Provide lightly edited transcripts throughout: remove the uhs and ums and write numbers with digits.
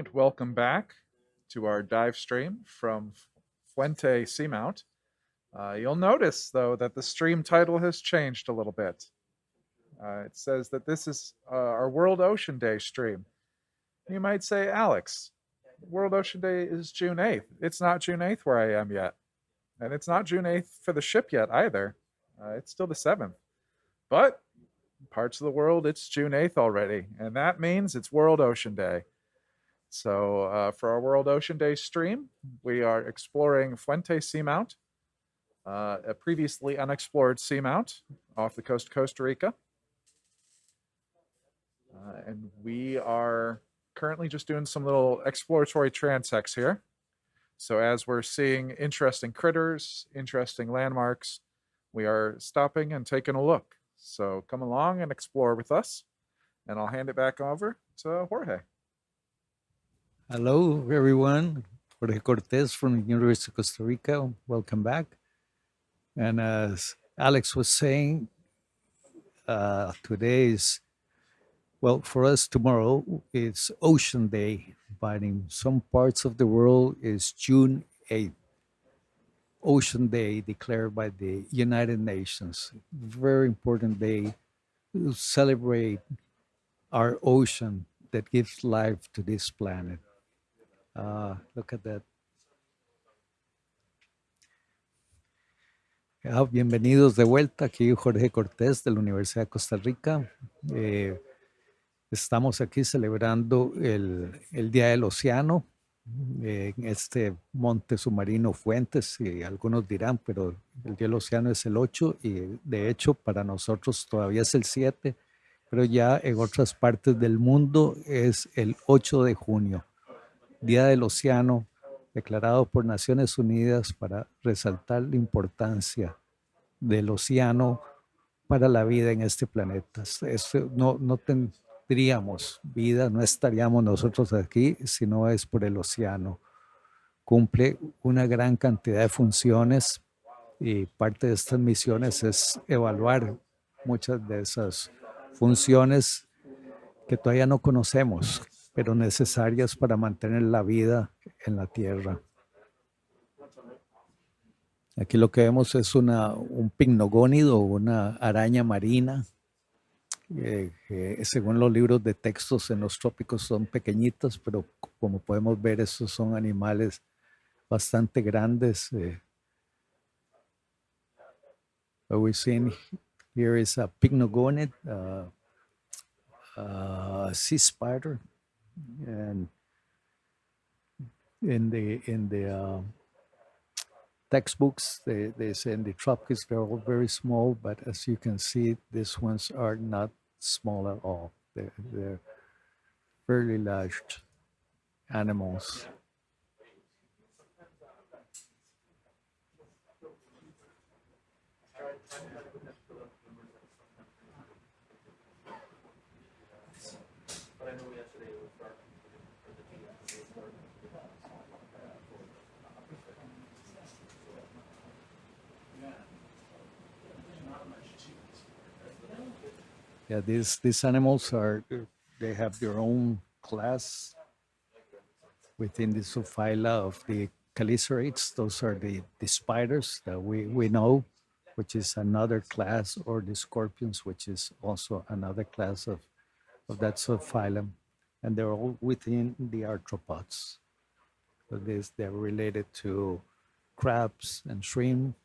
right, welcome back to our dive stream from Fuente Seamount. You'll notice, though, that the stream title has changed a little bit. It says that this is our World Ocean Day stream. You might say, Alex, World Ocean Day is June 8th. It's not June 8th where I am yet. And it's not June 8th for the ship yet either. It's still the 7th. But parts of the world, it's June 8th already. And that means it's World Ocean Day. So for our World Ocean Day stream, we are exploring Fuente Seamount, a previously unexplored seamount off the coast of Costa Rica. And we are currently just doing some little exploratory transects here. So as we're seeing interesting critters, interesting landmarks, we are stopping and taking a look. So come along and explore with us. And I'll hand it back over to Jorge. Hello, everyone. Jorge Cortez from the University of Costa Rica. Welcome back. And as Alex was saying, today is, well, for us tomorrow, it's Ocean Day, but in some parts of the world, it's June 8th. Ocean Day declared by the United Nations. Very important day to celebrate our ocean that gives life to this planet. Look at that. Bienvenidos de vuelta. Aquí Jorge Cortés de la Universidad de Costa Rica. Estamos aquí celebrando el Día del Océano en este monte submarino Fuentes, y algunos dirán, pero el Día del Océano es el 8 y de hecho para nosotros todavía es el 7, pero ya en otras partes del mundo es el 8 de junio. Día del Océano, declarado por Naciones Unidas para resaltar la importancia del océano para la vida en este planeta. No tendríamos vida, no estaríamos nosotros aquí si no es por el océano. Cumple una gran cantidad de funciones y parte de estas misiones es evaluar muchas de esas funciones que todavía no conocemos, pero necesarias para mantener la vida en la Tierra. Aquí lo que vemos es un picnogónido, una araña marina. Según los libros de textos en los trópicos son pequeñitas, pero como podemos ver, estos son animales bastante grandes. What we're seeing here is a picnogonid, sea spider. And in the textbooks, they say in the tropics they're all very small, but as you can see, these ones are not small at all. They're fairly large animals. Yeah, these animals they have their own class within the subphyla of the chelicerates. Those are the spiders that we know, which is another class, or the scorpions, which is also another class of that subphylum. And they're all within the arthropods. So they're related to crabs and shrimp,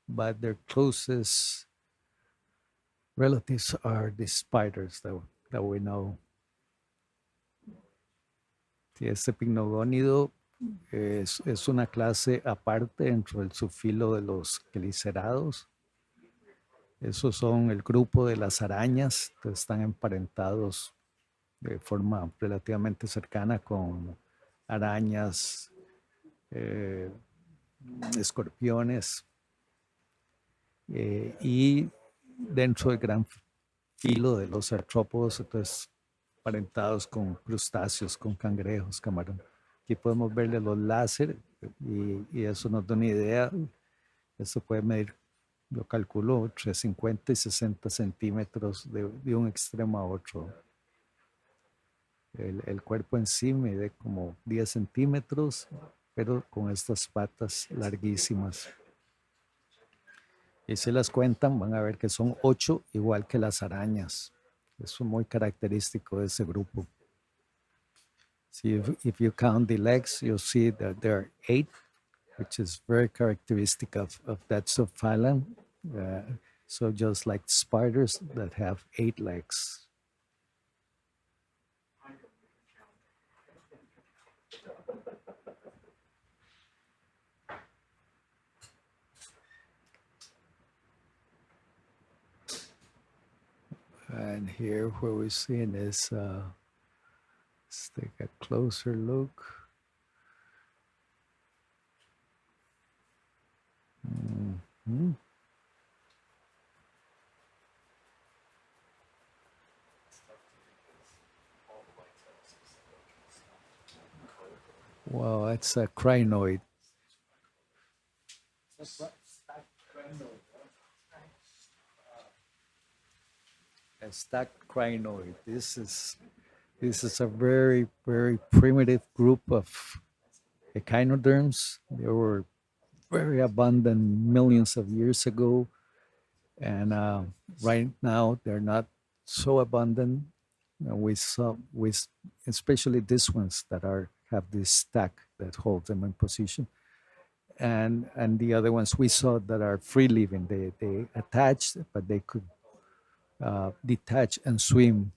but their closest relatives are the spiders that we know. Este picnogónido es una clase aparte dentro del subfilo de los quelicerados. Esos son el grupo de las arañas que están emparentados de forma relativamente cercana con arañas, escorpiones, y dentro del gran filo de los artrópodos, entonces emparentados con crustáceos, con cangrejos, camarón. Aquí podemos verle los láser y eso nos da una idea. Esto puede medir, yo calculo, entre 50 y 60 centímetros de un extremo a otro. El cuerpo en sí mide como 10 centímetros, pero con estas patas larguísimas. Y si las cuentan, van a ver que son 8, igual que las arañas. Eso es muy característico de ese grupo. So if you count the legs, you'll see that there are 8, which is very characteristic of that subphylum. So just like spiders that have 8 legs. And here where we're seeing is, let's take a closer look. Mm-hmm. Wow, that's a crinoid. A stacked crinoid. This is a very, very primitive group of echinoderms. They were very abundant millions of years ago, and right now they're not so abundant. We saw, especially these ones that have this stack that holds them in position, and the other ones we saw that are free living. They attached, but they could detach and swim.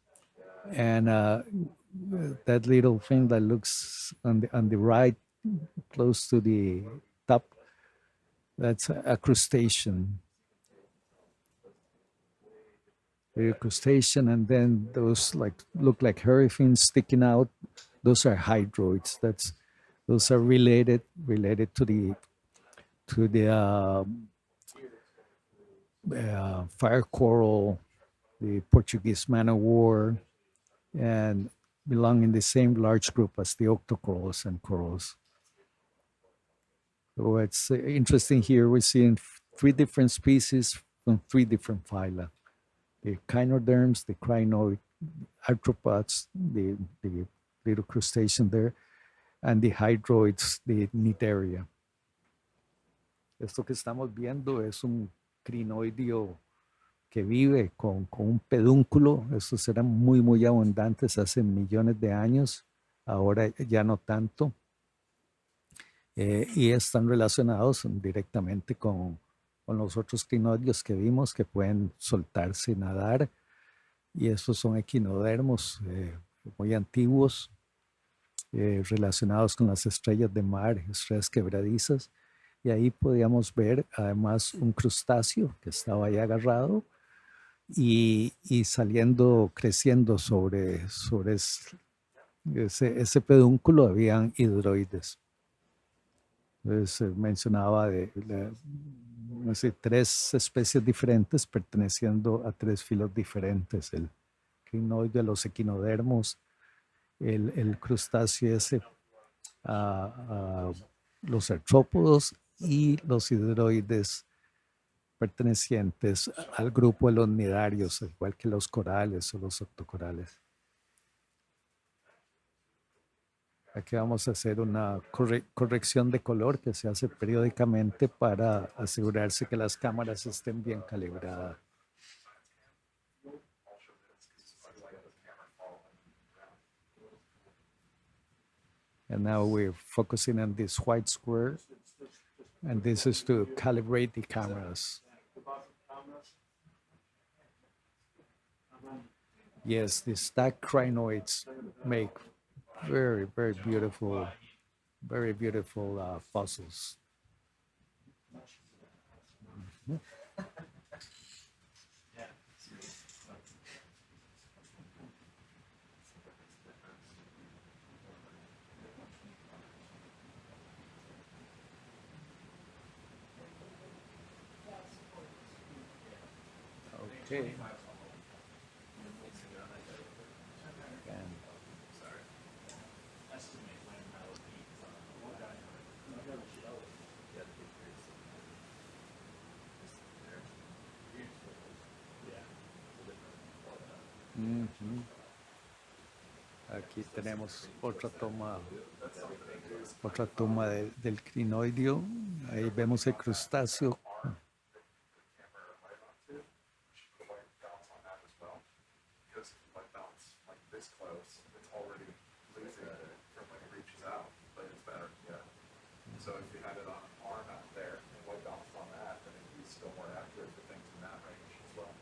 And that little thing that looks on the right, close to the top, that's a crustacean. A crustacean, and then those look like hairy fins sticking out. Those are hydroids. Those are related to the fire coral, the Portuguese man o' war, and belong in the same large group as the octocorals and corals. So it's interesting here. We're seeing 3 different species from 3 different phyla: the echinoderms, the crinoid, arthropods, the little crustacean there, and the hydroids, the Cnidaria. Esto que estamos viendo es un crinoidio que vive con un pedúnculo. Estos eran muy, muy abundantes hace millones de años, ahora ya no tanto. Y están relacionados directamente con los otros crinoidios que vimos, que pueden soltarse y nadar. Y estos son equinodermos muy antiguos, relacionados con las estrellas de mar, estrellas quebradizas. Y ahí podíamos ver además un crustáceo que estaba ahí agarrado y saliendo, creciendo sobre ese pedúnculo habían hidroides. Entonces mencionaba no sé, 3 especies diferentes perteneciendo a 3 filos diferentes: el crinoide, los equinodermos, el crustáceo ese, los artrópodos, y los hidroides pertenecientes al grupo de los nidarios, igual que los corales o los octocorales. Aquí vamos a hacer una corrección de color que se hace periódicamente para asegurarse que las cámaras estén bien calibradas. And now we're focusing on this white square, and this is to calibrate the cameras. Yes, the stacked crinoids make very, very beautiful fossils. Okay. Aquí tenemos otra toma del crinoidio. Ahí vemos el crustáceo. So if you had it on an arm out there and white balanced on that, then it'd be still more accurate for things in that range as well.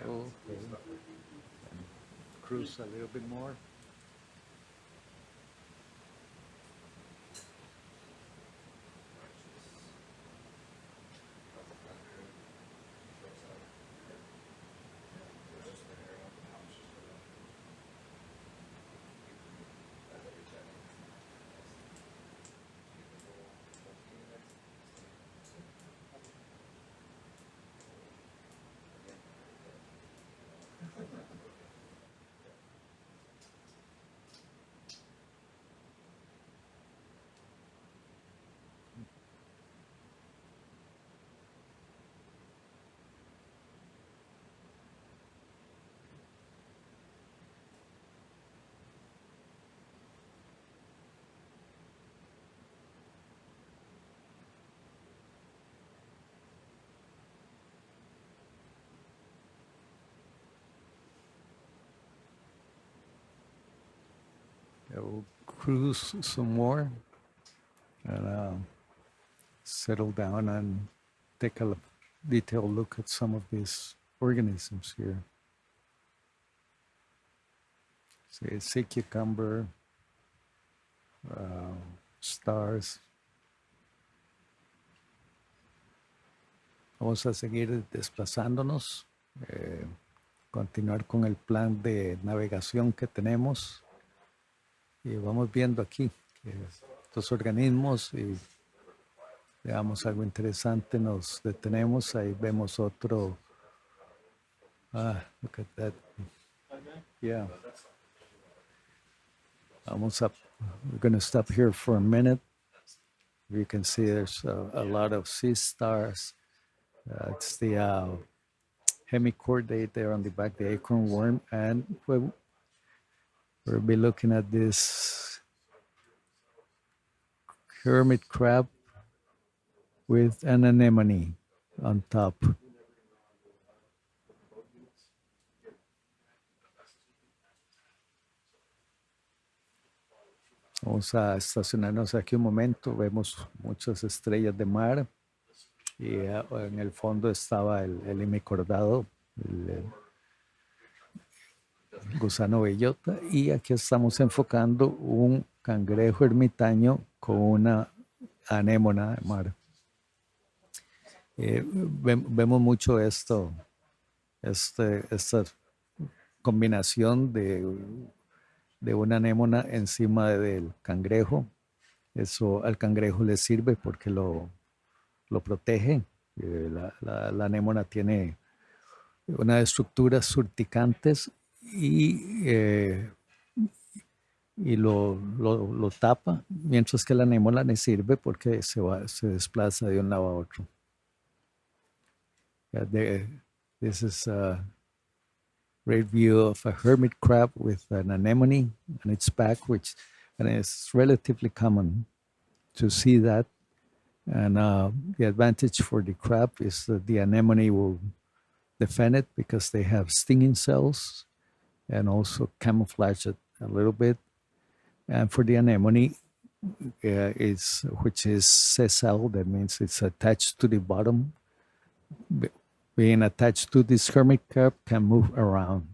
Okay. And cruise a little bit more. We'll cruise some more and settle down and take a detailed look at some of these organisms here. Say sea cucumber, stars. Vamos a seguir desplazándonos, continuar con el plan de navegación que tenemos. Y vamos viendo aquí estos organismos y veamos algo interesante, nos detenemos, ahí vemos otro, look at that, yeah. We're going to stop here for a minute. You can see there's a lot of sea stars. It's the hemichordate there on the back, the acorn worm, and we'll be looking at this hermit crab with an anemone on top. Vamos a estacionarnos aquí un momento, vemos muchas estrellas de mar y en el fondo estaba el hemicordado, el gusano bellota, y aquí estamos enfocando un cangrejo ermitaño con una anémona de mar. Vemos mucho esta combinación de una anémona encima del cangrejo. Eso al cangrejo le sirve porque lo protege. La anémona tiene unas estructuras urticantes y lo tapa, mientras que la anémona le sirve porque se desplaza de un lado a otro. This is a great view of a hermit crab with an anemone on its back, and it's relatively common to see that. And the advantage for the crab is that the anemone will defend it because they have stinging cells and also camouflage it a little bit. And for the anemone, which is sessile, that means it's attached to the bottom. Being attached to this hermit crab can move around.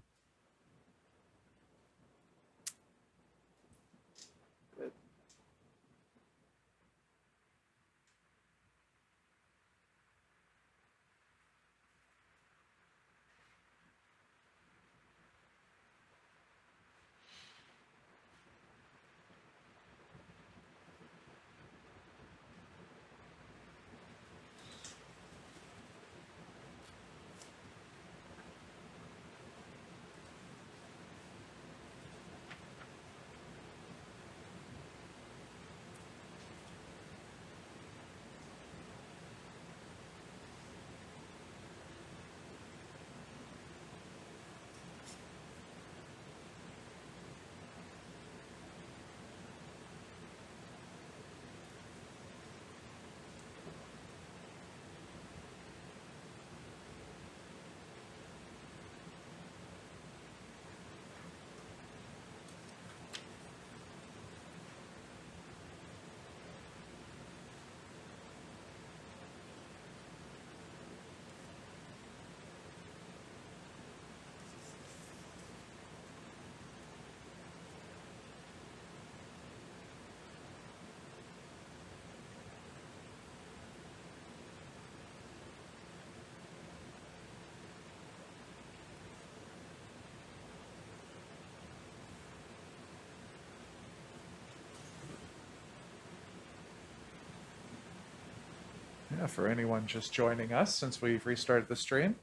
Yeah, for anyone just joining us since we've restarted the stream,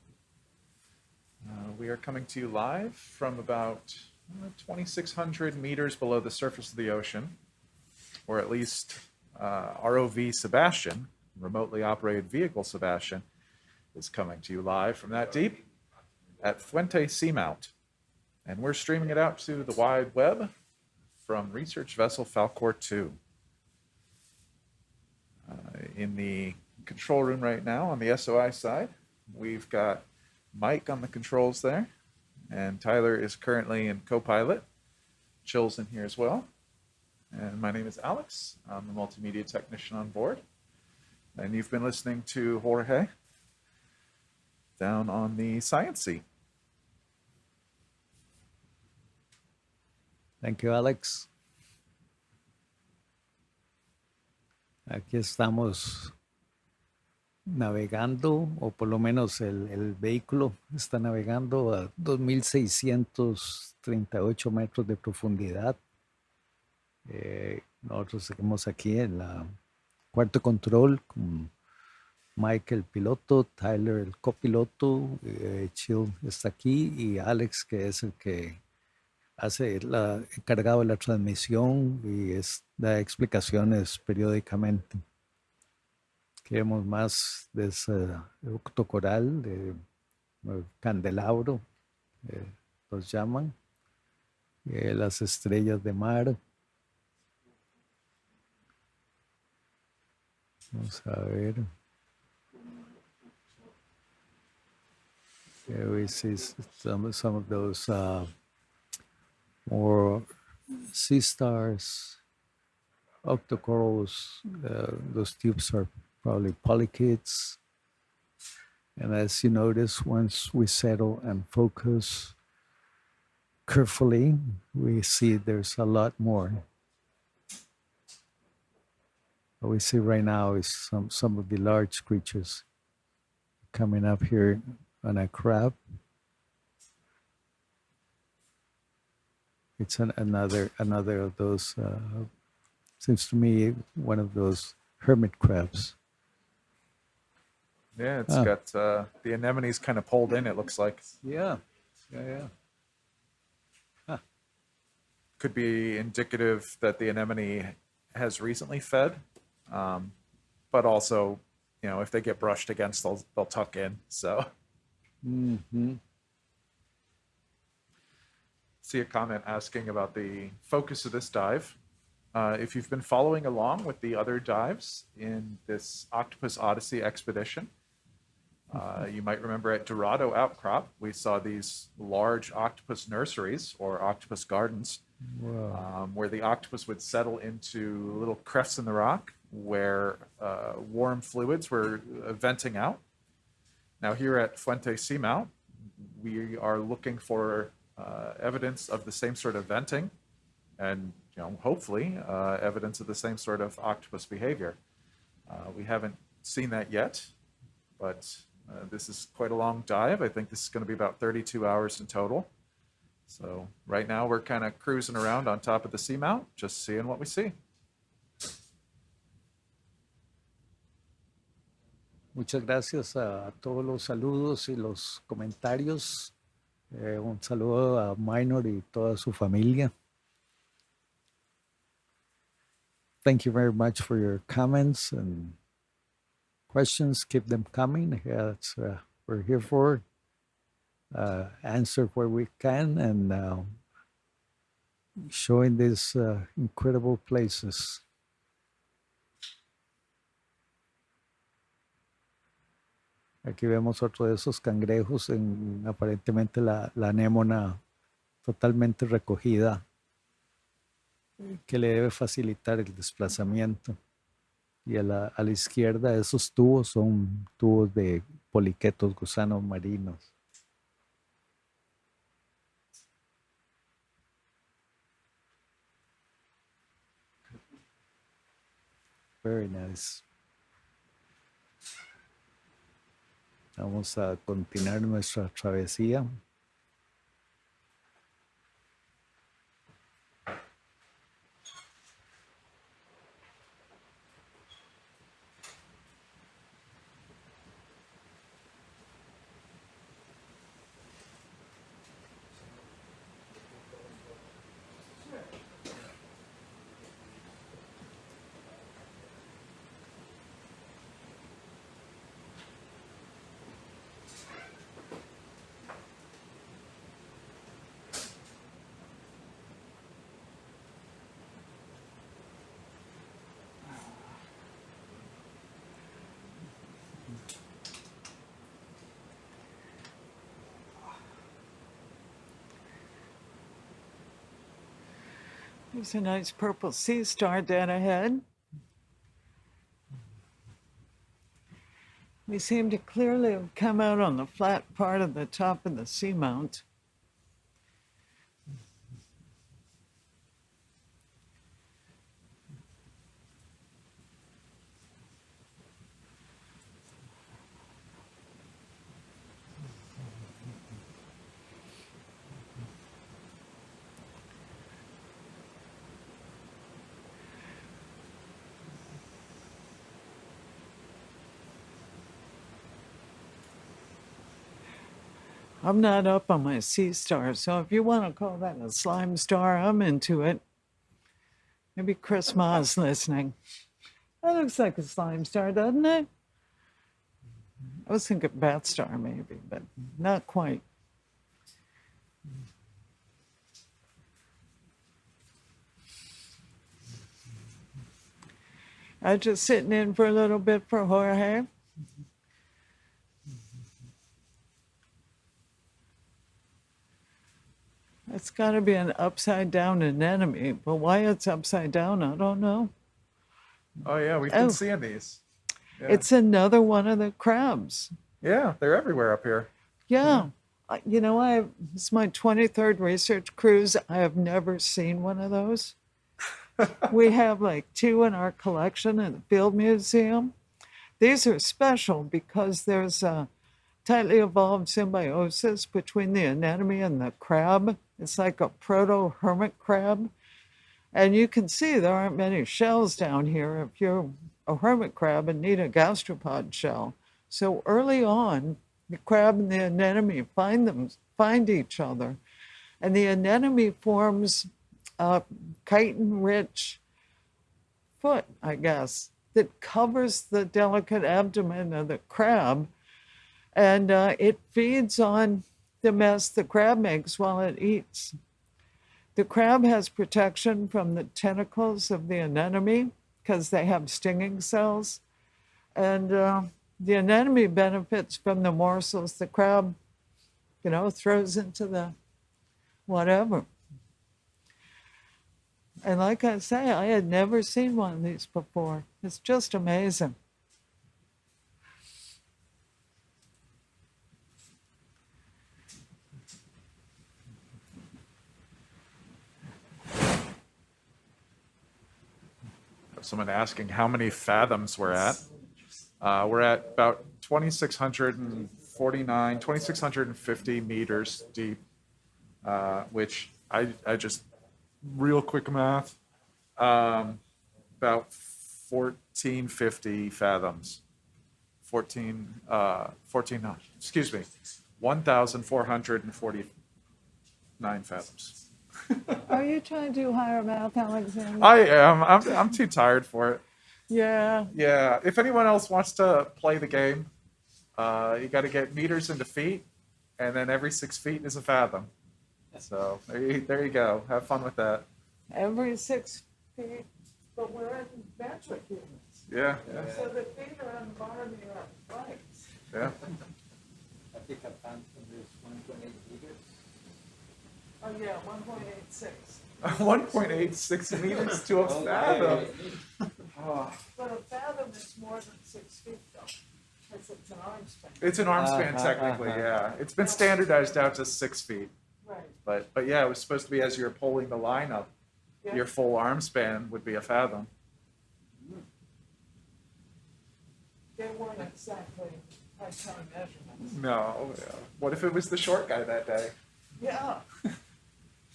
we are coming to you live from about 2,600 meters below the surface of the ocean, or at least ROV SuBastian, remotely operated vehicle SuBastian, is coming to you live from that deep at Fuente Seamount. And we're streaming it out to the wide web from research vessel Falcor 2. In the control room right now on the SOI side, we've got Mike on the controls there, and Tyler is currently in co-pilot. Chill's in here as well. And my name is Alex. I'm the multimedia technician on board. And you've been listening to Jorge down on the science seat. Thank you, Alex. Aquí estamos navegando, o por lo menos el vehículo está navegando a 2.638 metros de profundidad. Nosotros seguimos aquí en la cuarto control con Mike, el piloto, Tyler, el copiloto, Chill está aquí y Alex, que es el que encargado de la transmisión y da explicaciones periódicamente. Aquí vemos más de ese octocoral, de candelabro, los llaman, las estrellas de mar. Vamos a ver. Here we see some of those more sea stars, octocorals. Those tubes are probably polychaetes. And as you notice, once we settle and focus carefully, we see there's a lot more. What we see right now is some of the large creatures coming up here on a crab. It's another of those, seems to me, one of those hermit crabs. Yeah, it's got the anemones kind of pulled in, it looks like. Yeah. Huh. Could be indicative that the anemone has recently fed, but also, if they get brushed against, they'll tuck in. So. Mm-hmm. See a comment asking about the focus of this dive. If you've been following along with the other dives in this Octopus Odyssey Expedition, you might remember at Dorado Outcrop, we saw these large octopus nurseries or octopus gardens, where the octopus would settle into little clefts in the rock where warm fluids were venting out. Now here at Fuente Seamount, we are looking for evidence of the same sort of venting and, hopefully evidence of the same sort of octopus behavior. We haven't seen that yet, but this is quite a long dive. I think this is going to be about 32 hours in total. So right now we're kind of cruising around on top of the seamount, just seeing what we see. Muchas gracias a todos los saludos y los comentarios. Un saludo a Minor y toda su familia. Thank you very much for your comments and questions. Keep them coming. That's what we're here for. Answer where we can and showing these incredible places. Aquí vemos otro de esos cangrejos en aparentemente la anémona totalmente recogida que le debe facilitar el desplazamiento. Y a la izquierda esos tubos son tubos de poliquetos, gusanos marinos. Very nice. Vamos a continuar nuestra travesía. There's a nice purple sea star dead ahead. We seem to clearly have come out on the flat part of the top of the seamount. I'm not up on my sea star, so if you want to call that a slime star, I'm into it. Maybe Chris Ma's listening. That looks like a slime star, doesn't it? I was thinking bat star maybe, but not quite. I was just sitting in for a little bit for Jorge. It's got to be an upside down anemone, but why it's upside down, I don't know. Oh yeah, we've been seeing these. Yeah. It's another one of the crabs. Yeah, they're everywhere up here. Yeah. You know, it's my 23rd research cruise. I have never seen one of those. We have like 2 in our collection at the Field Museum. These are special because there's a tightly evolved symbiosis between the anemone and the crab. It's like a proto-hermit crab. And you can see there aren't many shells down here if you're a hermit crab and need a gastropod shell. So early on, the crab and the anemone find each other. And the anemone forms a chitin-rich foot, I guess, that covers the delicate abdomen of the crab. And it feeds on the mess the crab makes while it eats. The crab has protection from the tentacles of the anemone because they have stinging cells. And the anemone benefits from the morsels the crab, throws into the whatever. And like I say, I had never seen one of these before. It's just amazing. Someone asking how many fathoms we're at. We're at about 2,650 meters deep, which I just, real quick math, about 1,450 fathoms. 1,449 fathoms. Are you trying to do higher math, Alexander? I am. I'm too tired for it. Yeah. Yeah. If anyone else wants to play the game, you got to get meters into feet, and then every 6 feet is a fathom. So there you go. Have fun with that. Every 6 feet, but we're in metric units. Yeah. So the feet are on the bottom of your legs. Yeah. I think a fathom is 1.8 meters. Oh yeah, 1.86. 1.86 meters to a fathom. Oh. But a fathom is more than 6 feet, though. It's an arm span. It's an arm span, technically, yeah. It's been standardized out to 6 feet. Right. But yeah, it was supposed to be as you're pulling the line up, your full arm span would be a fathom. They weren't exactly high-time measurements. No. Yeah. What if it was the short guy that day? Yeah.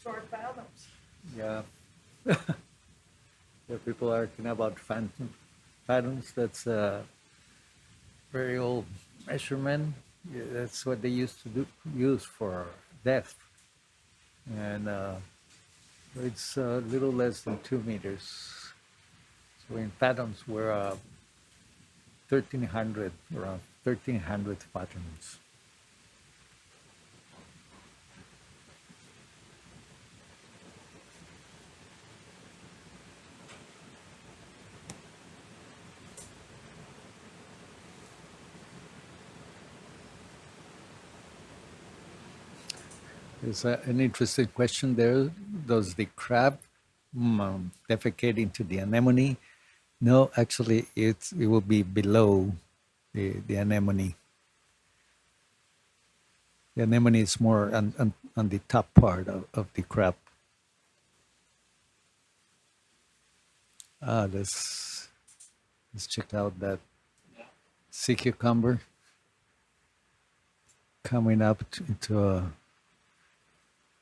Short fathoms. Yeah. Yeah, people are talking about fathoms. That's a very old measurement. Yeah, that's what they used to use for depth. And it's a little less than 2 meters. So in fathoms, we're 1,300, around 1,300 fathoms. There's an interesting question there. Does the crab defecate into the anemone. No, actually, it will be below the anemone. The anemone is more on the top part of the crab. Let's check out that sea cucumber coming up into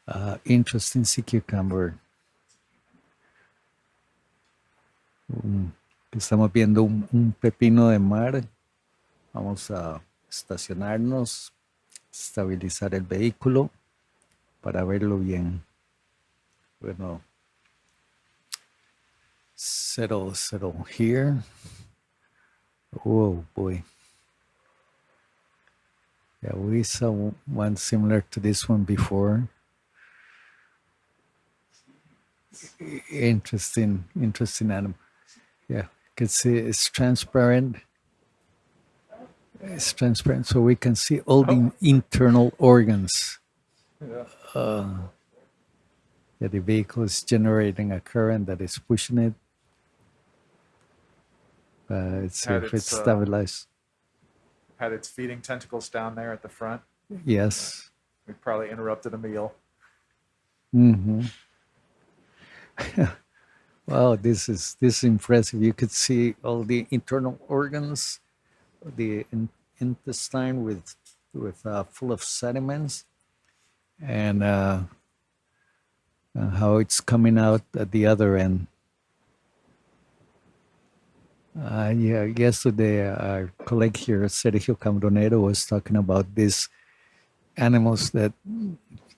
a interesting sea cucumber. Estamos viendo un pepino de mar. Vamos a estacionarnos, estabilizar el vehículo para verlo bien. Bueno, settle here. Oh boy. Yeah, we saw one similar to this one before. Interesting animal. Yeah, you can see it's transparent. It's transparent, so we can see all the internal organs. Yeah. Yeah, the vehicle is generating a current that is pushing it. Let's see if it's stabilized. Had its feeding tentacles down there at the front. Yes. We probably interrupted a meal. Mm-hmm. Wow, this is impressive. You could see all the internal organs, the intestine with full of sediments, and how it's coming out at the other end. Yeah, yesterday our colleague here, Sergio Cambronero, was talking about these animals that,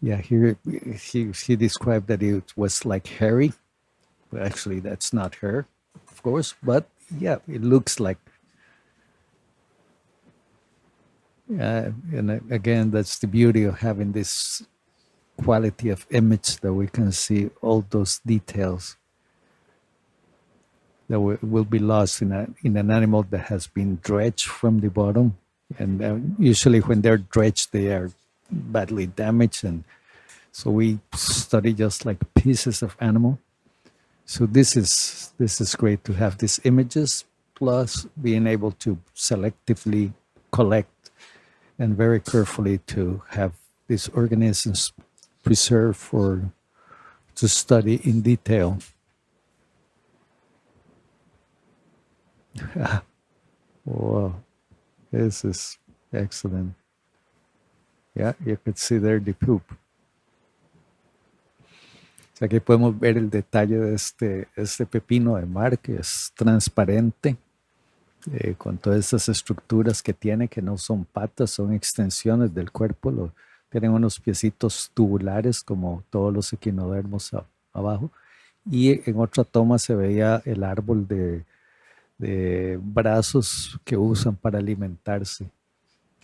yeah, here he described that it was like hairy. But actually, that's not hair, of course, but yeah, it looks like. And again, that's the beauty of having this quality of image, that we can see all those details that will be lost in an animal that has been dredged from the bottom. And usually when they're dredged, they are badly damaged. And so we study just like pieces of animal. So this is great to have these images, plus being able to selectively collect and very carefully to have these organisms preserved to study in detail. Wow, this is excellent. Yeah, you could see there the poop. O sea, aquí podemos ver el detalle de este pepino de mar, que es transparente, con todas esas estructuras que tiene, que no son patas, son extensiones del cuerpo. Tienen unos piecitos tubulares como todos los equinodermos abajo. Y en otra toma se veía el árbol de brazos que usan para alimentarse.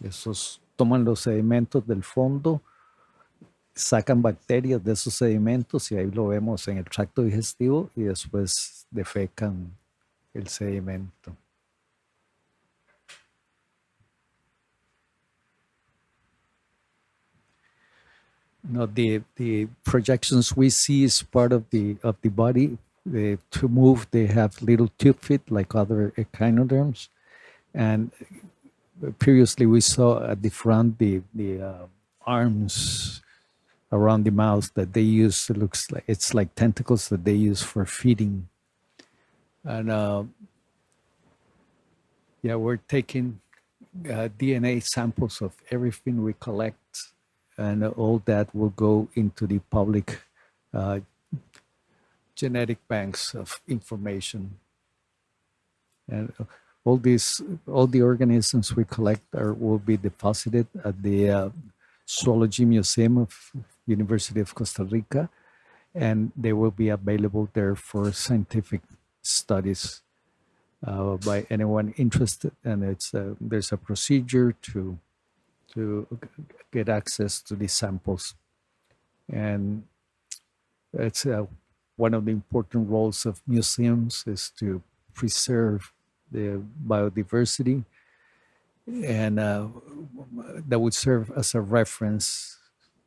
Esos toman los sedimentos del fondo, sacan bacterias de esos sedimentos, y ahí lo vemos en el tracto digestivo, y después defecan el sedimento. No, the projections we see is part of the body. To move, they have little tube feet like other echinoderms, and previously we saw at the front the arms around the mouth that they use. It looks like it's like tentacles that they use for feeding. And yeah, we're taking DNA samples of everything we collect, and all that will go into the public genetic banks of information. And all the organisms we collect will be deposited at the Zoology Museum of University of Costa Rica, and they will be available there for scientific studies by anyone interested. And there's a procedure to get access to these samples, and it's one of the important roles of museums is to preserve the biodiversity, and that would serve as a reference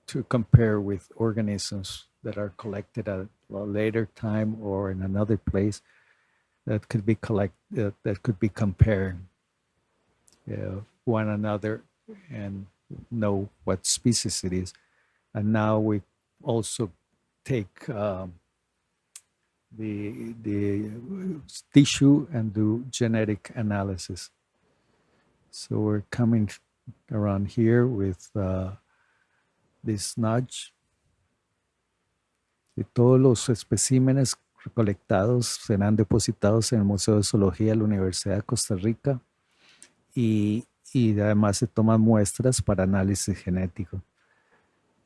to compare with organisms that are collected at a later time or in another place that could be that could be compared one another and know what species it is. And now we also take the tissue and do genetic analysis. So we're coming around here with this nudge. Y todos los especímenes recolectados serán depositados en el Museo de Zoología de la Universidad de Costa Rica y además se toman muestras para análisis genético.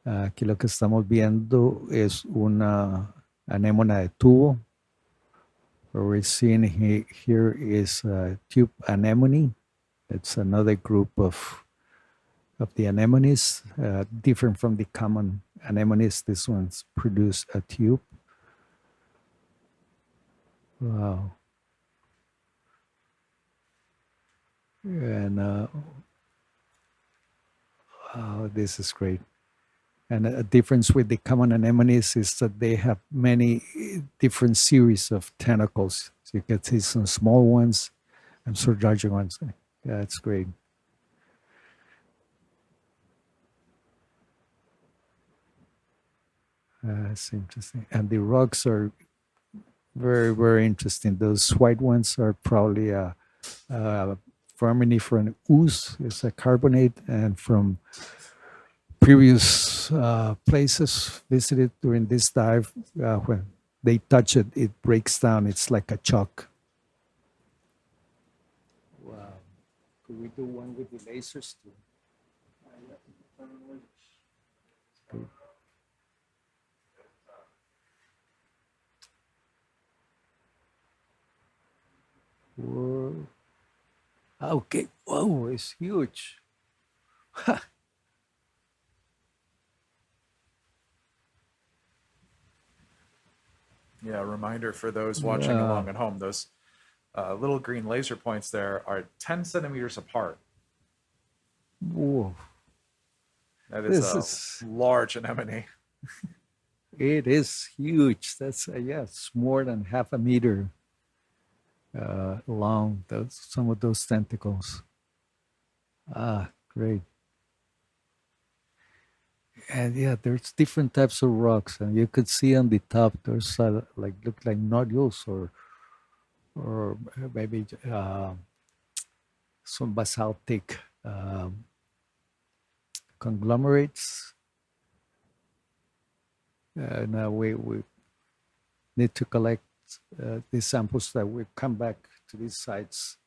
Aquí lo que estamos viendo es una anémona de tubo. What we're seeing here is tube anemone. It's another group of the anemones, different from the common anemones. This one's produce a tube. Wow. And wow, this is great. And a difference with the common anemones is that they have many different series of tentacles. So you can see some small ones and some larger ones. Yeah, it's great. It's interesting. And the rocks are very, very interesting. Those white ones are probably foraminiferous ooze. It's a carbonate, and from previous places visited during this dive, when they touch it, it breaks down. It's like a chalk. Wow. Could we do one with the lasers too? Okay. Whoa. Okay. Whoa, it's huge. Yeah, a reminder for those watching along at home, those little green laser points there are 10 centimeters apart. Whoa. That is a large anemone. It is huge. That's, yeah, it's more than half a meter long, some of those tentacles. Ah, great. And yeah, there's different types of rocks, and you could see on the top there's like look like nodules or maybe some basaltic conglomerates. Now we need to collect these samples that we come back to these sites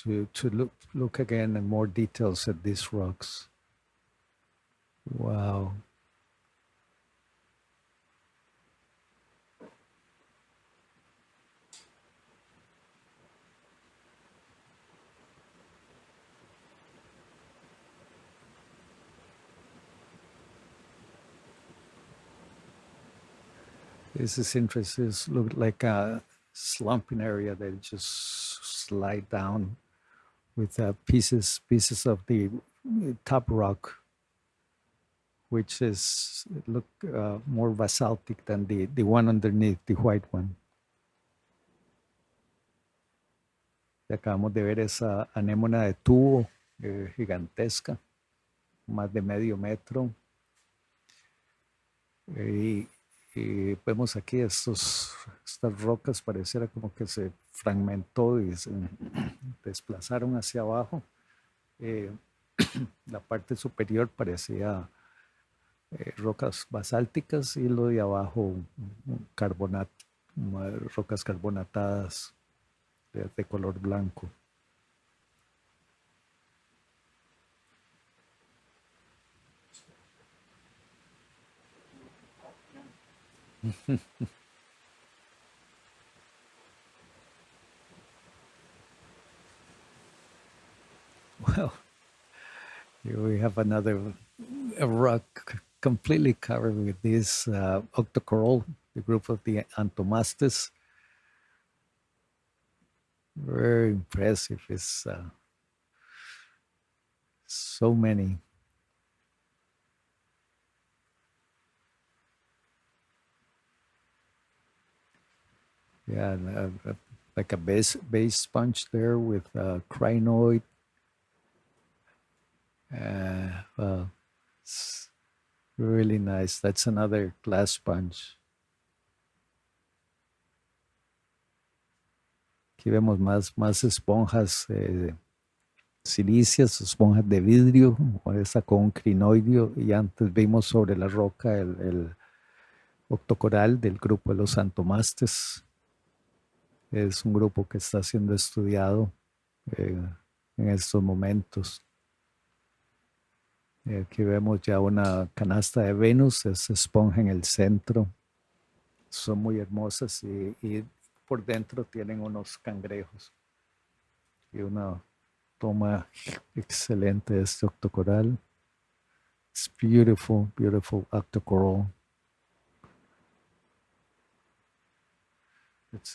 to look again in more details at these rocks. Wow. This is interesting. It looks like a slumping area that just slide down with pieces of the top rock, which is look more basaltic than the one underneath, the white one. Y acabamos de ver esa anémona de tubo gigantesca, más de medio metro. Y vemos aquí estas rocas, pareciera como que se fragmentó y se desplazaron hacia abajo. La parte superior parecía rocas basálticas y lo de abajo rocas carbonatadas de color blanco. Well, here we have another rock completely covered with this octocoral, the group of the Antomastes. Very impressive. It's so many. Yeah, like a base sponge there with crinoid. Well, it's really nice. That's another glass sponge. Aquí vemos más esponjas silíceas, esponjas de vidrio, esa con un crinoidio, y antes vimos sobre la roca el octocoral del grupo de los antomastes. Es un grupo que está siendo estudiado en estos momentos. Aquí vemos ya una canasta de Venus, es esponja en el centro. Son muy hermosas y por dentro tienen unos cangrejos. Y una toma excelente de este octocoral. It's beautiful, beautiful octocoral. Let's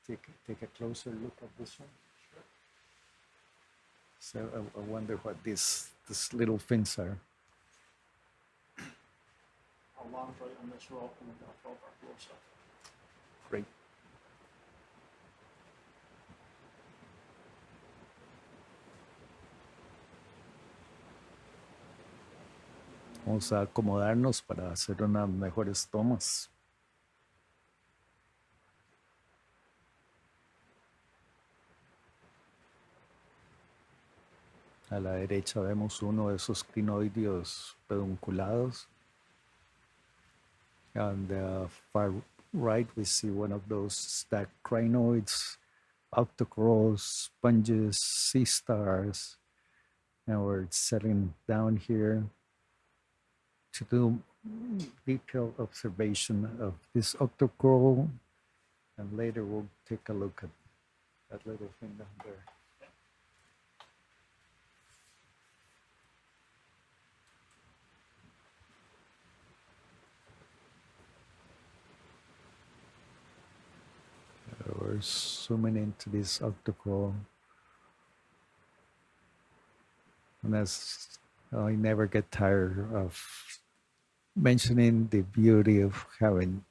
take a closer look at this one. So I wonder what these little fins are. How long right on this rope and we're gonna probe our close up. Great. Vamos a acomodarnos para hacer unas mejores tomas. A la derecha vemos uno de esos crinoideos pedunculados. On the far right, we see one of those stacked crinoids, octocorals, sponges, sea stars. And we're settling down here to do detailed observation of this octocoral. And later we'll take a look at that little thing down there. We're zooming into this octocoral. And as I never get tired of mentioning the beauty of having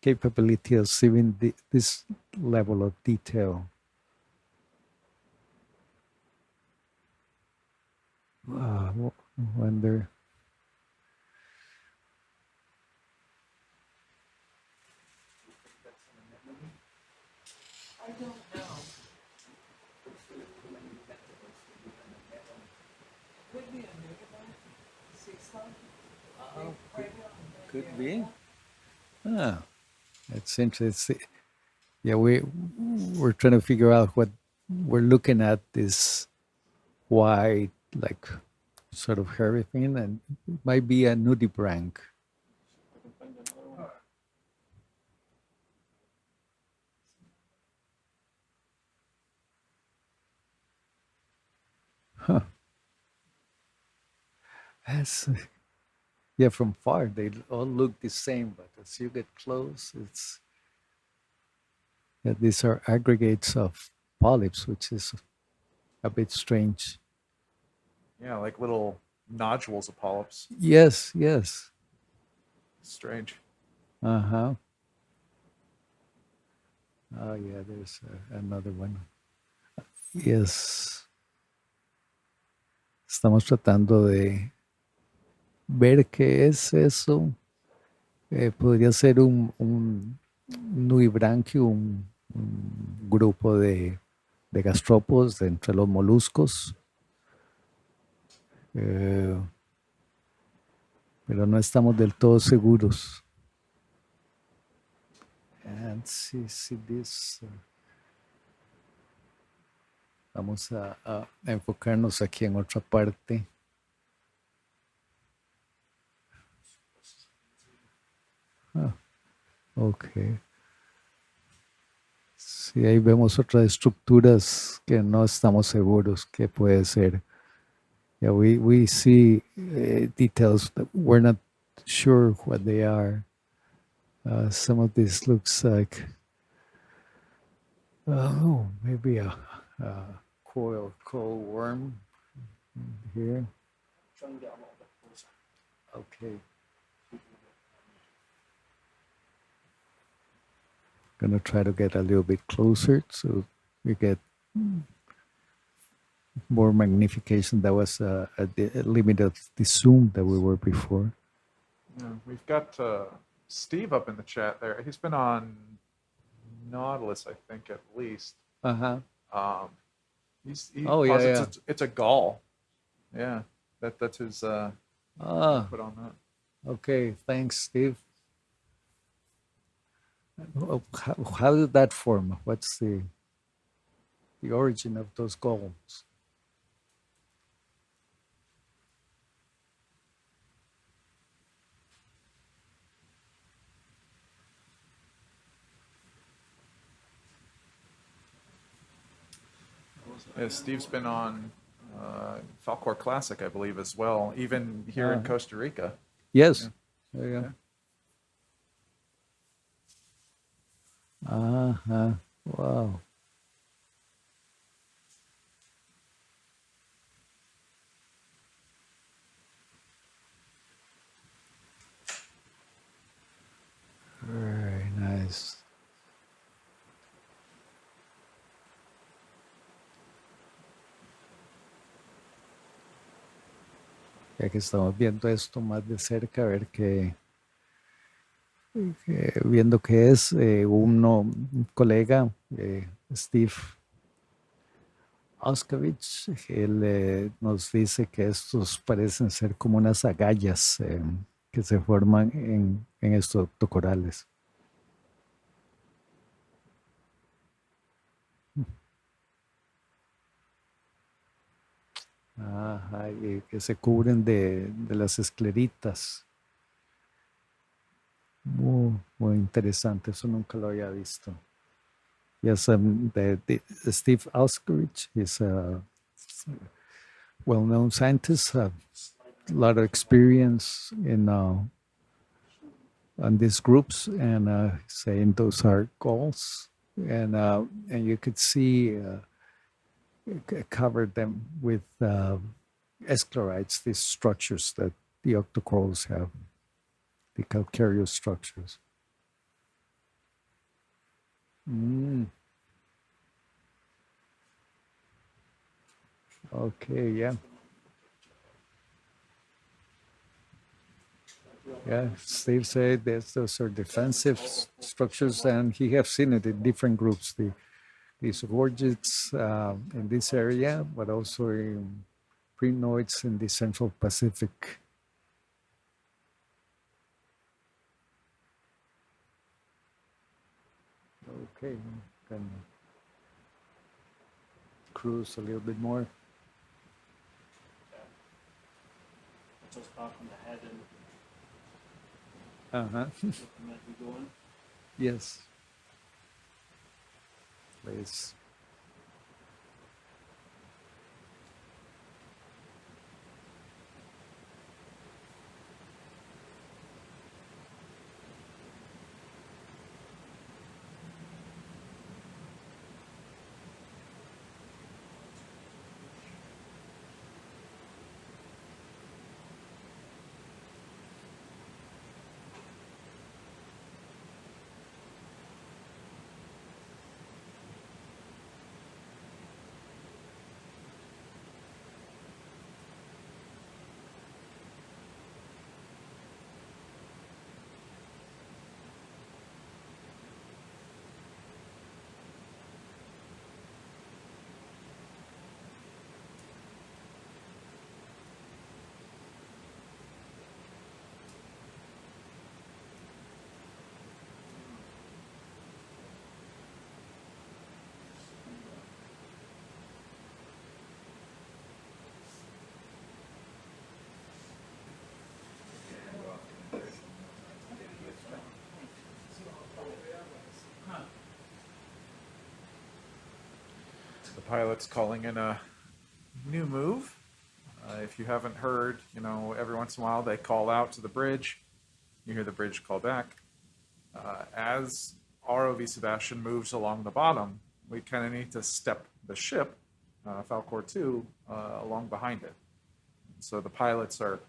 capability of seeing this level of detail. Wonder. I don't know. Could be a nudibranch, sea slug. Could be. Ah, that's interesting. Yeah, we're trying to figure out what we're looking at, this white, like sort of hairy thing, and it might be a nudibranch. Huh. That's, yeah, from far they all look the same, but as you get close, it's, yeah, these are aggregates of polyps, which is a bit strange. Yeah, like little nodules of polyps. Yes, yes. Strange. Uh-huh. Oh, yeah, there's another one. Yes. Estamos tratando de ver qué es eso. Podría ser un nudibranquio, un grupo de gastrópodos de entre los moluscos. Pero no estamos del todo seguros. And see this. Vamos a enfocarnos aquí en otra parte. Ok. Sí, ahí vemos otras estructuras que no estamos seguros qué puede ser. Yeah, we see details that we're not sure what they are. Some of this looks like, maybe a coil worm here. Trying to get a little bit closer. Okay. Gonna try to get a little bit closer so we get more magnification. That was a limit of the zoom that we were before. Yeah, we've got Steve up in the chat there. He's been on Nautilus, I think, at least. Uh-huh. He Oh, yeah, posits it's a gull. Yeah, that's his put on that. Okay, thanks, Steve. How did that form? What's the origin of those gulls? Yeah, Steve's been on Falcor Classic, I believe, as well, even here in Costa Rica. Yes. Yeah. There you go. Uh-huh. Wow. Very nice. Ya que estamos viendo esto más de cerca, a ver qué, viendo que es un colega, Steve Oskavich, él nos dice que estos parecen ser como unas agallas que se forman en estos corales. Ajá, y que se cubren de las escleritas. Muy interesante, eso nunca lo había visto. Yes, Steve Oskavich is a well-known scientist, a lot of experience in on these groups, and saying those are goals, and you could see covered them with esclerites, these structures that the octocorals have, the calcareous structures. Okay, yeah. Yeah, Steve said those are defensive structures, and he has seen it in different groups. These gorgets in this area, but also in crinoids in the Central Pacific. Okay, can cruise a little bit more. Just back on the head and Uh-huh. looking at we going. Yes. Please. The pilot's calling in a new move. If you haven't heard, every once in a while they call out to the bridge. You hear the bridge call back. As ROV SuBastian moves along the bottom, we kind of need to step the ship, Falcor 2, along behind it. So the pilots are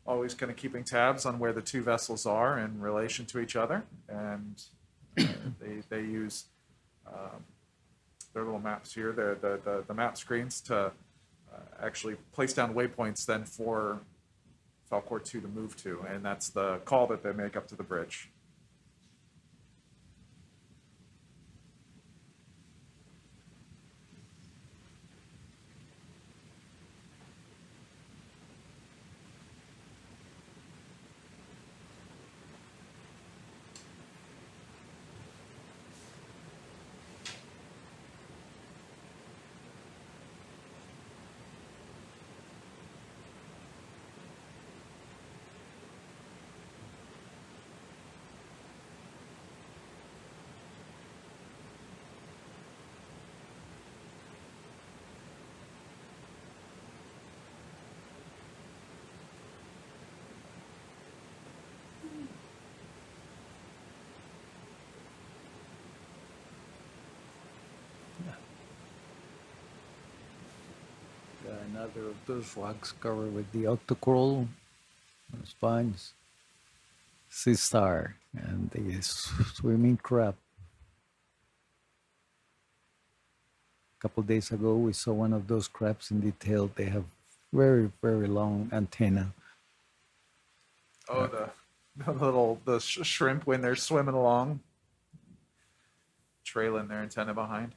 always kind of keeping tabs on where the two vessels are in relation to each other. And They use their little maps here, the map screens, to actually place down waypoints then for Falcor 2 to move to, and that's the call that they make up to the bridge. Another of those rocks covered with the octocoral, sponge, sea star, and the swimming crab. A couple days ago, we saw one of those crabs in detail. They have very, very long antenna. Oh, the shrimp when they're swimming along, trailing their antenna behind.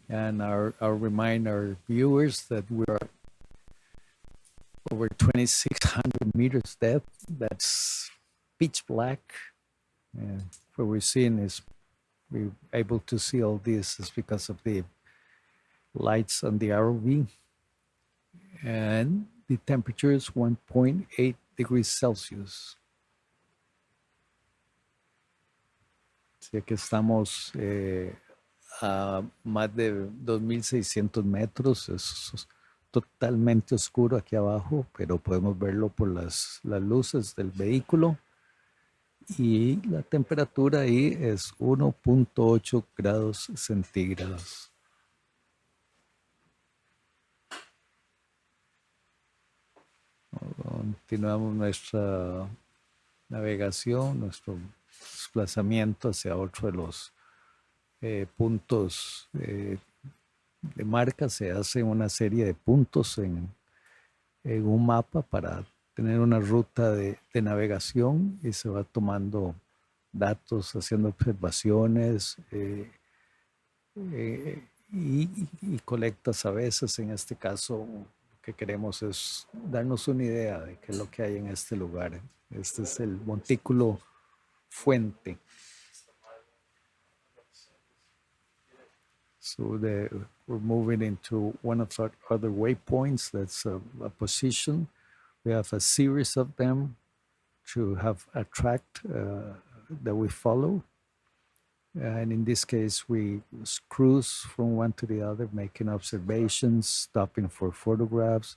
And I'll remind our viewers that we are over 2,600 meters depth. That's pitch black. And what we're seeing is we're able to see all this is because of the lights on the ROV. And the temperature is 1.8 degrees Celsius. Así que estamos a más de 2.600 metros. Es totalmente oscuro aquí abajo, pero podemos verlo por las luces del vehículo. Y la temperatura ahí es 1.8 grados centígrados. Continuamos nuestra navegación, nuestro desplazamiento hacia otro de los puntos de marca. Se hace una serie de puntos en un mapa para tener una ruta de navegación, y se va tomando datos, haciendo observaciones y colectas a veces. En este caso, lo que queremos es darnos una idea de qué es lo que hay en este lugar. Este es el montículo Fuente. So we're moving into one of our other waypoints. That's a position. We have a series of them to have a track that we follow. And in this case, we cruise from one to the other, making observations, stopping for photographs,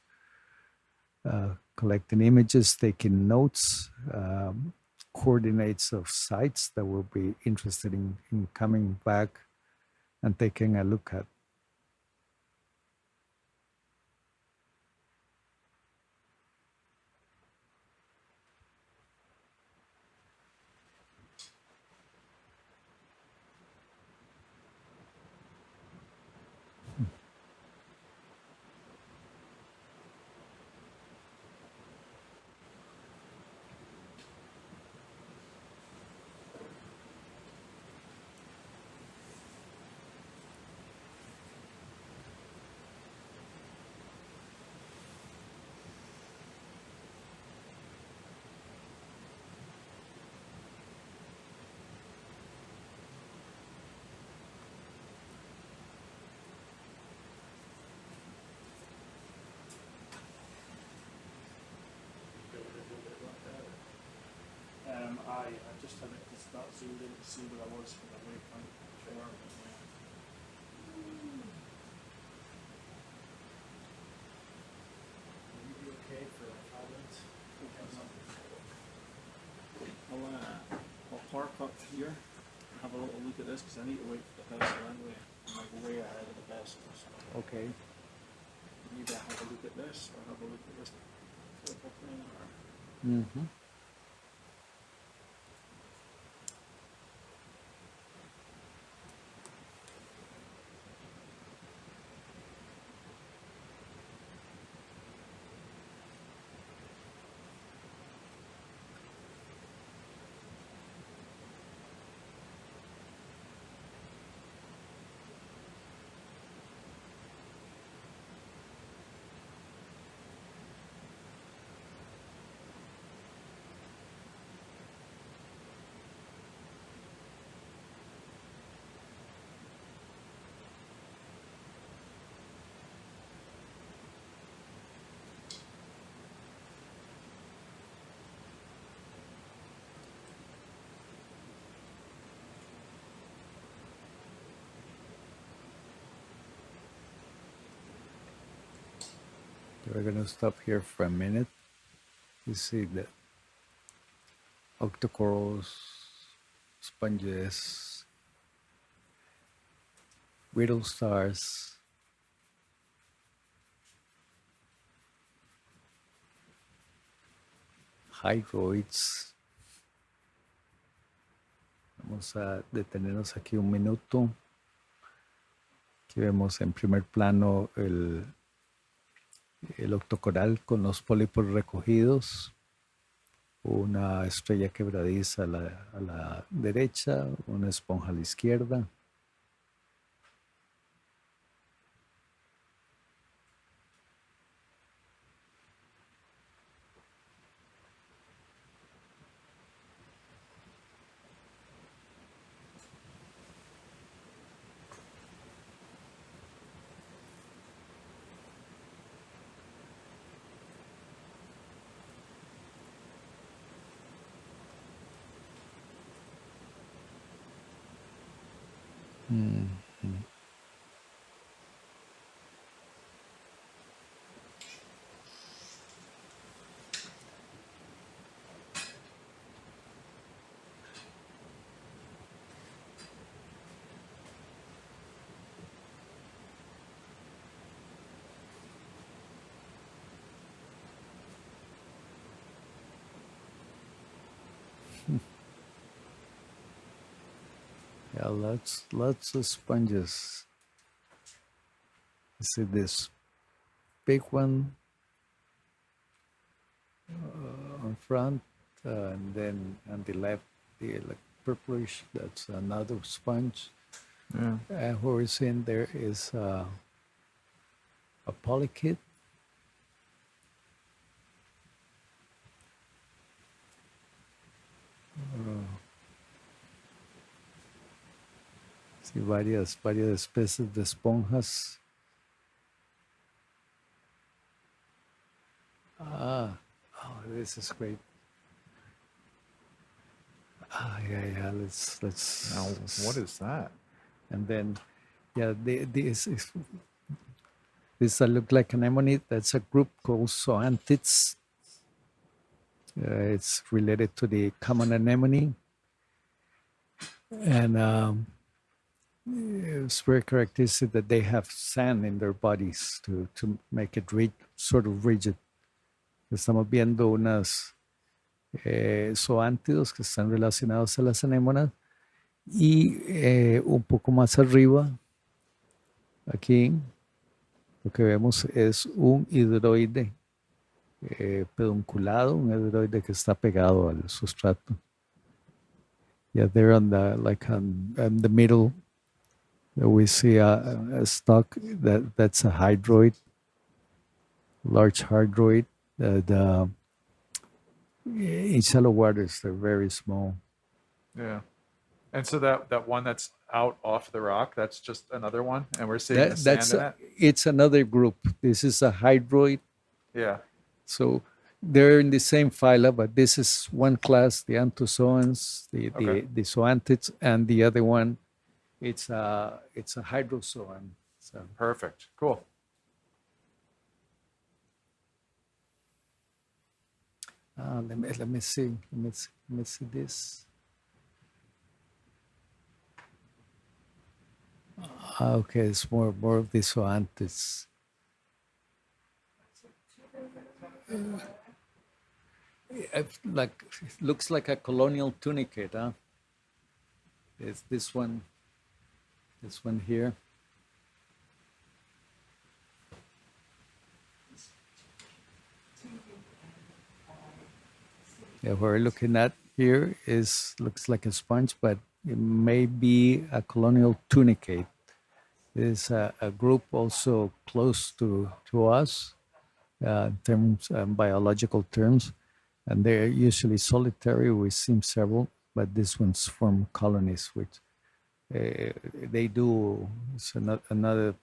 collecting images, taking notes, coordinates of sites that we'll be interested in coming back and taking a look at. I just had it just about zoomed in to see where I was from the waypoint. Will you be okay for 5 minutes? I'll park up here and have a little look at this, because I need to wait for the vessel anyway. I'm like way ahead of the vessel. So. Okay. either have a look at this or have a look at this purple thing. Or... We're going to stop here for a minute. You see the octocorals, sponges, brittle stars, hydroids. Vamos a detenernos aquí un minuto. Aquí vemos en primer plano el octocoral con los pólipos recogidos, una estrella quebradiza a la derecha, una esponja a la izquierda. Yeah, lots of sponges. You see this big one on front, and then on the left, the like purplish. That's another sponge. Yeah. And what we're seeing there is a polychaete. Sí, varias especies de esponjas. Oh, this is great. Yeah. Let's. Now, what is that? And then, yeah, this look like anemone. That's a group called zoanthids. It's related to the common anemone, and it's very characteristic that they have sand in their bodies to make it sort of rigid. Estamos viendo unas zoántidos que están relacionados a las anémonas y un poco más arriba, aquí, lo que vemos es un hidroide pedunculado, un hidroide que está pegado al sustrato. Yeah, there on the middle, we see a stalk that's a hydroid, large hydroid. In shallow waters, they're very small. Yeah. And so that one that's out off the rock, that's just another one, and we're seeing the sand in it? It's another group. This is a hydroid. Yeah. So they're in the same phyla, but this is one class, the anthozoans, the zoanthids, and the other one, it's a hydrozoan. So. Perfect. Cool. Let me see. Let me see this. Okay, it's more of the zoanthids. Like, it looks like a colonial tunicate, huh? It's this one here. Yeah, what we're looking at here looks like a sponge, but it may be a colonial tunicate. There's a group also close to us in terms biological terms, and they're usually solitary. We've seen several, but this one's form colonies, which they do. It's another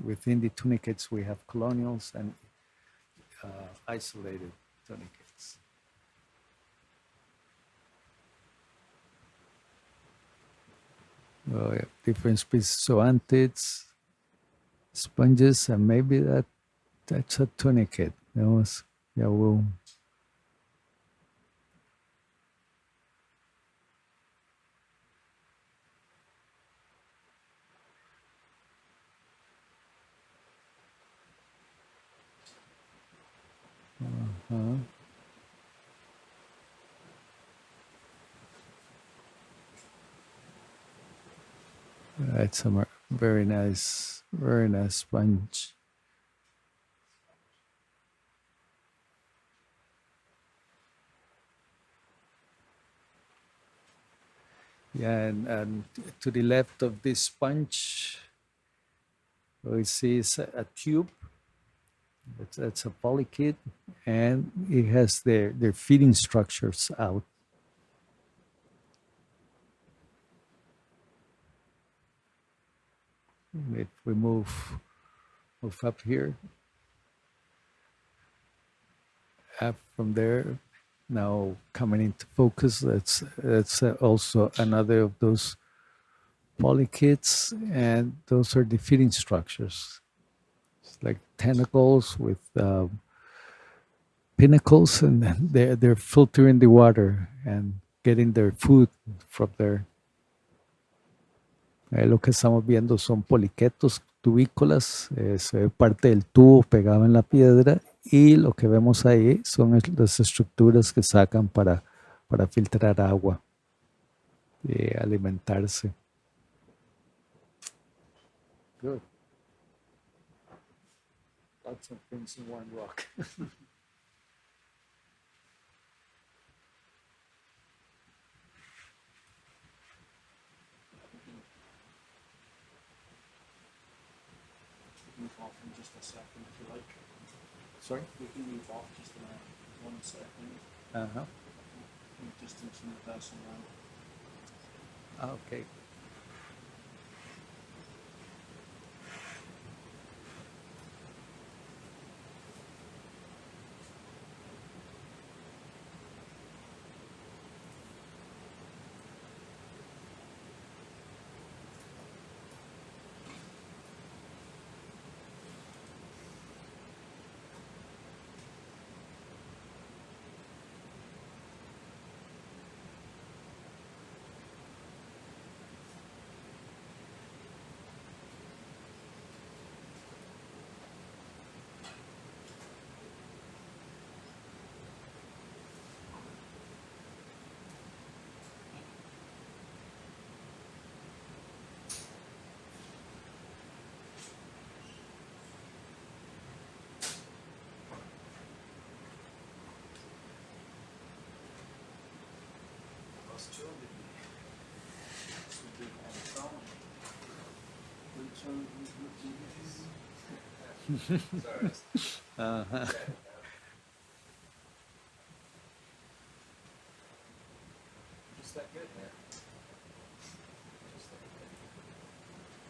within the tunicates we have colonials and isolated tunicates. Oh, yeah. Different species of antids, sponges, and maybe that's a tunicate. That was, yeah, we'll. It's a very nice sponge. Yeah, and to the left of this sponge, we see is a tube. That's a polychaete, and it has their feeding structures out. If we move up here, up from there, now coming into focus, that's also another of those polychaetes, and those are the feeding structures. It's like tentacles with pinnacles, and they're filtering the water and getting their food from there. Lo que estamos viendo son poliquetos tubícolas, se ve parte del tubo pegado en la piedra, y lo que vemos ahí son las estructuras que sacan para filtrar agua y alimentarse. Good. Lots of things in one rock. Move off in just a second if you like. Sorry? We can move off just in 1 second. Uh-huh. Distance from the person now. Okay. Uh-huh. Just that good there.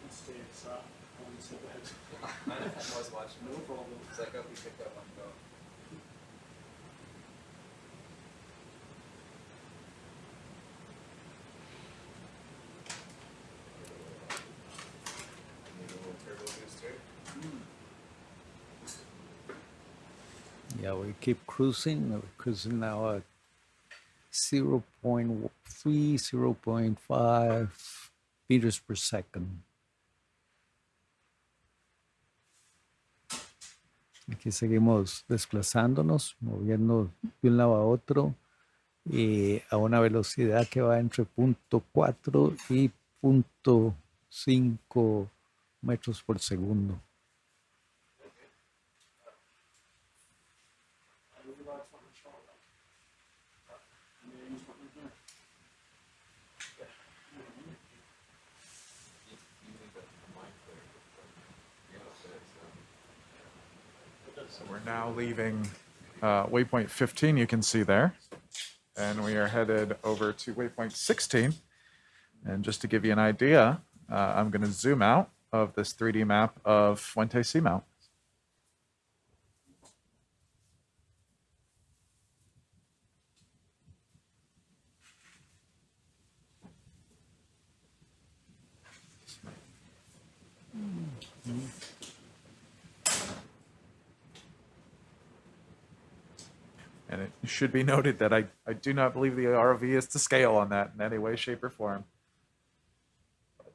Let's stay inside. On the bed. I was watching. No problem. It's like, oh, we picked up on go. Yeah, we keep cruising. We're cruising now at 0.3, 0.5 meters per second. Aquí seguimos desplazándonos, moviendo de un lado a otro y a una velocidad que va entre 0.4 y 0.5 metros por segundo. So we're now leaving waypoint 15, you can see there. And we are headed over to waypoint 16. And just to give you an idea, I'm going to zoom out of this 3D map of Fuente Seamount. And it should be noted that I do not believe the ROV is to scale on that in any way, shape, or form. But,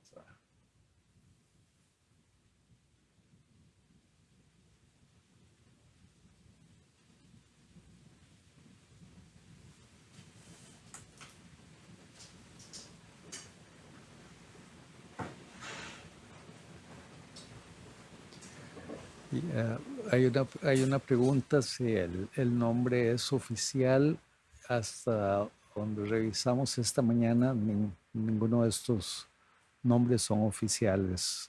Hay una pregunta si el nombre es oficial. Hasta donde revisamos esta mañana, ninguno de estos nombres son oficiales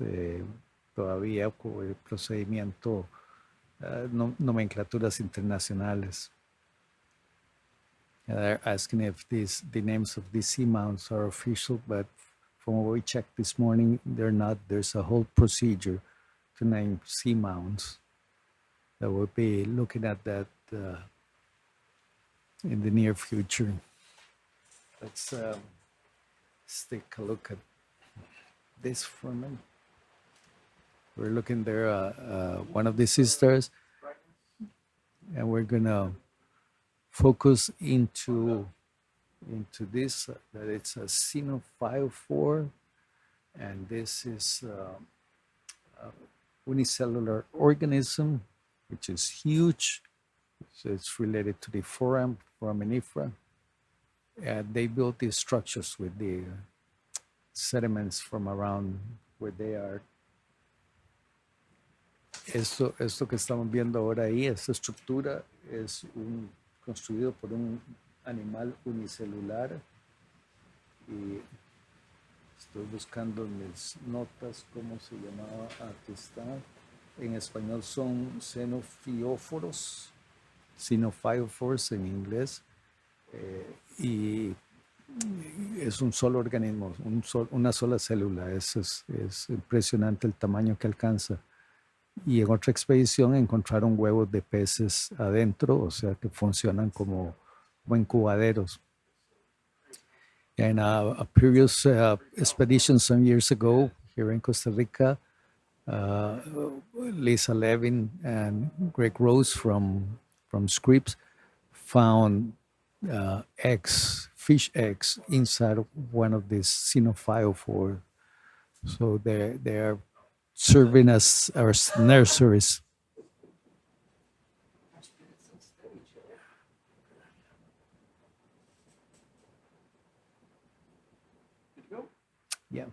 todavía por el procedimiento, nomenclaturas internacionales. They're asking if the names of these seamounts are official, but from what we checked this morning, they're not. There's a whole procedure to name seamounts. That we'll be looking at that in the near future. Let's take a look at this for a minute. We're looking there, one of the sisters, and we're gonna focus into this, that it's a Xenophyophore, and this is a unicellular organism, which is huge. So it's related to the foraminifera. They built these structures with the sediments from around where they are. Esto que estamos viendo ahora ahí, esta estructura es construido por un animal unicelular, y estoy buscando mis notas cómo se llamaba. Aquí está. En español son Xenophyophores, Xenophyophores en inglés, y es un solo organismo, una sola célula. Es impresionante el tamaño que alcanza. Y en otra expedición encontraron huevos de peces adentro, o sea que funcionan como incubaderos. In a previous expedition some years ago here in Costa Rica, Lisa Levin and Greg Rose from Scripps found fish eggs inside of one of these Xenophyophore. So they are serving as our nurseries. Yeah.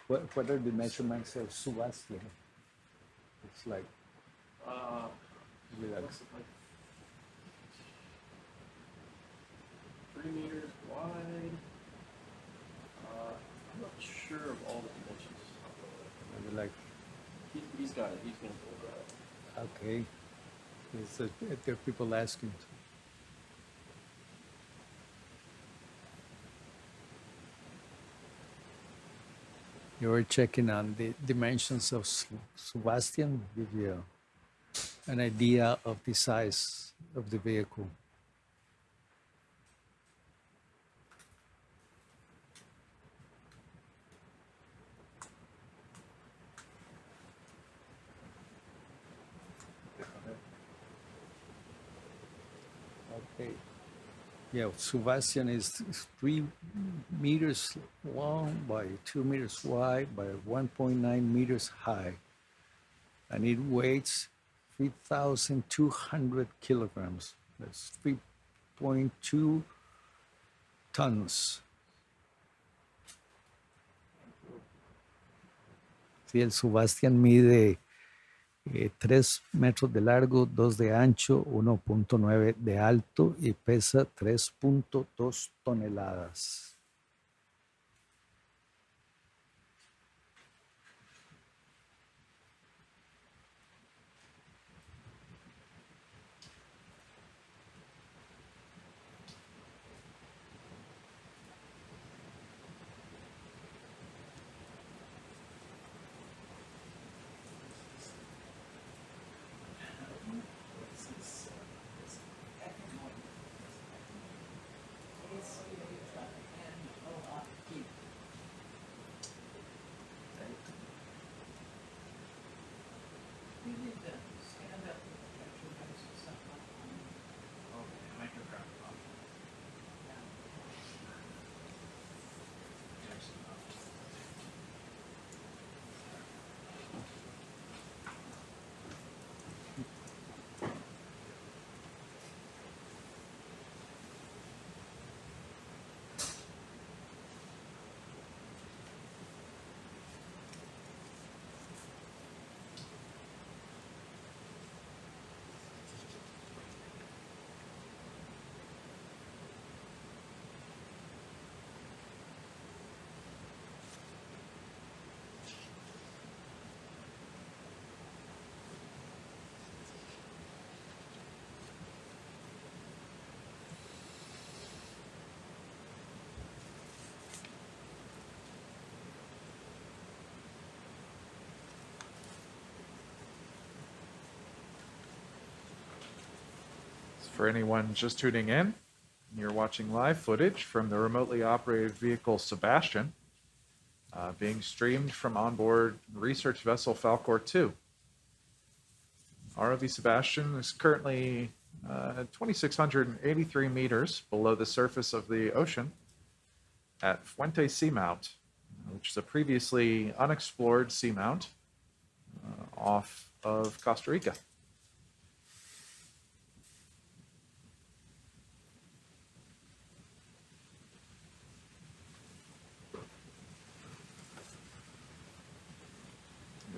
What are the measurements of SuBastian? It's like relax. 3 meters wide. I'm not sure of all the dimensions. Maybe like, He's got it. He's going to pull that. okay. There are people asking. You were checking on the dimensions of SuBastian, give you an idea of the size of the vehicle. Okay. Yeah, SOBastian is 3 meters long by 2 meters wide by 1.9 meters high. And it weighs 3,200 kilograms. That's 3.2 tons. Sí, el SOBastian mide 3 metros de largo, 2 de ancho, 1.9 de alto y pesa 3.2 toneladas. For anyone just tuning in, you're watching live footage from the remotely operated vehicle SuBastian, being streamed from onboard research vessel Falcor 2. ROV SuBastian is currently 2,683 meters below the surface of the ocean at Fuente Seamount, which is a previously unexplored seamount off of Costa Rica.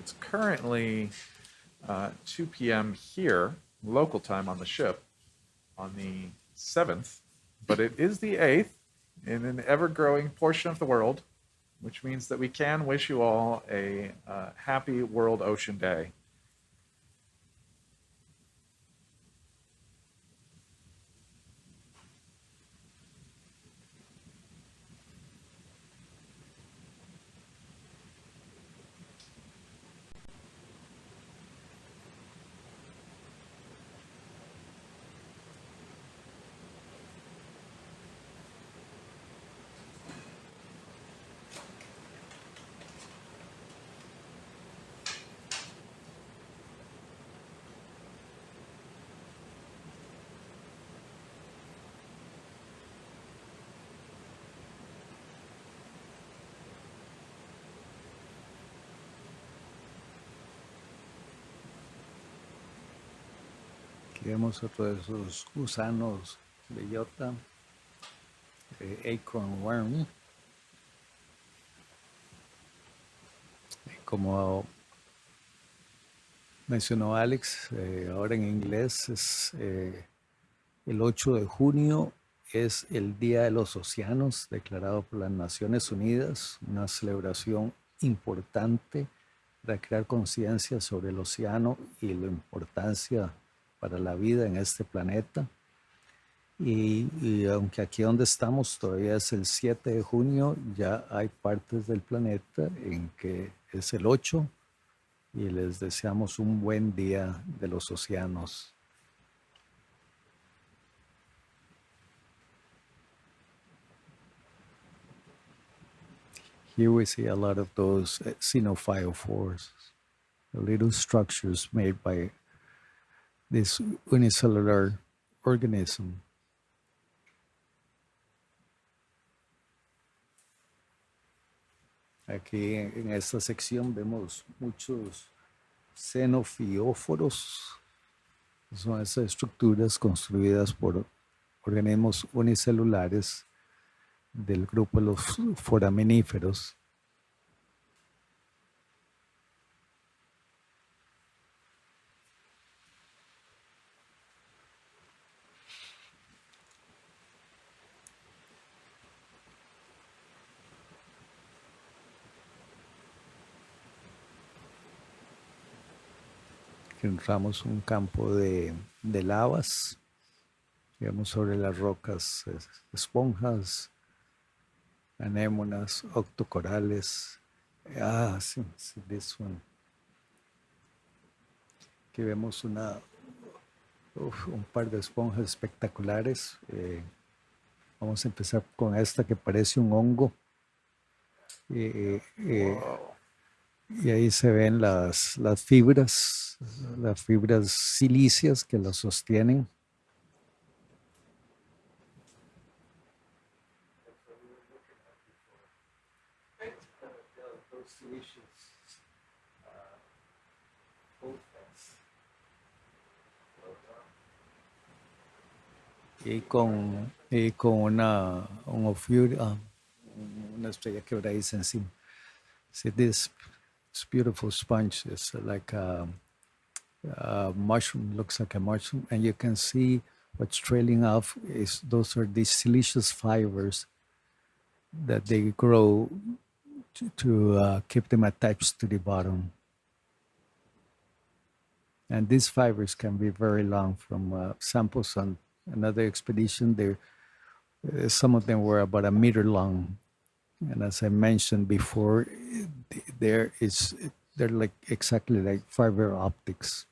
It's currently 2 p.m. here, local time on the ship, on the 7th, but it is the 8th in an ever-growing portion of the world, which means that we can wish you all a happy World Ocean Day. Aquí vemos otro de esos gusanos bellota, acorn worm. Como mencionó Alex, ahora en inglés es el 8 de junio es el Día de los Océanos, declarado por las Naciones Unidas, una celebración importante para crear conciencia sobre el océano y la importancia para la vida en este planeta. Y aunque aquí donde estamos todavía es el 7 de junio, ya hay partes del planeta en que es el 8 y les deseamos un buen día de los océanos. Here we see a lot of those Xenophyophores, the little structures made by this unicellular organism. Aquí en esta sección vemos muchos xenophióforos. Son esas estructuras construidas por organismos unicelulares del grupo de los foraminíferos. Aquí encontramos un campo de lavas. Vemos sobre las rocas esponjas, anémonas, octocorales. Sí, this one. Aquí vemos un par de esponjas espectaculares. Vamos a empezar con esta que parece un hongo. Y ahí se ven las fibras silíceas que las sostienen. Y con una estrella quebradiza encima. See this beautiful sponge is like a mushroom, looks like a mushroom, and you can see what's trailing off those are these siliceous fibers that they grow to keep them attached to the bottom. And these fibers can be very long. From samples on another expedition, some of them were about 1 meter long. And as I mentioned before, they're like exactly like fiber optics.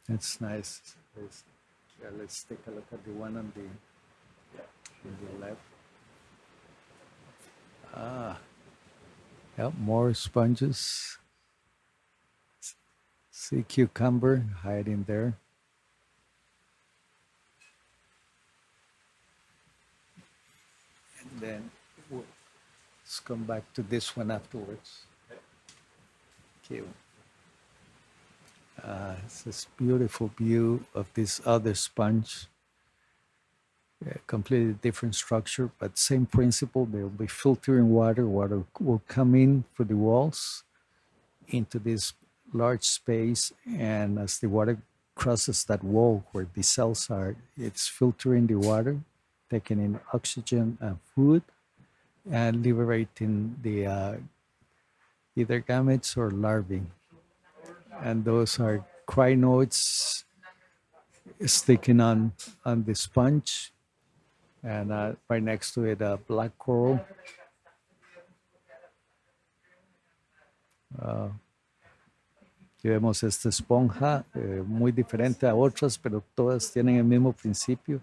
That's nice. Let's take a look at the one on the left. More sponges. See cucumber hiding there. And then let's come back to this one afterwards. Okay. It's this beautiful view of this other sponge. Completely different structure, but same principle. They'll be filtering water. Water will come in through the walls into this large space, and as the water crosses that wall where the cells are, it's filtering the water, taking in oxygen and food, and liberating the either gametes or larvae. And those are crinoids sticking on the sponge. And right next to it, a black coral. Aquí vemos esta esponja, muy diferente a otras, pero todas tienen el mismo principio,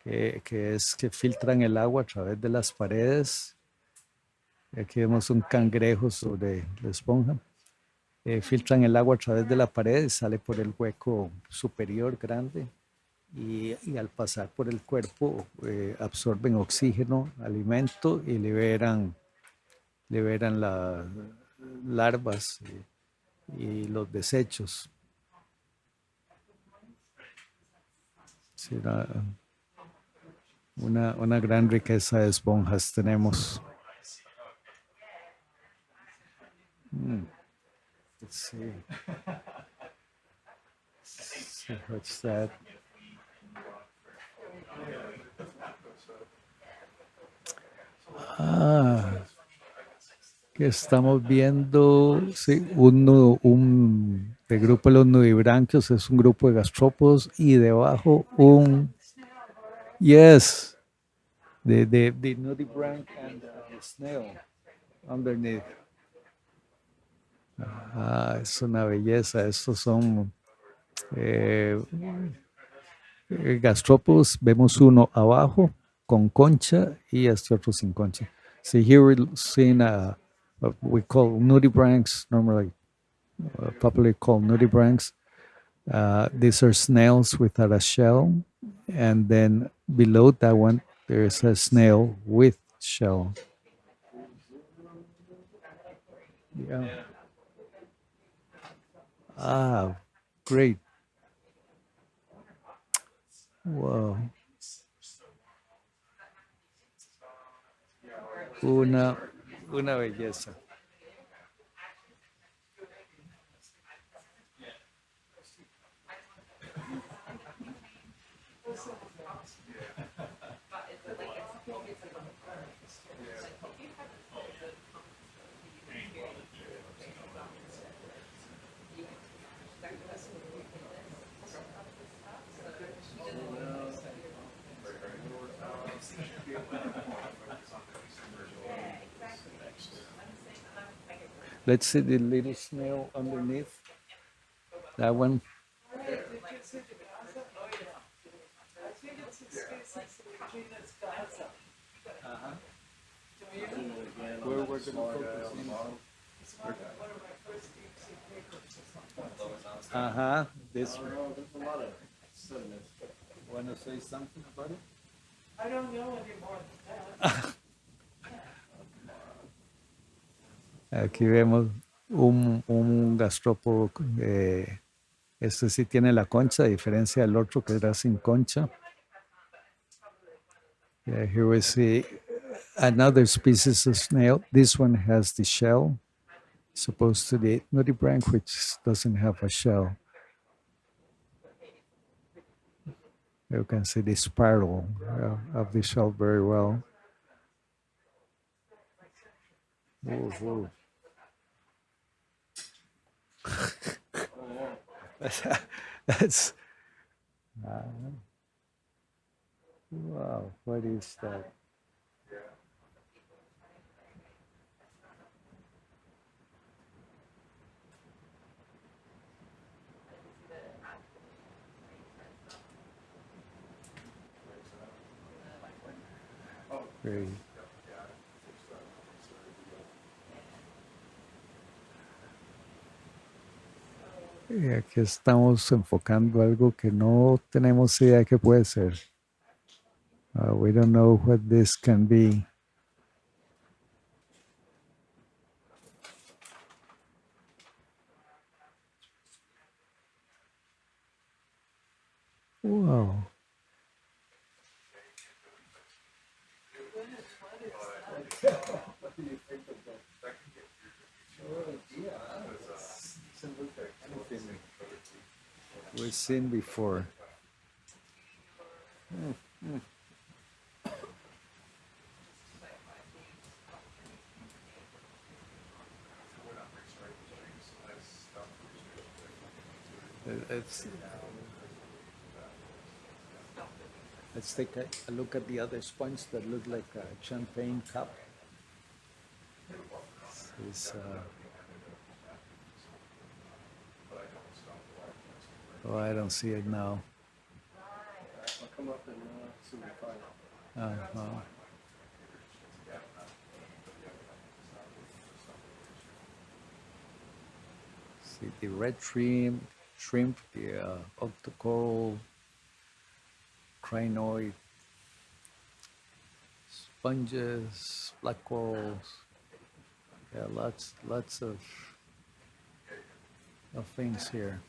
que es que filtran el agua a través de las paredes. Aquí vemos un cangrejo sobre la esponja. Filtran el agua a través de la pared y sale por el hueco superior grande. Y al pasar por el cuerpo absorben oxígeno, alimento y liberan las larvas y los desechos. Sí, una gran riqueza de esponjas tenemos. Let's see. What's that? Que estamos viendo, sí, el grupo de los nudibranquios es un grupo de gastrópodos y debajo yes, the nudibranch and the snail underneath. Es una belleza. Estos son gastrópodos. Vemos uno abajo con concha y este otro sin concha. So here we're seeing what we call nudibranchs, normally popularly called nudibranchs. These are snails without a shell, And then below that one, there's a snail with shell. Yeah. Ah, great. Wow. Una belleza. Let's see the little snail underneath. That one. Where we're going to focus in. This one. There's a lot of sediment. Want to say something about it? I don't know any more than that. Aquí vemos un gastrópodo. Este sí tiene la concha, a diferencia del otro que era sin concha. Here we see another species of snail. This one has the shell, supposed to be nudibranch, which doesn't have a shell. You can see the spiral of the shell very well. Whoa. That's wow, what is that? Great. Y aquí estamos enfocando algo que no tenemos idea qué puede ser. We don't know what this can be. Wow. We've seen before. Let's take a look at the other sponge that look like a champagne cup. Oh, I don't see it now. I'll come up and see what we find. See the red shrimp, the octocoral, crinoid, sponges, black corals. Yeah, lots of things here.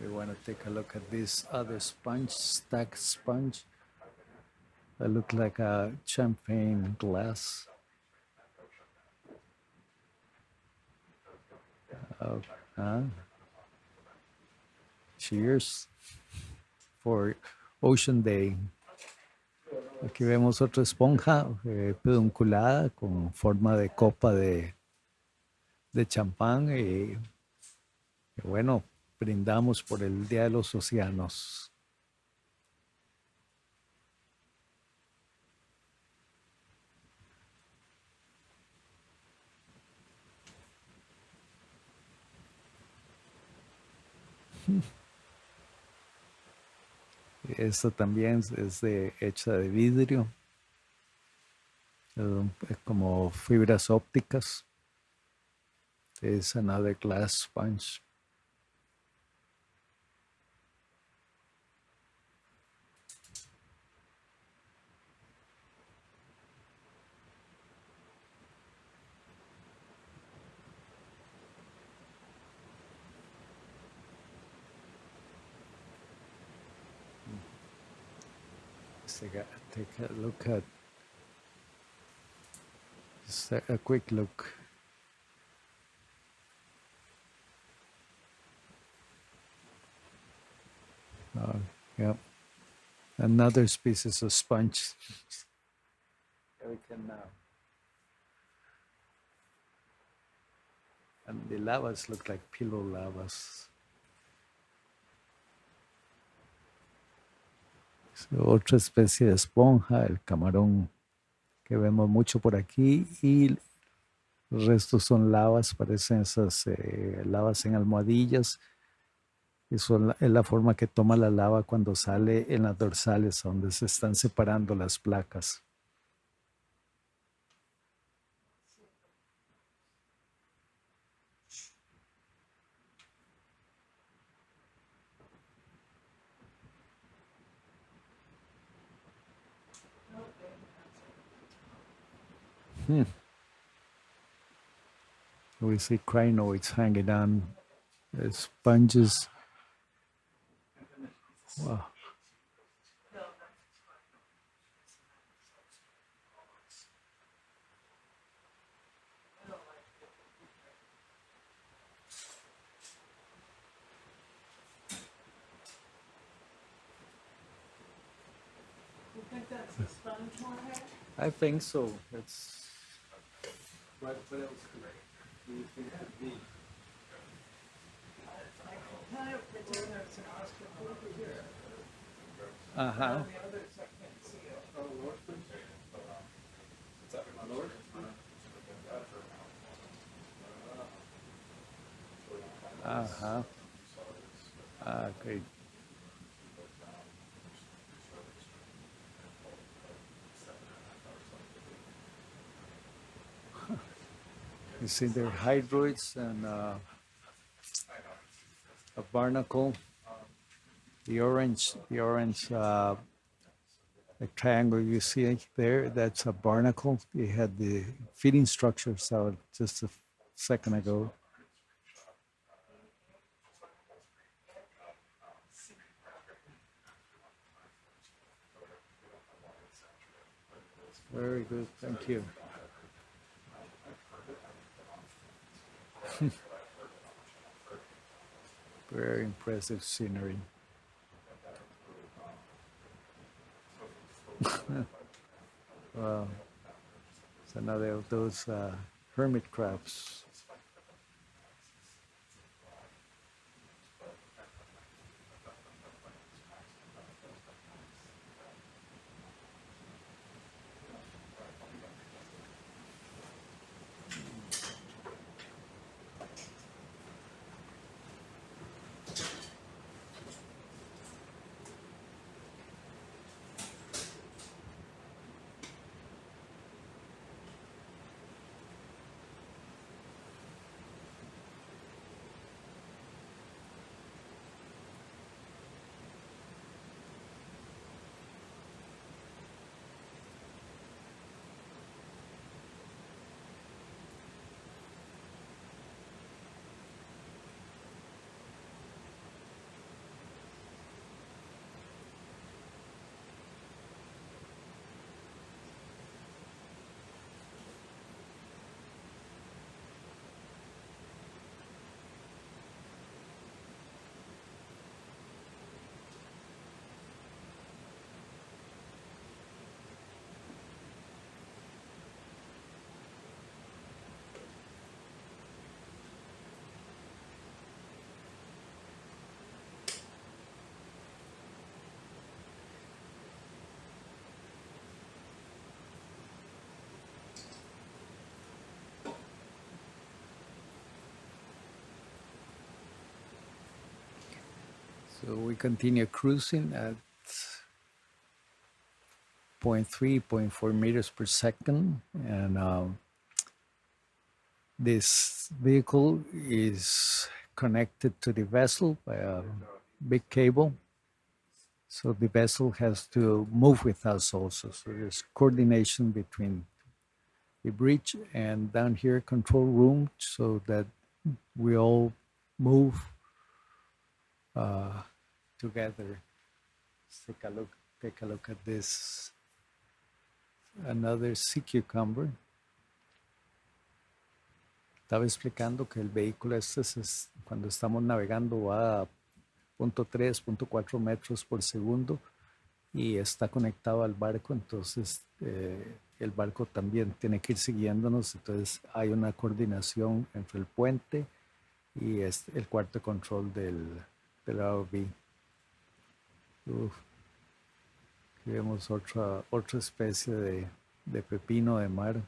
We want to take a look at this other sponge, stack sponge. That look like a champagne glass. Cheers for Ocean Day. Aquí vemos otra esponja pedunculada con forma de copa de champán y bueno, brindamos por el Día de los Océanos. Esta también es hecha de vidrio, como fibras ópticas. Es another glass sponge. Let's take a look at just a quick look. Yep, another species of sponge. We can and the lavas look like pillow lavas. So, otra especie de esponja, el camarón que vemos mucho por aquí, y el resto son lavas, parecen esas lavas en almohadillas. Eso es la forma que toma la lava cuando sale en las dorsales, donde se están separando las placas. We see crinoids hanging on sponges. Wow. You think that's a sponge moorhead? I think so. It's what else do you think could be? I kind of pretend there's an ostrich here. Uh-huh. On the others, I can't see it. Uh-huh. Ah, great. You see there are hydroids and a barnacle. The orange the triangle you see there, that's a barnacle. It had the feeding structures out just a second ago. Very good, thank you. Very impressive scenery. Wow, it's another of those hermit crabs. So we continue cruising at 0.3, 0.4 meters per second. And this vehicle is connected to the vessel by a big cable. So the vessel has to move with us also. So there's coordination between the bridge and down here control room so that we all move together. Let's take a look Take a look at this. Another sea cucumber. Estaba explicando que el vehículo cuando estamos navegando va a 0.3, 0.4 metros por segundo y está conectado al barco, entonces el barco también tiene que ir siguiéndonos, entonces hay una coordinación entre el puente y el cuarto de control del ROV. Aquí vemos otra especie de pepino de mar.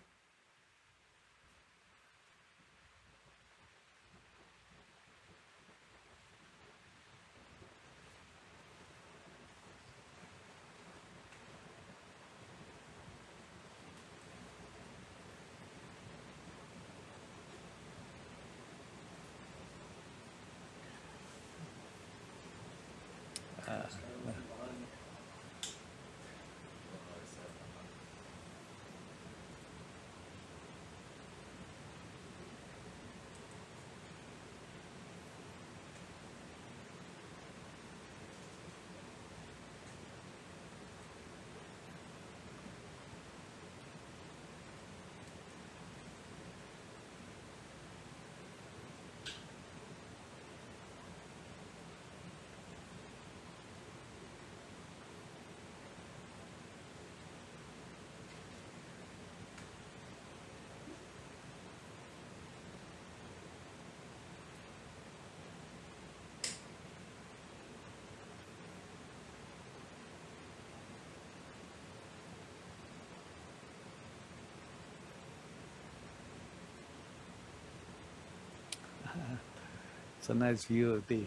It's a nice view of the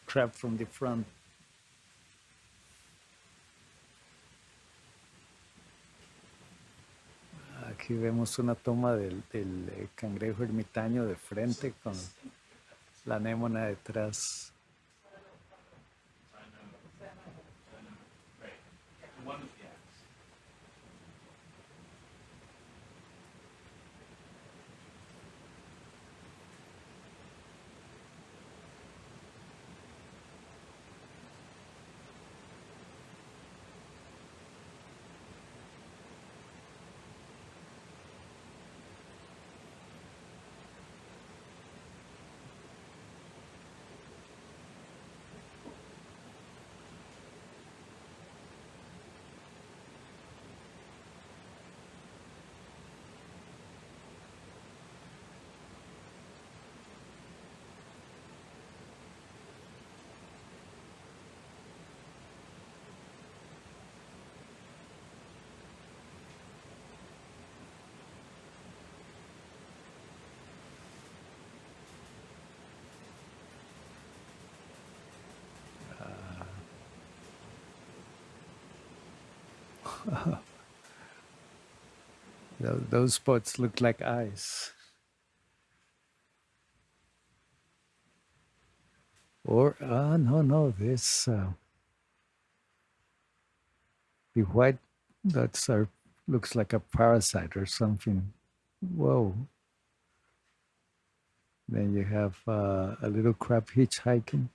crab from the front. Aquí vemos una toma del cangrejo ermitaño de frente con la anémona detrás. Those spots look like eyes. Or, no, this, the white, looks like a parasite or something. Whoa. Then you have a little crab hitchhiking.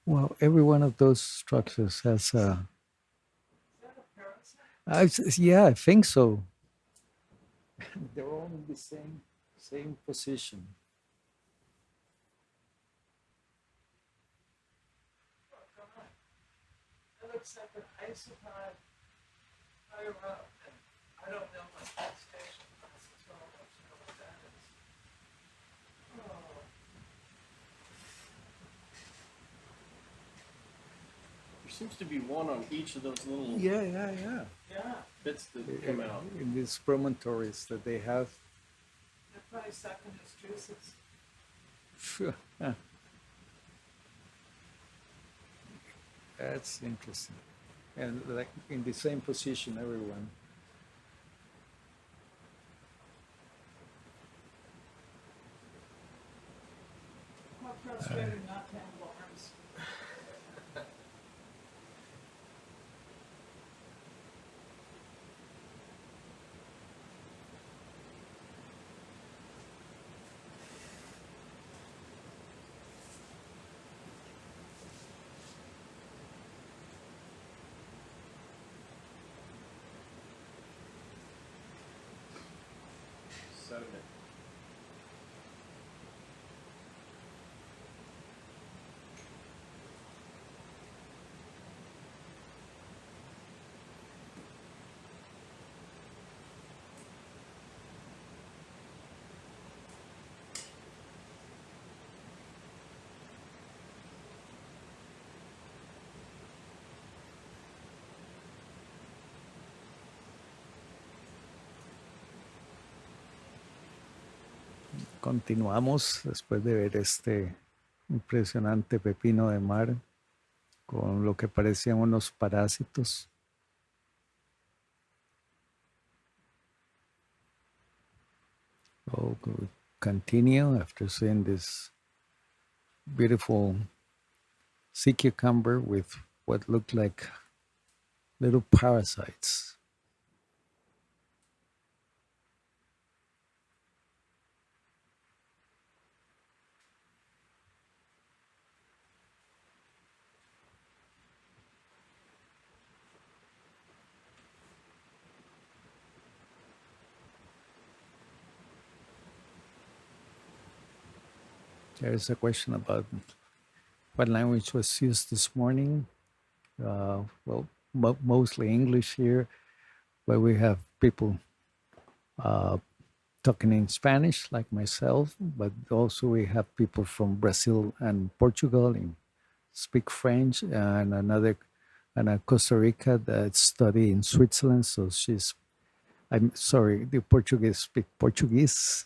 Well, every one of those structures has a... Yeah, I think so. They're all in the same position. It looks like an isopod higher up. I don't know what that station is as well. I don't know what that is. Oh. There seems to be one on each of those little Yeah. Yeah, bits that come out. In these promontories that they have. they're probably sucking his juices. That's interesting. And like in the same position, everyone. How frustrating not to have arms. sediment. Continuamos después de ver este impresionante pepino de mar con lo que parecían unos parásitos. We'll continue after seeing this beautiful sea cucumber with what looked like little parasites. There's a question about what language was used this morning. Well, mostly English here, but we have people talking in Spanish, like myself, but also we have people from Brazil and Portugal and speak French, and a Costa Rica that study in Switzerland. So I'm sorry, the Portuguese speak Portuguese,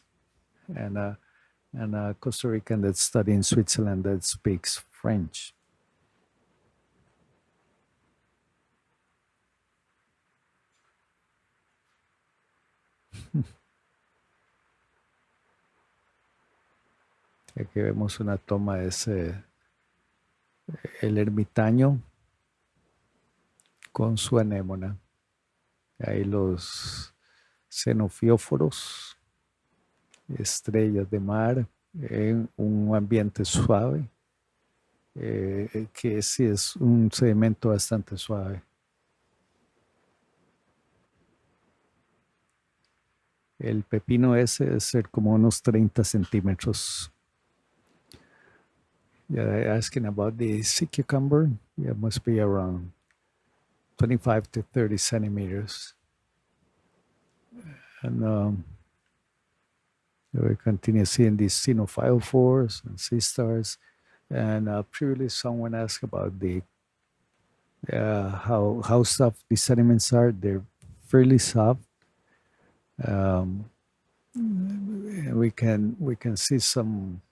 and a Costa Rican that study in Switzerland that speaks French. Aquí vemos una toma de el ermitaño con su anémona. Ahí los xenophióforos, estrellas de mar en un ambiente suave, que sí es un sedimento bastante suave. El pepino ese debe ser como unos 30 centímetros. Yeah, asking about the sea cucumber, yeah, it must be around 25 to 30 centimeters. And we continue seeing these Xenophyophores and sea stars. And previously someone asked about the how soft the sediments are. They're fairly soft. We can see some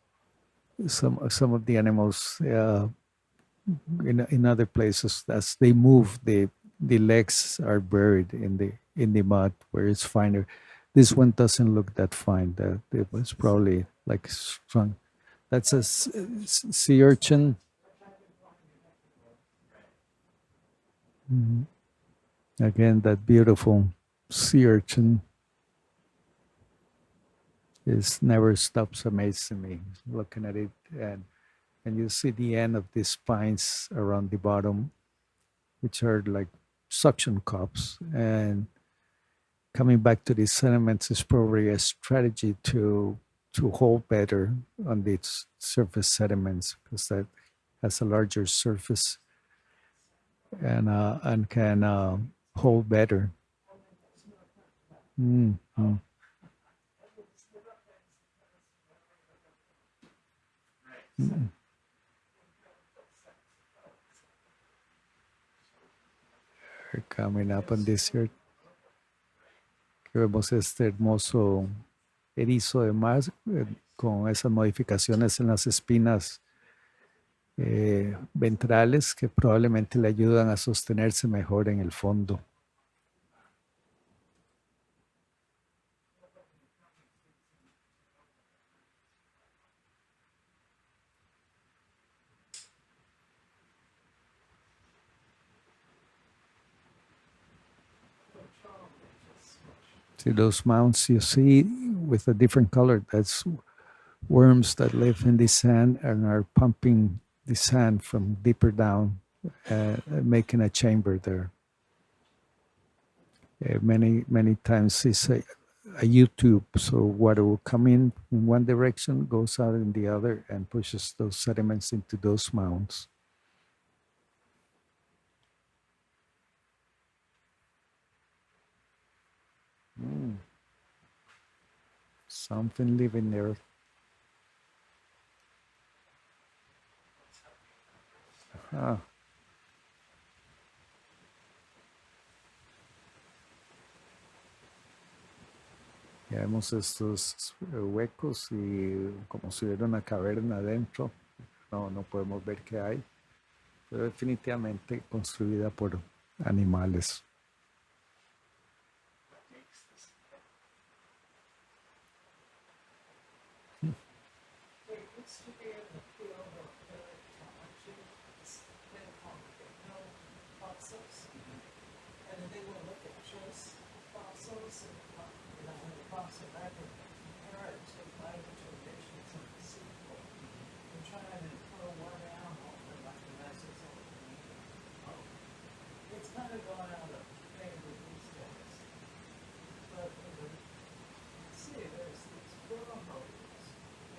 of the animals in other places. As they move, the legs are buried in the mud where it's finer. This one doesn't look that fine. It was probably like strong. That's a sea urchin. Mm-hmm. Again, that beautiful sea urchin never stops amazing me looking at it, and you see the end of these spines around the bottom, which are like suction cups, and coming back to these sediments is probably a strategy to hold better on these surface sediments, because that has a larger surface and can hold better. Mm-hmm. We're coming up on this here. Aquí vemos este hermoso erizo de mar con esas modificaciones en las espinas ventrales que probablemente le ayudan a sostenerse mejor en el fondo. See those mounts you see with a different color? That's worms that live in the sand and are pumping the sand from deeper down, making a chamber there. Many times it's a U-tube. So water will come in one direction, goes out in the other, and pushes those sediments into those mounds. Something living there. Ah. Ya vemos estos huecos y como si hubiera una caverna adentro. No podemos ver qué hay, pero definitivamente construida por animales. There used to be in the field of paleontology, this thing called fossils. And they will look at just fossils and, the fossil record, compare it to biogenerations of the sequel, and try to infer what animal the mesozoic mean. It's kind of gone out of favor these days. But see, there's these burrows,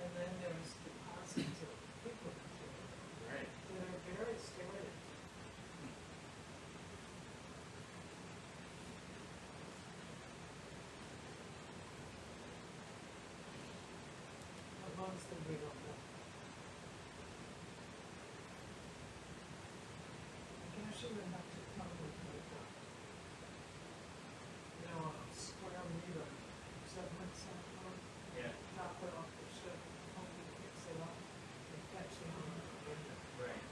and then there's deposits of pigment material that are very stereotypical. The ones that we don't know. I guess you would have to come with like a square meter sediment sample. Yeah. Chop it off the ship, hope it picks it up, and catch it on the window. Right.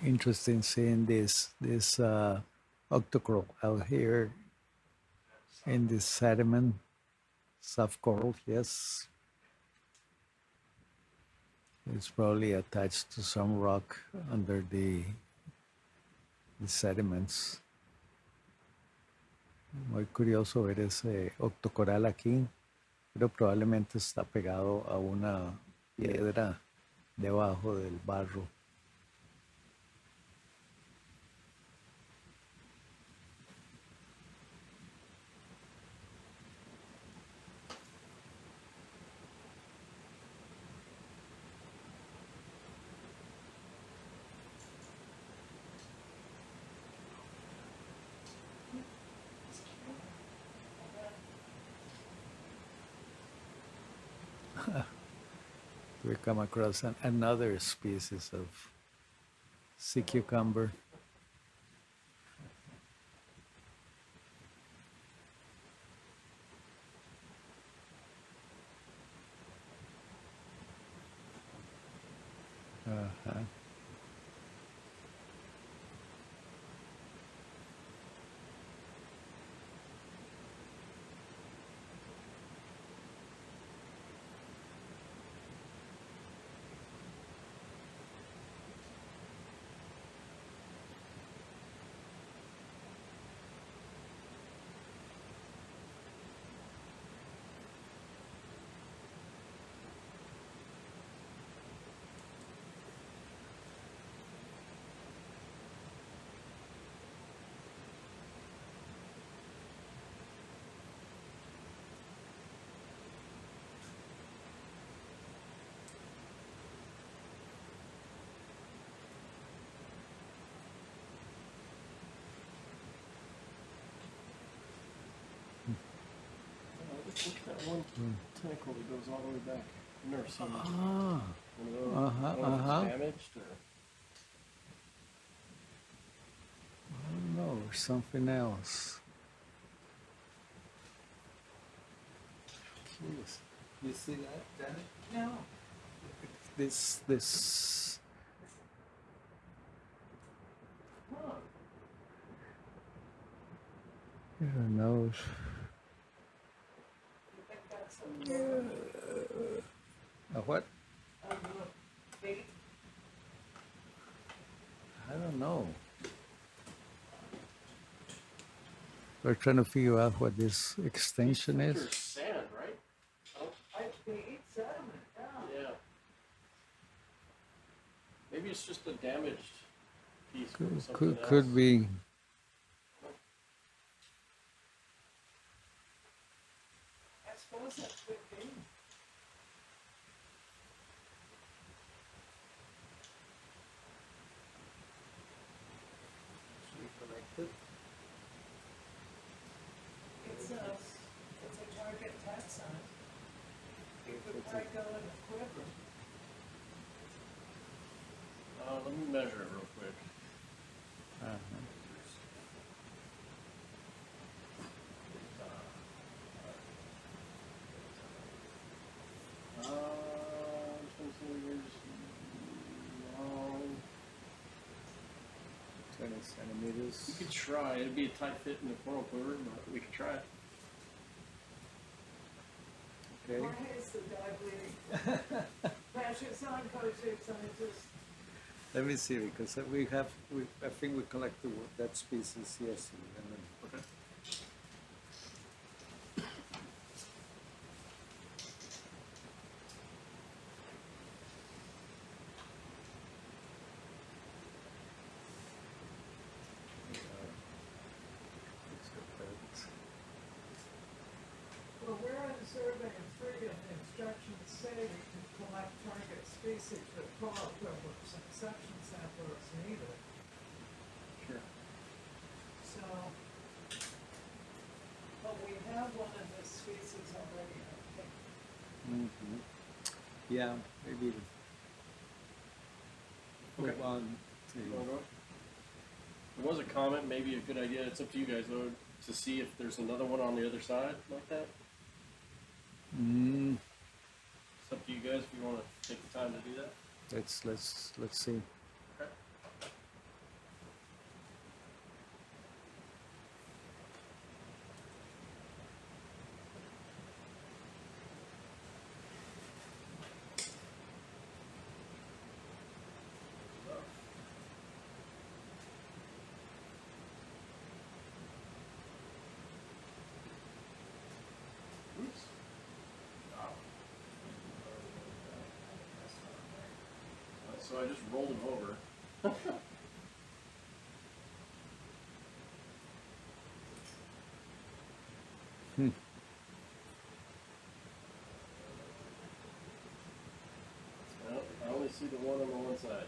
Interesting seeing this octocrop out here in this sediment, soft coral. Yes, it's probably attached to some rock under the sediments. Muy curioso ver ese octocoral aquí, pero probablemente está pegado a una piedra debajo del barro. We come across another species of sea cucumber. Uh-huh. Look at that one tentacle that goes all the way back. I've never seen Ah, one of those. I don't know if it's damaged or. no, something else. Curious. You see that, Danny? No. This. Huh. I don't know. You think that's A what? a I don't know. We're trying to figure out what this extension There's is. sand, right? They eat sediment, yeah. Yeah. Maybe it's just a damaged piece from something else. Could be. I suppose that could be. It's a target taxon. It would probably go in a quiver. Let me measure it real quick. Long. 20 centimeters. We could try. It'd be a tight fit in the coral quiver, but we could try it. Okay. Jorge's the dog leading. Precious on kosher scientist. Let me see, because I think we collected that species yesterday. And then Okay. Well, we're on survey and three of the instructions say we can collect target species with coral quivers and suction sample as needed. Sure. So, but we have one of this species already, I think. Mhm. Yeah, maybe. Okay. Move on to. You wanna go? There was a comment, maybe a good idea. It's up to you guys though, to see if there's another one on the other side like that. Mm, It's up to you guys if you want to take the time to do that. let's see. Okay. Oops. So I just rolled him over. Well, I only see the one on the one side.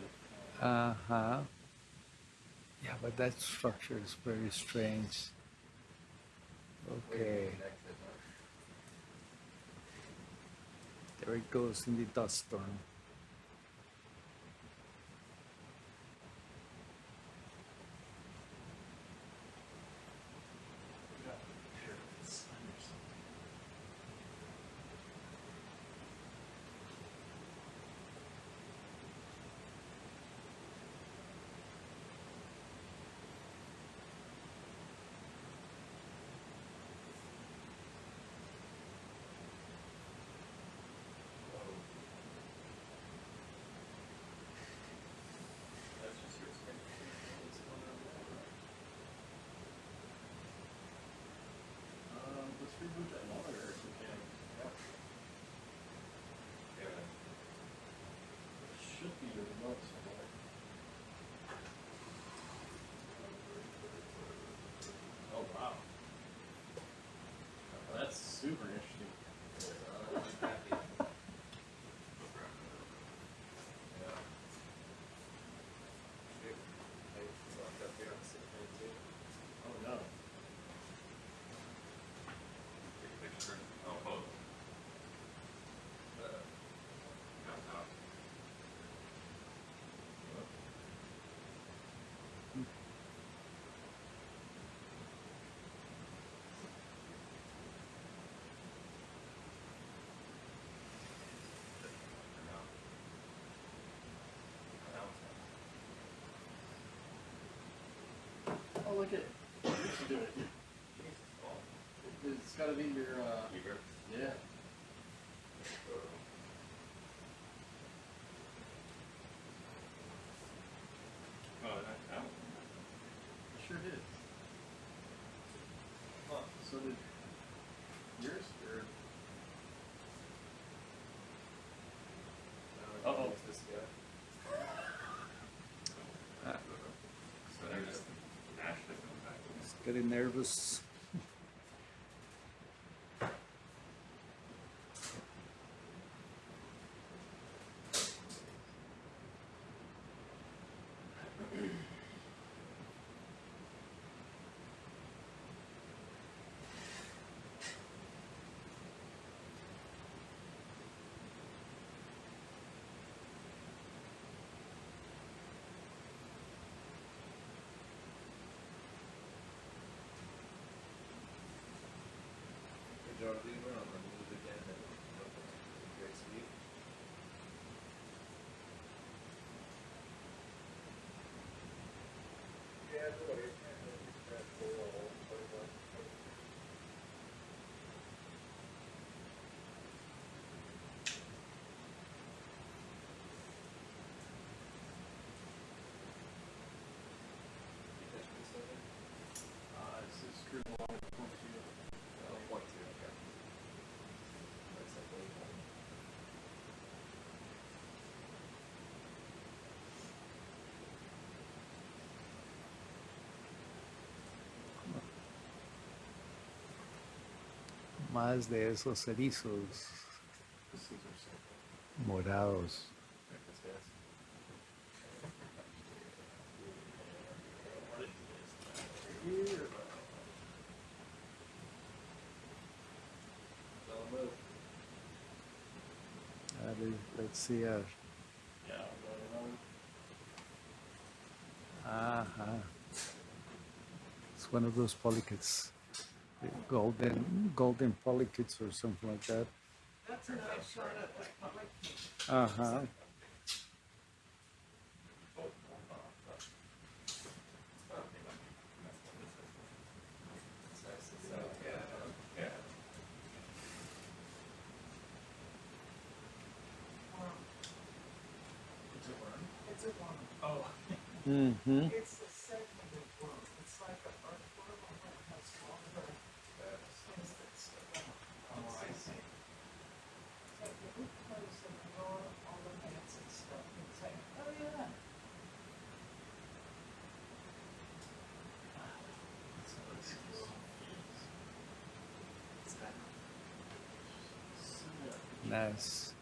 Uh-huh. Yeah, but that structure is very strange. Okay. There it goes in the dust storm. Let's reboot that monitor if we can. Yeah. It should be your remote somewhere. Oh wow. That's super interesting. Oh no. Oh, look at you should do it. It's got to be your, yeah. Oh, So did yours or? Uh-oh. It's getting nervous. Geology, we're on the move again at great speed. This is screwed along with point two. Point two, okay. That's like way more. Más de esos erizos These things are so cool. morados. Let's see. Yeah, It's one of those polychaetes, the golden polychaetes or something like that. That's a nice shot at the public. It's a worm. Oh. Mm-hmm. It's a segmented worm. It's like a earthworm, only it has longer things that stick out. Oh, I see. It's like the root place and ignore all the fancy stuff and say, oh yeah. Nice.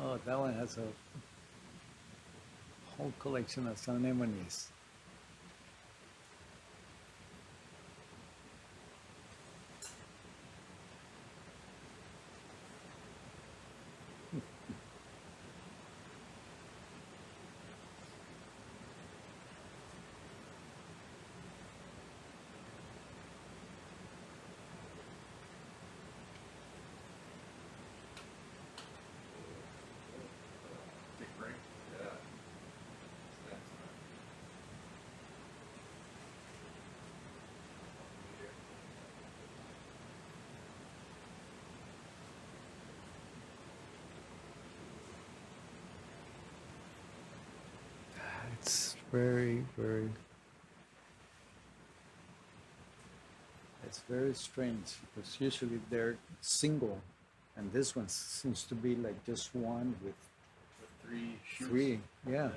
Oh, that one has a whole collection of anemones. Big break. Yeah. It's next time. Very, very. It's very strange because usually they're single, and this one seems to be like just one with With three shoots. three. Yeah.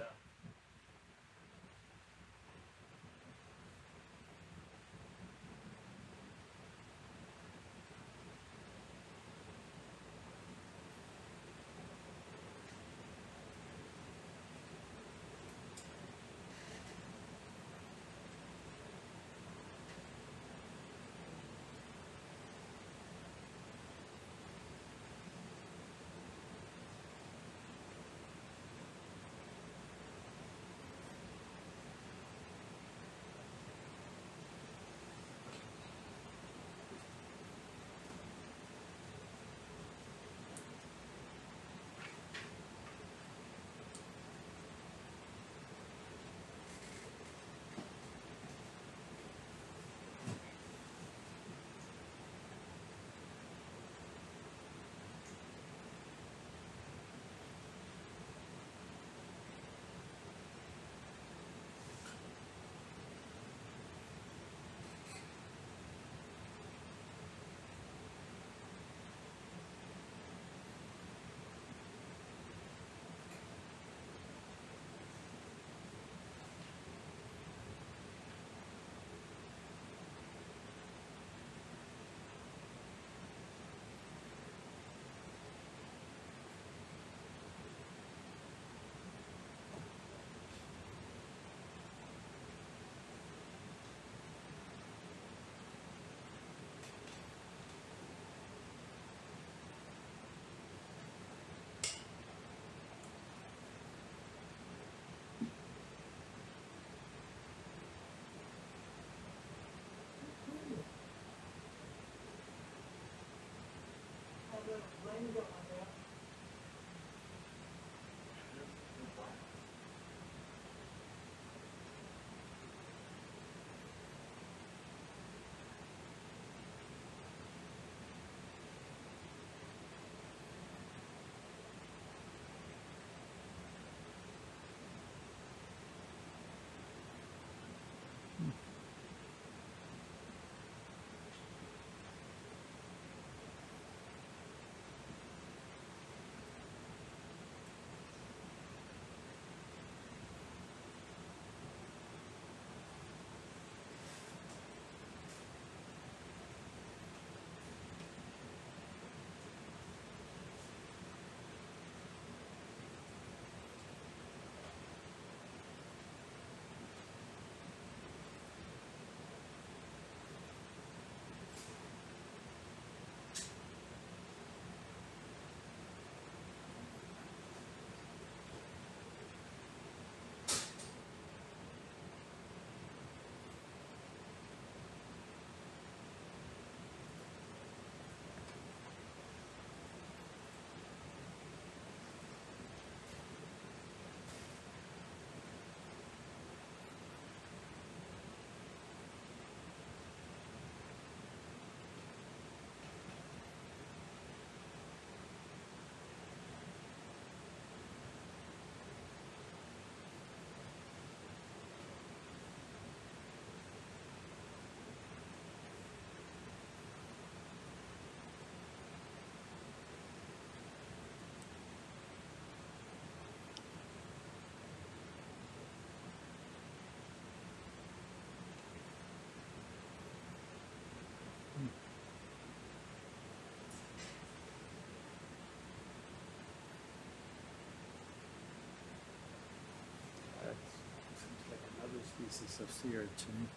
Seems like another species of sea urchin.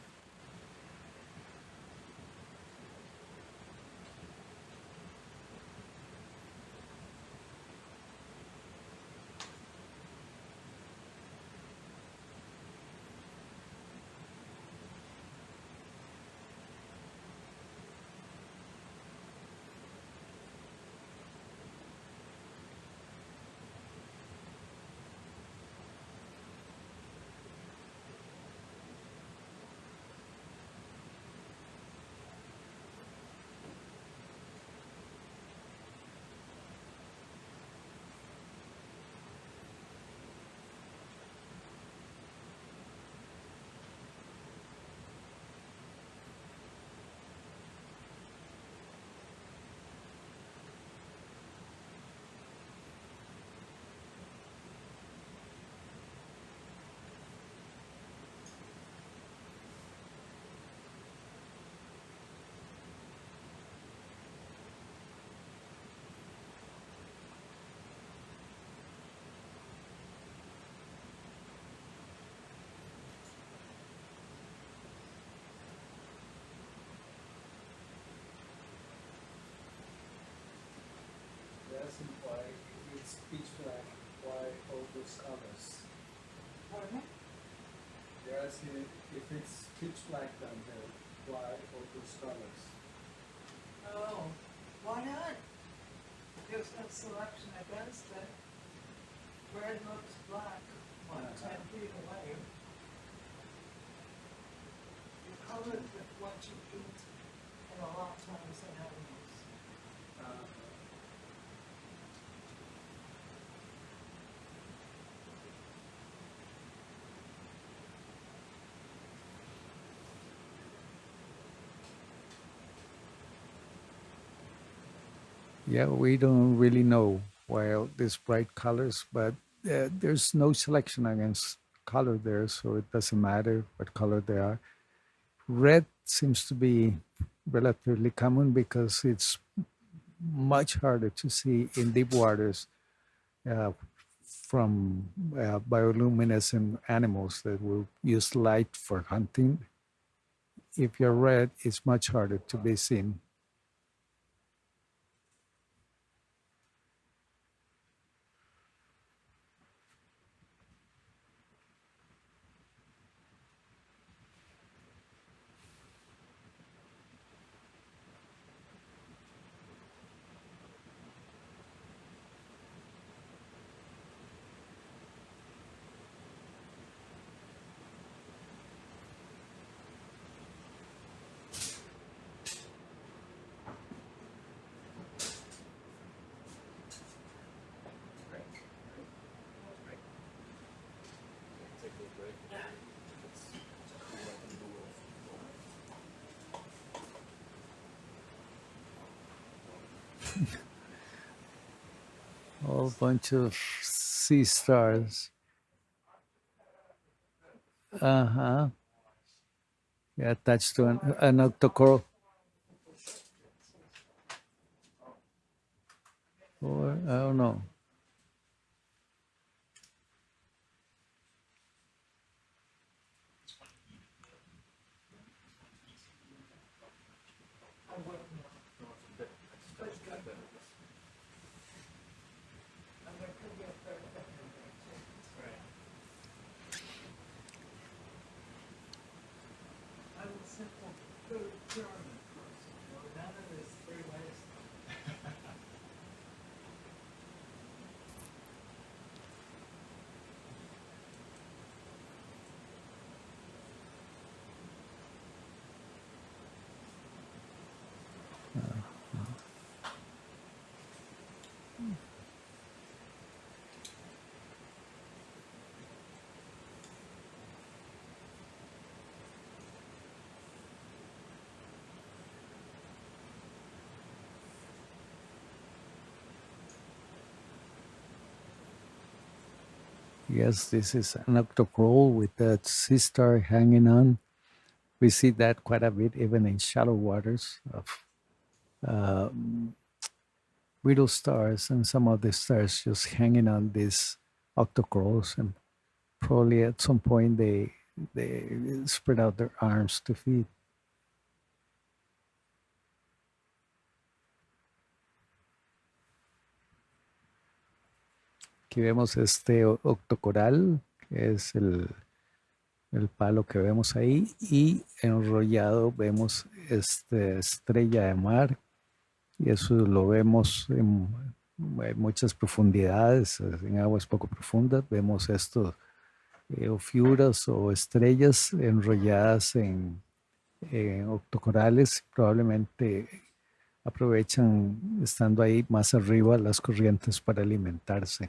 it's pitch black, why all those colors? Pardon me? They're asking if it's pitch black down there, why all those colors? Oh, why not? There's no selection against it. Red looks black on 10 feet away. You color it with what you eat and a lot of times in animals. Yeah, we don't really know why all these bright colors, but there's no selection against color there, so it doesn't matter what color they are. Red seems to be relatively common because it's much harder to see in deep waters from bioluminescent animals that will use light for hunting. If you're red, it's much harder to be seen. Take a little break. It's cool up in the world. A whole bunch of sea stars. Uh-huh. Yeah, attached to an octocoral. Or, I don't know. I'm a simple food German person. None of this three ways. Yes, this is an octocoral with that sea star hanging on. We see that quite a bit even in shallow waters of Brittle stars and some of the stars just hanging on these octocorals, and probably at some point they spread out their arms to feed. Aquí vemos este octocoral, que es el palo que vemos ahí, y enrollado vemos esta estrella de mar, y eso lo vemos en muchas profundidades, en aguas poco profundas. Vemos estos ofiuras o estrellas enrolladas en octocorales, probablemente aprovechan estando ahí más arriba las corrientes para alimentarse.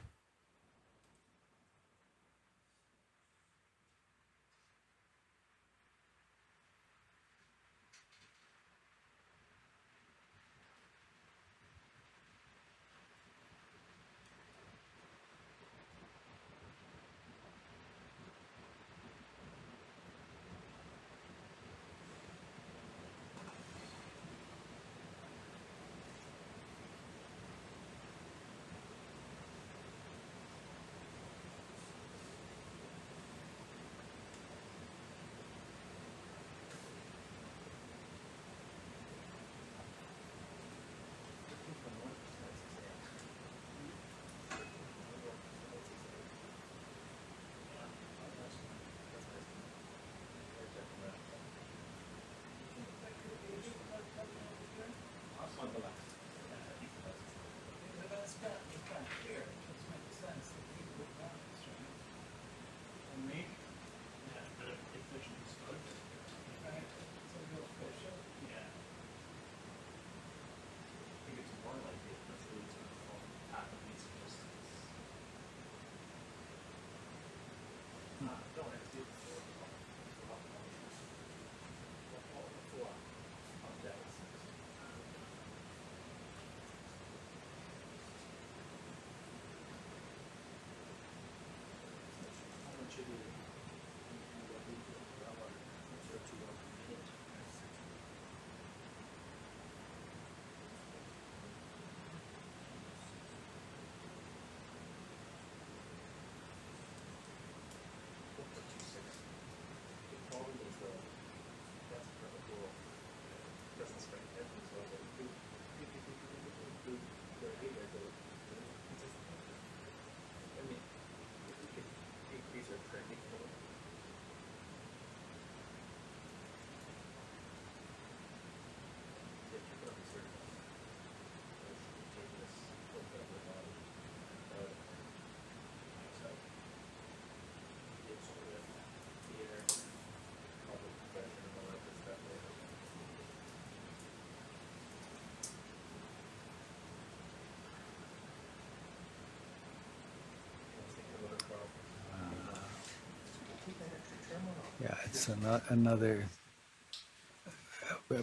Yeah, it's another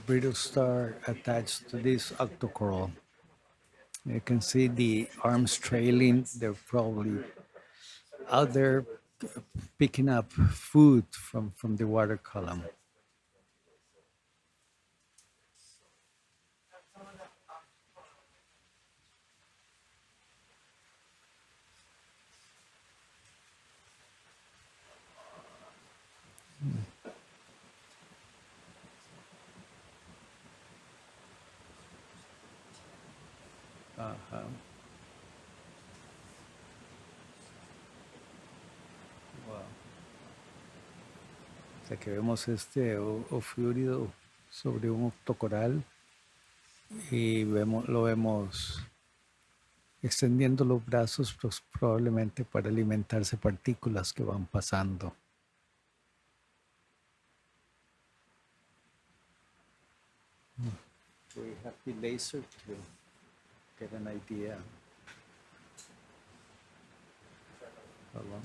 brittle star attached to this octocoral. You can see the arms trailing. They're probably out there picking up food from the water column. Ajá. Wow. O sea que vemos este ofiúrido sobre un octocoral y lo vemos extendiendo los brazos, pues probablemente para alimentarse partículas que van pasando. We have the laser to get an idea how long.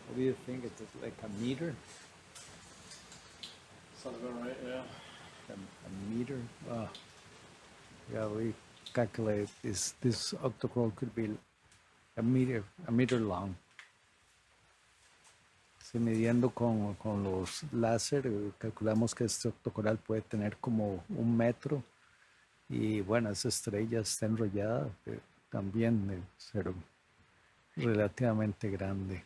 What do you think? It's like a meter? Sounds about right, yeah. A meter? Yeah, we calculate this octocoral could be a meter long. Si midiendo con los láser, calculamos que este octocoral puede tener como 1 metro. Y bueno, esa estrella está enrollada, también de ser relativamente grande.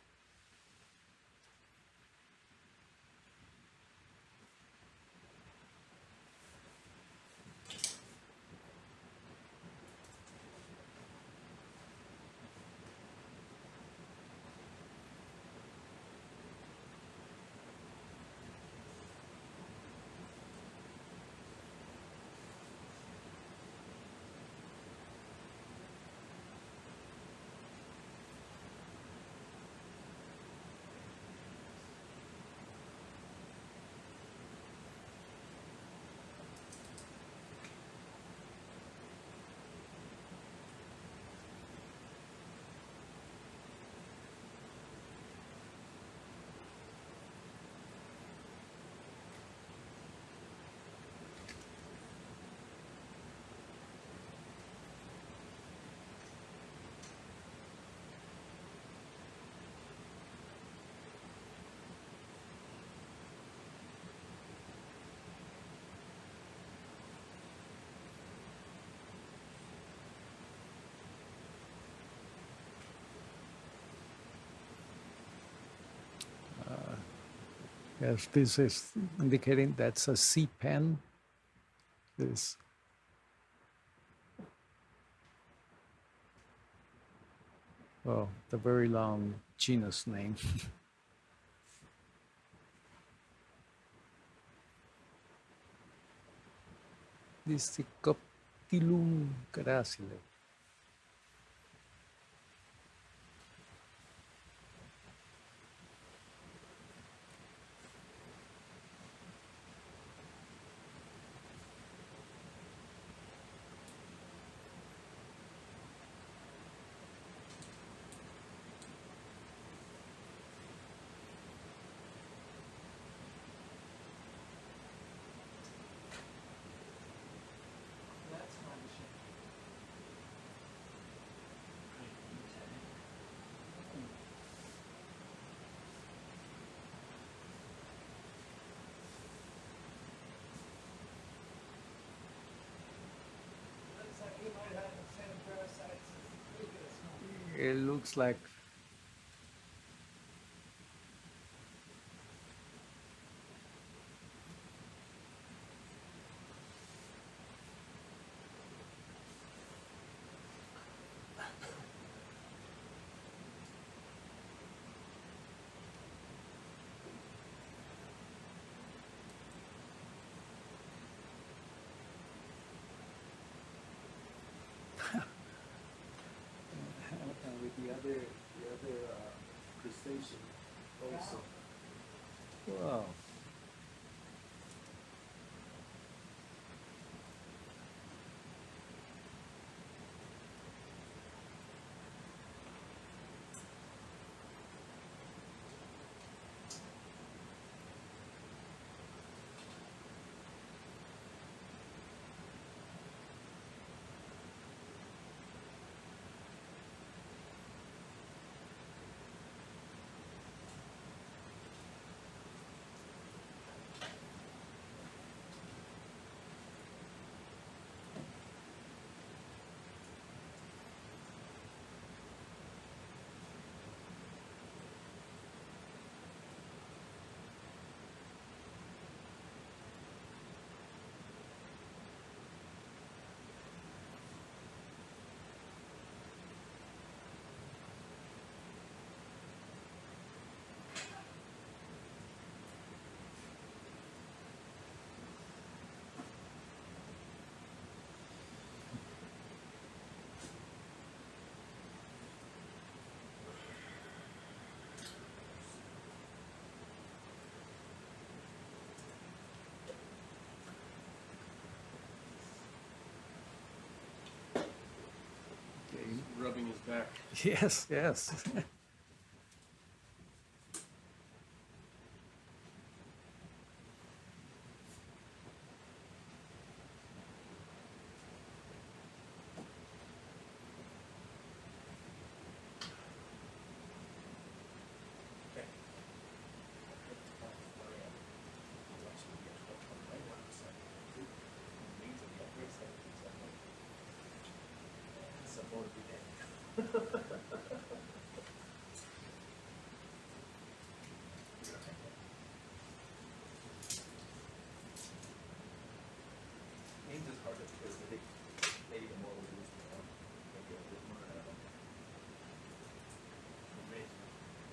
Yes, this is indicating that's a sea pen. This. Well, the very long genus name. Disticoptilum gracile. It looks like other crustacean also. Wow. Rubbing his back. Yes, yes. Names is harder because I think maybe the more we lose, the more maybe a bit more.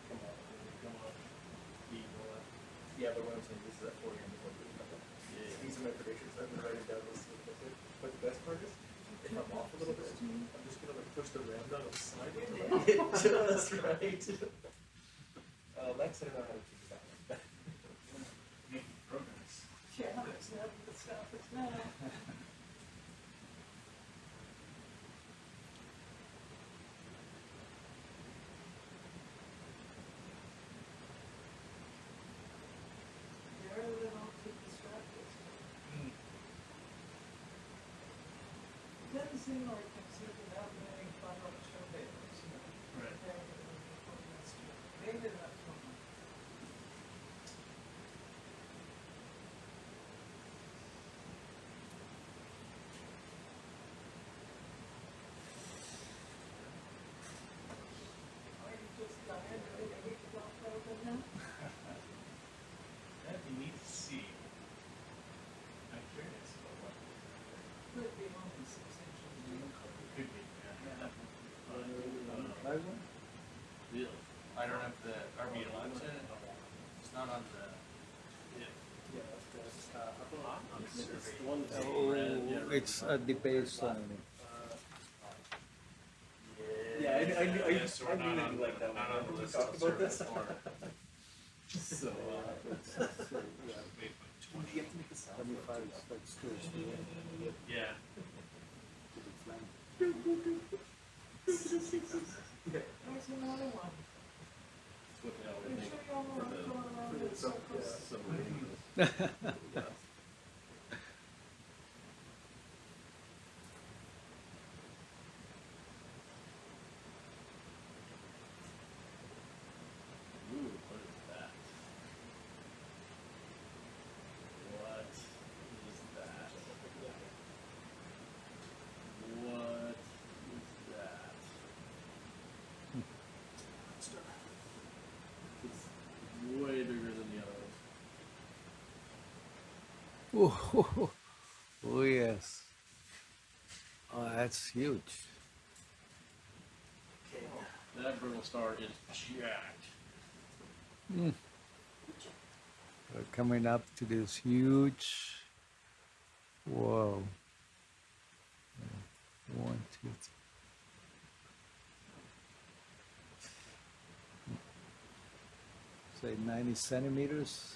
Come on, come on. Yeah, but what I'm saying, this is at 4 a.m. before we come up. Yeah. These are my predictions. I'm gonna write it down. But the best part is, if I'm off a little bit, I'm just gonna like push the ram down on the side to like hit just right. Lex, I don't know how to keep that one. Yeah, it's not the stuff, it's not. Very little to distract us. It doesn't seem like it's even that many fun on show papers, you know. Right. Maybe that's one. Are you just dying to get it off over now? That'd be neat to see. I'm curious about what Could be only 6 inches. it could be. Really? I don't have the RV allowed to. It's not on the. Yeah, that's On the it's survey. the one that's Oh, red. Yeah, red. it's at the base only. Yeah, I knew Yeah, so we're not on like that not one. on the We list talked of about this. survey four. So, When do you have to make the sound? 25 is like storage here. yeah. There's another one. What the hell Make we sure think you all are for going around for in the circles. some Ooh, what is that? What is that? What is that? It's way bigger than the other ones. Oh, oh, yes. Oh, that's huge. That brittle star is jacked. We're coming up to this huge. Whoa. 1, 2, 3. say 90 centimeters.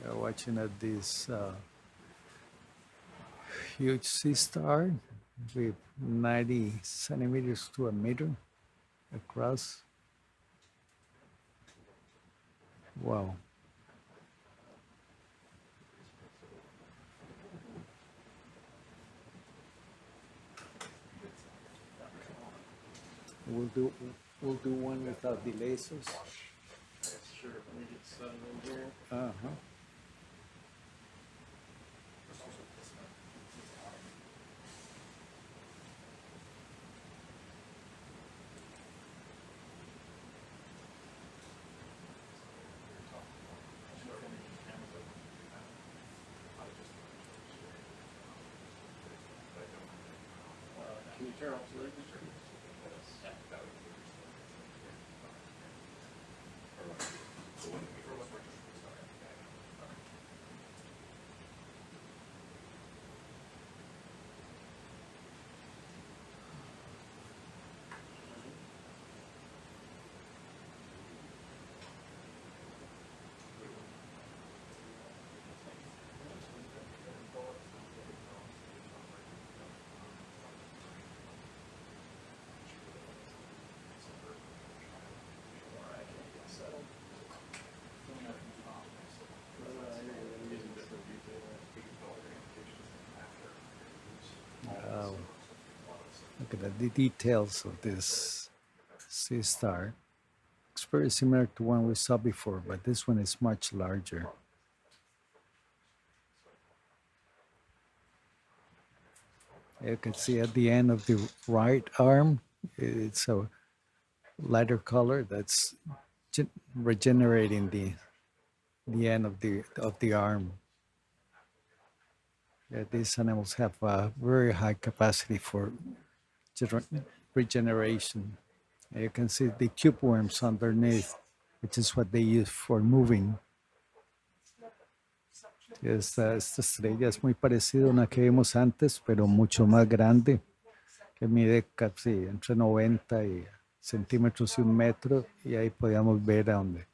We're watching at this huge sea star with 90 centimeters to a meter across. Wow. We'll do one without the lasers. Sure, let me get settled in here. Uh-huh. Can you turn off the lights? Wow. Look at the details of this sea star. It's very similar to one we saw before, but this one is much larger. You can see at the end of the right arm, it's a lighter color that's regenerating the end of the arm. Yeah, these animals have a very high capacity for regeneration. You can see the cube worms underneath, which is what they use for moving. Esta estrella es muy parecida a una que vimos antes, pero mucho más grande, que mide casi entre 90 centímetros y 1 metro, y ahí podíamos ver a donde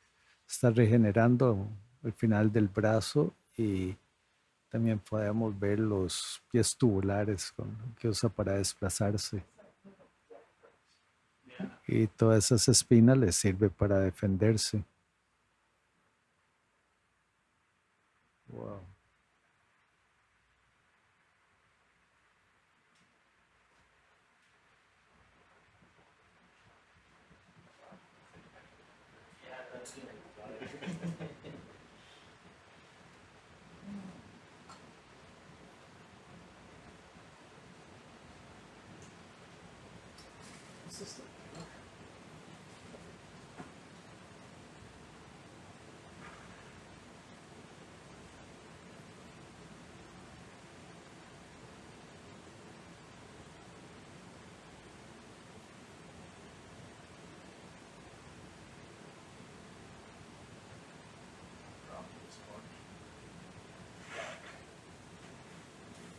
está regenerando el final del brazo, y también podemos ver los pies tubulares que usa para desplazarse. Y todas esas espinas les sirve para defenderse. Wow.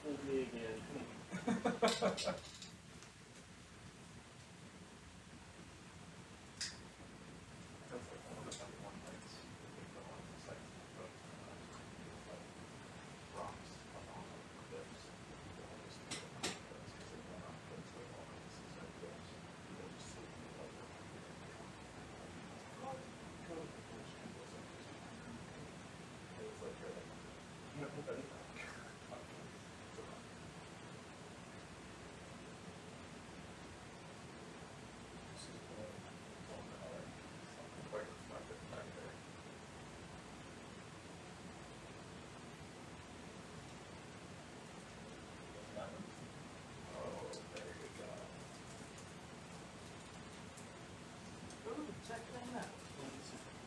Fool me again.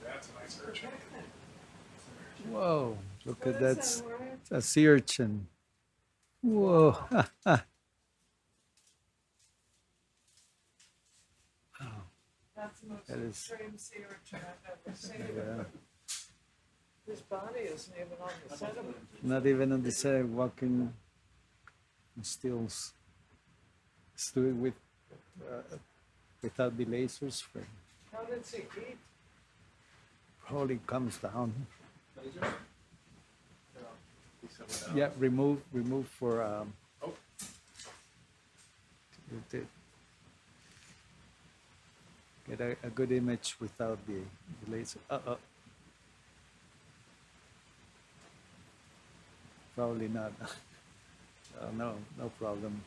That's a nice urchin. Whoa, look at that. It's a sea urchin. Whoa. That's the most That is- extreme sea urchin I've ever seen. Yeah. His body isn't even on the sediment. Not even on the side walking stills. Let's do it with without the lasers. How does he eat? Probably comes down. Lasers? No. He said without. Yeah, remove for Oh. get a good image without the laser. Probably not. Oh, no problem.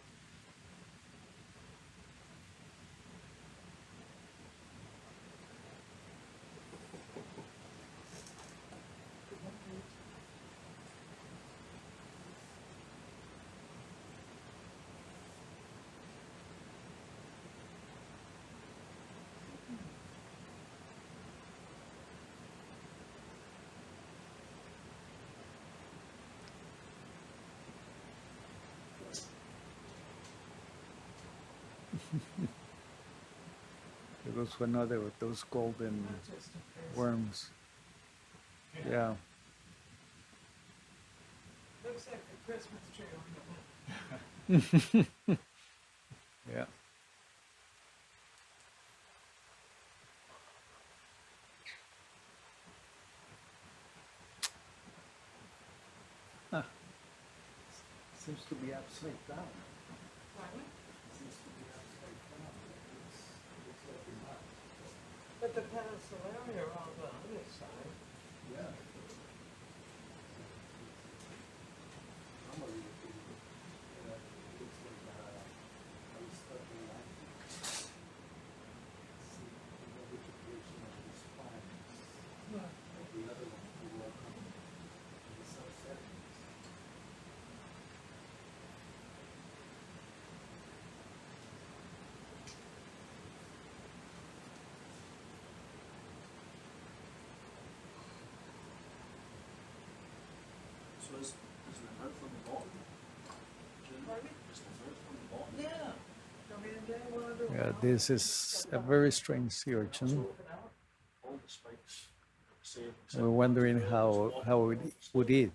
There goes another with those golden worms. Yeah. Looks like a Christmas tree ornament. Yeah. Huh. Seems to be upside down. Seems to be upside down. Looks like a knot. But the Penicillariae are on the other side. Yeah. Normally, looks like I was studying that. See the vegetation of the spines. Like the other one who work on the subsettings. So is the note from the bottom? Pardon? Is the note from the bottom? Yeah. I mean, they wander Yeah, around. this is a very strange sea urchin. All the spikes. Say, We're wondering how it would eat.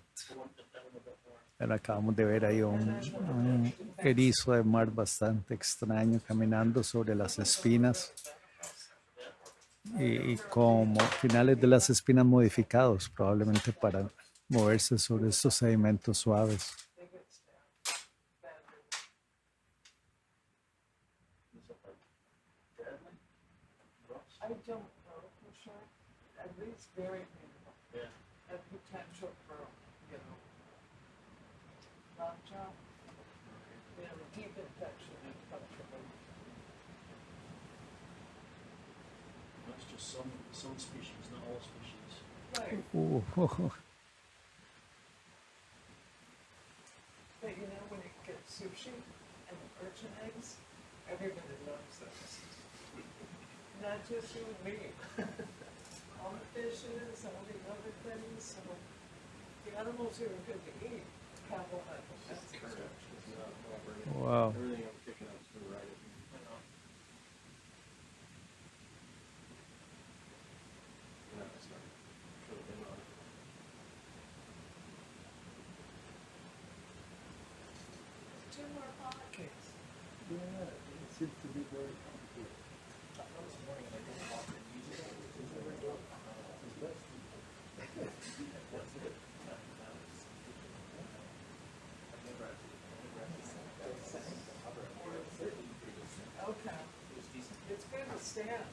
Pero acabamos de ver ahí un erizo de mar bastante extraño caminando sobre las espinas y con finales de las espinas modificados, probablemente para moverse sobre estos sedimentos suaves. I don't know for sure. At least very minimal. Yeah. And potential for, you know, lockjaw. You know, deep infection and comfortable. That's just some species, not all species. Right. Ooh, But you know, when you get sushi and urchin eggs, everybody loves those. Not just you and me. All the fishes, all the other things, so the animals who are good to eat have all that potential. wow. Everything I'm picking up is the right of me. Yeah, that's right. Should have been on it. Two more pockets. Yeah, it seems to be very complicated. Okay. It's good to stand.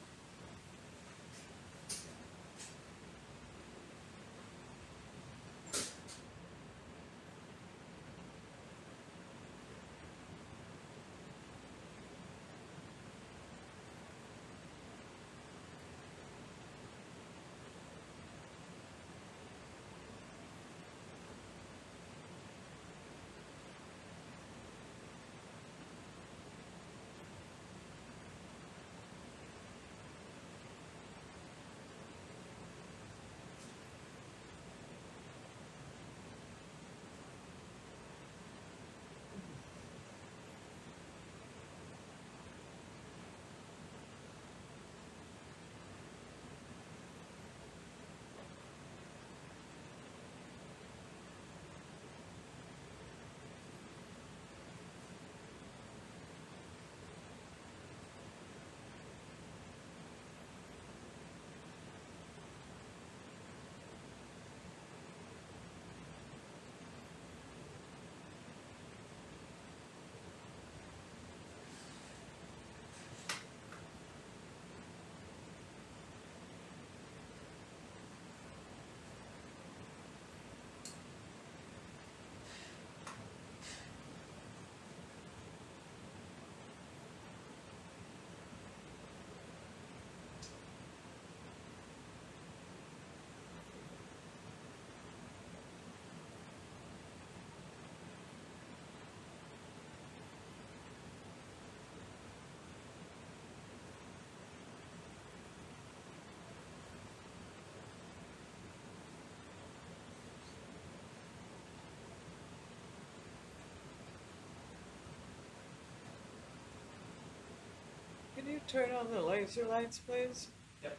you turn on the laser lights, please? Yep.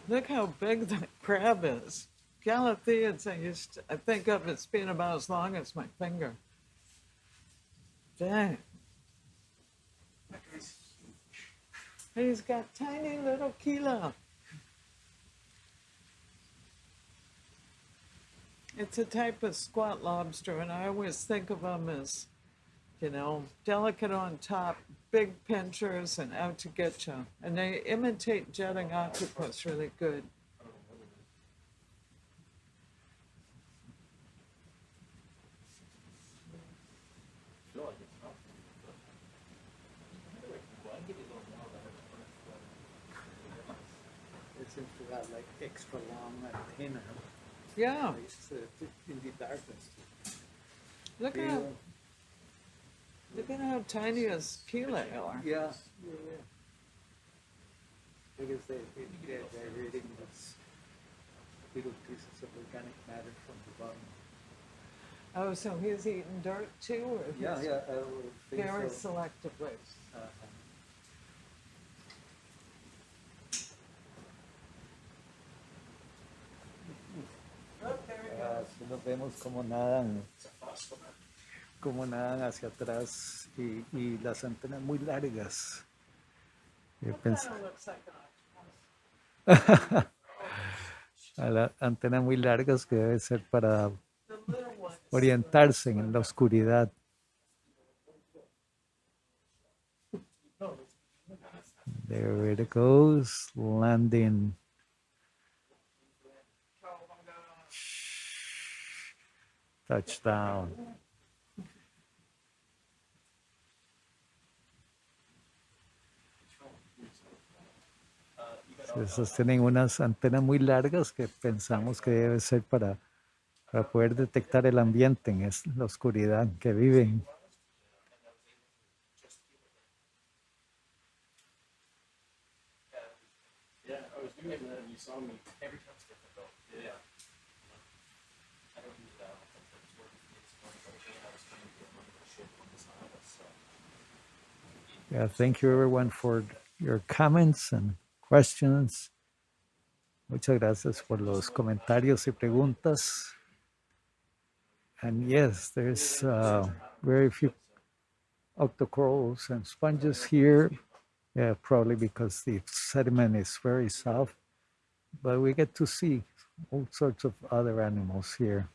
Look how big that crab is. Galatheads, I think of as being about as long as my finger. Dang. And he's got tiny little kilo. It's a type of squat lobster, and I always think of them as, you know, delicate on top, big pinchers, and out to get you. And they imitate jetting octopus really good. I feel like it's not. It seems to have like extra long antenna. Yeah, In the darkness. look at how tiny his pili are. Yeah. Because they're reading these little pieces of organic matter from the bottom. Oh, so he's eating dirt too, or he's I would think very so. selectively? Look, there he goes. Así los vemos como nadan hacia atrás y las antenas muy largas. Yo That pens- kind of looks like an octopus. a las antenas muy largas que debe ser para The little ones. orientarse en la oscuridad. There it goes, landing. Touchdown. Esas tienen unas antenas muy largas que pensamos que debe ser para poder detectar el ambiente en la oscuridad que viven. Yeah, I was doing that and you saw me. Every time it's difficult. Yeah. I don't do that. It's one thing I was trying to get one of the ship on the side of us, so. Yeah, thank you everyone for your comments and questions. Muchas gracias por los comentarios y preguntas. And yes, there's very few octocorals and sponges here, probably because the sediment is very soft. But we get to see all sorts of other animals here.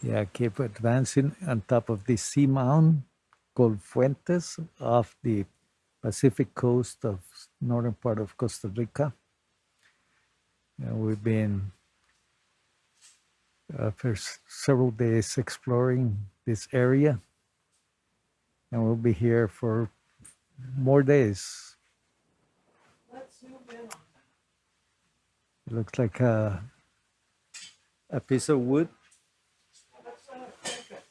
Yeah, keep advancing on top of the seamount called Fuentes off the Pacific coast of northern part of Costa Rica. And we've been for several days exploring this area, and we'll be here for more days. Let's zoom in on that. It looks like a piece of wood. Let's take it.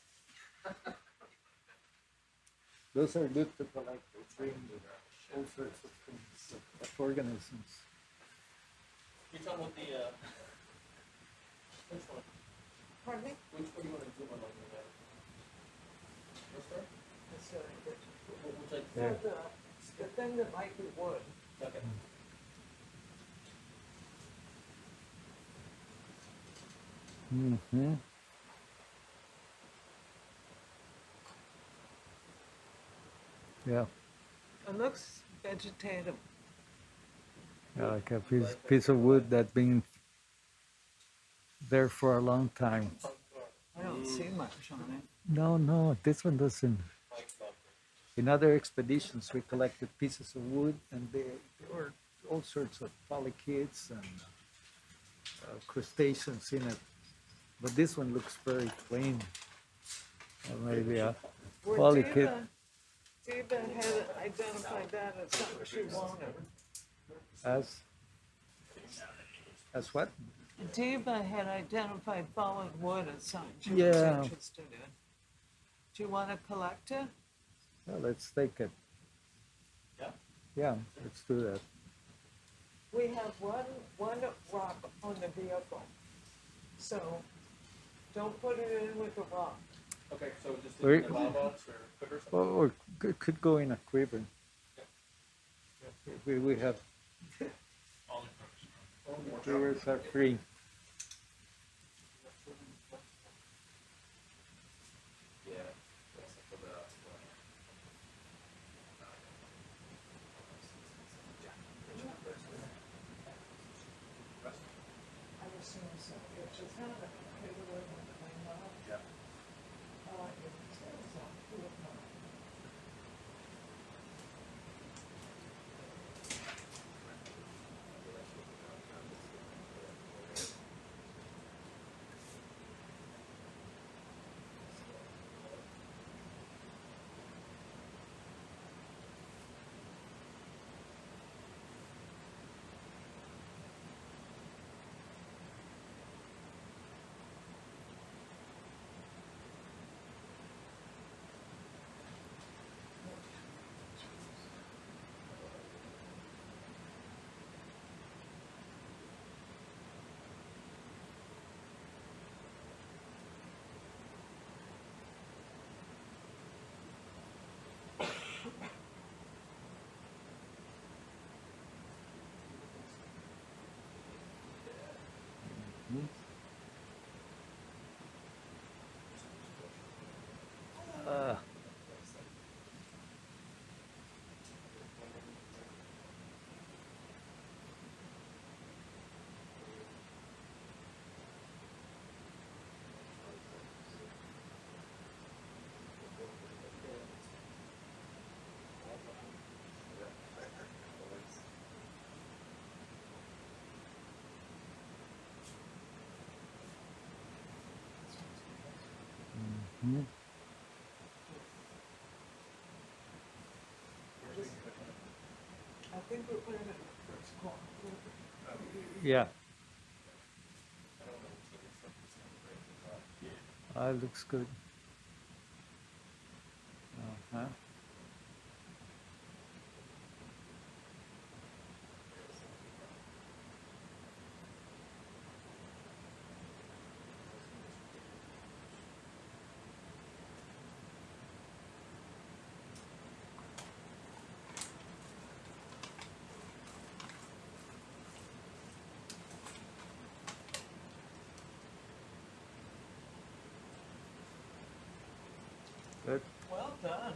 Those are good to collect. They bring all sorts of things, of organisms. You're talking about the, which one? Pardon me? Which one do you want to zoom on like that? This one? It's, Which like, Yeah. the thing that might be wood. okay. Mm-hmm. Yeah, It looks vegetative. like a piece of wood that's been there for a long time. I don't see much on it. No, this one doesn't. In other expeditions, we collected pieces of wood, and there were all sorts of polychaetes and crustaceans in it. But this one looks very plain. Maybe a Where polychaete. Diva had identified that as something she wanted. As what? Diva had identified fallen wood as something she was Yeah. interested in. Do you want to collect it? Well, let's take it. Yeah. Yeah, let's do that. We have one rock on the vehicle, so don't put it in with the rock. Okay, so just Wait. in the bow box or quiver or something? Or could go in a quiver. We have All in purpose. quivers are free. Yeah. That's for the, I assume so. It's just kind of a computer with a clean up. yeah. Mhm. I think we're putting it in the first corner. Yeah. Looks good. Uh-huh. Good. Well done.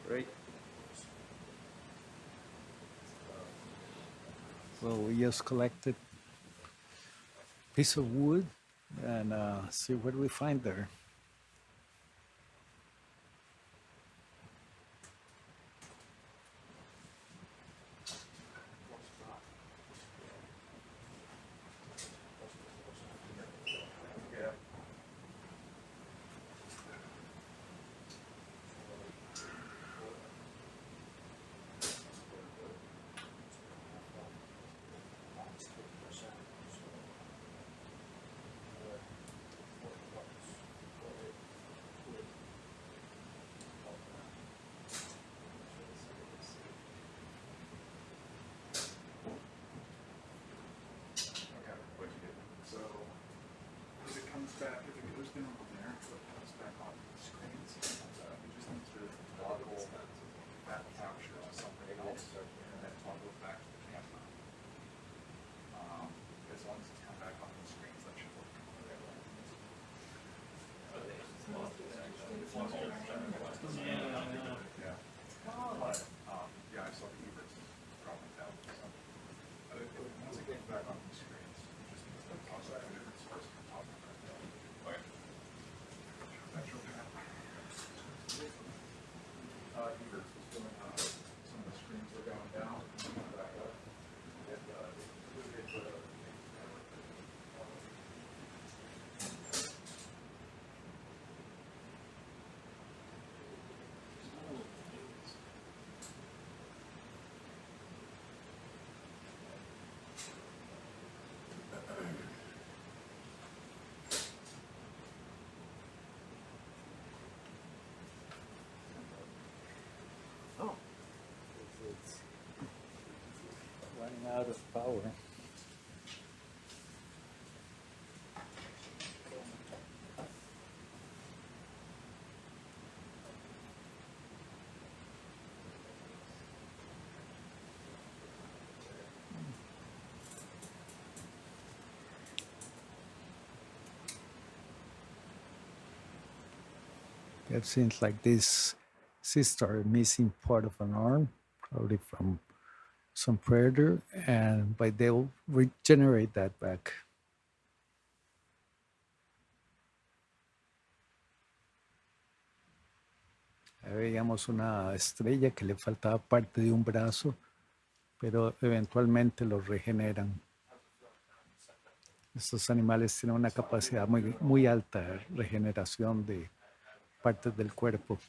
Great. Well, we just collected a piece of wood and see what we find there. heaters was feeling some of the streams were going down and coming back up. And it was It's running out of power. It seems like this sister missing part of an arm, probably from some predator, and but they'll regenerate that back. Ahí veíamos una estrella que le faltaba parte de un brazo, pero eventualmente lo regeneran. Estos animales tienen una capacidad muy alta de regeneración de partes del cuerpo.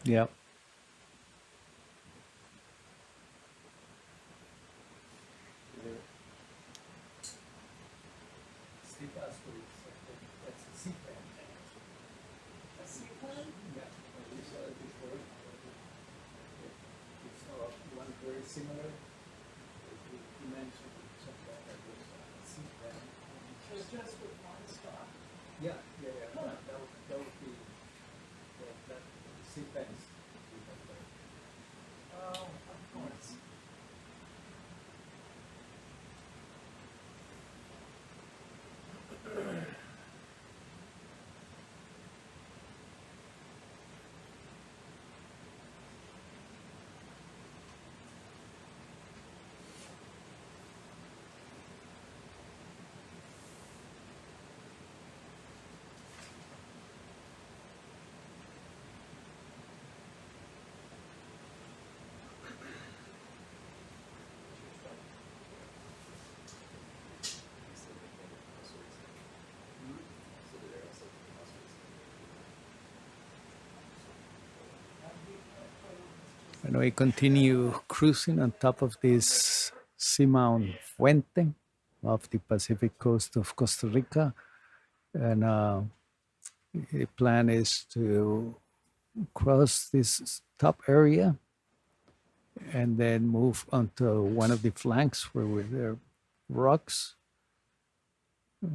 Yeah. That's a sea fan. A sea fan? Yeah, we saw it before. It's one very similar. He mentioned something that was a sea fan. So just with one stop? Yeah. That would be that sea fans. Oh, of course. And we continue cruising on top of this seamount Fuente off the Pacific coast of Costa Rica. And the plan is to cross this top area and then move onto one of the flanks where there are rocks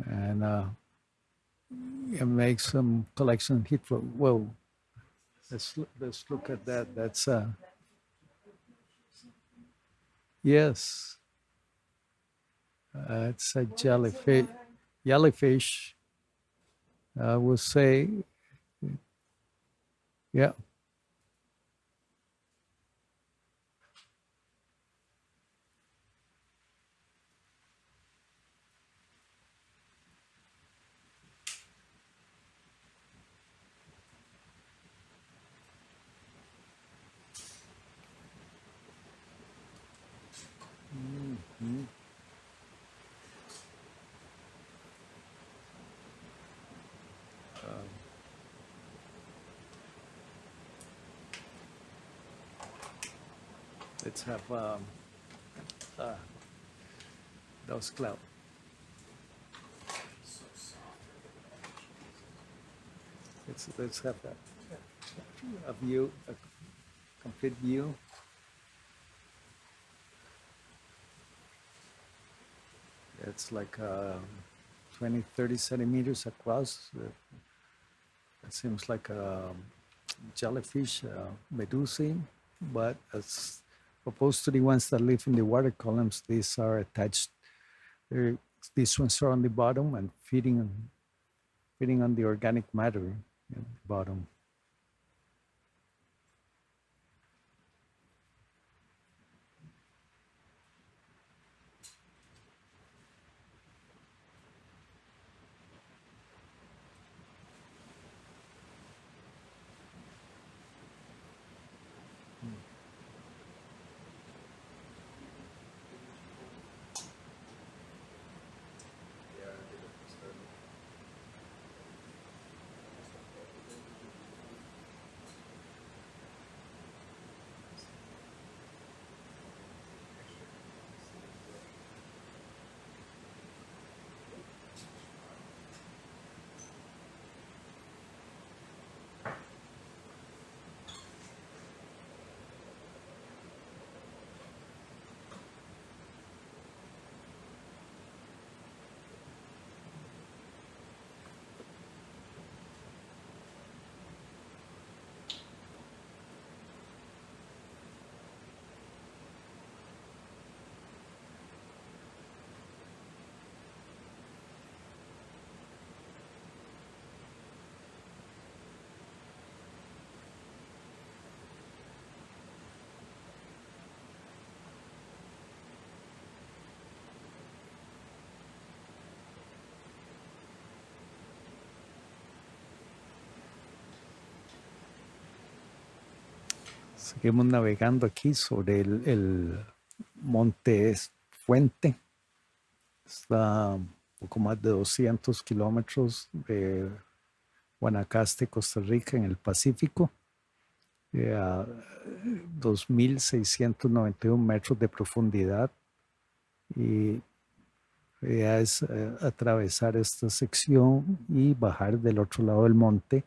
and make some collection heat flow. Whoa, let's look at that. That's yes, it's a jellyfish. Jellyfish, I would say, yeah. Mhm. Let's have those clouds. Let's have a view, a complete view. It's like 20, 30 centimeters across. It seems like a jellyfish, medusae, but as opposed to the ones that live in the water columns, these are attached. These ones are on the bottom and feeding on the organic matter at the bottom. Seguimos navegando aquí sobre el monte Fuente. Está un poco más de 200 kilómetros Guanacaste, Costa Rica, en el Pacífico, a 2.691 metros de profundidad. Y la idea es atravesar esta sección y bajar del otro lado del monte,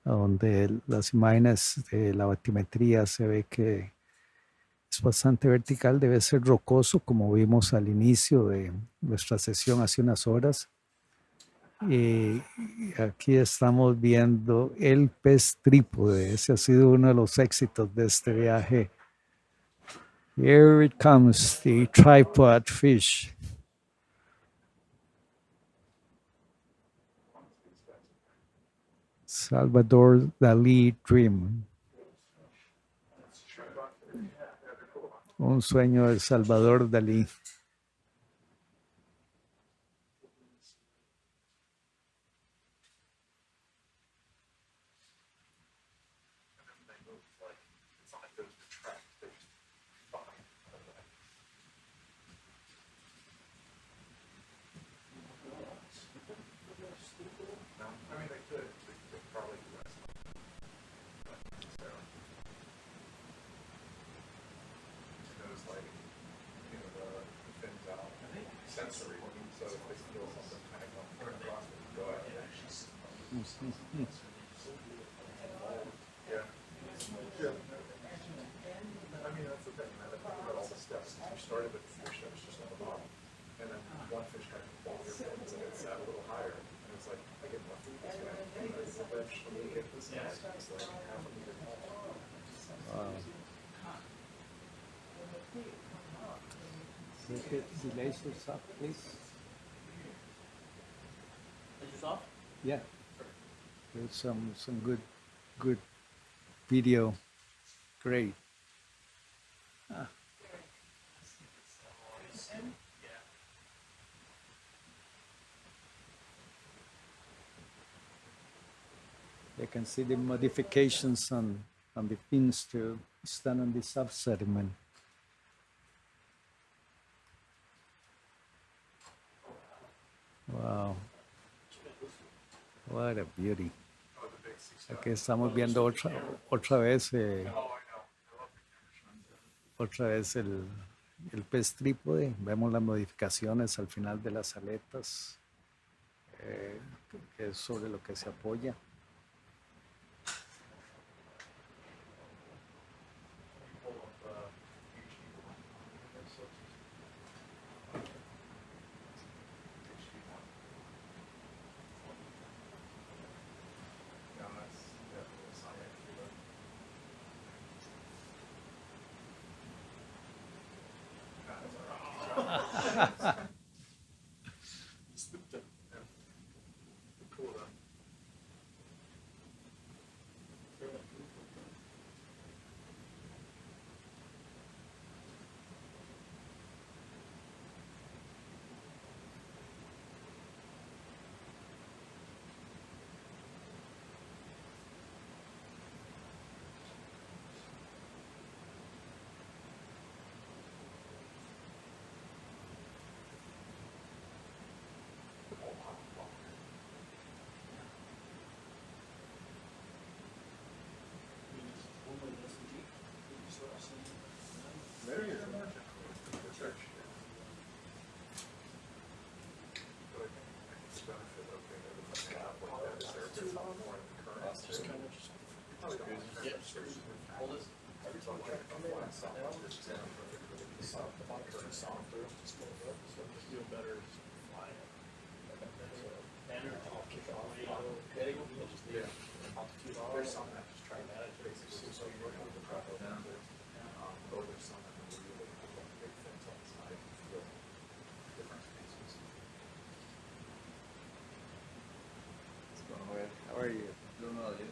a donde las imágenes de la batimetría se ve que es bastante vertical, debe ser rocoso, como vimos al inicio de nuestra sesión hace unas horas. Y aquí estamos viendo el pez trípode. Ese ha sido uno de los éxitos de este viaje. Here it comes, the tripod fish. Salvador Dalí Dream. Un sueño de Salvador Dalí. Sensory, so if they feel something kind of coming across, we can go ahead and actually. Yeah. Yeah. I mean, that's the thing, man. I think about all the steps. You started with the fish that was just on the bottom, and then one fish kind of falls your fins, and it's at a little higher, and it's like, I get my food this guy, and eventually get this next, it's like half a meter tall. The lasers up, please. Lasers off? Yeah. There's some good video. Great. You can see the modifications on the fins to stand on the subsediment. Wow. What a beauty. Aquí estamos viendo otra vez el pez trípode. Vemos las modificaciones al final de las aletas, que es sobre lo que se apoya. There's some that just try to manage basically, so you work with the traffic down there. Or there's some that will really put like big things on the side and feel different spaces. What's going on? How are you? Doing well, you?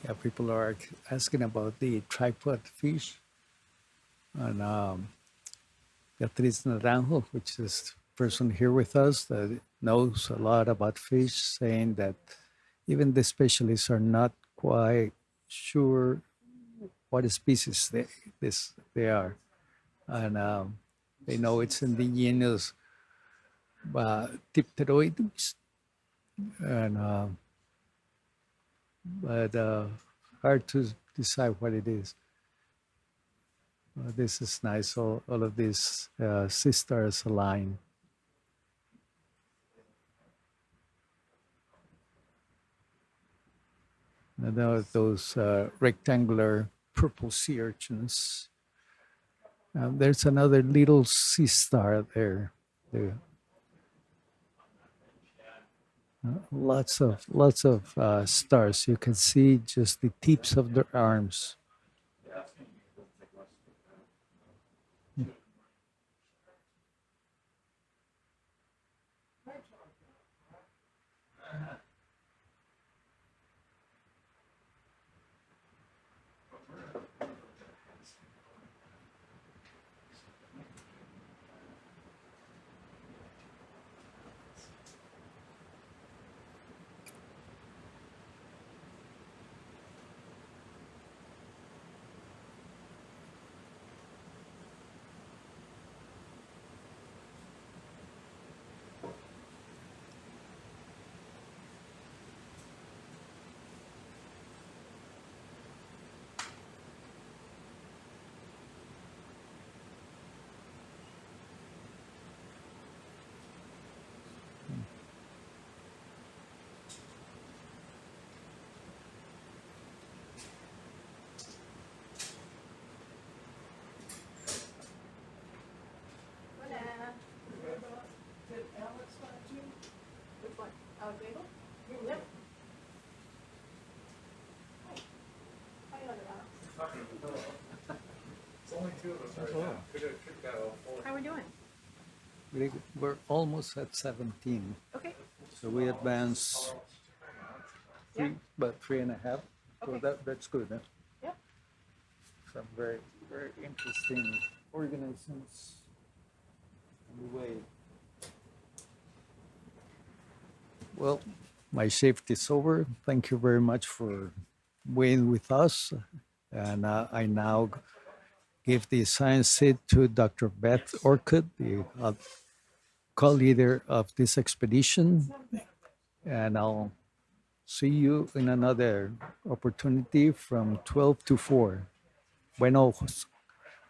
Yeah, people are asking about the tripod fish. And Beatriz Naranjo, which is person here with us that knows a lot about fish, saying that even the specialists are not quite sure what species they are. And they know it's in the genus Dipteroides, and but hard to decide what it is. This is nice. All of these sea stars align. And those rectangular purple sea urchins. There's another little sea star there. Lots of stars. You can see just the tips of their arms. It's only two of us right now. Could go full. How are we doing? We're almost at 17. Okay. So we advance about 3.5. So Okay. that's good. Huh? Yep. Some very, very interesting organisms on the way. Well, my shift is over. Thank you very much for being with us. And I now give the science seat to Dr. Beth Orcutt, the co-leader of this expedition. And I'll see you in another opportunity from 12 to 4. Bueno,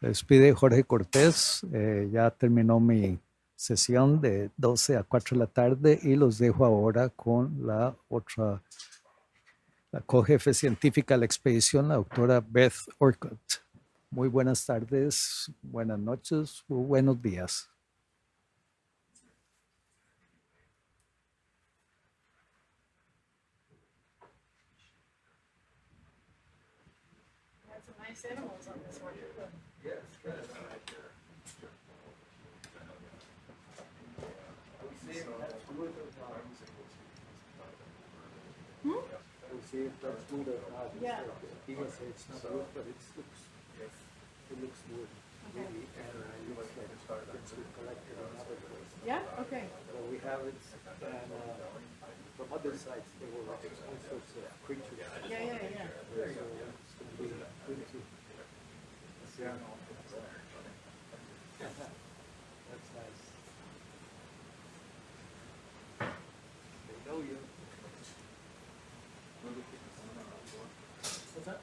despide Jorge Cortés. Ya terminó mi sesión de 12 a 4 de la tarde y los dejo ahora con la otra, la co-jefe científica de la expedición, la doctora Beth Orcutt. Muy buenas tardes, buenas noches o buenos días. Had some nice animals on this one. Yeah. Yeah, okay. We have it, and from other sites, there were all sorts of creatures. Yeah, yeah, yeah. So it's going to be good to see. That's nice. They know you. What's that?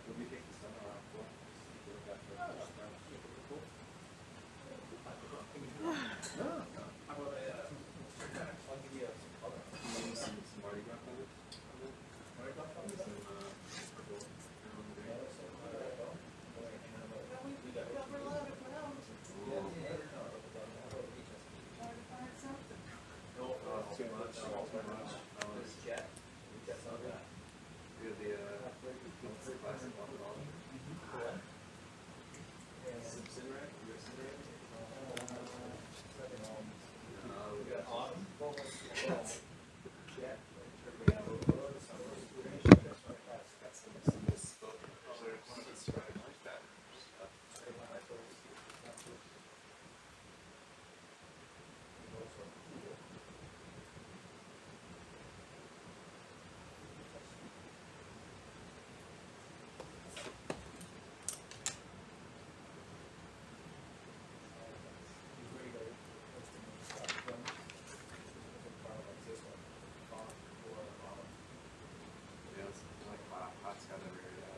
Yeah, it's like hot spot over here. Yeah.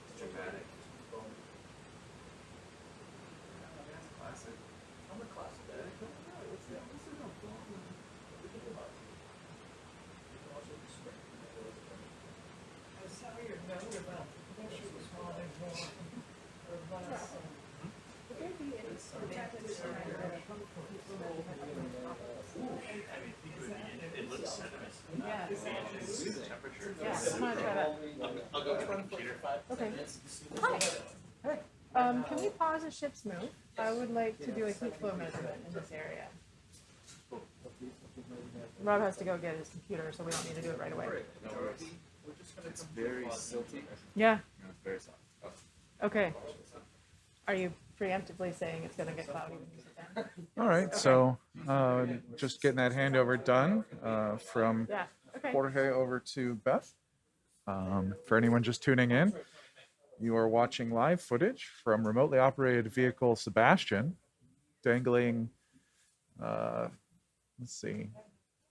It's dramatic. That's classic. I'm a classic guy. I saw your note about fishes wanting more or less. Would there be any protected It looks sediment. Yeah. Temperature. Yeah, I want to try that. I'll go to the computer. Okay. Hi. Can we pause the ship's move? I would like to do a heat flow measurement in this area. Rob has to go get his computer, so we don't need to do it right away. No worries. It's very silty. Yeah, No, it's very soft. Oh. okay. Are you preemptively saying it's gonna get cloudy when you sit down? All right, so just getting that handover done from Yeah, okay. Jorge over to Beth. For anyone just tuning in, you are watching live footage from remotely operated vehicle SuBastian dangling, let's see,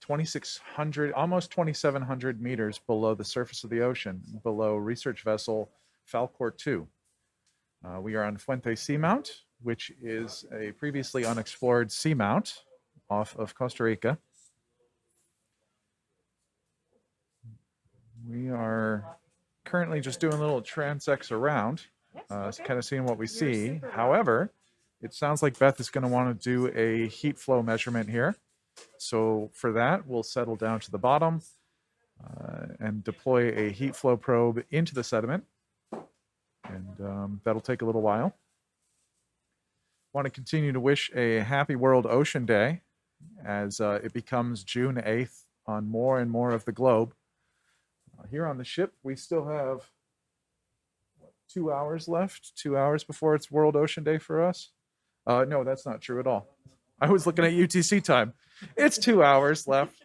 2,600, almost 2,700 meters below the surface of the ocean, below research vessel Falcor 2. We are on Fuente Seamount, which is a previously unexplored seamount off of Costa Rica. We are currently just doing a little transects around, Yes, okay. kind of seeing what we You're see. super welcome. However, it sounds like Beth is going to want to do a heat flow measurement here. So for that, we'll settle down to the bottom and deploy a heat flow probe into the sediment. And that'll take a little while. Want to continue to wish a happy World Ocean Day as it becomes June 8th on more and more of the globe. Here on the ship, we still have 2 hours left, 2 hours before it's World Ocean Day for us. No, that's not true at all. I was looking at UTC time. It's 2 hours left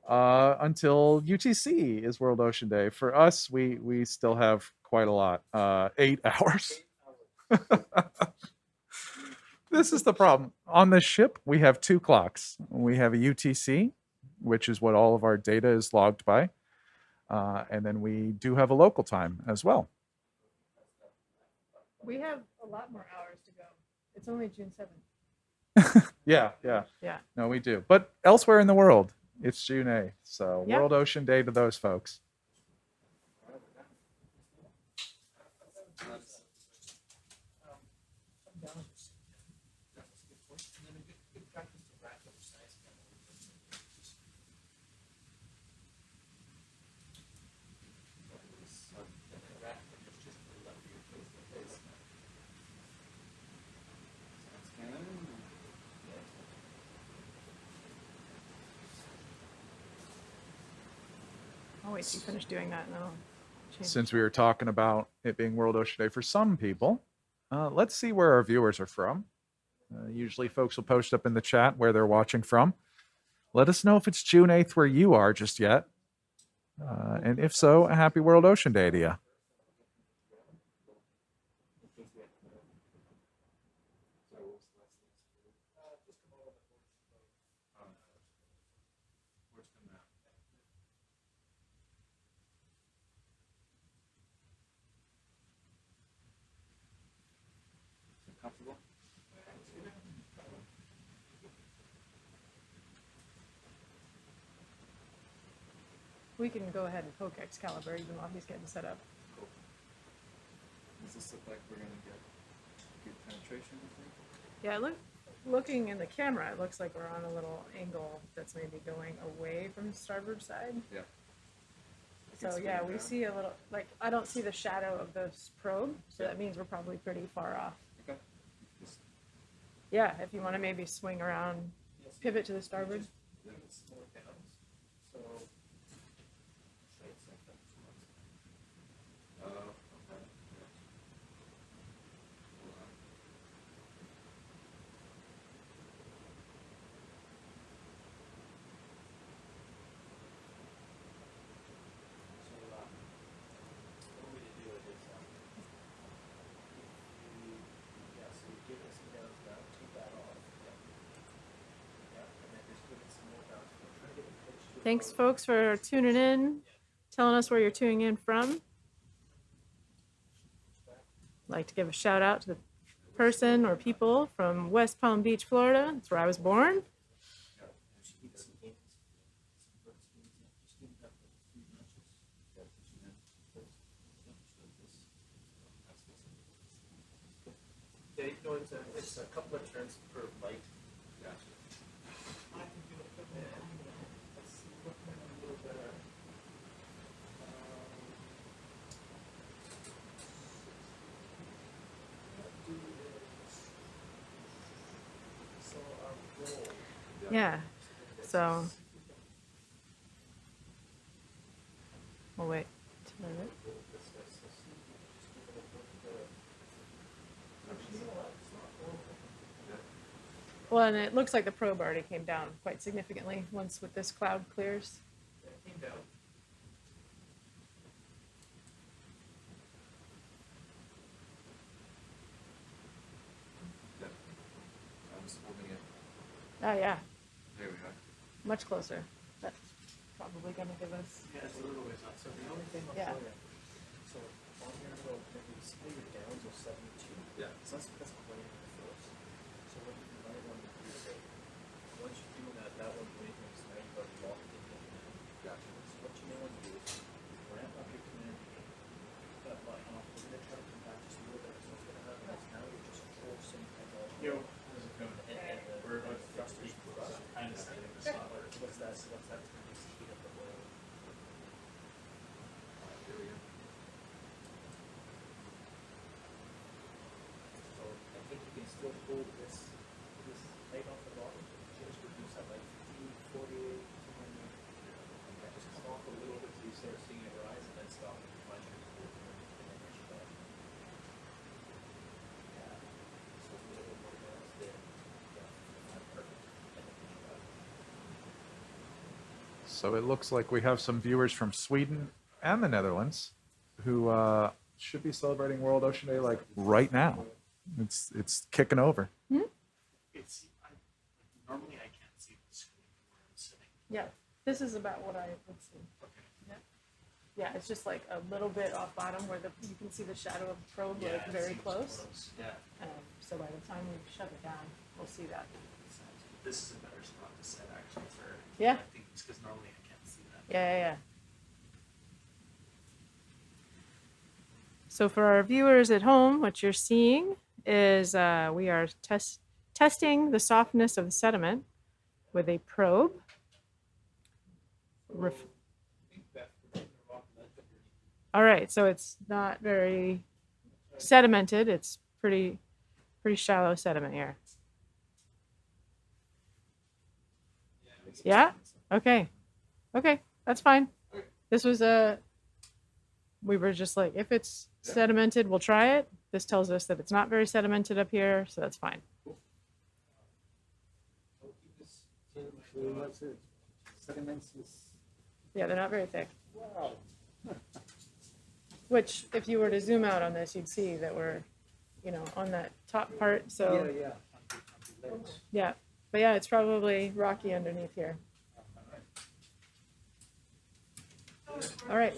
until UTC is World Ocean Day. For us, we still have quite a lot, 8 hours. This is the problem. On the ship, we have 2 clocks. We have a UTC, which is what all of our data is logged by. And then we do have a local time as well. We have a lot more hours to go. It's only June 7th. Yeah. Yeah. No, we do. But elsewhere in the world, it's June 8th. So Yeah. World Ocean Day to those folks. I'll wait till you finish doing that and then I'll change. Since we were talking about it being World Ocean Day for some people, let's see where our viewers are from. Usually folks will post up in the chat where they're watching from. Let us know if it's June 8th where you are just yet. And if so, a happy World Ocean Day to you. Comfortable? We can go ahead and poke Excalibur even while he's getting set up. Cool. Does this look like we're going to get good penetration, I think? Yeah, looking in the camera, it looks like we're on a little angle that's maybe going away from the starboard side. Yeah. So yeah, we see a little, like, I don't see the shadow of this probe, so that means we're probably pretty far off. Okay. Just, Yeah, if you want to maybe swing around, pivot to the starboard. yeah. Oh, okay. Thanks, folks, for tuning in, telling us where you're tuning in from. I'd like to give a shout out to the person or people from West Palm Beach, Florida. That's where I was born. Yeah, you know, it's a couple of turns per light. Yeah, so we'll wait. Well, and it looks like the probe already came down quite significantly once with this cloud clears. It came down. I'm just holding it. Oh yeah, There we are. much closer. That's probably gonna give us. Yeah, it's a little ways out. So the only thing I'll Yeah. tell you, so on your little, maybe you see your downs are 72. Yeah. So that's plenty for us. So what you might want to do is, once you do that, that one wavelength, now you've already locked it in. Gotcha. So what you may want to do is ramp up your command gain. But we're going to try to come back just a little bit. So what's going to happen is now you're just forcing kind of. Yo, how's it going? And We're about to thrust this kind of setting the spot. what's that? So what's that? It's the heat of the oil. There we go. So I think you can still hold this height off the bottom. Just reduce that like 50, 48, somewhere in there. And just come off a little bit so you start seeing it rise and then stop and find your and then push it back. Yeah. So it's a little bit more rise there. Yeah. Perfect. And then push it back. So it looks like we have some viewers from Sweden and the Netherlands who should be celebrating World Ocean Day like right now. It's kicking over. It's, normally I can't see the screen from where I'm sitting. Yeah, this is about what I would see. Okay. Yeah, it's just like a little bit off bottom where you can see the shadow of the probe like it very seems close. Yeah. So by the time we shut it down, we'll see that. This is a better spot to set actually for. Yeah. I think it's because normally I can't see that. Yeah. So for our viewers at home, what you're seeing is we are testing the softness of the sediment with a probe. All right, so it's not very sedimented. It's pretty shallow sediment here. Yeah? Okay, that's fine. This was we were just like, if it's sedimented, we'll try it. This tells us that it's not very sedimented up here, so that's fine. Yeah, they're not very thick. Which, if you were to zoom out on this, you'd see that we're, on that top part. So yeah, but yeah, it's probably rocky underneath here. All right.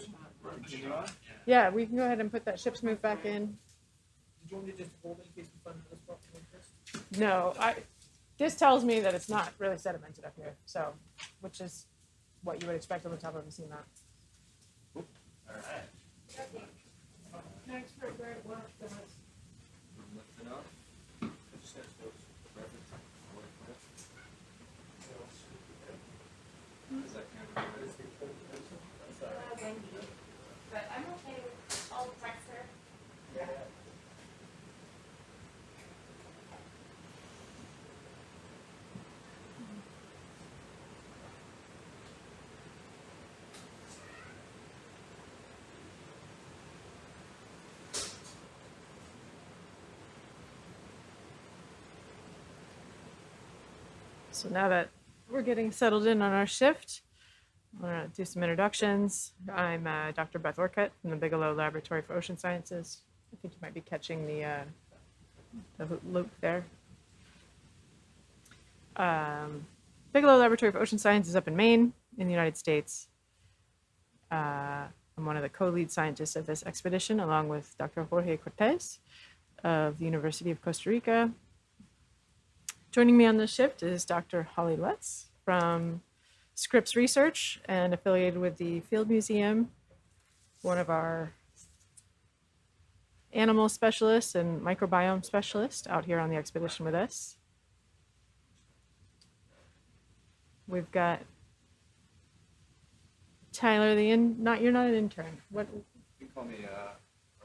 Yeah, we can go ahead and put that ship's move back in. Did you want me to just hold it in case we find another spot like this? No, this tells me that it's not really sedimented up here, so, which is what you would expect on the top of a seamount. All right. Thanks for a great work, guys. Lifting up. Is that kind of But I'm okay with all texture. So now that we're getting settled in on our shift, I'm going to do some introductions. I'm Dr. Beth Orcutt from the Bigelow Laboratory for Ocean Sciences. I think you might be catching the loop there. Bigelow Laboratory for Ocean Sciences is up in Maine. in the United States. I'm one of the co-lead scientists of this expedition, along with Dr. Jorge Cortez of the University of Costa Rica. Joining me on this shift is Dr. Holly Lutz from Scripps Research and affiliated with the Field Museum, one of our animal specialists and microbiome specialists out here on the expedition with us. We've got Tyler, you're not an intern. What? You can call me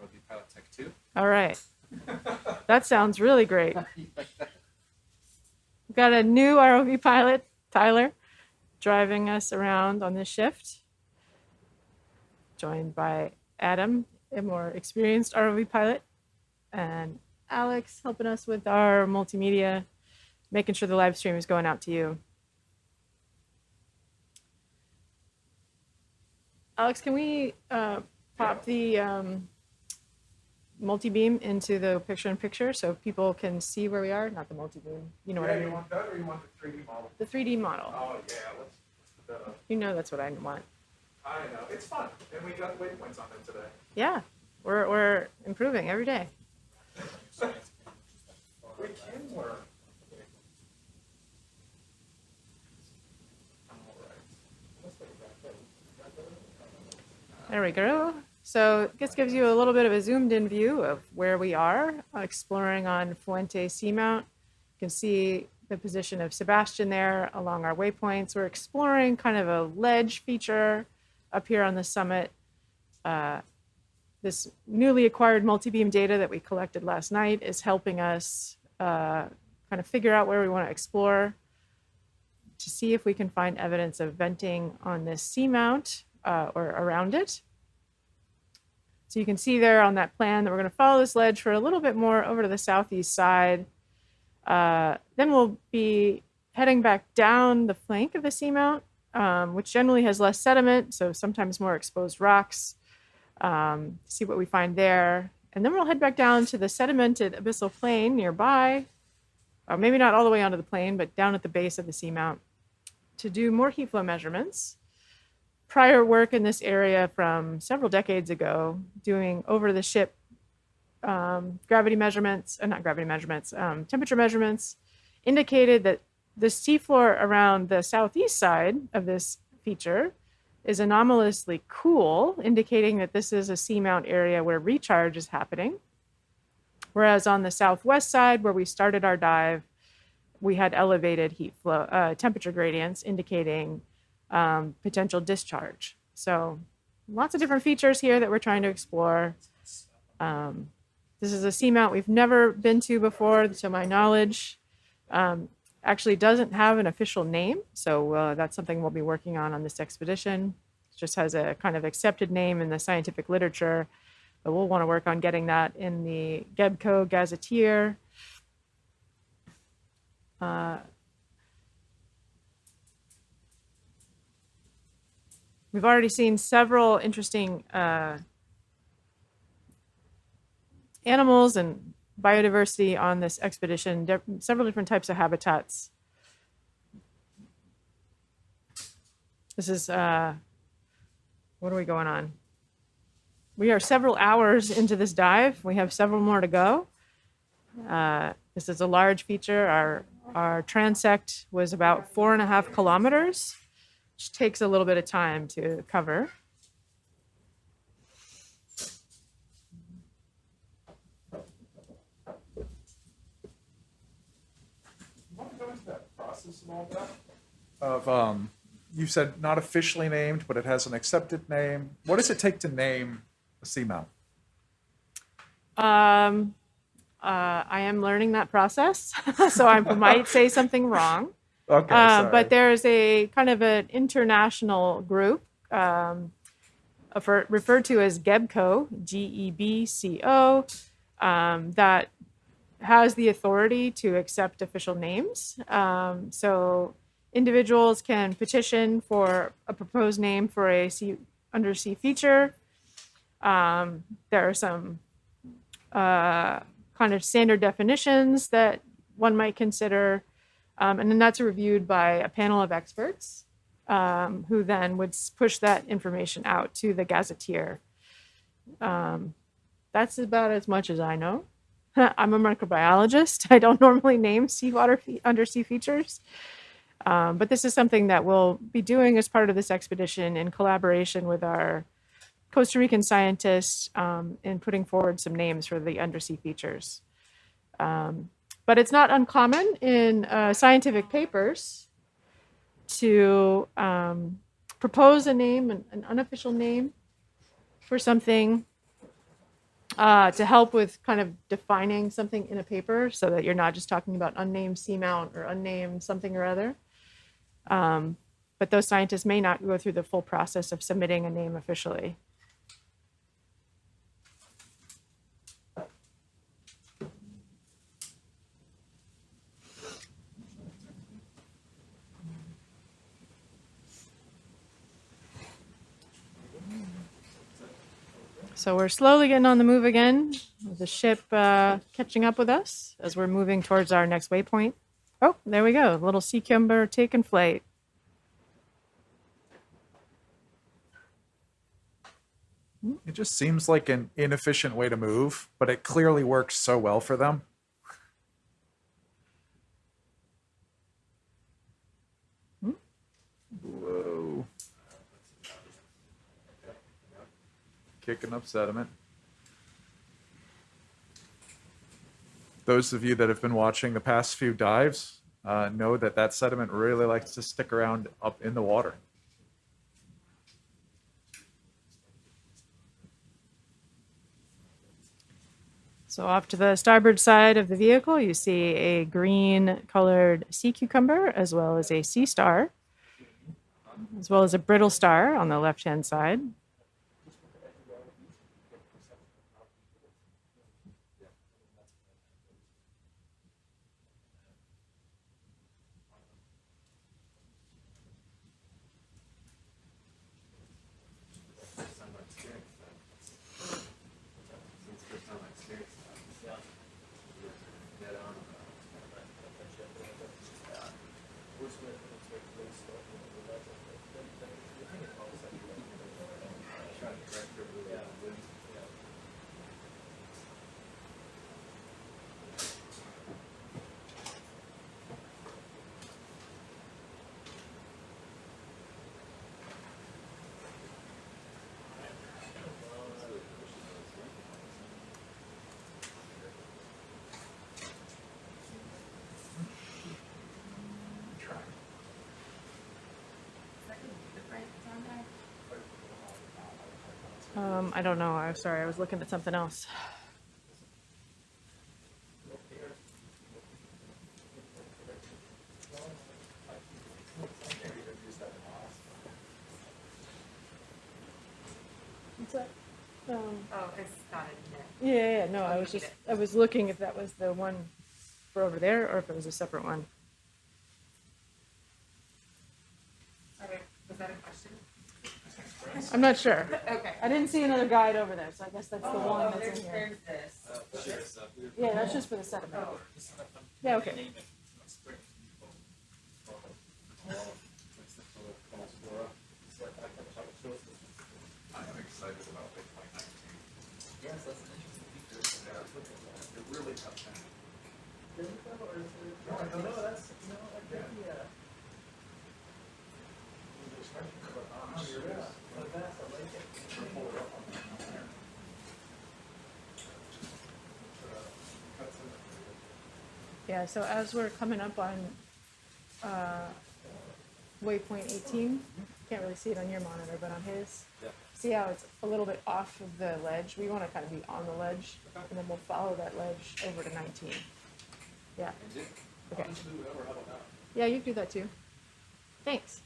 ROV Pilot Tech 2. All right. That sounds really great. We've got a new ROV pilot, Tyler, driving us around on this shift, joined by Adam, a more experienced ROV pilot, and Alex helping us with our multimedia, making sure the live stream is going out to you. Alex, can we pop the multi-beam into the picture-in-picture so people can see where we are? Not the multi-beam. You know what I mean? You want that or you want the 3D model? The 3D model. Oh, yeah. Let's put that up. You know that's what I want. I know. It's fun. And we got waypoints on it today. Yeah, we're improving every day. We can learn. There we go. So this gives you a little bit of a zoomed in view of where we are exploring on Fuente Seamount. You can see the position of SuBastian there along our waypoints. We're exploring kind of a ledge feature up here on the summit. This newly acquired multi-beam data that we collected last night is helping us kind of figure out where we want to explore to see if we can find evidence of venting on this seamount or around it. So you can see there on that plan that we're going to follow this ledge for a little bit more over to the southeast side. Then we'll be heading back down the flank of the seamount, which generally has less sediment, so sometimes more exposed rocks. See what we find there. And then we'll head back down to the sedimented abyssal plain nearby, or maybe not all the way onto the plain, but down at the base of the seamount to do more heat flow measurements. Prior work in this area from several decades ago, doing over the ship temperature measurements, indicated that the seafloor around the southeast side of this feature is anomalously cool, indicating that this is a seamount area where recharge is happening. Whereas on the southwest side, where we started our dive, we had elevated heat flow temperature gradients, indicating potential discharge. So lots of different features here that we're trying to explore. This is a seamount we've never been to before, to my knowledge. Actually doesn't have an official name, so that's something we'll be working on this expedition. It just has a kind of accepted name in the scientific literature, but we'll want to work on getting that in the Gebco Gazetteer. We've already seen several interesting animals and biodiversity on this expedition, several different types of habitats. This is, what are we going on? We are several hours into this dive. We have several more to go. This is a large feature. Our transect was about 4.5 kilometers, which takes a little bit of time to cover. And all that of you said not officially named, but it has an accepted name. What does it take to name a seamount? I am learning that process, so I might say something wrong. Okay, sorry. But there's a kind of an international group referred to as Gebco, Gebco, that has the authority to accept official names. So individuals can petition for a proposed name for a undersea feature. There are some kind of standard definitions that one might consider, and then that's reviewed by a panel of experts. who then would push that information out to the gazetteer. That's about as much as I know. I'm a microbiologist. I don't normally name seawater undersea features. But this is something that we'll be doing as part of this expedition in collaboration with our Costa Rican scientists in putting forward some names for the undersea features. But it's not uncommon in scientific papers to propose a name, an unofficial name for something to help with kind of defining something in a paper so that you're not just talking about unnamed seamount or unnamed something or other. But those scientists may not go through the full process of submitting a name officially. So we're slowly getting on the move again, with the ship catching up with us as we're moving towards our next waypoint. Oh, there we go, a little sea cucumber taking flight. It just seems like an inefficient way to move, but it clearly works so well for them. Whoa. Kicking up sediment. Those of you that have been watching the past few dives know that that sediment really likes to stick around up in the water. So off to the starboard side of the vehicle, you see a green colored sea cucumber, as well as a sea star, as well as a brittle star on the left-hand side. I don't know. I'm sorry. I was looking at something else. What's that? Oh, it's not in here. Yeah. No, I was looking if that was the one for over there or if it was a separate one. Okay, was that a question? I'm not sure. Okay. I didn't see another guide over there, so I guess that's the one that's there's, in here. there's this. Yeah, that's just for the sediment. Yeah, okay. I am excited about Bitcoin 19. Yes, that's an interesting feature. It really tough time. No, I don't know. That's Yeah, so as we're coming up on waypoint 18, can't really see it on your monitor, but on his, see how it's a little bit off of the ledge? We want to kind of be on the ledge, and then we'll follow that ledge over to 19. Yeah. Okay. Yeah, you can do that too. Thanks.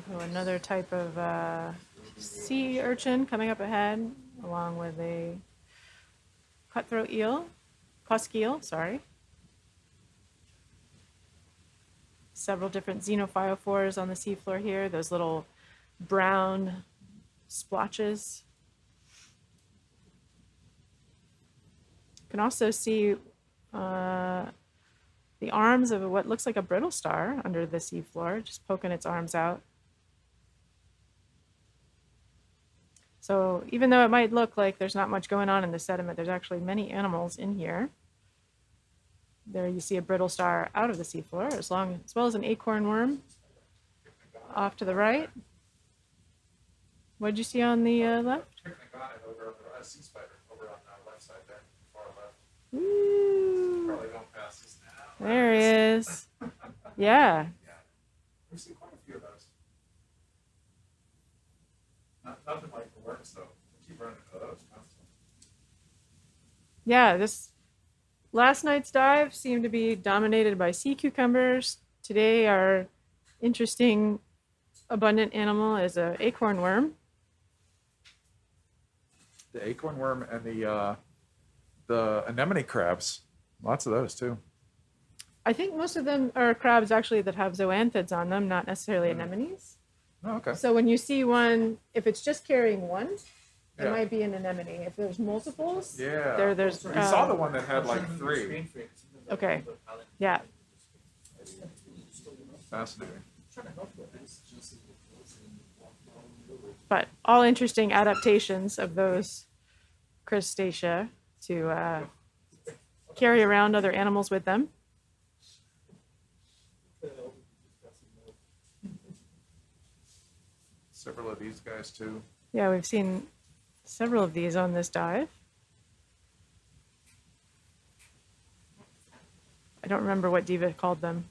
So another type of sea urchin coming up ahead, along with a cutthroat eel, cusk eel, sorry. Several different Xenophyophores on the seafloor here, those little brown splotches. You can also see the arms of what looks like a brittle star under the seafloor, just poking its arms out. So even though it might look like there's not much going on in the sediment, there's actually many animals in here. There you see a brittle star out of the seafloor, as well as an acorn worm off to the right. What did you see on the left? Sea spider over on the left side there, far left. Ooh, Probably don't pass this now. there he is. Yeah. We've seen quite a few of those. Nothing like the worms though. We keep running into those constantly. Yeah, this last night's dive seemed to be dominated by sea cucumbers. Today, our interesting, abundant animal is an acorn worm. The acorn worm and the anemone crabs. Lots of those too. I think most of them are crabs actually that have zoanthids on them, not necessarily anemones. Oh, okay. So when you see one, if it's just carrying one, it Yeah. might be an anemone. If there's multiples, Yeah. there's. We saw the one that had like 3. Okay. Yeah. Fascinating. But all interesting adaptations of those crustacea to carry around other animals with them. Several of these guys too. Yeah, we've seen several of these on this dive. I don't remember what Diva called them.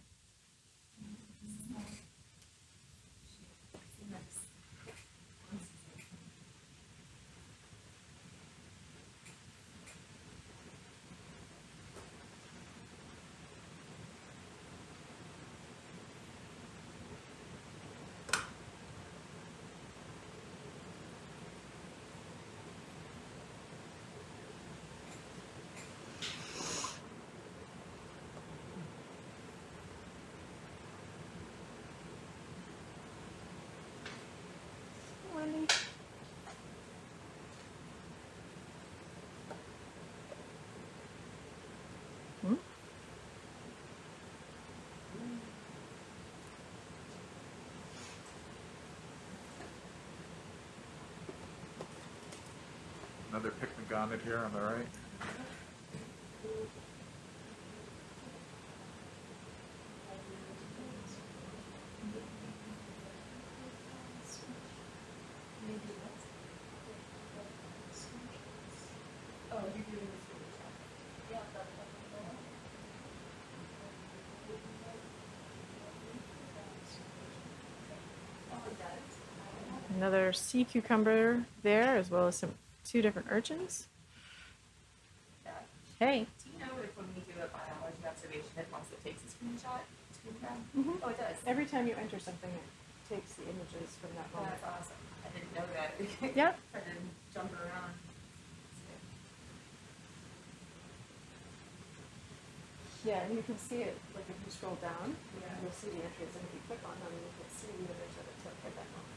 Another pycnogonid here on the right. Another sea cucumber there, as well as two different urchins. Hey. Do you know if when we do a biology observation, it once it takes a screenshot? Mhm. Oh, it does. Every time you enter something, it takes the images from that Oh, moment. that's awesome. I didn't know that. Yeah. I didn't jump around. Yeah, and you can see it, like if you scroll down, you'll see the entries, and if you click on them, you can see the image that it took at that moment.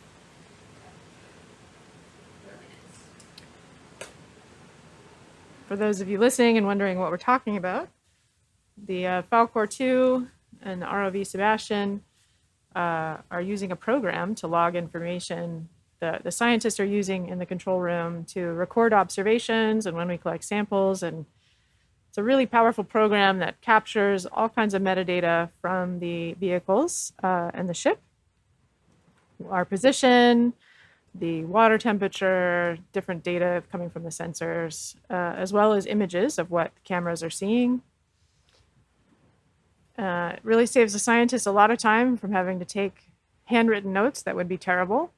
For those of you listening and wondering what we're talking about, the Falcor 2 and the ROV SuBastian are using a program to log information that the scientists are using in the control room to record observations and when we collect samples. And it's a really powerful program that captures all kinds of metadata from the vehicles and the ship, our position, the water temperature, different data coming from the sensors, as well as images of what cameras are seeing. It really saves the scientists a lot of time from having to take handwritten notes that would be terrible.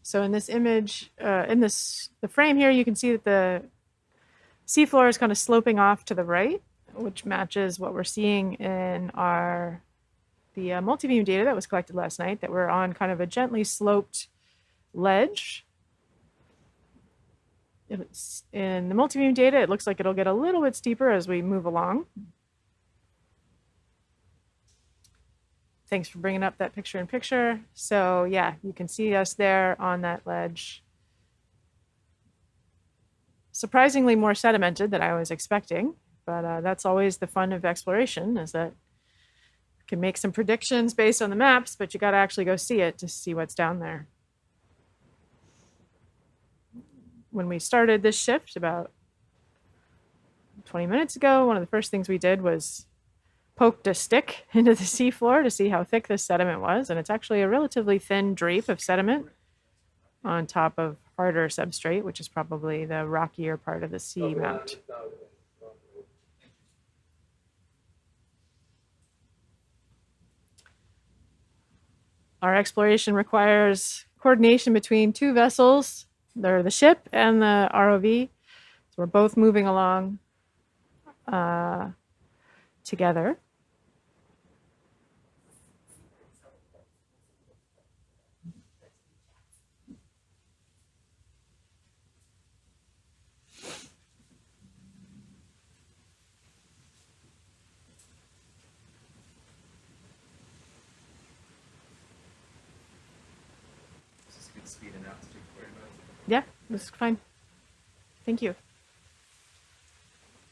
So in this image, the frame here, you can see that the seafloor is kind of sloping off to the right, which matches what we're seeing in the multi-beam data that was collected last night, that we're on kind of a gently sloped ledge in the multiview data, it looks like it'll get a little bit steeper as we move along. Thanks for bringing up that picture in picture. So yeah, you can see us there on that ledge. Surprisingly more sedimented than I was expecting, but that's always the fun of exploration, is that you can make some predictions based on the maps, but you got to actually go see it to see what's down there. When we started this shift about 20 minutes ago, one of the first things we did was poked a stick into the seafloor to see how thick this sediment was, and it's actually a relatively thin drape of sediment on top of harder substrate, which is probably the rockier part of the seamount. Our exploration requires coordination between two vessels. They're the ship and the ROV. So we're both moving along together. Is this a good speed and altitude for you, buddy? Yeah, this is fine. Thank you.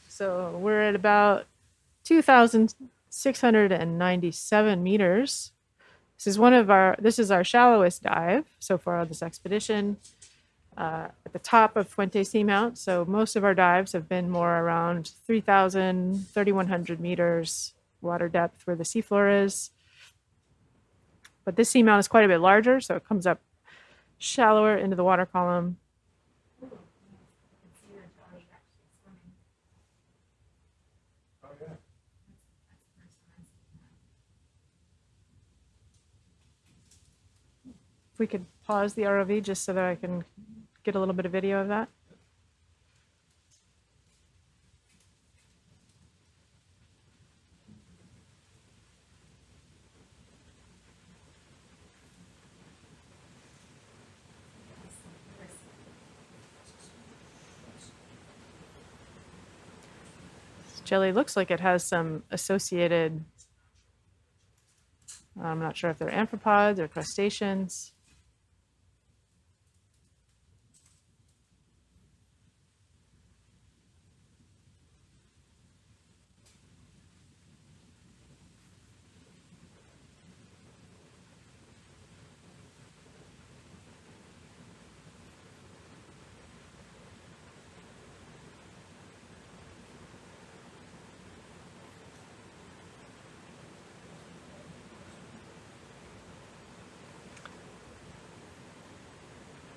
So we're at about 2,697 meters. This is our shallowest dive so far on this expedition, at the top of Fuente Seamount. So most of our dives have been more around 3,000, 3,100 meters water depth where the seafloor is. But this seamount is quite a bit larger, so it comes up shallower into the water column. Oh, yeah. If we could pause the ROV just so that I can get a little bit of video of that. This jelly looks like it has some associated, I'm not sure if they're amphipods or crustaceans.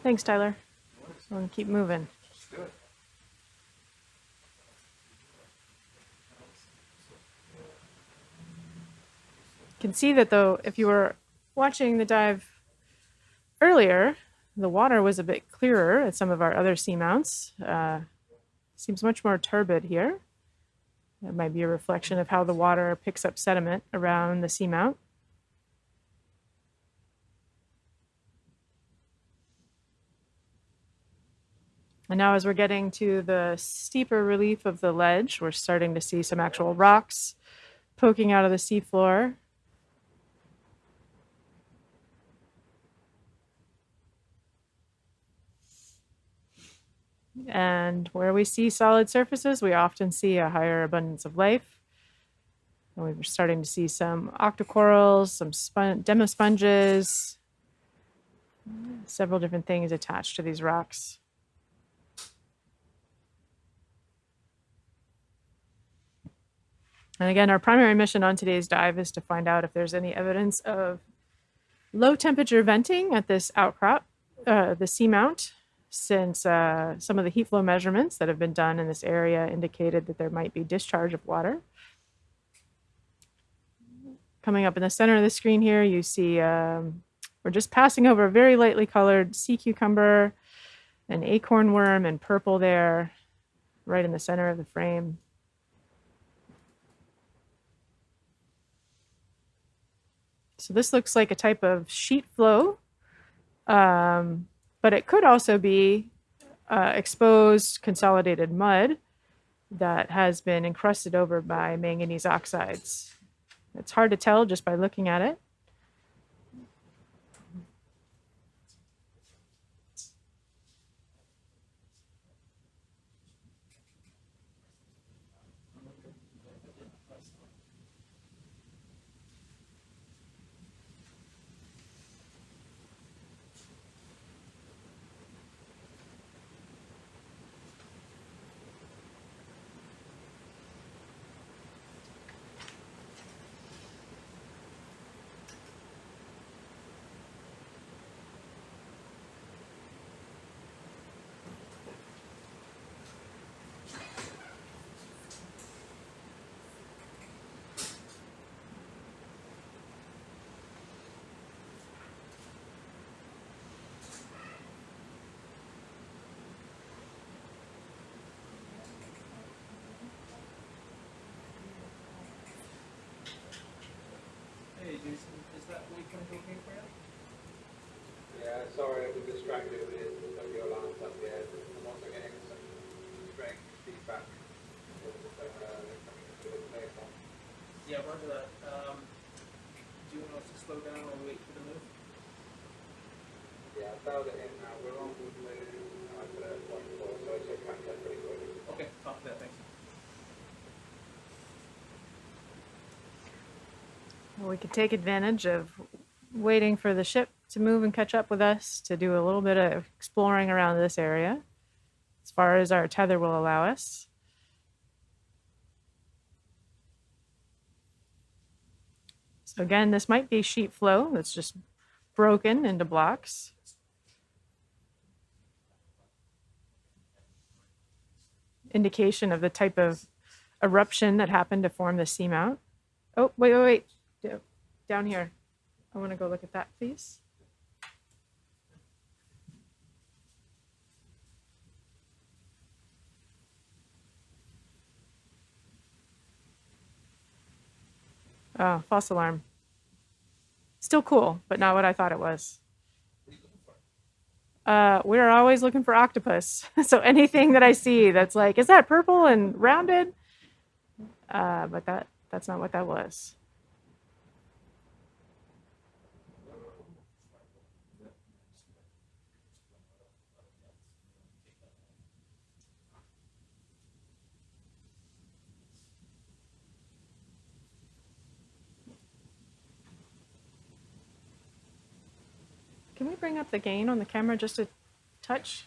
Thanks, Tyler. I'm gonna keep moving. Let's do it. You can see that though, if you were watching the dive earlier, the water was a bit clearer at some of our other seamounts. Seems much more turbid here. That might be a reflection of how the water picks up sediment around the seamount. And now as we're getting to the steeper relief of the ledge, we're starting to see some actual rocks poking out of the seafloor. And where we see solid surfaces, we often see a higher abundance of life. And we're starting to see some octocorals, some demosponges, several different things attached to these rocks. And again, our primary mission on today's dive is to find out if there's any evidence of low temperature venting at this outcrop, the seamount, since some of the heat flow measurements that have been done in this area indicated that there might be discharge of water. Coming up in the center of the screen here, you see we're just passing over a very lightly colored sea cucumber, an acorn worm in purple there, right in the center of the frame. So this looks like a type of sheet flow, but it could also be exposed consolidated mud that has been encrusted over by manganese oxides. It's hard to tell just by looking at it. Hey, Jason, is that waypoint okay for you? Yeah, sorry, I've been distracted with it. There's your alarms up there. I'm also getting some strange feedback. Yeah, roger that. Do you want us to slow down or wait for the move? Yeah, I dialed it in now. We're on with move at 0.4, so it should catch up pretty quick. Okay, copy that, thanks. We could take advantage of waiting for the ship to move and catch up with us to do a little bit of exploring around this area as far as our tether will allow us. So again, this might be sheet flow that's just broken into blocks. Indication of the type of eruption that happened to form the seamount. Oh, wait. Down here. I want to go look at that, please. Oh, false alarm. Still cool, but not what I thought it was. We're always looking for octopus. So anything that I see that's like, is that purple and rounded? But that's not what that was. Can we bring up the gain on the camera just a touch?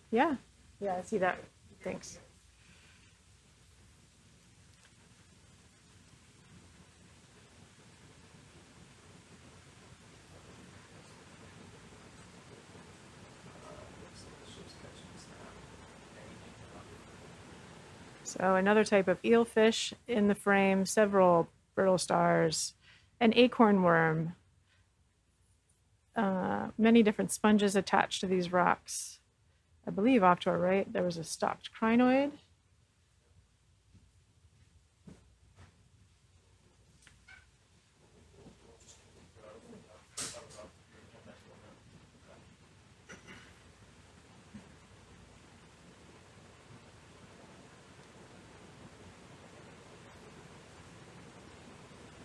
Yeah, I see that. Thanks. So another type of eelfish in the frame, several brittle stars, an acorn worm, many different sponges attached to these rocks. I believe off to our right, there was a stocked crinoid.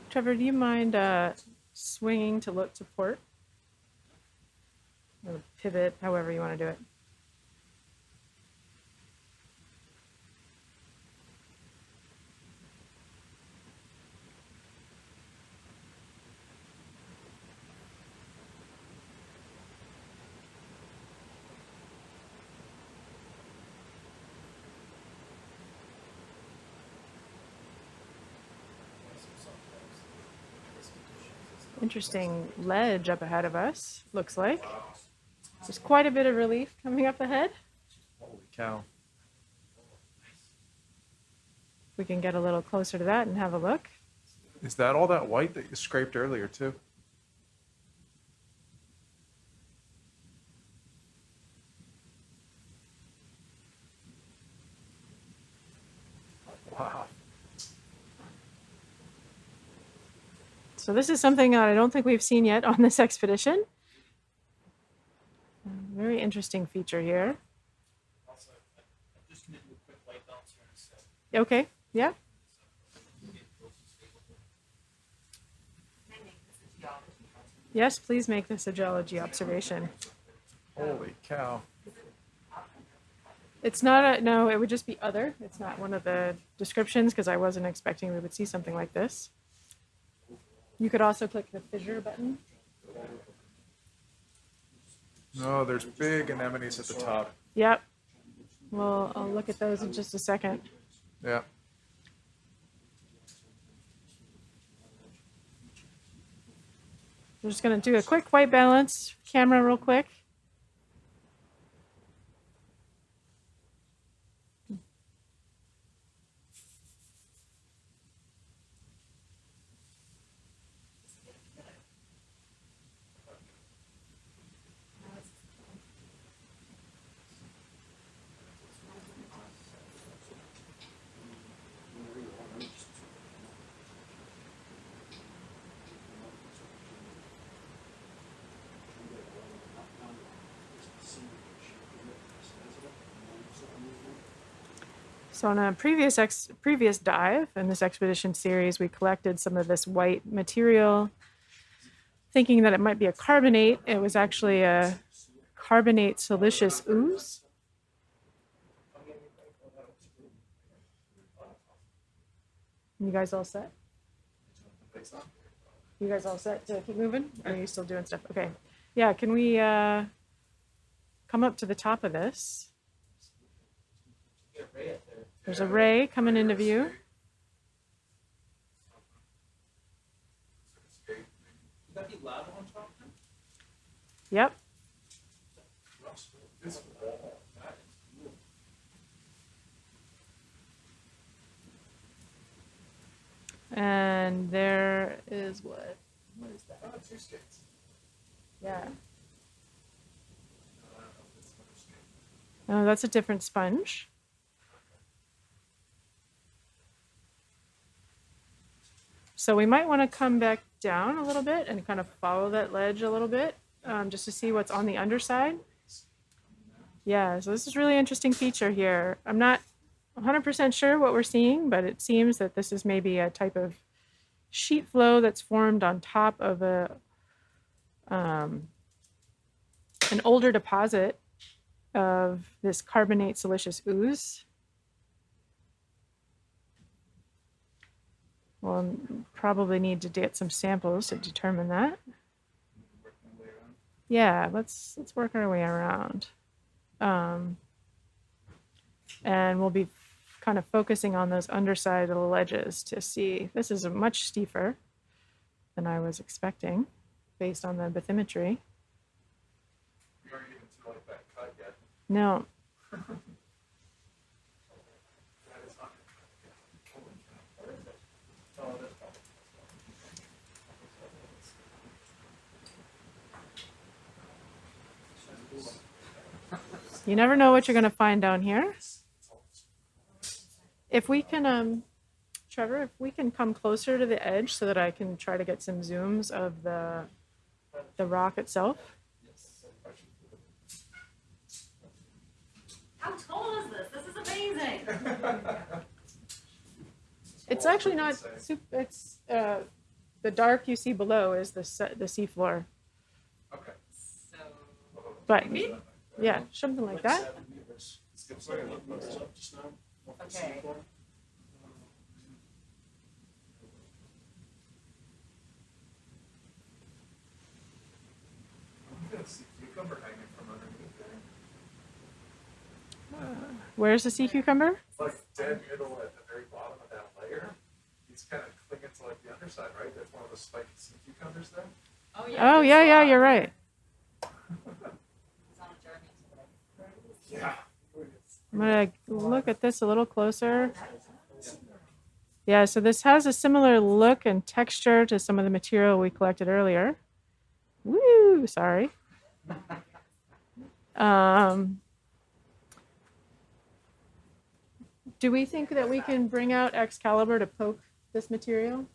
Trevor, do you mind swinging to look to port? Or pivot, however you want to do it. Interesting ledge up ahead of us, looks like. There's quite a bit of relief coming up ahead. Holy cow. We can get a little closer to that and have a look. Is that all that white that you scraped earlier too? Wow. So this is something that I don't think we've seen yet on this expedition. very interesting feature here. Also, I'm just gonna do a quick light bounce here in a sec. Okay, yeah. Yes, please make this a geology observation. Holy cow. It's not a, no, it would just be other. It's not one of the descriptions because I wasn't expecting we would see something like this. You could also click the fissure button. No, there's big anemones at the top. Yep. Well, I'll look at those in just a second. Yeah. I'm just going to do a quick white balance camera real quick. So on a previous dive in this expedition series, we collected some of this white material, thinking that it might be a carbonate. It was actually a carbonate siliceous ooze. You guys all set? You guys all set to keep moving? Or are you still doing stuff? Okay. Yeah, can we come up to the top of this? There's a ray coming into view. Would that be lava on top? Yep. And there is what? What is that? Yeah. Oh, that's a different sponge. So we might want to come back down a little bit and kind of follow that ledge a little bit, just to see what's on the underside. Yeah, so this is a really interesting feature here. I'm not 100% sure what we're seeing, but it seems that this is maybe a type of sheet flow that's formed on top of an older deposit of this carbonate siliceous ooze. We'll probably need to get some samples to determine that. Yeah, let's work our way around. And we'll be kind of focusing on those underside of the ledges to see. This is much steeper than I was expecting based on the bathymetry. You aren't even to like that cut yet. No. You never know what you're going to find down here. If we can, Trevor, if we can come closer to the edge so that I can try to get some zooms of the rock itself. How tall is this? This is amazing. It's actually not super, it's the dark you see below is the seafloor. Okay. So, But yeah, something like that. okay. Cucumber hanging from underneath there. Where's the sea cucumber? It's like dead middle at the very bottom of that layer. He's kind of clinging to like the underside, right? That's one of those spiky sea cucumbers there. Oh yeah. Oh yeah, you're right. It's on a journey. Yeah. I'm gonna look at this a little closer. Yeah, so this has a similar look and texture to some of the material we collected earlier. Woo, sorry. Do we think that we can bring out Excalibur to poke this material?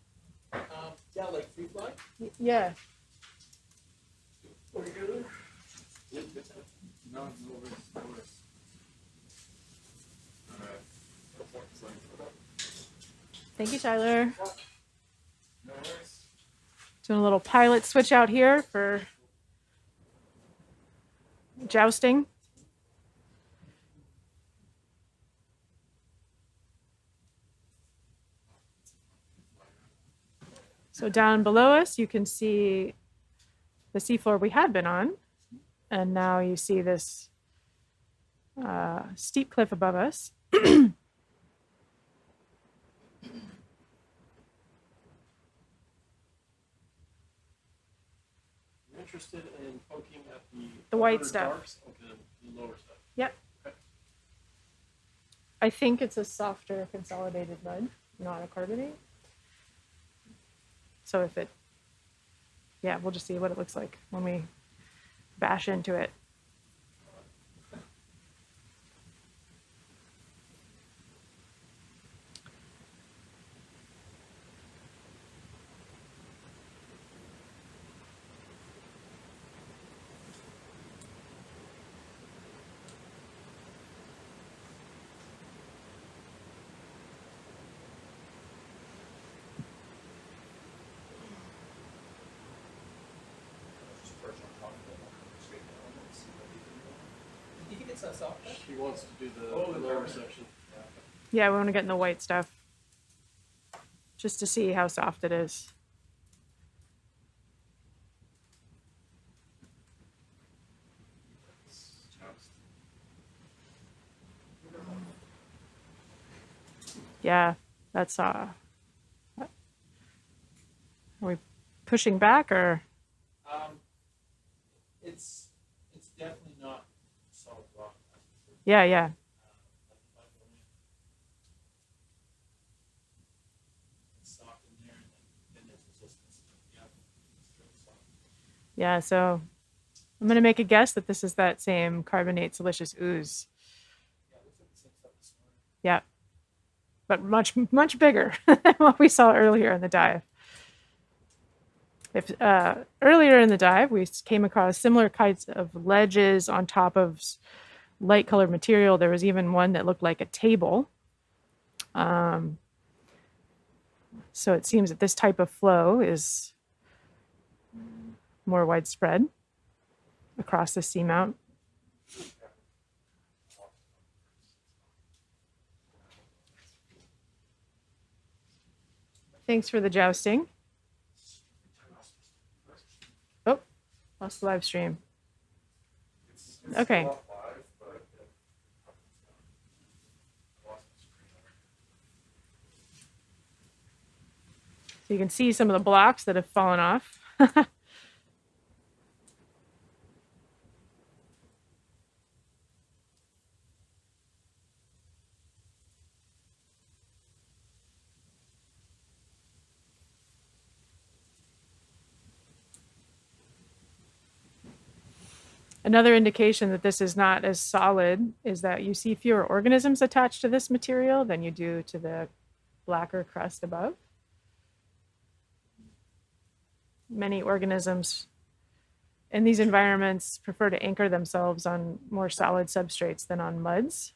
Yeah, like free fly. Yeah. No, no risk, no risk. Thank you, Tyler. No worries. Doing a little pilot switch out here for jousting. So down below us, you can see the seafloor we had been on. And now you see this steep cliff above us. You're interested in poking at The white upper stuff. darks? Okay, the lower stuff. Yep. Okay. I think it's a softer consolidated mud, not a carbonate. So if it, yeah, we'll just see what it looks like when we bash into it. Do you think it's that soft? He wants to do the lower section. Yeah, we want to get in the white stuff just to see how soft it is. Yeah, that's are we pushing back or? It's definitely not solid rock. Yeah, yeah. It's soft in there, and then there's resistance. Yeah, it's really soft. Yeah, so I'm going to make a guess that this is that same carbonate silicious ooze. Yeah, it looks like the same stuff this morning. Yeah, but much bigger than what we saw earlier in the dive. If earlier in the dive, we came across similar kinds of ledges on top of light colored material. There was even one that looked like a table. So it seems that this type of flow is more widespread across the seamount. Thanks for the jousting. Oh, lost the live stream. Okay. So you can see some of the blocks that have fallen off. Another indication that this is not as solid is that you see fewer organisms attached to this material than you do to the blacker crust above. Many organisms in these environments prefer to anchor themselves on more solid substrates than on muds.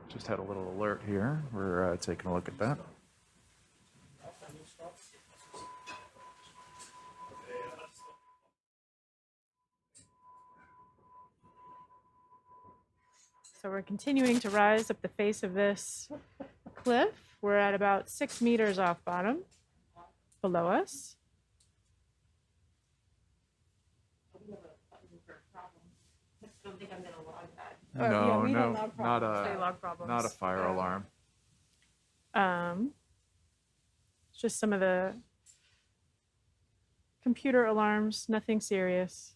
Just had a little alert here. We're taking a look at that. So we're continuing to rise up the face of this cliff. We're at about 6 meters off bottom below us. I don't think I'm gonna log that. No, we don't no, log not problems. They a log problems. not a fire alarm. It's just some of the computer alarms, nothing serious.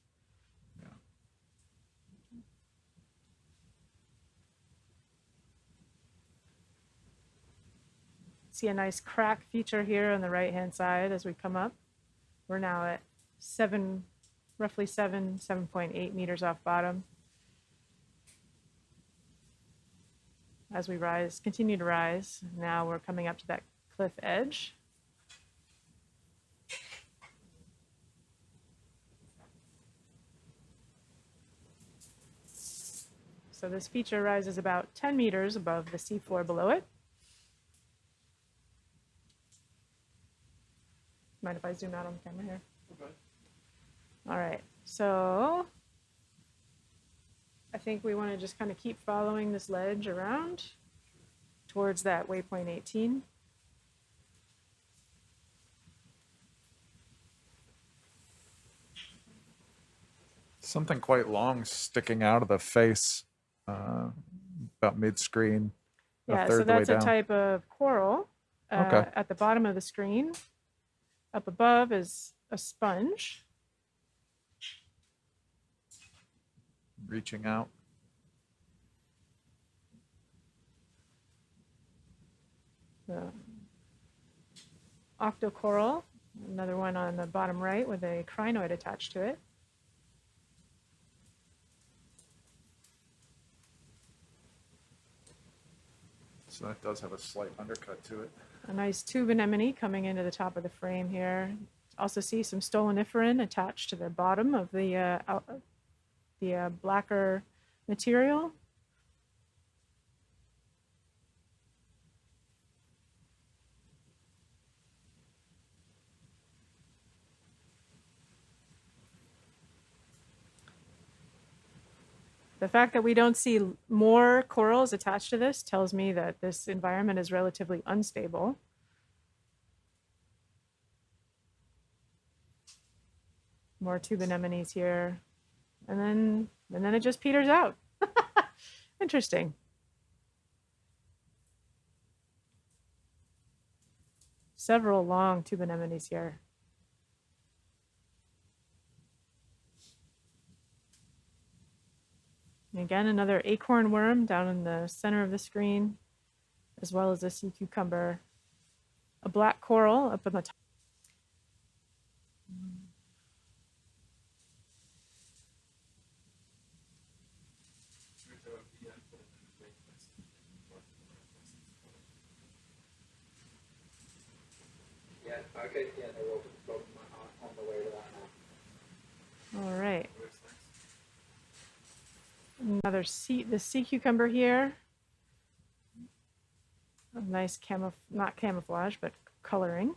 See a nice crack feature here on the right-hand side as we come up. We're now at roughly 7.8 meters off bottom. As we rise, continue to rise, now we're coming up to that cliff edge. So this feature rises about 10 meters above the seafloor below it. Mind if I zoom out on the camera here? Okay. All right, so I think we want to just kind of keep following this ledge around towards that waypoint 18. Something quite long sticking out of the face, about mid-screen, Yeah, a so third the way that's a down. type of coral Okay. at the bottom of the screen. Up above is a sponge. Reaching out. The octocoral, another one on the bottom right with a crinoid attached to it. So that does have a slight undercut to it. A nice tube anemone coming into the top of the frame here. Also see some stoloniferan attached to the bottom of the blacker material. The fact that we don't see more corals attached to this tells me that this environment is relatively unstable. More tube anemones here. And then it just peters out. Interesting. Several long tube anemones here. And again, another acorn worm down in the center of the screen, as well as a sea cucumber. A black coral up on the top. Yeah, okay, yeah, they're all on the way to that now. All right. Another the sea cucumber here. A nice not camouflage, but coloring.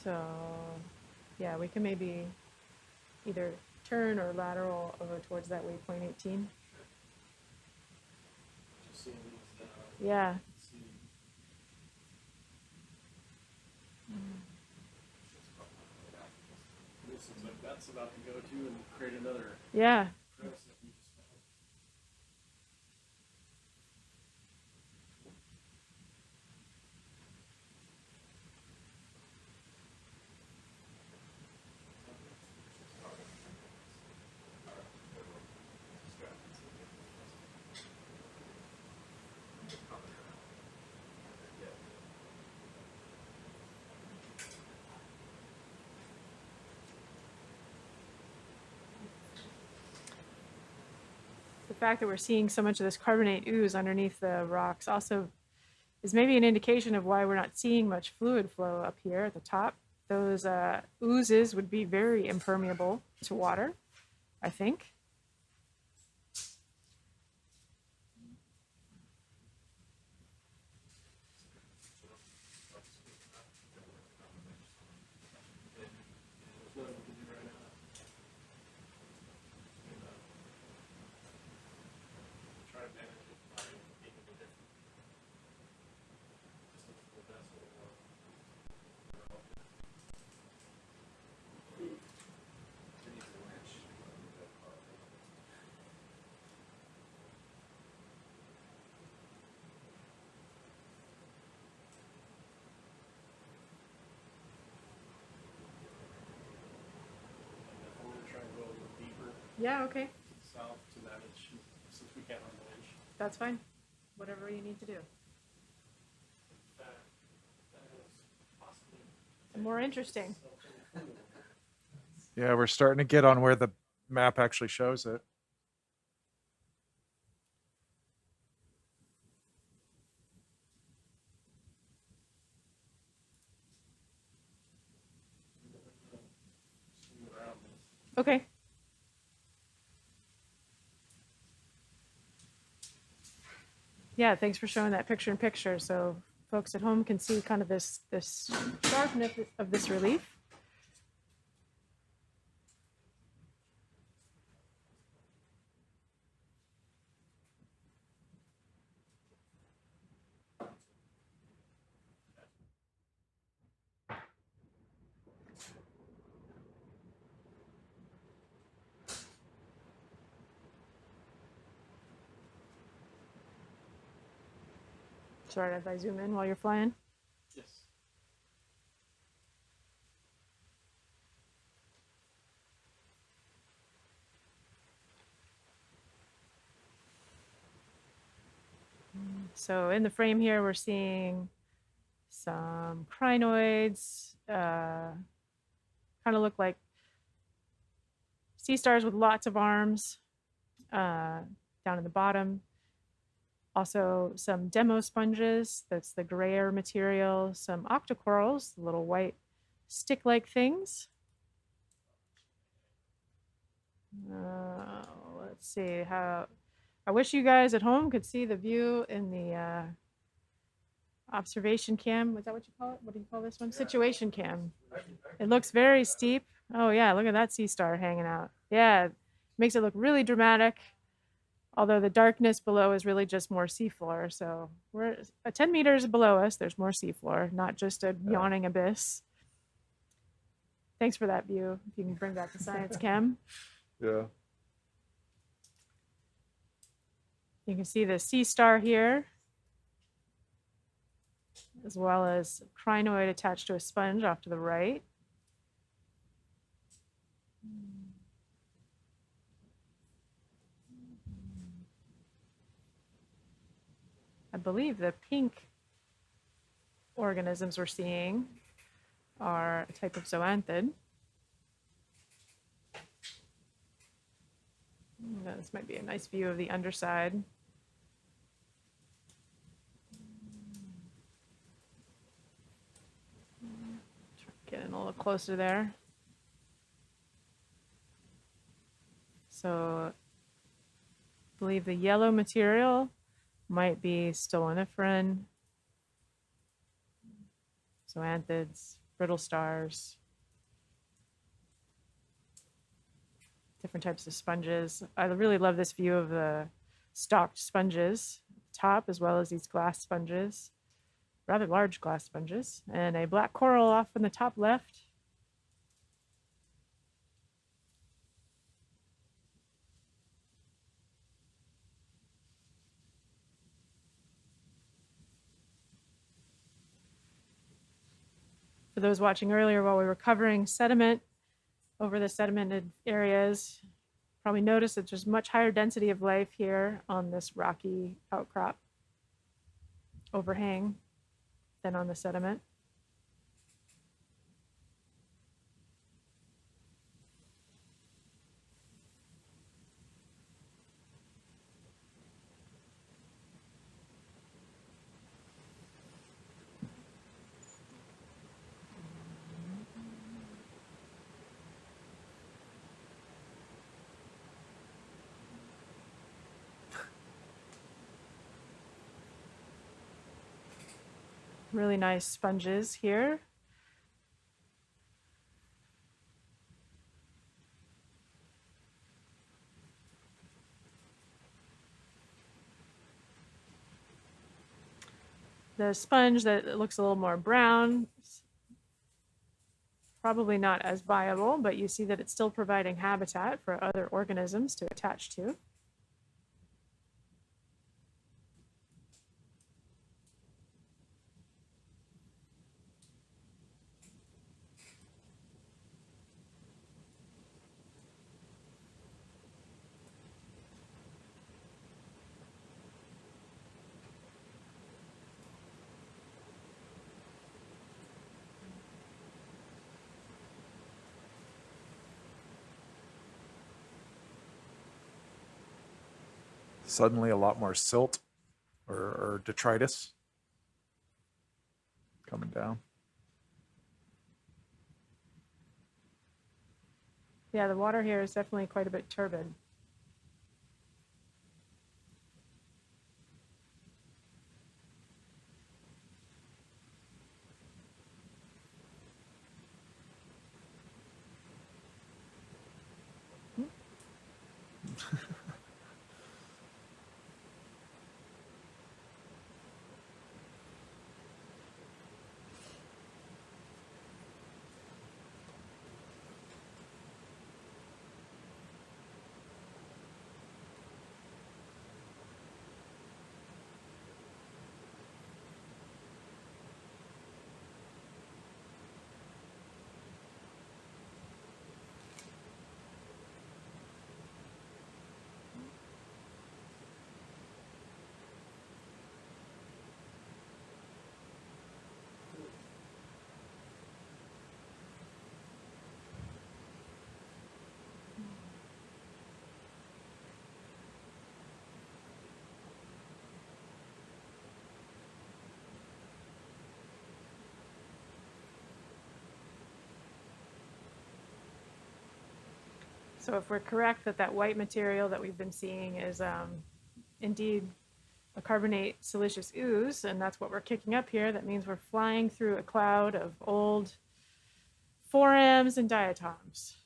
So, yeah, we can maybe either turn or lateral over towards that waypoint 18. Just seeing these, Yeah. see. This looks like that's about to go to and create another Yeah. crevice that we just found. The fact that we're seeing so much of this carbonate ooze underneath the rocks also is maybe an indication of why we're not seeing much fluid flow up here at the top. Those oozes would be very impermeable to water, I think. There's nothing we can do right now. Try to manage it by making it different. Just look for the best of the world. Yeah, okay. south to manage, since we can't manage. That's fine. Whatever you need to do. That is possibly. More interesting. Yeah, we're starting to get on where the map actually shows it. Okay. Yeah, thanks for showing that picture in picture so folks at home can see kind of this sharpness of this relief. Sorry if I zoom in while you're flying. Yes. So in the frame here, we're seeing some crinoids, kind of look like sea stars with lots of arms down in the bottom. Also some demo sponges, that's the grayer material, some octocorals, the little white stick-like things. Let's see how, I wish you guys at home could see the view in the observation cam. Was that what you call it? What do you call this one? Situation cam. It looks very steep. Oh yeah, look at that sea star hanging out. Yeah, makes it look really dramatic. Although the darkness below is really just more seafloor. So we're 10 meters below us, there's more seafloor, not just a yawning abyss. Thanks for that view. If you can bring back the science cam. Yeah. You can see the sea star here, as well as a crinoid attached to a sponge off to the right. I believe the pink organisms we're seeing are a type of zoanthid. This might be a nice view of the underside. Getting a little closer there. So I believe the yellow material might be stoloniferan, zoanthids, brittle stars, different types of sponges. I really love this view of the stalked sponges top, as well as these glass sponges, rather large glass sponges, and a black coral off in the top left. For those watching earlier, while we were covering sediment over the sedimented areas, probably noticed that there's much higher density of life here on this rocky outcrop overhang than on the sediment. Really nice sponges here. The sponge that looks a little more brown, probably not as viable, but you see that it's still providing habitat for other organisms to attach to. Suddenly a lot more silt or detritus coming down. Yeah, the water here is definitely quite a bit turbid. So if we're correct that that white material that we've been seeing is indeed a carbonate siliceous ooze, and that's what we're kicking up here, that means we're flying through a cloud of old forams and diatoms.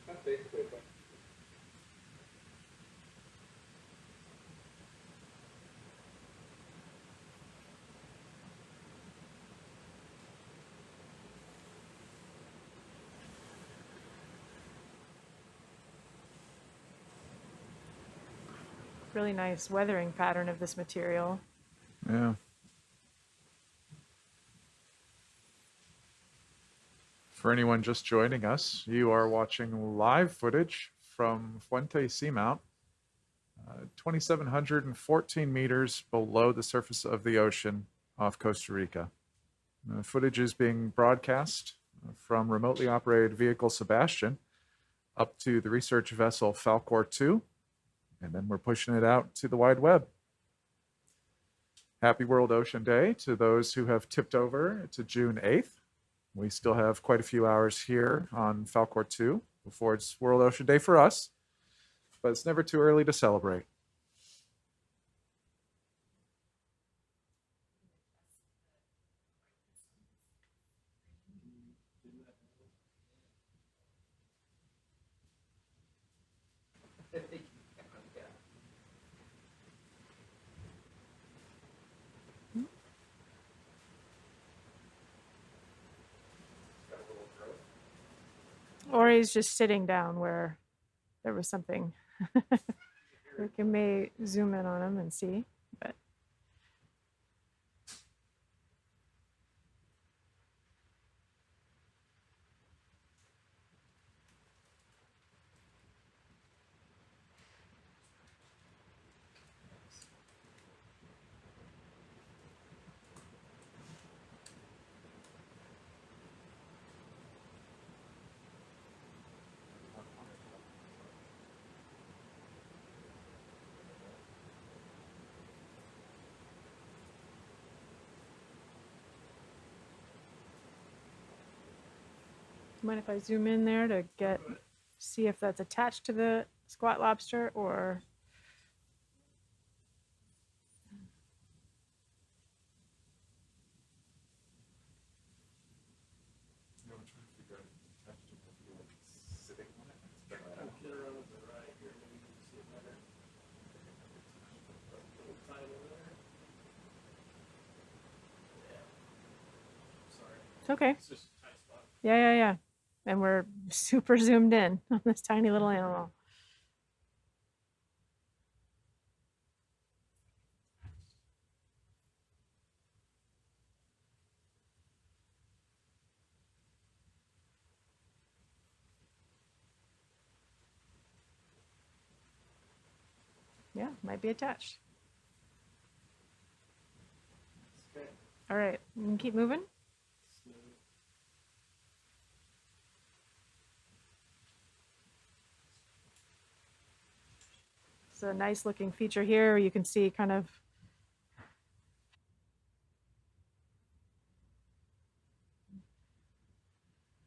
That's basically it. Really nice weathering pattern of this material. Yeah. For anyone just joining us, you are watching live footage from Fuente Seamount, 2,714 meters below the surface of the ocean off Costa Rica. Footage is being broadcast from remotely operated vehicle SuBastian up to the research vessel Falcor 2, and then we're pushing it out to the wide web. Happy World Ocean Day to those who have tipped over to June 8th. We still have quite a few hours here on Falcor 2 before it's World Ocean Day for us, but it's never too early to celebrate. Or he's just sitting down where there was something. We may zoom in on him and see, but Mind if I zoom in there to see if that's attached to the squat lobster or. Get around to the right here, maybe you can see it better. Little tile over there. Yeah. Sorry, It's okay. it's just a tight spot. Yeah. And we're super zoomed in on this tiny little animal. Yeah, might be attached. Okay. All right, we can keep moving. It's a nice looking feature here. You can see kind of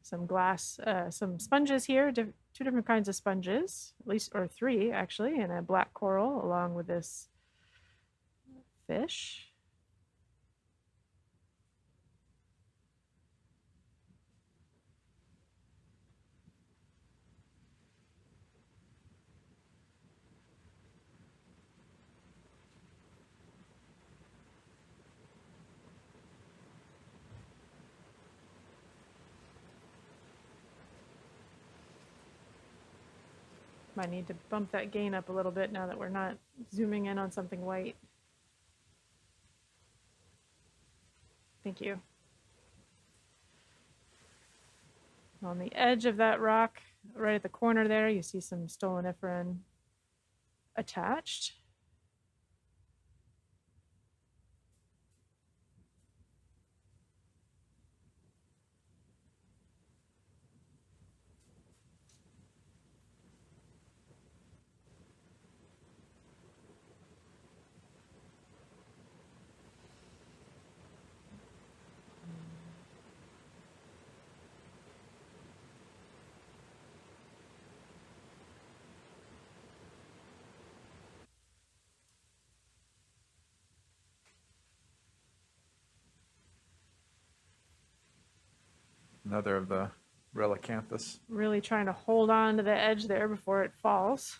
some glass, some sponges here, two different kinds of sponges, at least, or three actually, and a black coral along with this fish. Might need to bump that gain up a little bit now that we're not zooming in on something white. Thank you. On the edge of that rock, right at the corner there, you see some stoloniferan attached. Another of the relicanthus. Really trying to hold on to the edge there before it falls.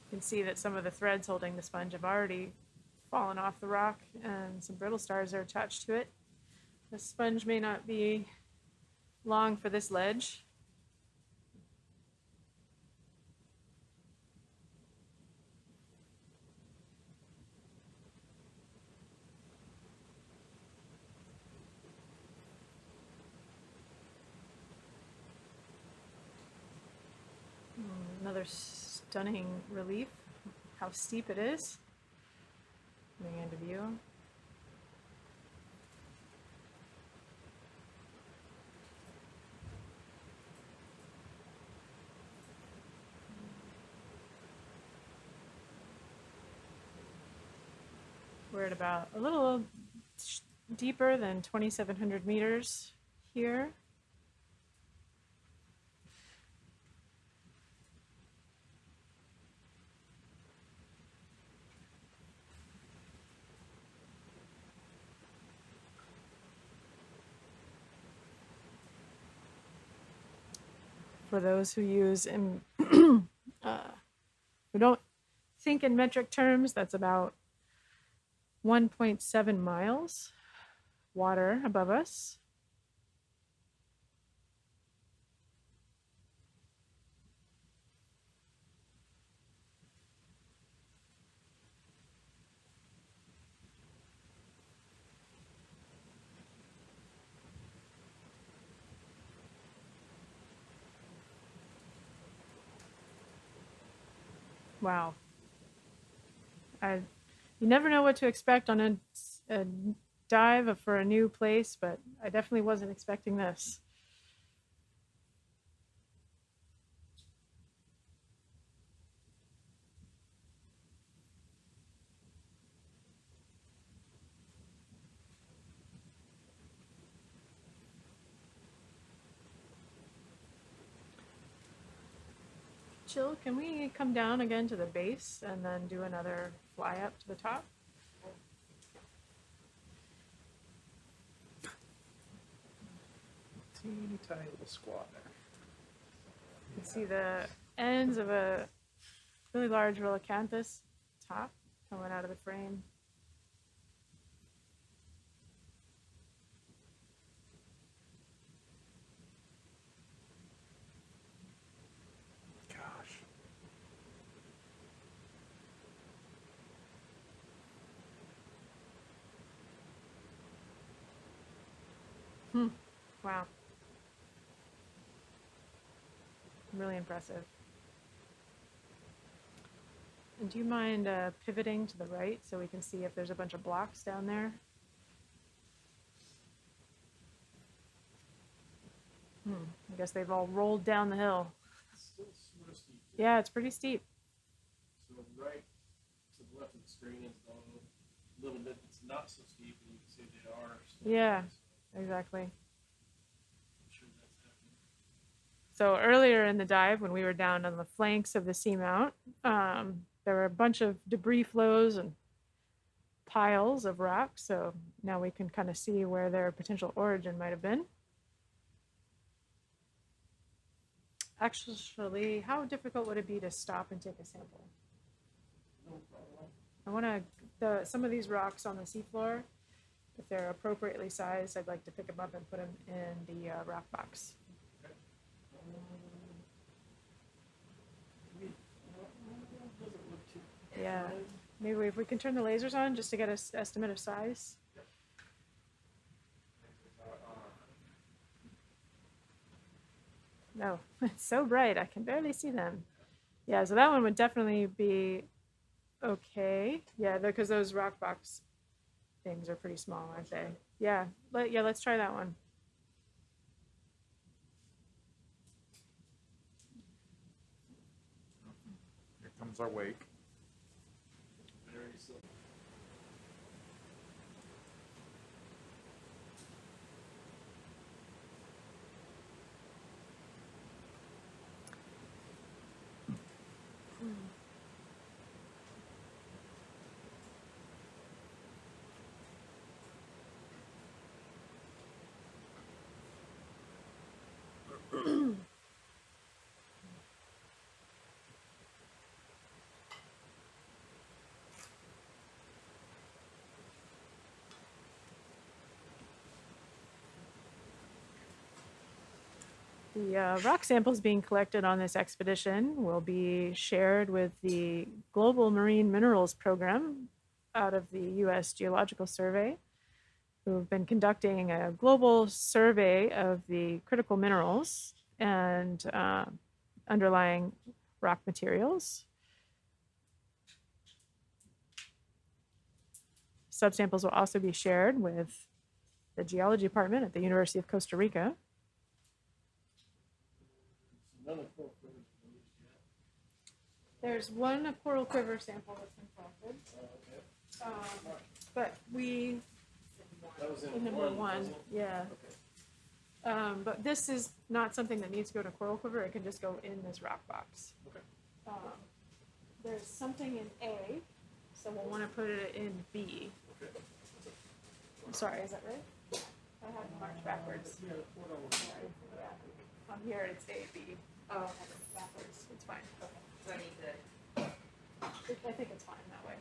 You can see that some of the threads holding the sponge have already fallen off the rock and some brittle stars are attached to it. The sponge may not be long for this ledge. Another stunning relief, how steep it is. Coming into view. We're at about a little deeper than 2,700 meters here. For those who use who don't think in metric terms, that's about 1.7 miles water above us. Wow. You never know what to expect on a dive for a new place, but I definitely wasn't expecting this. Jill, can we come down again to the base and then do another fly up to the top? Teeny tiny little squat there. You can see the ends of a really large Relicanthus top coming out of the frame. Gosh. Wow. Really impressive. And do you mind pivoting to the right so we can see if there's a bunch of blocks down there? I guess they've all rolled down the hill. Still sort of steep. Yeah, it's pretty steep. So right to the left of the screen is a little bit, it's not so steep, and you can see they are. Yeah. Exactly. I'm sure that's happening. So earlier in the dive, when we were down on the flanks of the seamount, there were a bunch of debris flows and piles of rock. So now we can kind of see where their potential origin might have been. Actually, how difficult would it be to stop and take a sample? I want to, some of these rocks on the seafloor, if they're appropriately sized, I'd like to pick them up and put them in the rock box. Yeah, maybe if we can turn the lasers on just to get an estimate of size. No, it's so bright, I can barely see them. Yeah, so that one would definitely be okay. Yeah, because those rock box things are pretty small, aren't they? Yeah, let's try that one. Here comes our wake. Very silly. The rock samples being collected on this expedition will be shared with the Global Marine Minerals Program out of the U.S. Geological Survey, who have been conducting a global survey of the critical minerals and underlying rock materials. Subsamples will also be shared with the Geology Department at the University of Costa Rica. None of four figures released yet. There's one coral quiver sample that's been collected. But we, That was in number one, wasn't it? yeah. Okay. But this is not something that needs to go to coral quiver. It can just go in this rock box. Okay. There's something in A, so we'll want to put it in B. Okay. I'm sorry, is that right? I have it marked backwards. Yeah, Sorry. Yeah. On here it's A, B. Oh, I have it backwards. It's fine. Okay. So I need to, I think it's fine that way.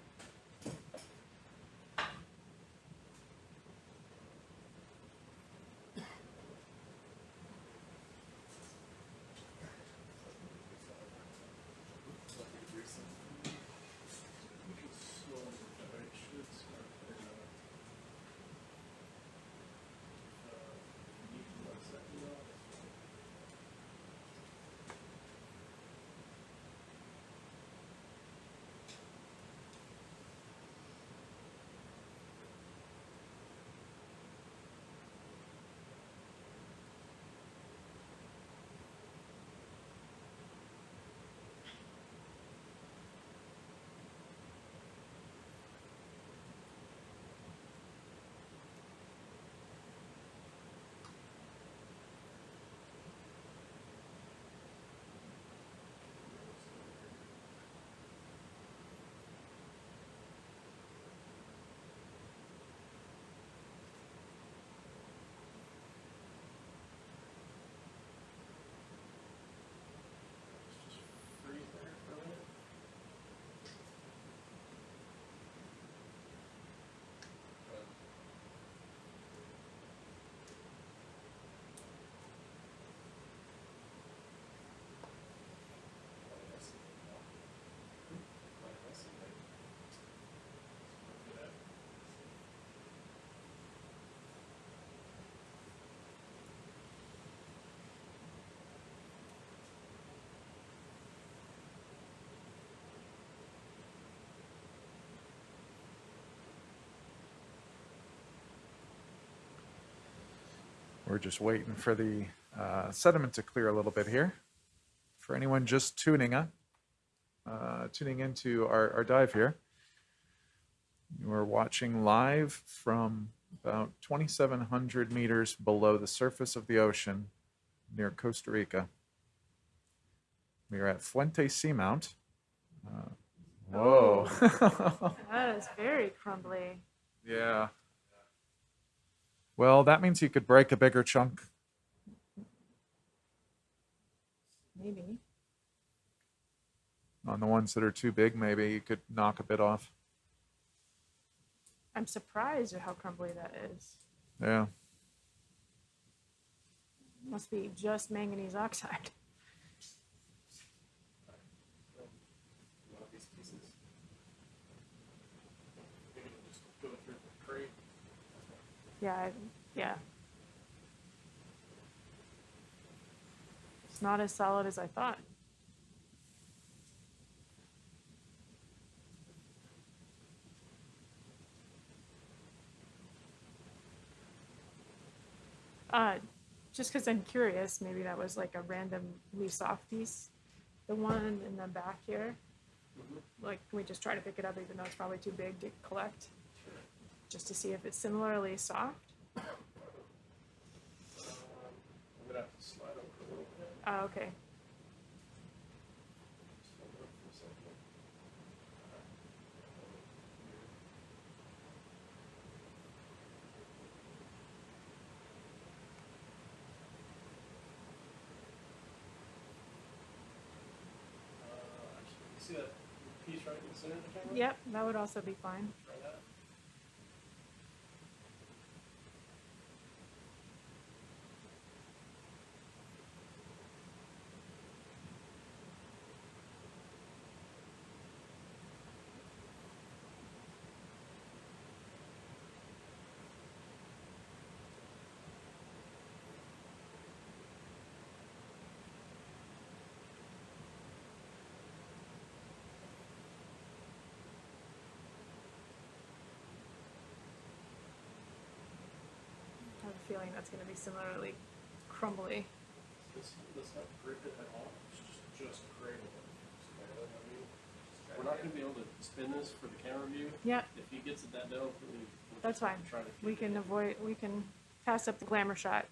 We're just waiting for the sediment to clear a little bit here. For anyone just tuning into our dive here, you are watching live from about 2,700 meters below the surface of the ocean near Costa Rica. We are at Fuente Seamount. Whoa. That is very crumbly. Yeah. Well, that means you could break a bigger chunk. Maybe. On the ones that are too big, maybe you could knock a bit off. I'm surprised at how crumbly that is. Yeah. Must be just manganese oxide. One of these pieces. Maybe just go through the crate. Yeah. It's not as solid as I thought. Just because I'm curious, maybe that was like a randomly soft piece. The one in the back here, like, can we just try to pick it up even though it's probably too big to collect? Just to see if it's similarly soft? I'm gonna have to slide over a little bit. Oh, okay. Just hold it for a second. Actually, you see that piece right in the center of the camera? Yep, that would also be fine. Try that. I have a feeling that's going to be similarly crumbly. Let's not grip it at all. Just cradle it. We're not going to be able to spin this for the camera view. Yeah, If he gets it that dope, we'll that's just have fine. to try to We can pass up the glamour shot.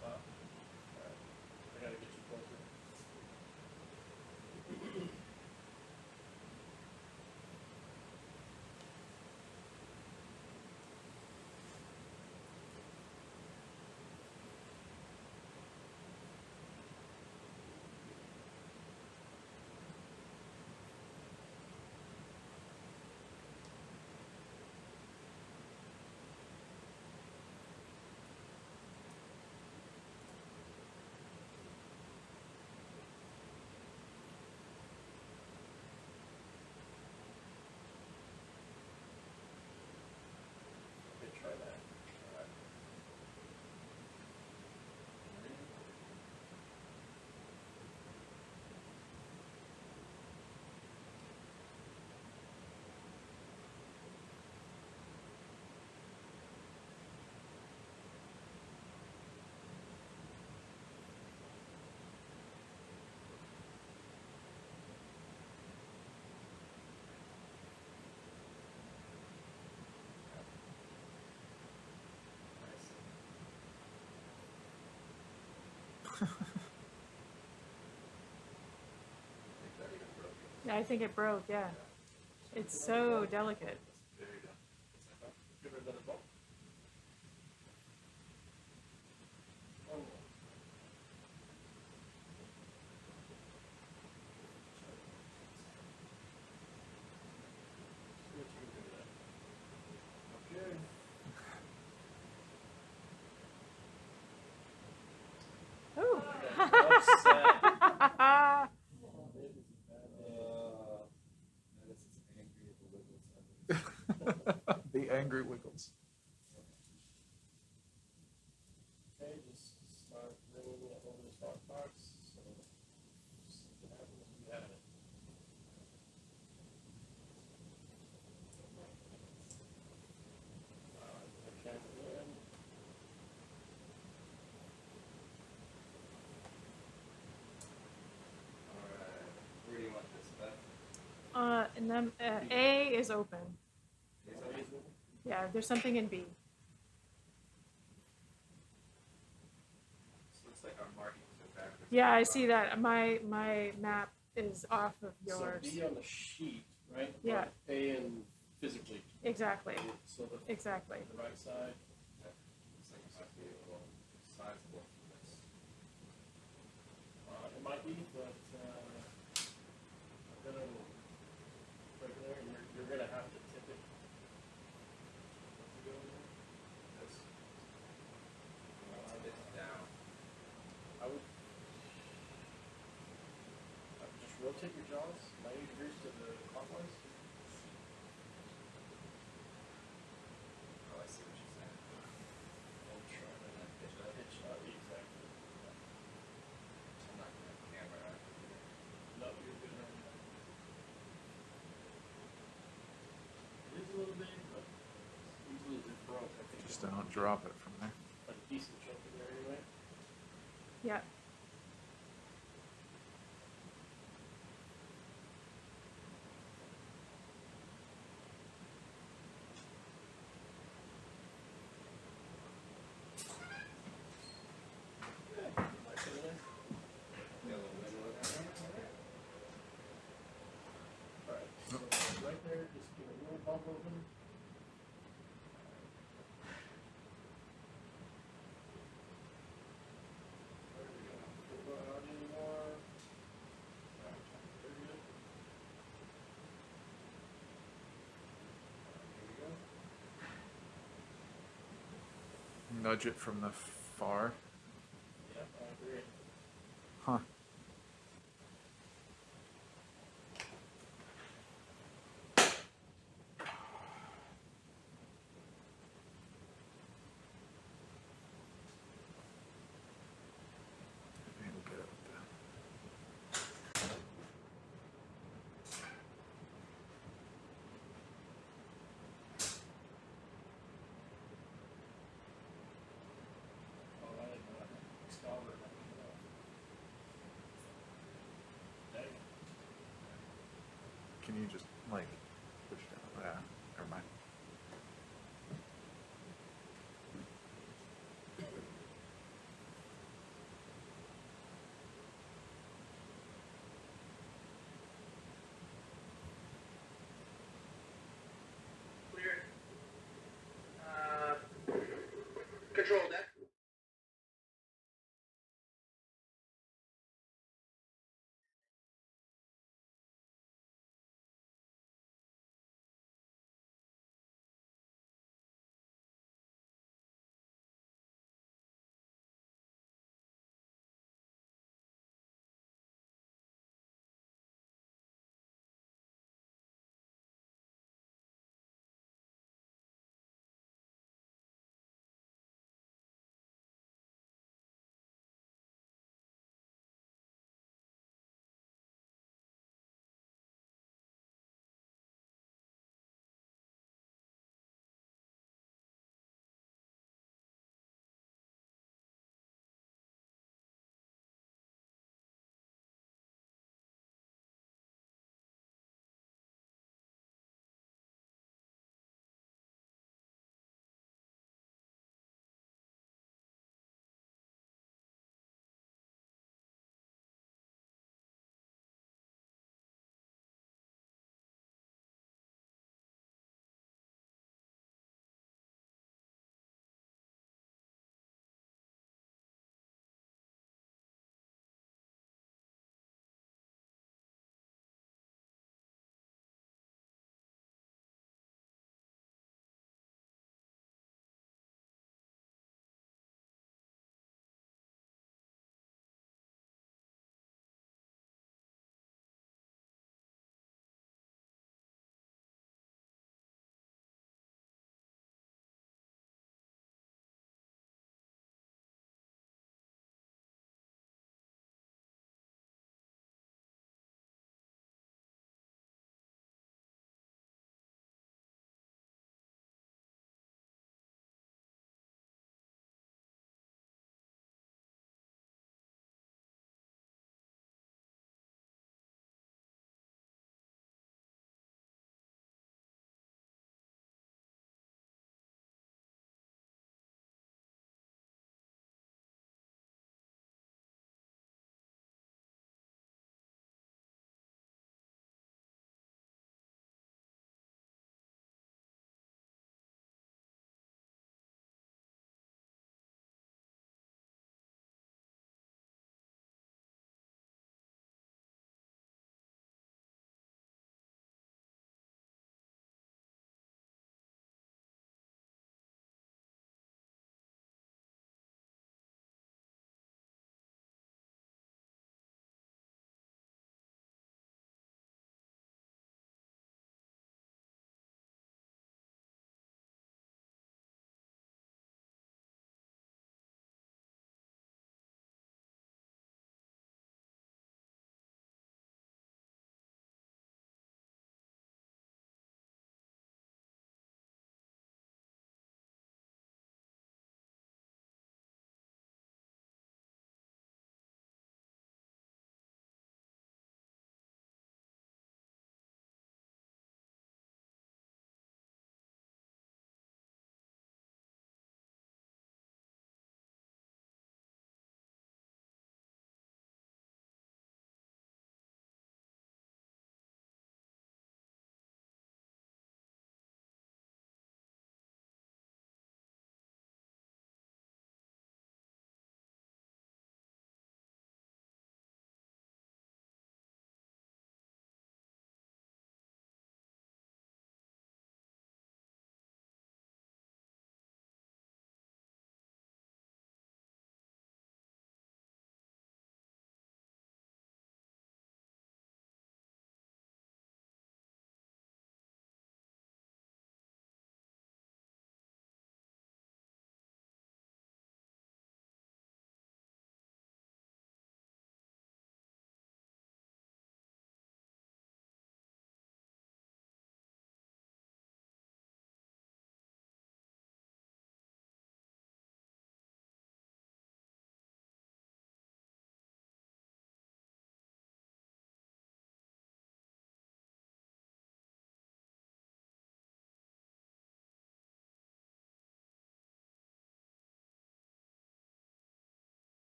Stop. All right. I gotta get you closer. Okay, try that. All right. Yeah, I think it broke, yeah. It's so delicate. There you go. The angry wiggles. Okay, just start bringing it over the start box. So, see what happens. We have it. Check in. Alright, where do you want this, Beth? And then A is open. Is that easy? Yeah, there's something in B. This looks like our markings are backwards. Yeah, I see that. My map is off of So yours. B on the sheet, right? Yeah. But A in physically. Exactly. So the Exactly. right side. Looks like it might be a little sizable from this. It might be, but I'm gonna right there. You're gonna have to tip it. To go in there. This. Tip it down. I would just rotate your jaws 90 degrees to the clockwise. Oh, I see what you're saying. And try to Pitch up. pitch exactly. I'm not gonna have the camera out. No, you're good on that. It is a little big, but easily broke. I think Just don't drop it from there. a decent chunk in there anyway. Yeah. Might fit in there. Get a little wiggle in there. Alright, so right there, just give a little bump open. There we go. Don't go out anymore. Alright, very good. Here we go. Nudge it from the far. Yep, I agree. Huh. Maybe we'll get it with that. Oh, I didn't know that. Discover that. Dang. Can you just like push down? Yeah, never mind. Clear. Control deck.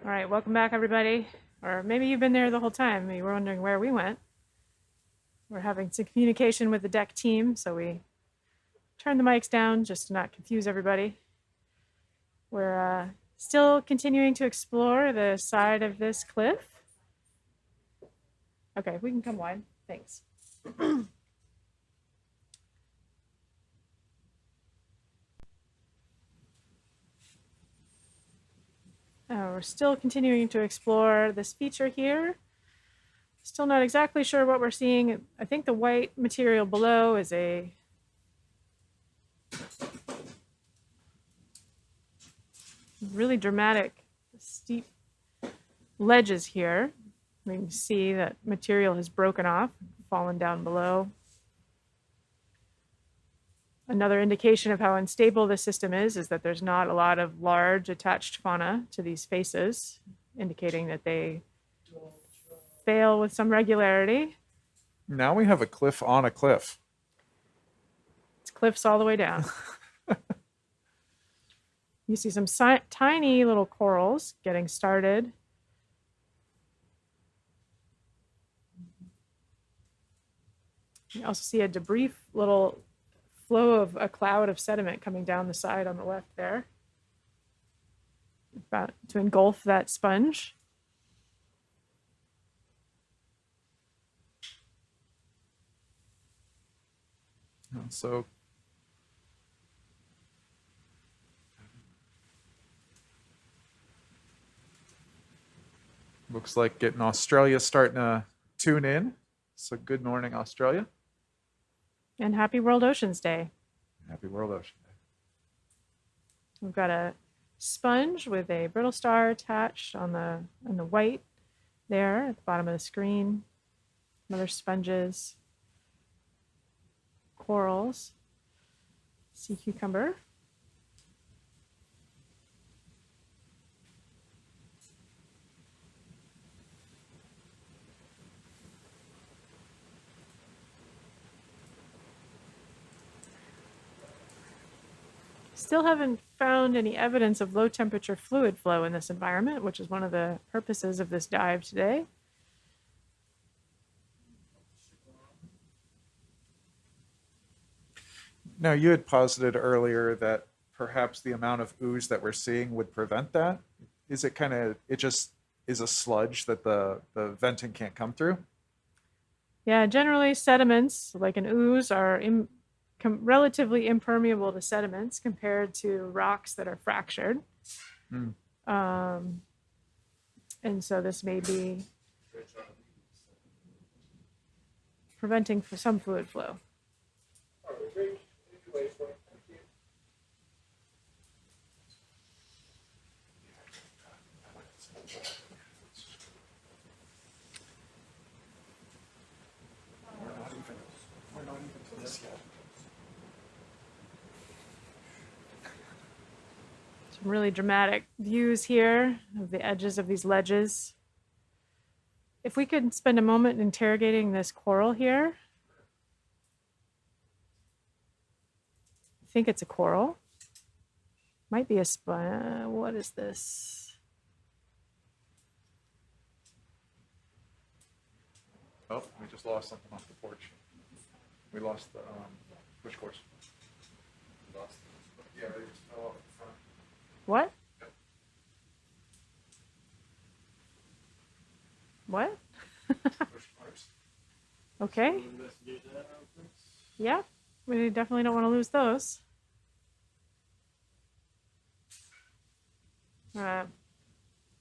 All right, welcome back, everybody. Or maybe you've been there the whole time. You were wondering where we went. We're having some communication with the deck team, so we turned the mics down just to not confuse everybody. We're still continuing to explore the side of this cliff. Okay, we can come wide. Thanks. We're still continuing to explore this feature here. Still not exactly sure what we're seeing. I think the white material below is a really dramatic, steep ledges here. We can see that material has broken off, fallen down below. Another indication of how unstable this system is that there's not a lot of large attached fauna to these faces, indicating that they fail with some regularity. Now we have a cliff on a cliff. It's cliffs all the way down. You see some tiny little corals getting started. You also see a debris little flow of a cloud of sediment coming down the side on the left there, about to engulf that sponge. So looks like getting Australia starting to tune in. So good morning, Australia. And happy World Oceans Day. Happy World Ocean Day. We've got a sponge with a brittle star attached on the white there at the bottom of the screen. Other sponges, corals, sea cucumber. Still haven't found any evidence of low temperature fluid flow in this environment, which is one of the purposes of this dive today. Now, you had posited earlier that perhaps the amount of ooze that we're seeing would prevent that. Is it kind of, it just is a sludge that the venting can't come through? Yeah, generally sediments like an ooze are relatively impermeable to sediments compared to rocks that are fractured. And so this may be preventing for some fluid flow. We're not even to this yet. Some really dramatic views here of the edges of these ledges. If we could spend a moment interrogating this coral here. I think it's a coral. Might be a what is this? Oh, we just lost something off the porch. We lost the push course. We lost. Yeah, they just fell off the front. What? Yep. What? Push course. Okay. Yeah, we definitely don't want to lose those.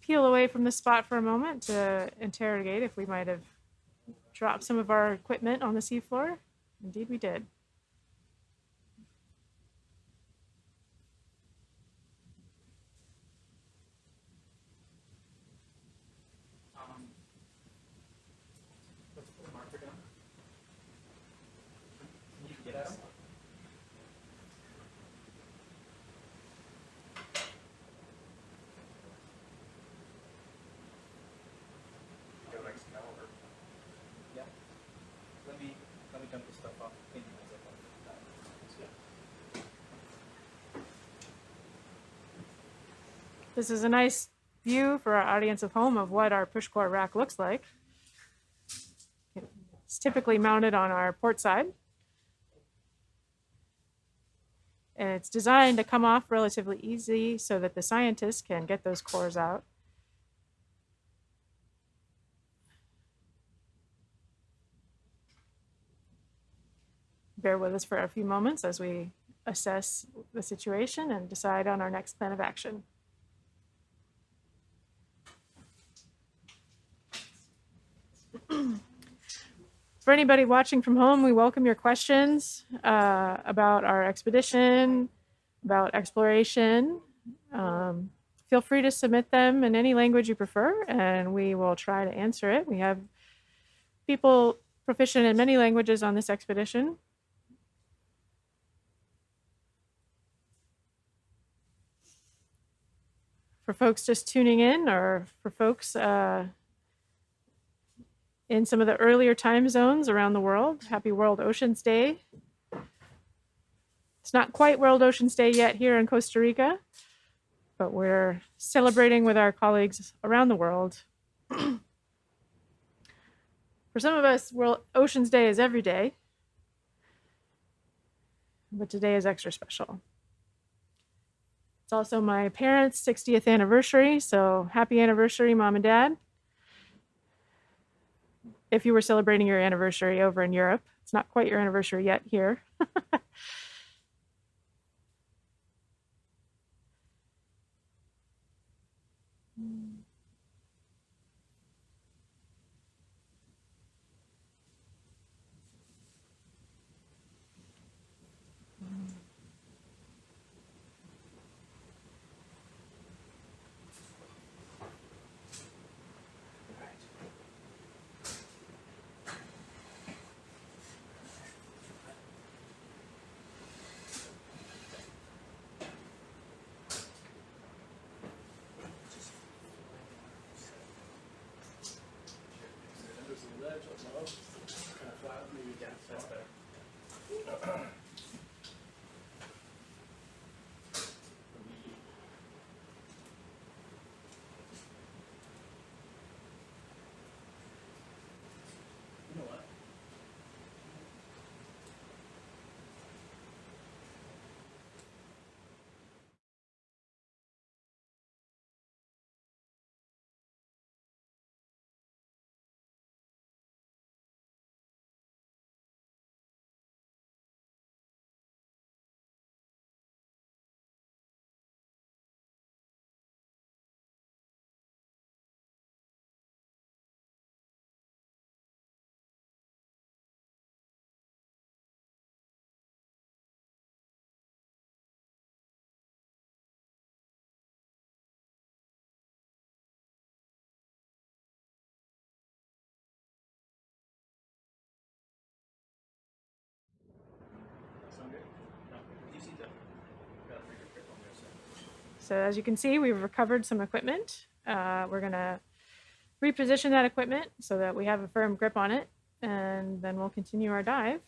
Peel away from the spot for a moment to interrogate if we might have dropped some of our equipment on the seafloor. Indeed, we did. Let's put a marker down. Can you get out? Yeah. Let me dump this stuff off. This is a nice view for our audience at home of what our push core rack looks like. It's typically mounted on our port side. And it's designed to come off relatively easy so that the scientists can get those cores out. Bear with us for a few moments as we assess the situation and decide on our next plan of action. For anybody watching from home, we welcome your questions about our expedition, about exploration. Feel free to submit them in any language you prefer, and we will try to answer it. We have people proficient in many languages on this expedition. For folks just tuning in, or for folks in some of the earlier time zones around the world, happy World Oceans Day. It's not quite World Oceans Day yet here in Costa Rica, but we're celebrating with our colleagues around the world. For some of us, World Oceans Day is every day, but today is extra special. It's also my parents' 60th anniversary, so happy anniversary, Mom and Dad. If you were celebrating your anniversary over in Europe, it's not quite your anniversary yet here. So as you can see, we've recovered some equipment. We're going to reposition that equipment so that we have a firm grip on it, and then we'll continue our dive.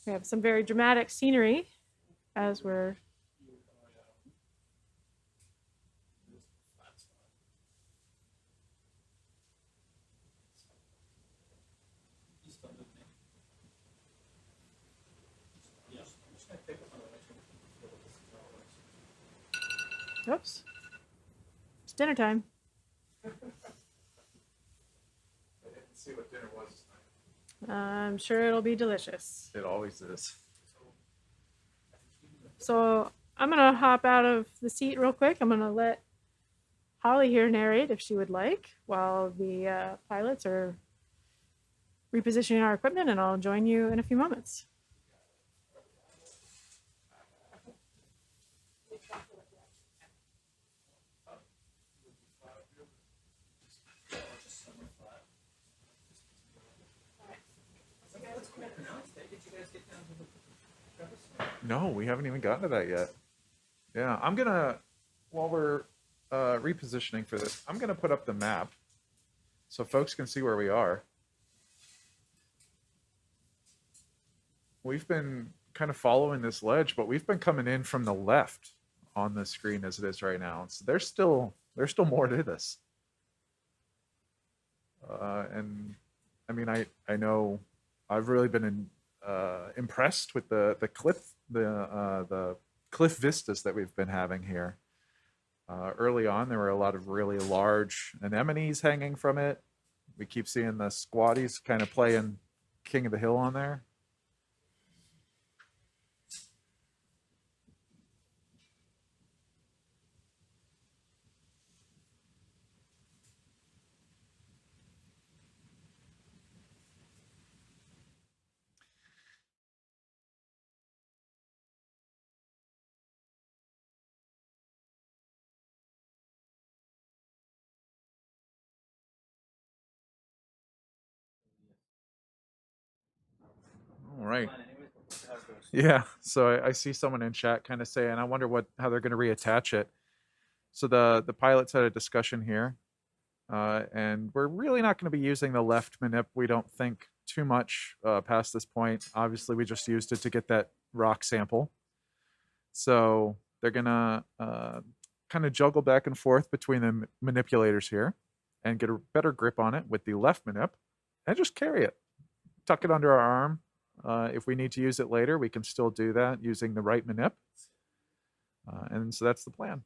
We have some very dramatic scenery as we're oops. It's dinner time. I didn't see what dinner was tonight. I'm sure it'll be delicious. It always is. So I'm going to hop out of the seat real quick. I'm going to let Holly here narrate if she would like while the pilots are repositioning our equipment, and I'll join you in a few moments. No, we haven't even gotten to that yet. Yeah, I'm gonna, while we're repositioning for this, I'm gonna put up the map so folks can see where we are. We've been kind of following this ledge, but we've been coming in from the left on the screen as it is right now. So there's still more to this. And I mean, I know I've really been impressed with the cliff vistas that we've been having here. Early on, there were a lot of really large anemones hanging from it. We keep seeing the squatties kind of playing King of the Hill on there. All right. Yeah. So I see someone in chat kind of saying, I wonder how they're going to reattach it. So the pilots had a discussion here, and we're really not going to be using the left manip. We don't think too much past this point. Obviously, we just used it to get that rock sample. So they're going to kind of juggle back and forth between the manipulators here and get a better grip on it with the left manip and just carry it. Tuck it under our arm. If we need to use it later, we can still do that using the right manip. And so that's the plan.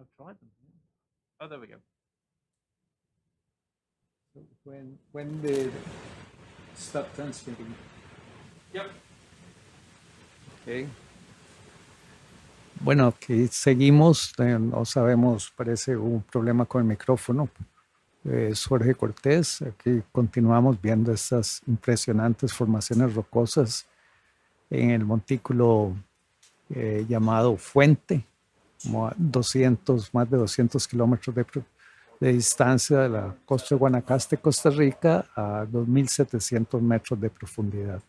I've tried them. Oh, there we go. So when did stop transmitting? Yep. Okay. Bueno, aquí seguimos, no sabemos, parece un problema con el micrófono. Es Jorge Cortés, aquí continuamos viendo estas impresionantes formaciones rocosas en el montículo llamado Fuente, como a más de 200 kilómetros de distancia de la costa de Guanacaste, Costa Rica, a 2.700 metros de profundidad.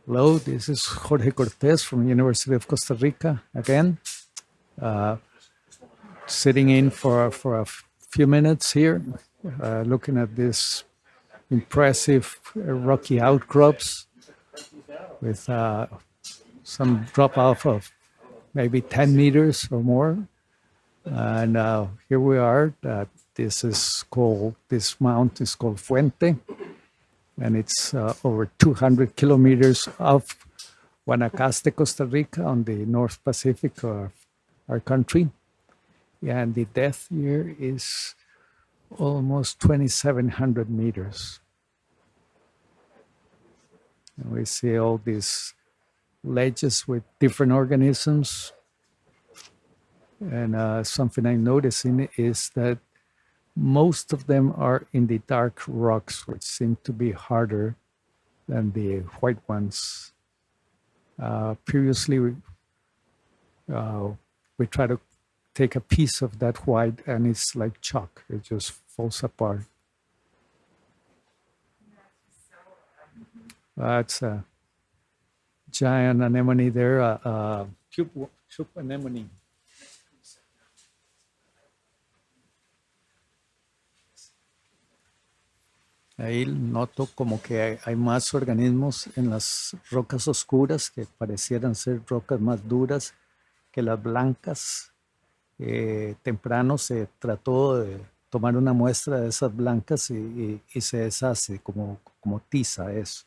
Hello, this is Jorge Cortés from the University of Costa Rica again, sitting in for a few minutes here, looking at these impressive rocky outcrops with some drop off of maybe 10 meters or more. And here we are. This mount is called Fuente, and it's over 200 kilometers off Guanacaste, Costa Rica, on the North Pacific of our country. And the depth here is almost 2,700 meters. And we see all these ledges with different organisms. And something I'm noticing is that most of them are in the dark rocks, which seem to be harder than the white ones. Previously, we try to take a piece of that white, and it's like chalk. It just falls apart. That's a giant anemone there, tube anemone. Ahí noto como que hay más organismos en las rocas oscuras que parecieran ser rocas más duras que las blancas. Temprano se trató de tomar una muestra de esas blancas y se deshace como tiza eso.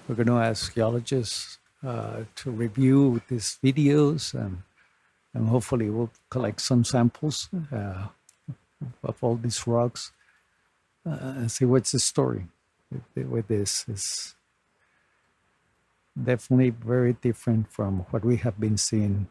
We're going to ask geologists to review these videos, and hopefully we'll collect some samples of all these rocks and see what's the story with this. It's definitely very different from what we have been seeing.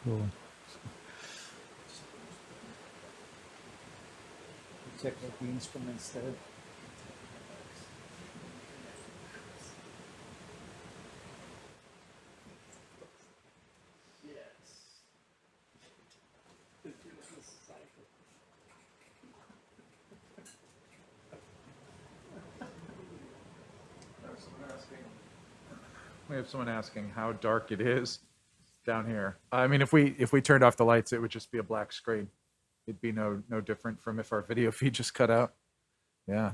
Cool. Check out the instruments there. We have someone asking how dark it is down here. I mean, if we turned off the lights, it would just be a black screen. It'd be no different from if our video feed just cut out. Yeah.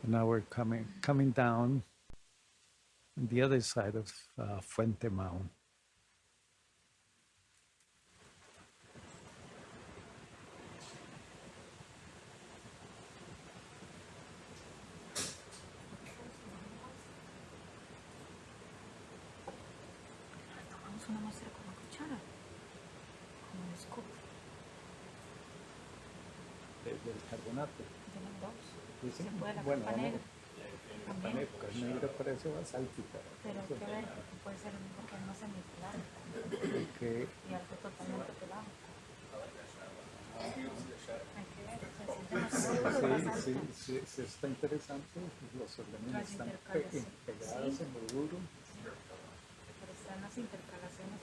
And now we're coming down on the other side of Fuente Mount. Tomamos una muestra con la cuchara, con el scoop Del carbonato. de los dos. Dicen, Se puede la bueno, capa negra. la capa negra parece basáltica. Pero hay que ver, porque puede ser porque no se mezclaron Que y algo totalmente pelado. Hay que ver, o sea, si sí, está interesante. Los organismos están pegados en lo duro. pero están las intercalaciones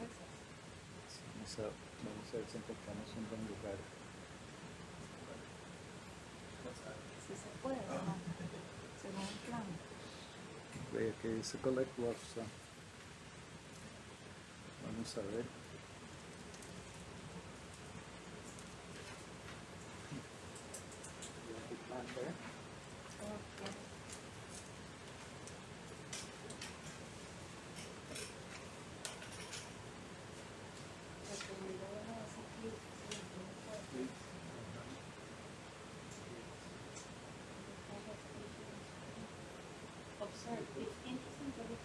esas. Vamos a ver si encontramos un buen lugar. Si se puede, ¿no? Según el plan. Ve que dice collect lobster. Vamos a ver. Observe, it's interesting to look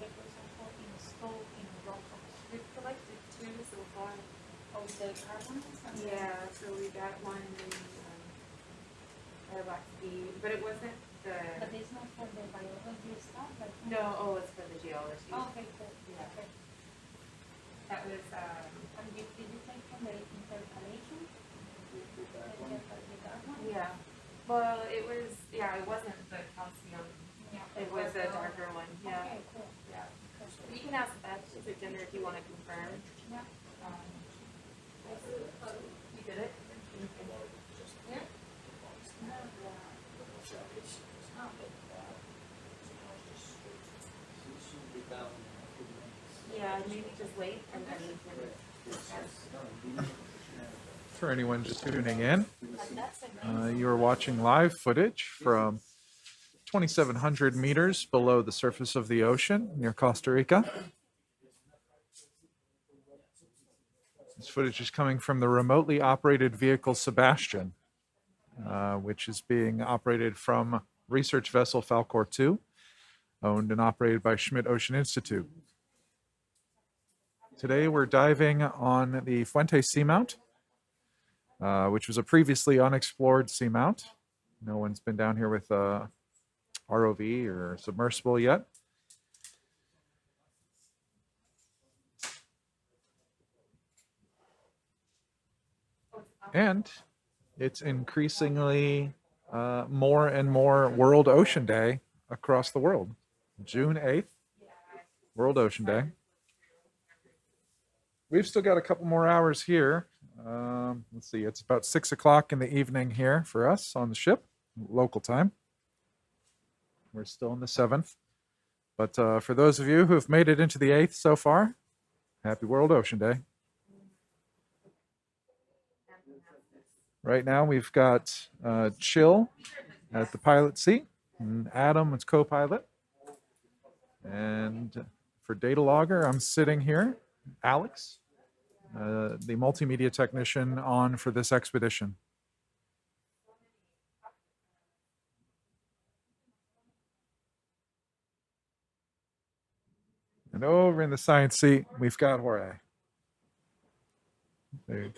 at, for example, in a stove in a rock. We've collected two so far. Oh, the carbons? Yeah, so we got one in Biodiversity, but it wasn't the. But it's not for the biology stuff? Like, No, it's for the geology. Oh, okay, cool. Yeah. Okay. That was, And did you take from the intercalation? That one? yeah. Well, it was, it wasn't the calcium. Yeah. It was a darker one, yeah. Okay, cool. Yeah. You can ask Beth for dinner if you want to confirm. Yeah. You did it? Yeah. Yeah, maybe just wait and then you can. For anyone just tuning in, you are watching live footage from 2,700 meters below the surface of the ocean near Costa Rica. This footage is coming from the remotely operated vehicle SuBastian, which is being operated from research vessel Falcor 2, owned and operated by Schmidt Ocean Institute. Today we're diving on the Fuente Seamount, which was a previously unexplored seamount. No one's been down here with a ROV or submersible yet. And it's increasingly more and more World Ocean Day across the world. June 8th, World Ocean Day. We've still got a couple more hours here. Let's see, it's about 6 o'clock in the evening here for us on the ship, local time. We're still in the 7th. But for those of you who have made it into the 8th so far, happy World Ocean Day. Right now we've got Chill at the pilot seat, and Adam is co-pilot. And for data logger, I'm sitting here, Alex, the multimedia technician on for this expedition. And over in the science seat, we've got Jorge. There.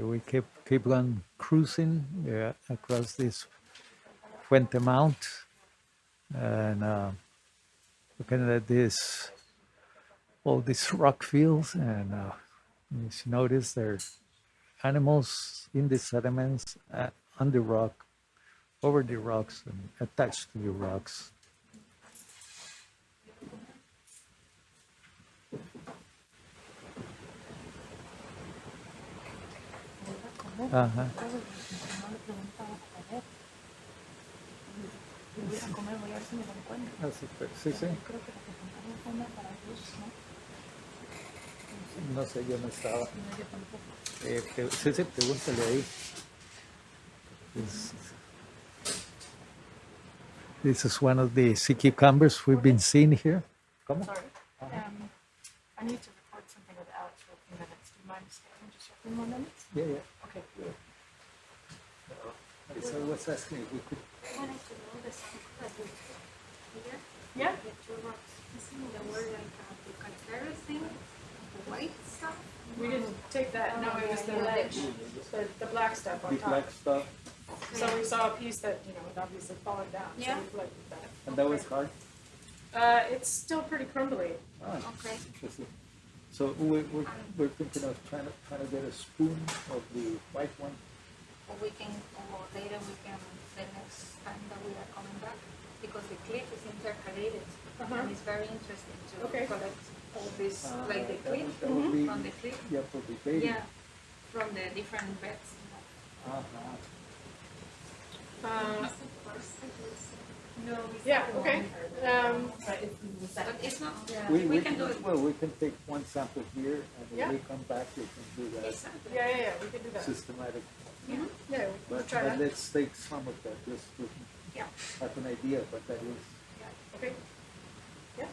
We keep on cruising across this Fuente Mount, and looking at this, all these rock fields, and you should notice there are animals in the sediments, on the rock, over the rocks, and attached to the rocks. Ajá. Ah, sí, sí, sí. No sé, yo no estaba. Sí, sí, pregúntale ahí. This is one of the sea cucumbers we've been seeing here. ¿Cómo? Sorry. I need to record something with Alex for a few minutes. Do you mind staying just for a few more minutes? Yeah, yeah. Okay. So I was asking if we could. I wanted to know the sound that we here. Yeah. The two rocks. The word like the calcareous thing, the white stuff. We didn't take that. No, it was the ledge, the black stuff on The top. black stuff, So we saw a piece that, you know, had obviously fallen down. Yeah. So we collected that. and that was hard. It's still pretty crumbly. Ah, Okay. interesting. So we're thinking of trying to get a spoon of the white one. Or we can, or later we can, the next time that we are coming back, because the cliff is intercalated. And it's very interesting to Okay. collect all this, like the cliff, That would be, from the cliff. yeah, for the baby. Yeah, from the different beds. Uh-huh. Yeah, okay. But it's not, We can do it. Well, we can take one sample here, and Yeah. when we come back, we can do that Exactly. Yeah, we can do that. systematic. Yeah, we can But try that. let's take some of that, just to Yeah. have an idea what that is. Okay. Yeah.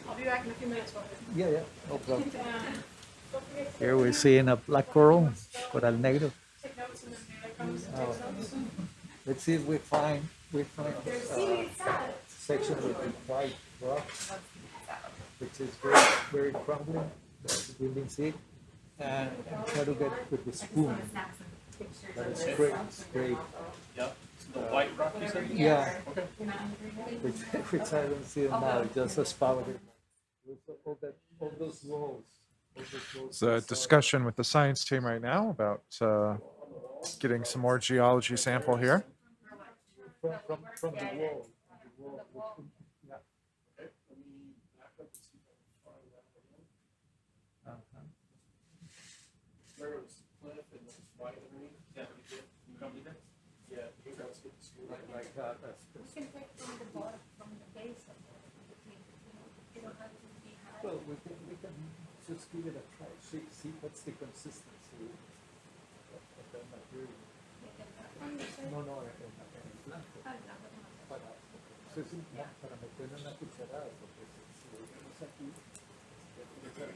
I'll be back in a few minutes. Yeah, yeah, no problem. Don't forget to Here we're seeing a black coral, coral negro. take notes and then here comes Oh. takes notes. Let's see if we find section of the white rock, which is very, very crumbly, that we've been seeing, and try to get with the spoon. But it's great, it's great. Yep. The white rock you said? Yeah. Which I don't see now, just as powder. With all those walls. It's a discussion with the science team right now about getting some more geology sample here. From the wall. Yeah. Where it was cliff and the white underneath? Yeah, you did. You come to that? Yeah, you guys get the school. Like that. We can take from the bottom, from the base of the cliff. You don't have to be high. Well, we can just give it a try, see what's the consistency of the material. No, en el blanco. Para meterle una cucharada, porque si lo vemos aquí, sacar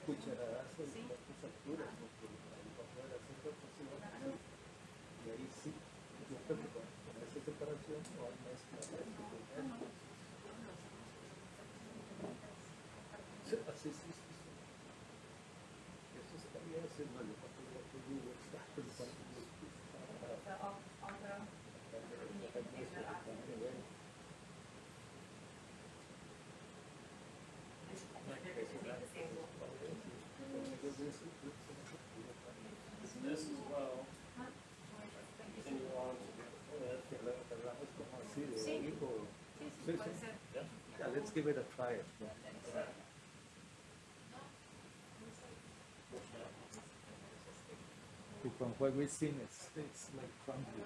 cucharadas y las alturas, porque ahí va a poder hacer otro así. Y ahí sí, yo creo que con esa separación no hay mezcla de así, sí. Eso se podría hacer, no, yo tampoco digo, está pensando. This as well. Continue on. Yeah, let's give it a try. From what we've seen, it's like crumbly.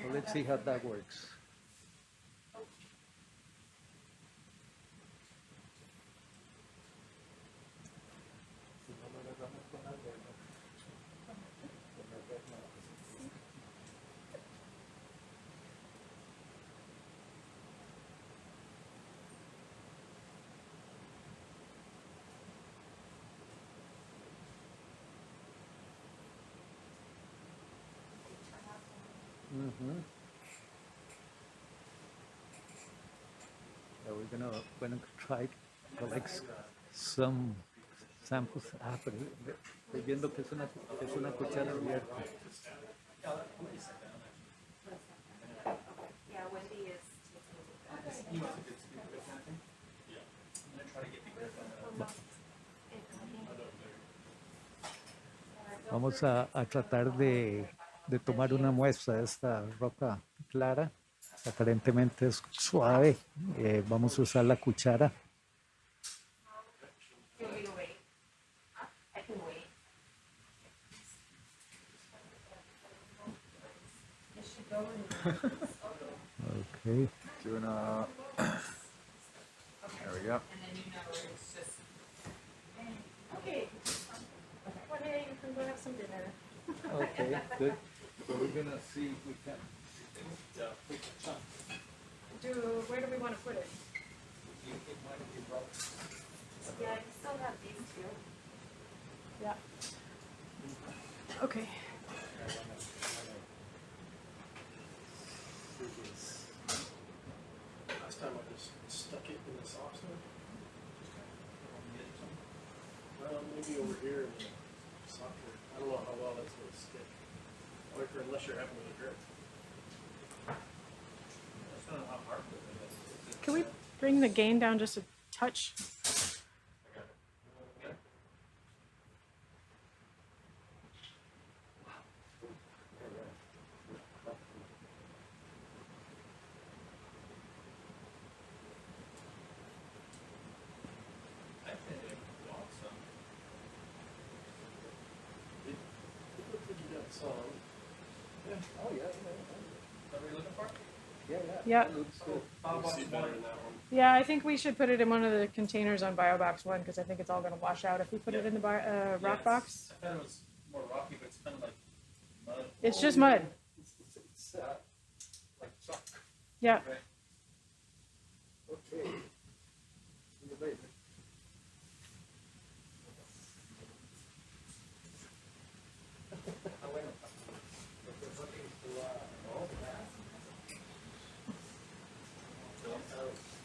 So let's see how that works. So we're gonna try to collect some samples. Pero estoy viendo que es una cuchara abierta. Yeah, Wendy is taking vamos a tratar de tomar una muestra de esta roca clara. Aparentemente es suave. Vamos a usar la cuchara. You want me to wait? I can wait. It should go in. Okay. Doing a. There we go. And then you know it's just. Okay. Well, hey, you can go have some dinner. Okay, good. So we're gonna see if we can. Where do we want to put it? Yeah, you still have these two. Yeah. Okay. Last time I just stuck it in the soft side. Well, maybe over here in the softer. I don't know how well that's going to stick. Or unless you're having a drip. That's not how hard it is. Can we bring the gain down just a touch? I think it walks some. It looks like you got some. Yeah. Oh, yeah. What are we looking for? Yeah. You see better in that one. Yeah, I think we should put it in one of the containers on BioBox 1 because I think it's all going to wash out if we put it in the rock box. I thought it was more rocky, but it's kind of like mud. It's just mud. It's like chalk. Yeah. Right. Okay. See you later.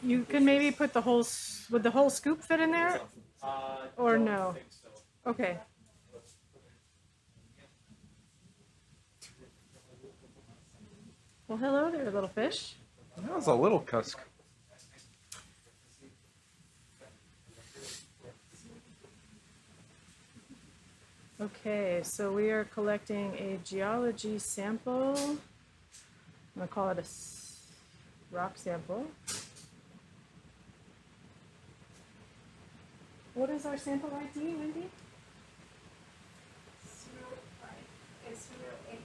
You can maybe put the whole, would the whole scoop fit in there? Or Don't no? think so. Okay. Well, hello there, little fish. That was a little cusk. Okay, so we are collecting a geology sample. I'm gonna call it a rock sample. What is our sample ID, Wendy? 05883.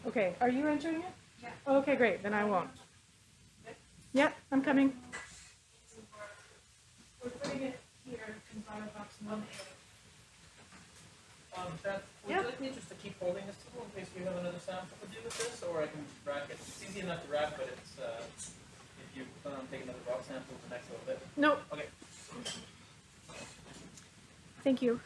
Okay, are you entering it? Yeah. Okay, great, then I won't. Yep, I'm coming. We're putting it here in BioBox 1A. Beth, would Yeah. you like me just to keep holding this tool in case we have another sample to do with this, or I can rack it? It's easy enough to rack, but it's if you plan on taking another rock sample the next little bit. Nope, Okay. thank you.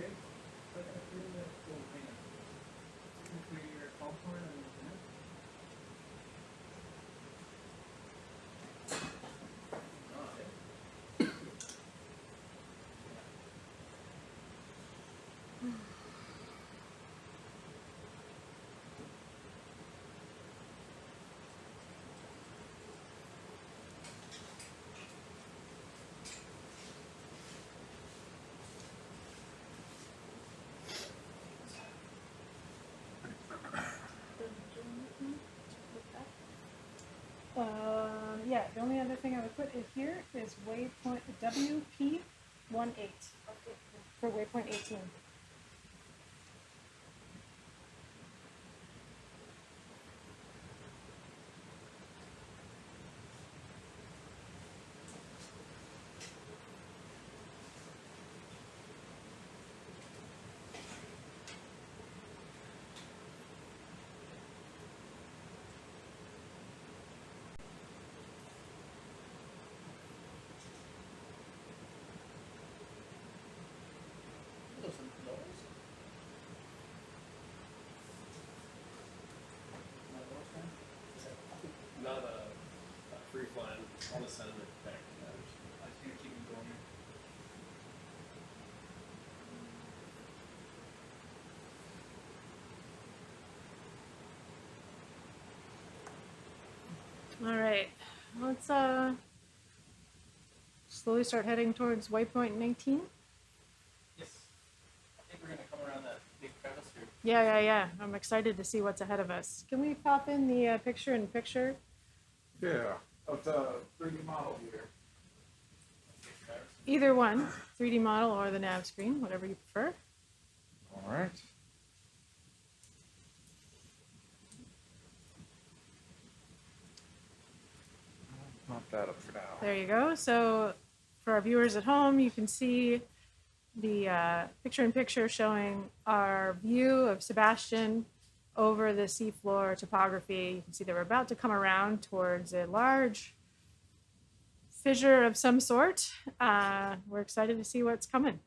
Okay. For your popcorn and dinner. Yeah, the only other thing I would put in here is waypoint WP18 for waypoint 18. All the sediment back to that. I just gonna keep it going. All right, let's slowly start heading towards waypoint 19. Yes. I think we're gonna come around that big crevice here. Yeah. I'm excited to see what's ahead of us. Can we pop in the picture-in-picture? Yeah, of the 3D model here. Either one, 3D model or the nav screen, whatever you prefer. All right. Pop that up for now. There you go. So for our viewers at home, you can see the picture-in-picture showing our view of Sebastian over the seafloor topography. You can see that we're about to come around towards a large fissure of some sort. We're excited to see what's coming.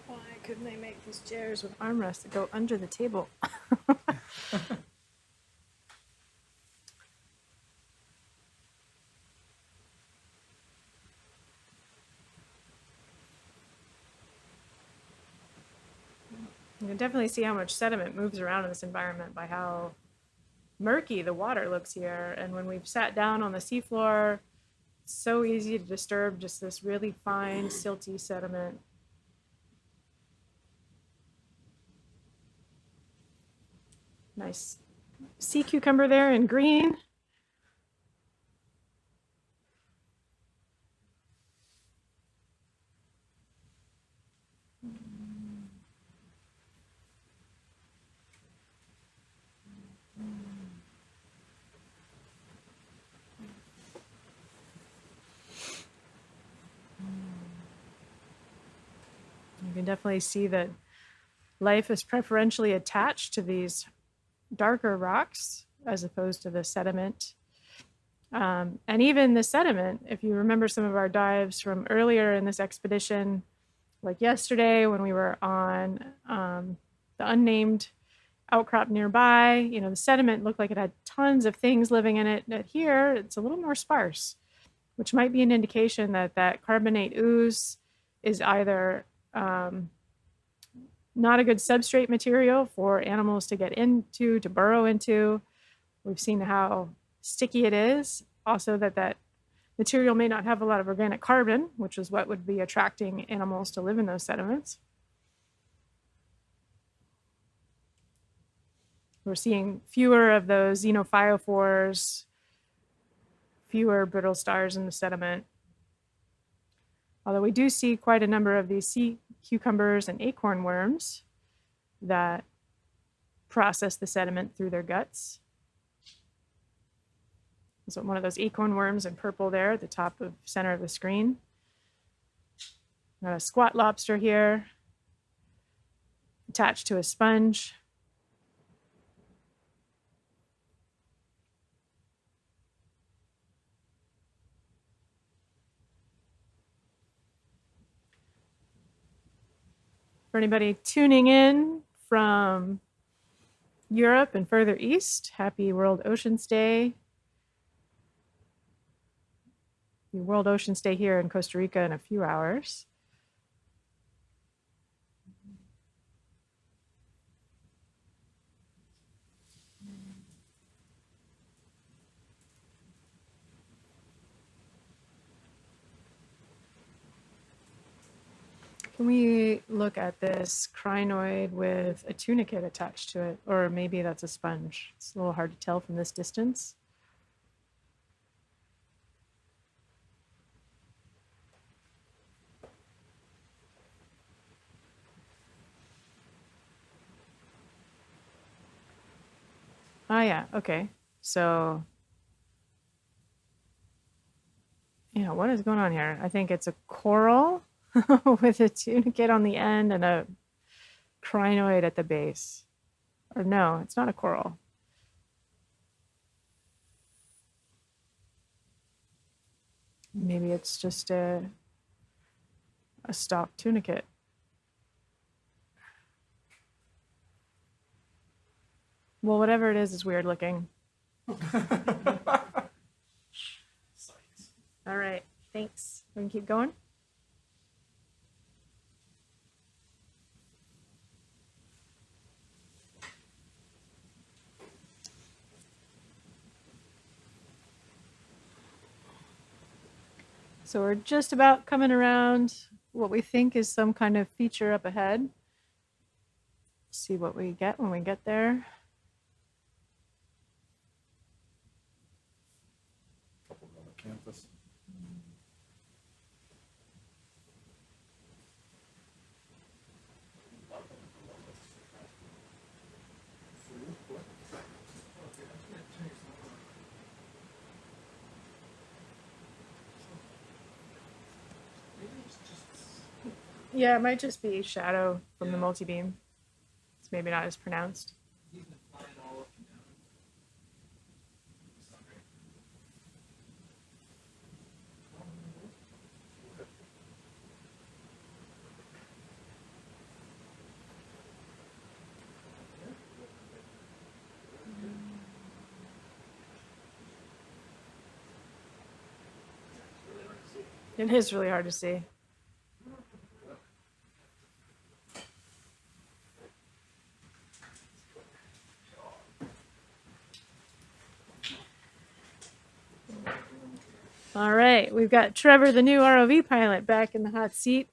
Why couldn't they make these chairs with armrests that go under the table? You can definitely see how much sediment moves around in this environment by how murky the water looks here. And when we've sat down on the seafloor, it's so easy to disturb just this really fine, silty sediment. Nice sea cucumber there in green. You can definitely see that life is preferentially attached to these darker rocks as opposed to the sediment. And even the sediment, if you remember some of our dives from earlier in this expedition, like yesterday when we were on the unnamed outcrop nearby, you know, the sediment looked like it had tons of things living in it. But here, it's a little more sparse, which might be an indication that that carbonate ooze is either not a good substrate material for animals to get into, to burrow into. We've seen how sticky it is. Also that that material may not have a lot of organic carbon, which is what would be attracting animals to live in those sediments. We're seeing fewer of those Xenophyophores, fewer brittle stars in the sediment. Although we do see quite a number of these sea cucumbers and acorn worms that process the sediment through their guts. So one of those acorn worms in purple there at the top of center of the screen. Got a squat lobster here attached to a sponge. For anybody tuning in from Europe and further east, happy World Oceans Day. The World Oceans Day here in Costa Rica in a few hours. Can we look at this crinoid with a tunicate attached to it? Or maybe that's a sponge. It's a little hard to tell from this distance. Ah, yeah, okay. So, yeah, what is going on here? I think it's a coral with a tunicate on the end and a crinoid at the base. Or no, it's not a coral. Maybe it's just a stock tunicate. Well, whatever it is weird looking. All right, thanks. We can keep going. So we're just about coming around what we think is some kind of feature up ahead. See what we get when we get there. Campus. Yeah, it might just be shadow from the multi-beam. It's maybe not as pronounced. It is really hard to see. All right, we've got Trevor, the new ROV pilot, back in the hot seat.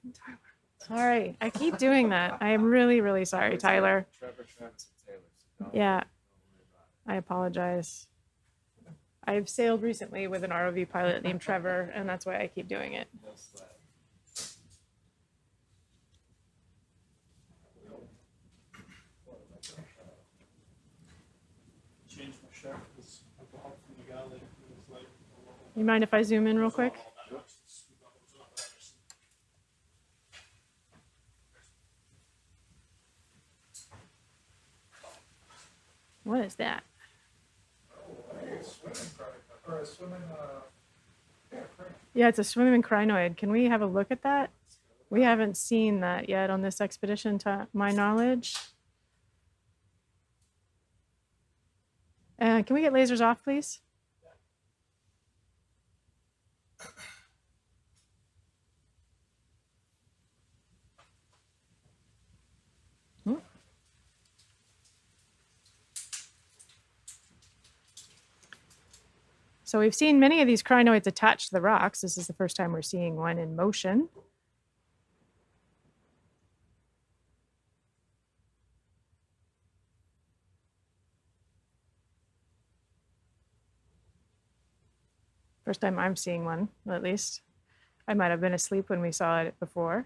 Sorry, I keep doing that. I am really, really sorry, Tyler. Trevor, Travis, and Taylor. Yeah, I apologize. I've sailed recently with an ROV pilot named Trevor, and that's why I keep doing it. Change my shirt because I got home from the galley. It was like, You mind if I zoom in real quick? What is that? Yeah, it's a swimming crinoid. Can we have a look at that? We haven't seen that yet on this expedition, to my knowledge. Can we get lasers off, please? So we've seen many of these crinoids attached to the rocks. This is the first time we're seeing one in motion. First time I'm seeing one, at least. I might have been asleep when we saw it before.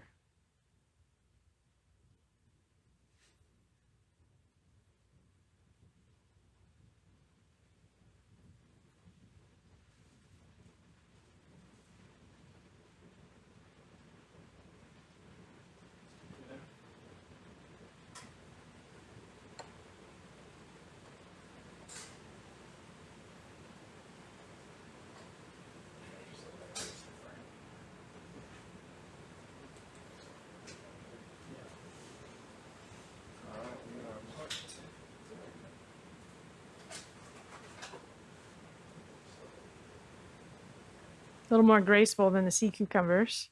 A little more graceful than the sea cucumbers.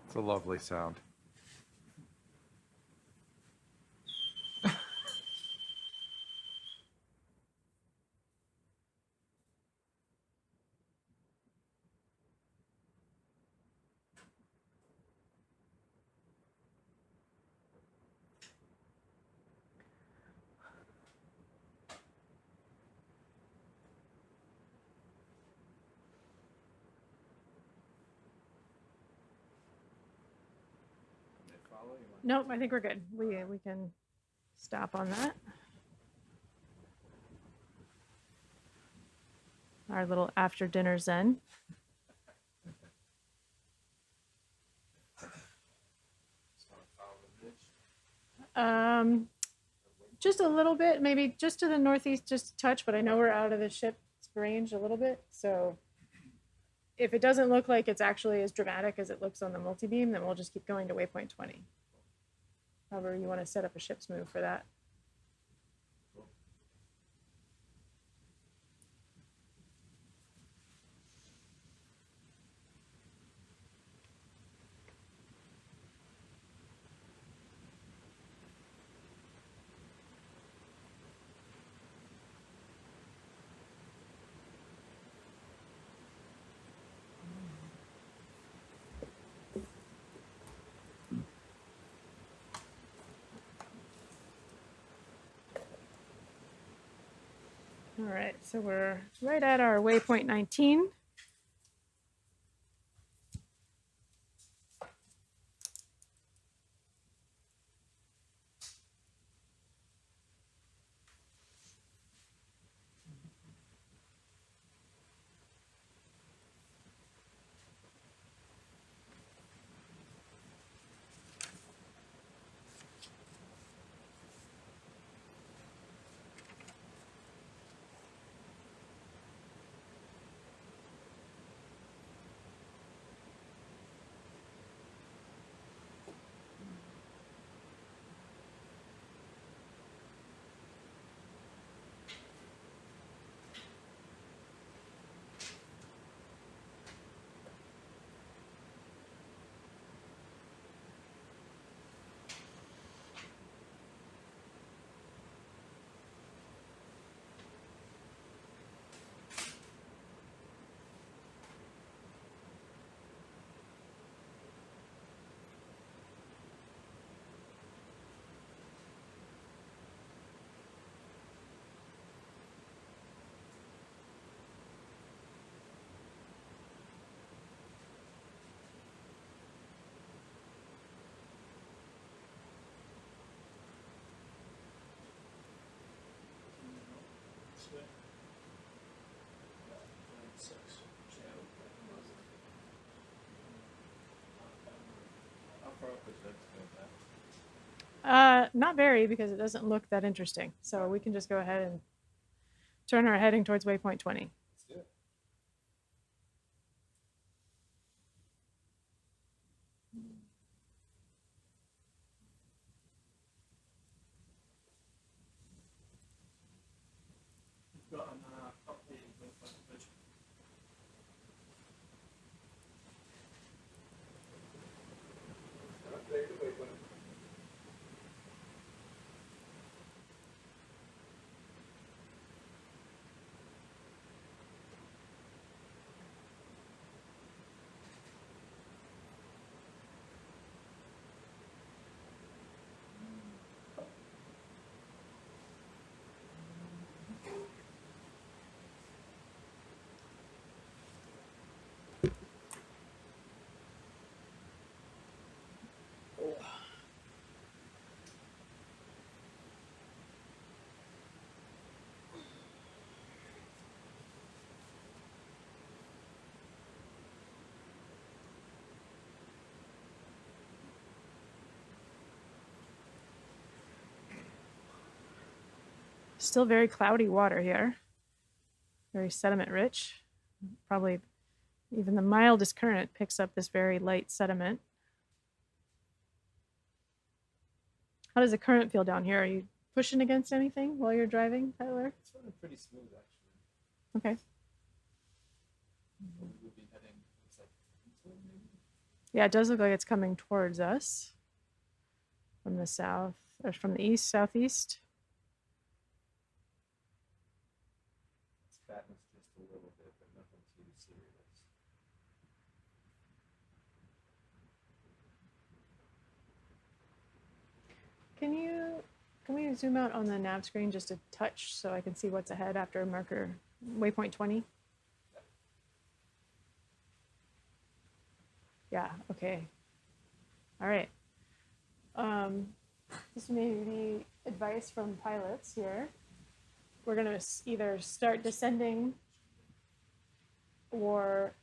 It's a lovely sound. Nope, I think we're good. We can stop on that. Our little after dinner zen. Just a little bit, maybe just to the northeast, just a touch, but I know we're out of the ship's range a little bit. So if it doesn't look like it's actually as dramatic as it looks on the multi-beam, then we'll just keep going to waypoint 20. However you want to set up a ship's move for that. All right, so we're right at our waypoint 19. Not very, because it doesn't look that interesting. So we can just go ahead and turn our heading towards waypoint 20. Still very cloudy water here. Very sediment rich. Probably even the mildest current picks up this very light sediment. How does the current feel down here? Are you pushing against anything while you're driving, Tyler? It's running pretty smooth, actually. Okay. We'll be heading, looks like, eastward, maybe? Yeah, it does look like it's coming towards us from the south, or from the east, southeast. It's fatness just a little bit, but nothing too serious. Can we zoom out on the nav screen just a touch so I can see what's ahead after marker waypoint 20? Yeah, okay. All right. This may be advice from pilots here. We're going to either start descending, or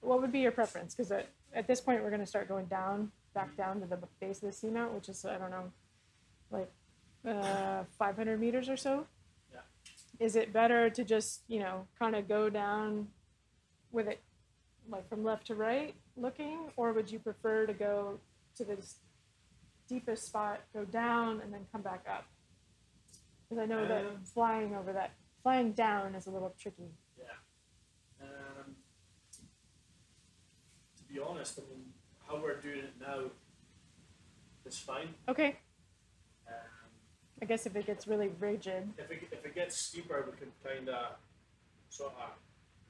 what would be your preference? Because at this point, we're going to start going down, back down to the base of the seamount, which is, I don't know, like 500 meters or so. Yeah. Is it better to just, you know, kind of go down with it like from left to right looking, or would you prefer to go to the deepest spot, go down, and then come back up? Because I know that flying down is a little tricky. Yeah. To be honest, I mean, how we're doing it now is fine. Okay. I guess if it gets really rigid. If it gets steeper, we can kind of sort of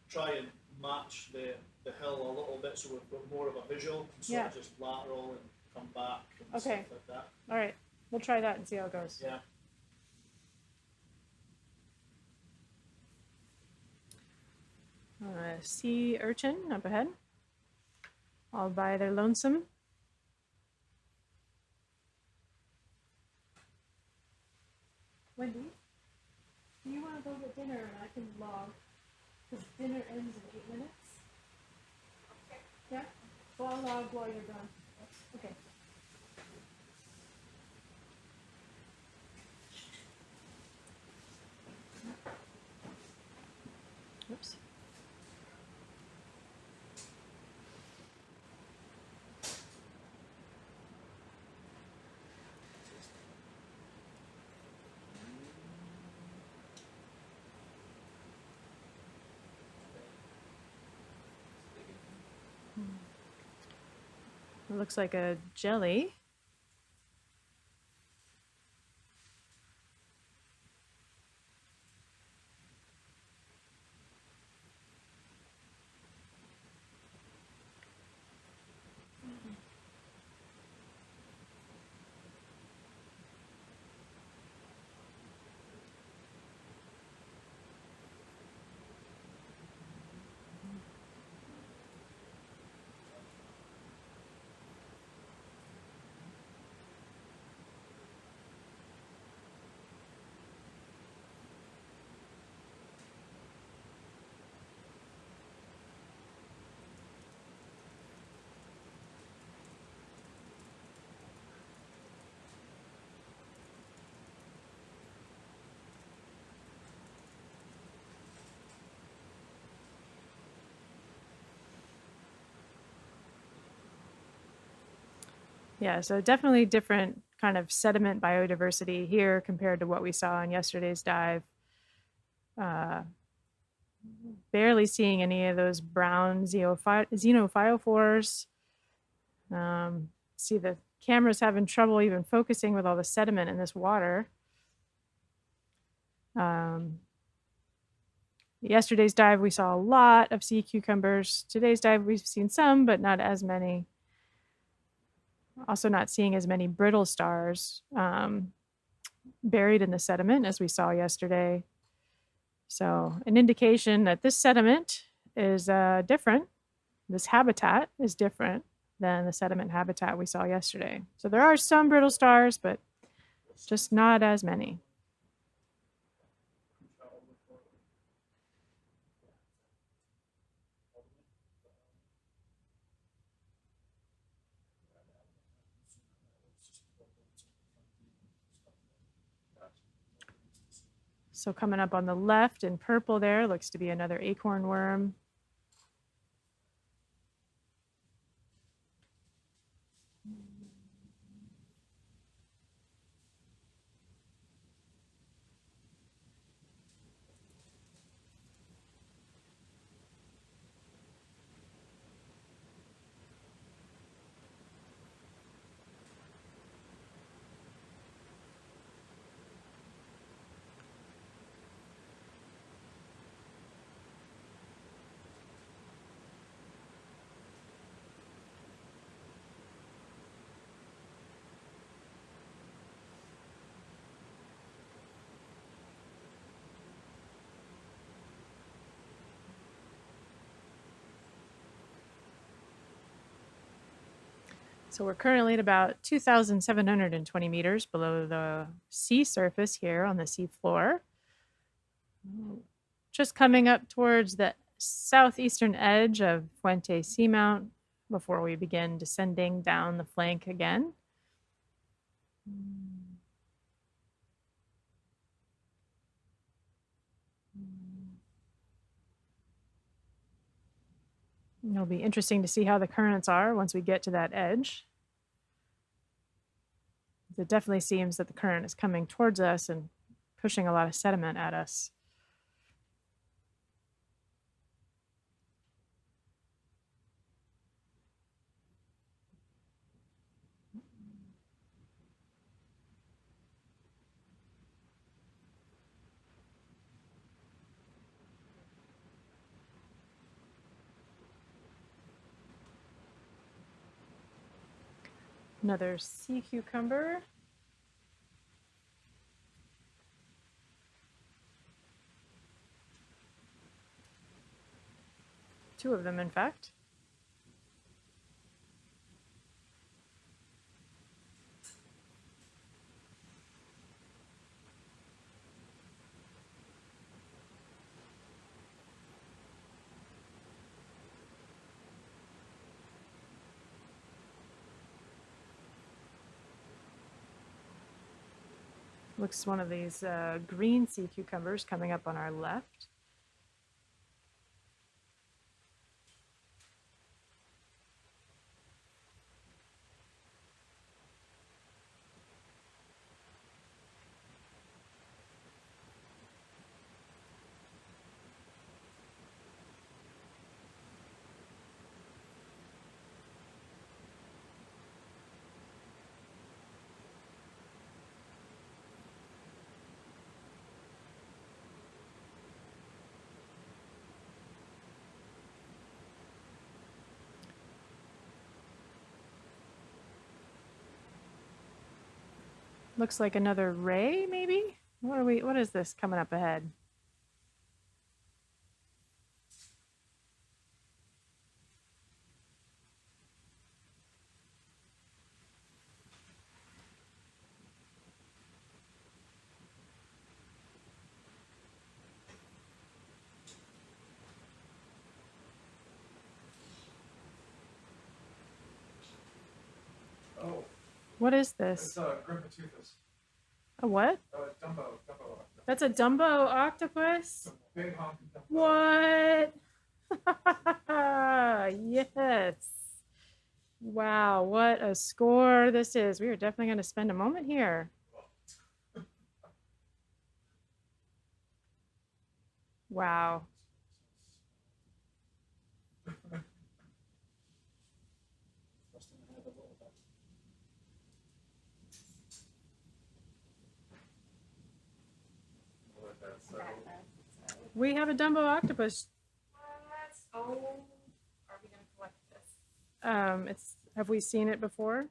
try and match the hill a little bit, so we've got more of a visual, sort of just lateral and come back and stuff like that. All right, we'll try that and see how it goes. Yeah. Sea urchin up ahead, all by their lonesome. Wendy, do you want to go get dinner and I can log? Because dinner ends in 8 minutes. Okay. Yeah? So I'll log while you're gone. Okay. Oops. It looks like a jelly. Yeah, so definitely different kind of sediment biodiversity here compared to what we saw on yesterday's dive. Barely seeing any of those brown xenophyophores. See the camera's having trouble even focusing with all the sediment in this water. Yesterday's dive, we saw a lot of sea cucumbers. Today's dive, we've seen some, but not as many. Also not seeing as many brittle stars buried in the sediment as we saw yesterday. So an indication that this sediment is different. This habitat is different than the sediment habitat we saw yesterday. So there are some brittle stars, but just not as many. So coming up on the left in purple there looks to be another acorn worm. So we're currently at about 2,720 meters below the sea surface here on the sea floor. Just coming up towards the southeastern edge of Fuente Seamount before we begin descending down the flank again. It'll be interesting to see how the currents are once we get to that edge. It definitely seems that the current is coming towards us and pushing a lot of sediment at us. Another sea cucumber. Two of them, in fact. Looks one of these green sea cucumbers coming up on our left. Looks like another ray, maybe? What is this coming up ahead? Oh, What is it's this? Grimmatuthus. A what? Dumbo. That's a Dumbo octopus? Big honking Dumbo. What? Yes. Wow, what a score this is. We are definitely going to spend a moment here. Wow. We have a Dumbo octopus. What? Oh, are we gonna collect this? Have we seen it before?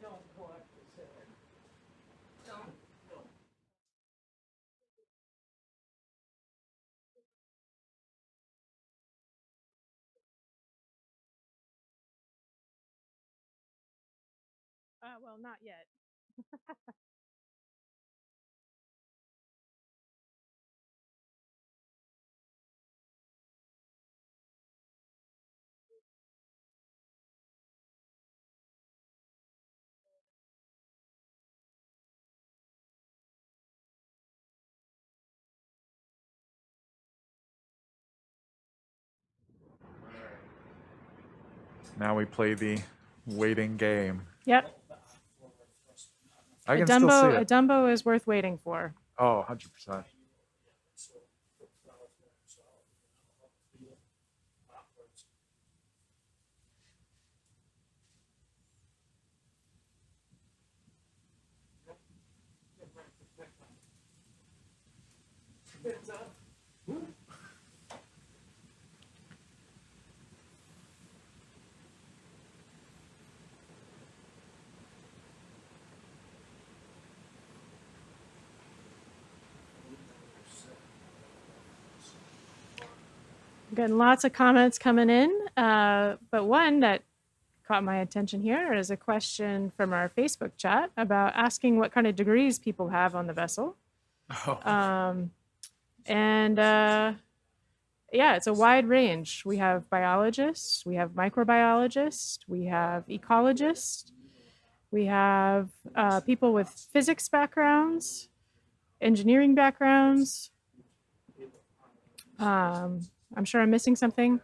Don't collect this here. well, not yet. Now we play the waiting game. Yep. I A can still see Dumbo, a it. Dumbo is worth waiting for. Oh, 100%. Getting lots of comments coming in, but one that caught my attention here is a question from our Facebook chat about asking what kind of degrees people have on the vessel. Yeah, it's a wide range. We have biologists, we have microbiologists, we have ecologists, we have people with physics backgrounds, engineering backgrounds. I'm sure I'm missing something.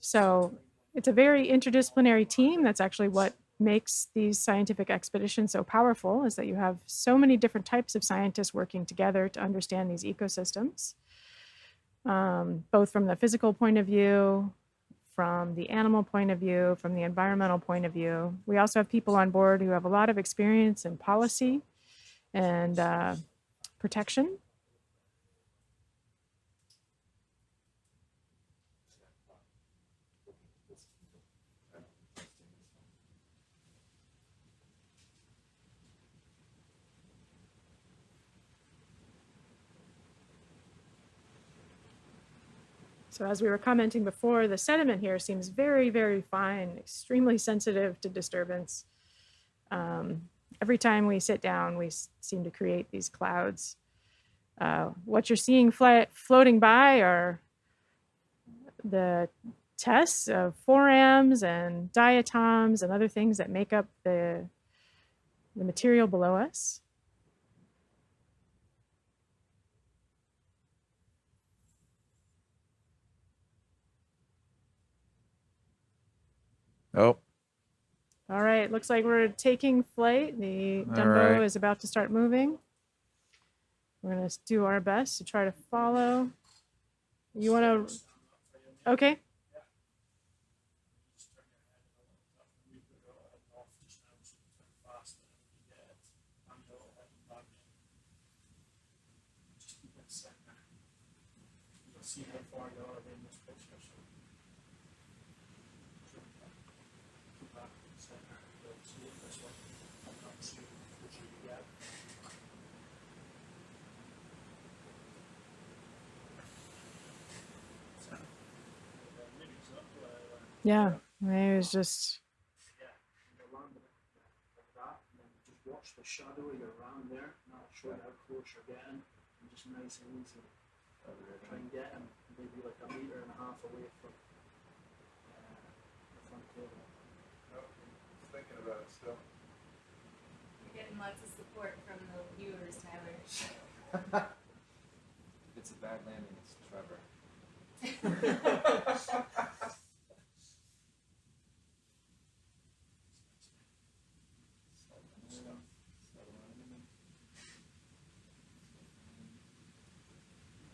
So it's a very interdisciplinary team. That's actually what makes these scientific expeditions so powerful, is that you have so many different types of scientists working together to understand these ecosystems, both from the physical point of view, from the animal point of view, from the environmental point of view. We also have people on board who have a lot of experience in policy and protection. So as we were commenting before, the sediment here seems very, very fine, extremely sensitive to disturbance. Every time we sit down, we seem to create these clouds. What you're seeing floating by are the tests of forams and diatoms and other things that make up the material below us. Oh, All right, looks like we're taking flight. The All Dumbo right. is about to start moving. We're gonna do our best to try to follow. You wanna, okay. See how far you are in this picture. So keep back to the center. You'll see it this way. I'm not seeing what you get. So, maybe it's up Yeah, it was just, yeah, you're landing it like that, and then just watch the shadow of your ram there, and that'll show you how close you're getting, and just nice and easy. Try and get him maybe like 1.5 meters away from the front table. Thinking about it still. You're getting lots of support from the viewers, Tyler. If it's a bad landing, it's Trevor.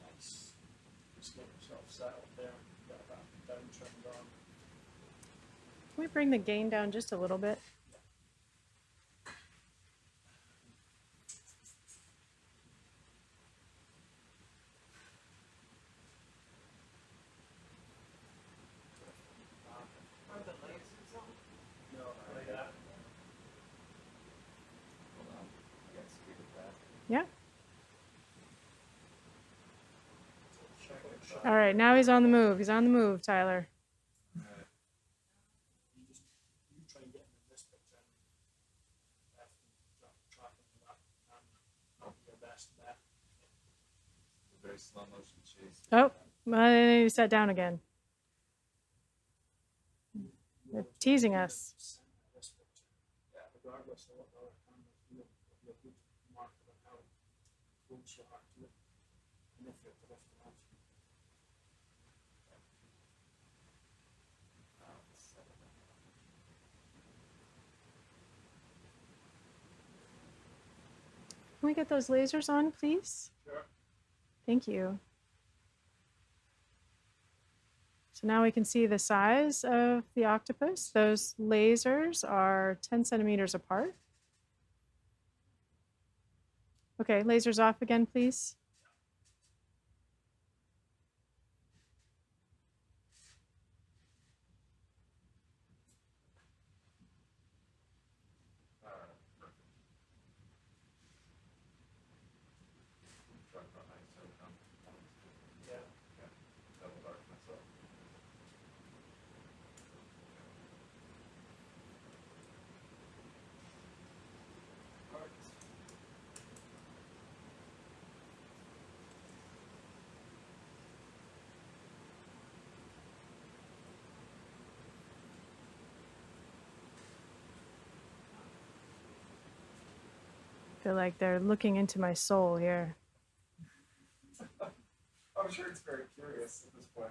Nice. Just get yourself settled there. Get that down trimmed on. can we bring the gain down just a little bit? No, like that. Hold on. I got scared of that. Yeah. Check it shot. All right, now he's on the move. He's on the move, Tyler. You try and get him in this picture. very slow motion chase. Oh, well, you sat down again. They're teasing us. Regardless of what other animals do, it'll be a good marker of how close you are to it and if you're left out. Can we get those lasers on, please? Sure. Thank you. So now we can see the size of the octopus. Those lasers are 10 centimeters apart. Okay, lasers off again, please. I feel like they're looking into my soul here. I'm sure it's very curious at this point.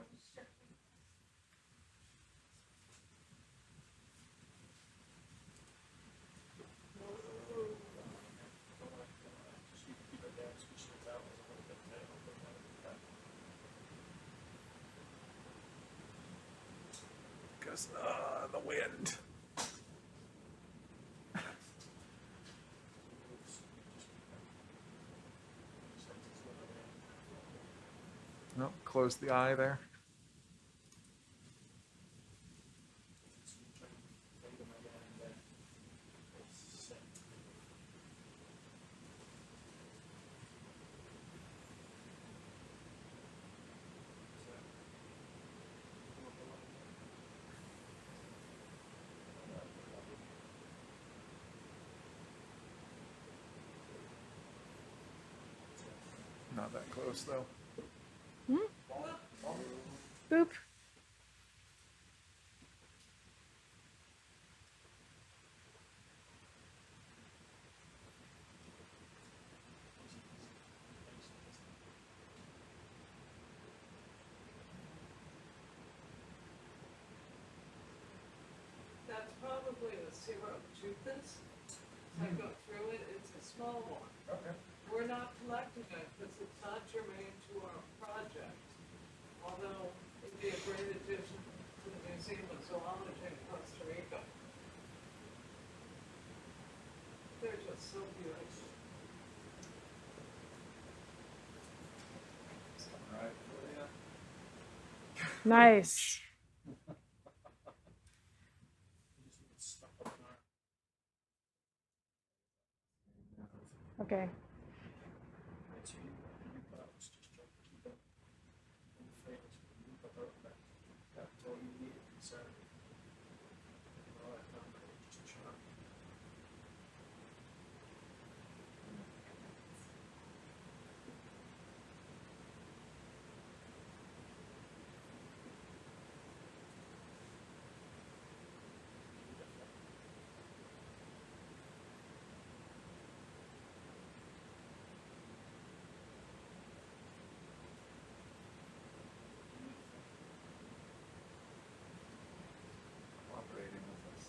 Because the wind. No, close the eye there. Not that close though. Boop. That's probably the Symbiotic. I go through it, it's a small one. Okay. We're not collecting it because it's not germane to our project. Although it'd be a great addition to the Museum of Zoology in Costa Rica. They're just so beautiful. All right. Nice. Okay. Cooperating with us.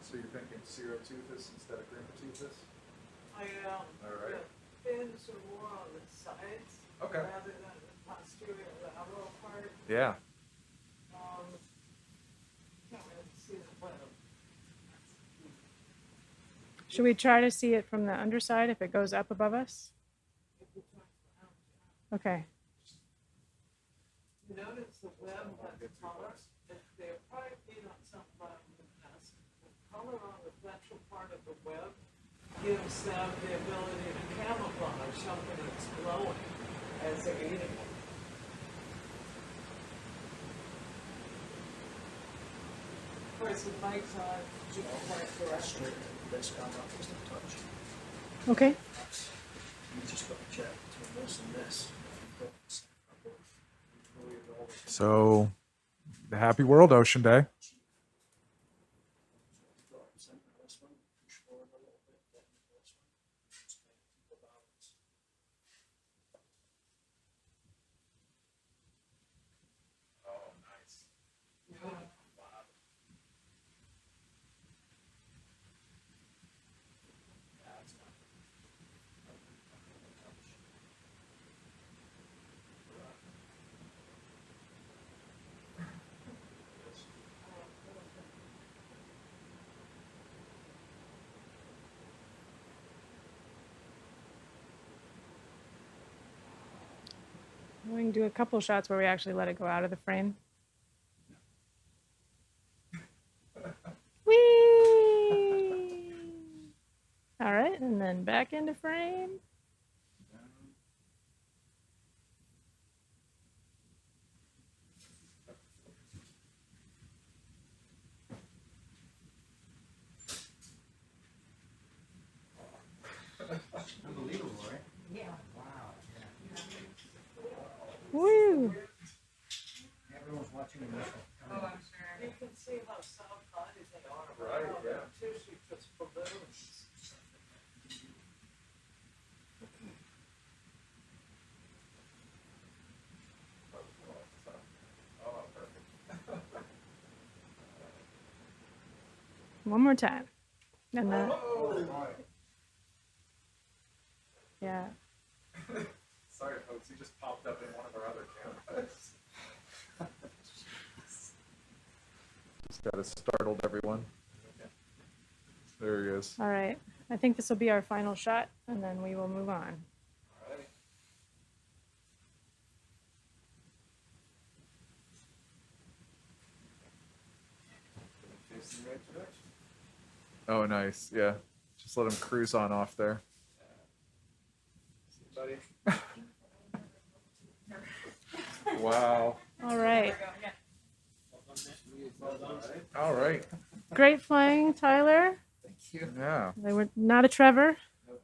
So you're thinking Ceroteuthis instead of Grimmateuthis? I All right. The fins are more on the sides Okay. rather than the posterior lateral part. Yeah. Can't really see the web. Should we try to see it from the underside if it goes up above us? Okay. You notice the web has color. They're probably feed on some bottom of the nest. The color on the ventral part of the web gives them the ability to camouflage something that's glowing as Of course, the mic's on, you know, like the rest of it. This down up just a touch. Okay. You just got to check between this and this. So, the Happy World Ocean Day. We can do a couple shots where we actually let it go out of the frame. Whee! All right, and then back into frame. Unbelievable, right? Woo! Everyone's watching this one. Oh, I'm sure. You can see how soft-bodied they are. Right, yeah. Tissue just balloons. One more time. And then, yeah. Sorry, folks, he just popped up in one of our other cameras. Just got startled everyone. There he is. All right. I think this will be our final shot, and then we will move on. Oh, nice. Yeah. Just let him cruise on off there. Wow. All right. All right. Great flying, Tyler. Yeah. They were not a Trevor. All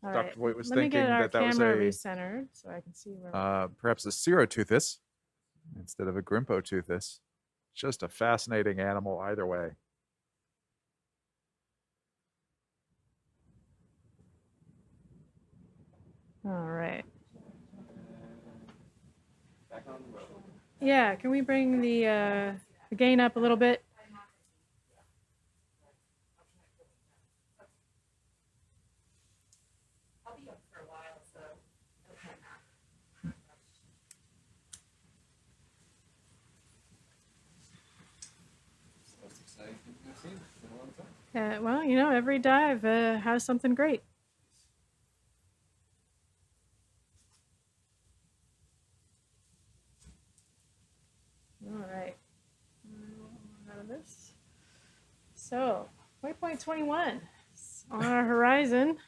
right. Dr. Voigt was Let me thinking get our that was camera a recentered so I can see where. perhaps a Ceroteuthis instead of a Grimpoteuthis. Just a fascinating animal either way. All right. Yeah, can we bring the gain up a little bit? I'll be up for a while, so. Most exciting thing I've seen in a long time. Well, you know, every dive has something great. All right. Out of this. So, waypoint 21 is on our horizon.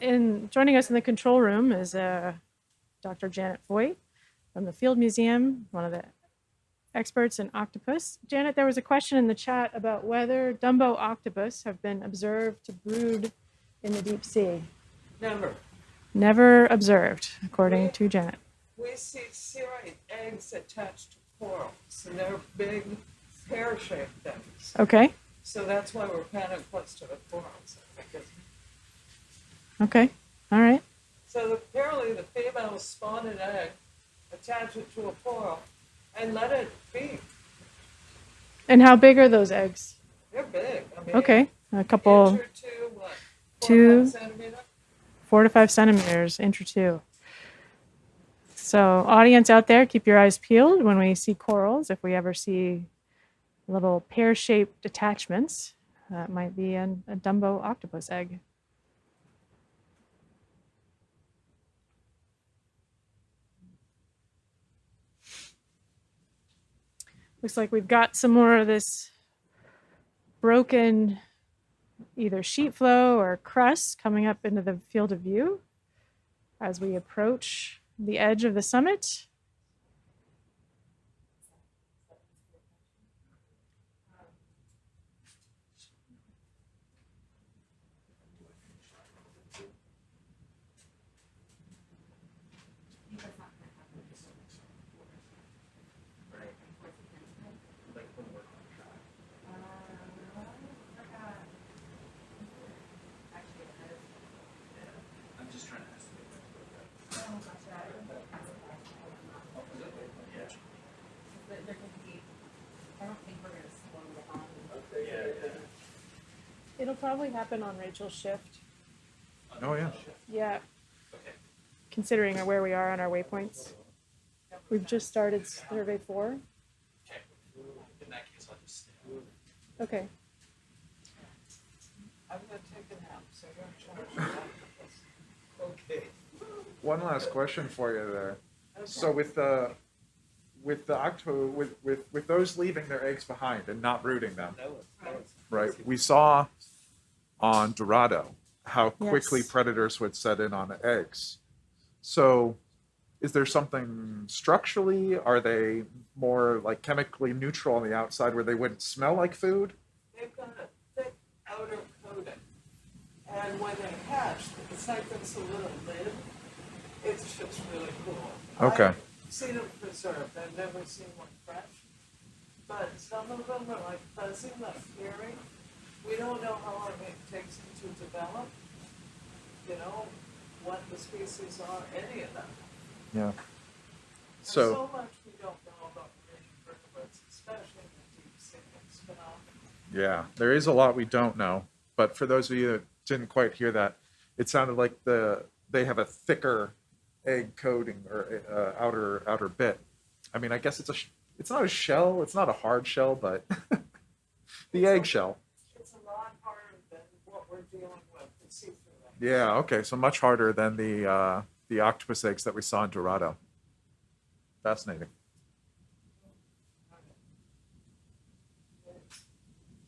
And joining us in the control room is Dr. Janet Voigt from the Field Museum, one of the experts in octopus. Janet, there was a question in the chat about whether Dumbo octopus have been observed to brood in the deep sea. Never. Never observed, according to Janet. We see cirrhoid eggs attached to corals, and they're big pear-shaped things. Okay. So that's why we're kind of close to the corals. Because Okay. All right. so apparently the female spawn an egg, attach it to a coral, and let it be. And how big are those eggs? They're big. I mean, Okay. A couple, inch or two, what? 4 2 centimeter? 4 to 5 centimeters, inch or two. So audience out there, keep your eyes peeled when we see corals. If we ever see little pear-shaped attachments, that might be a Dumbo octopus egg. Looks like we've got some more of this broken either sheet flow or crust coming up into the field of view as we approach the edge of the summit. I'm just trying to estimate. It'll probably happen on Rachel's shift. Oh, yeah. Yeah. Okay. Considering where we are on our waypoints. We've just started survey 4. Okay. In that case, I'll just stay on. Okay. I'm gonna take a nap, so you're in charge. Okay. One last question for you there. So with the with those leaving their eggs behind and not rooting them, right? We saw on Dorado how quickly Yes. predators would set in on the eggs. So is there something structurally? Are they more like chemically neutral on the outside where they wouldn't smell like food? They've got a thick outer coating, and when they hatch, it's like this little lid. It's just really cool. Okay. I've seen them preserved. I've never seen one fresh. But some of them are like fuzzy, like hearing. We don't know how long it takes them to develop. You know, what the species are, any of them. Yeah. There's So so much we don't know about marine vertebrates, especially in the deep sea. It's phenomenal. yeah, there is a lot we don't know. But for those of you that didn't quite hear that, it sounded like they have a thicker egg coating or outer bit. I mean, I guess it's not a shell. It's not a hard shell, but the egg shell. It's a lot harder than what we're dealing with. The see-through eggs. Yeah. Okay. So much harder than the octopus eggs that we saw in Dorado. Fascinating.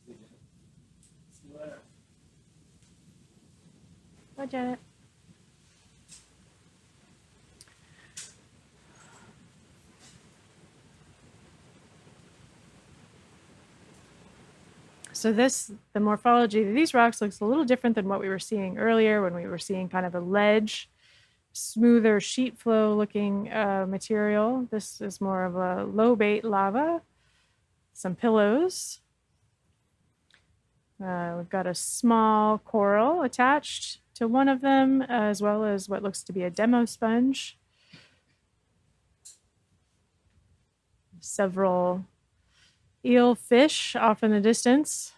See you later. Bye, Janet. So the morphology of these rocks looks a little different than what we were seeing earlier when we were seeing kind of a ledge, smoother sheet flow looking material. This is more of a lobate lava, some pillows. We've got a small coral attached to one of them, as well as what looks to be a demo sponge. Several eel fish off in the distance.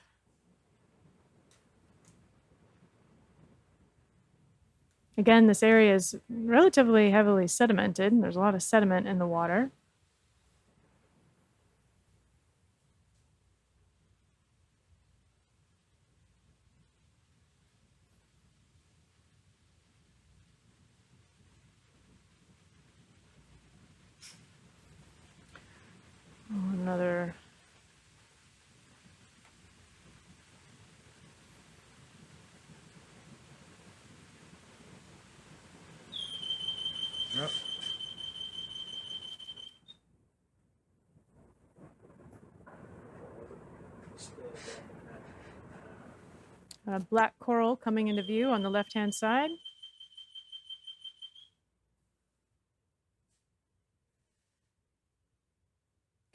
Again, this area is relatively heavily sedimented. There's a lot of sediment in the water. Another Yep. black coral coming into view on the left-hand side.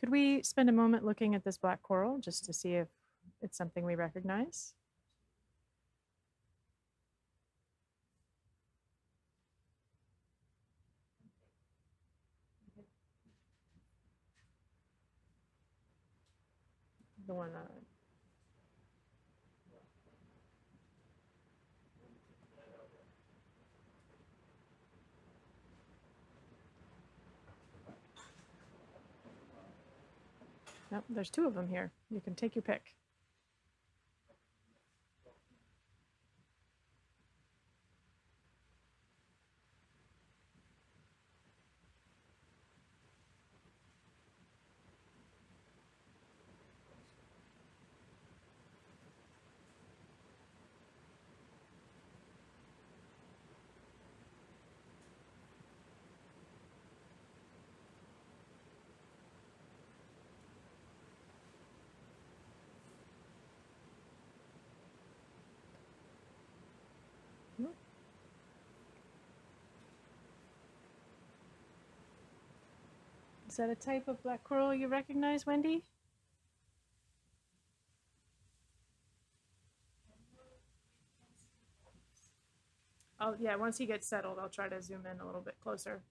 Could we spend a moment looking at this black coral just to see if it's something we recognize? The one Nope, there's two of them here. You can take your pick. Is that a type of black coral you recognize, Wendy? Oh, yeah, once he gets settled, I'll try to zoom in a little bit closer.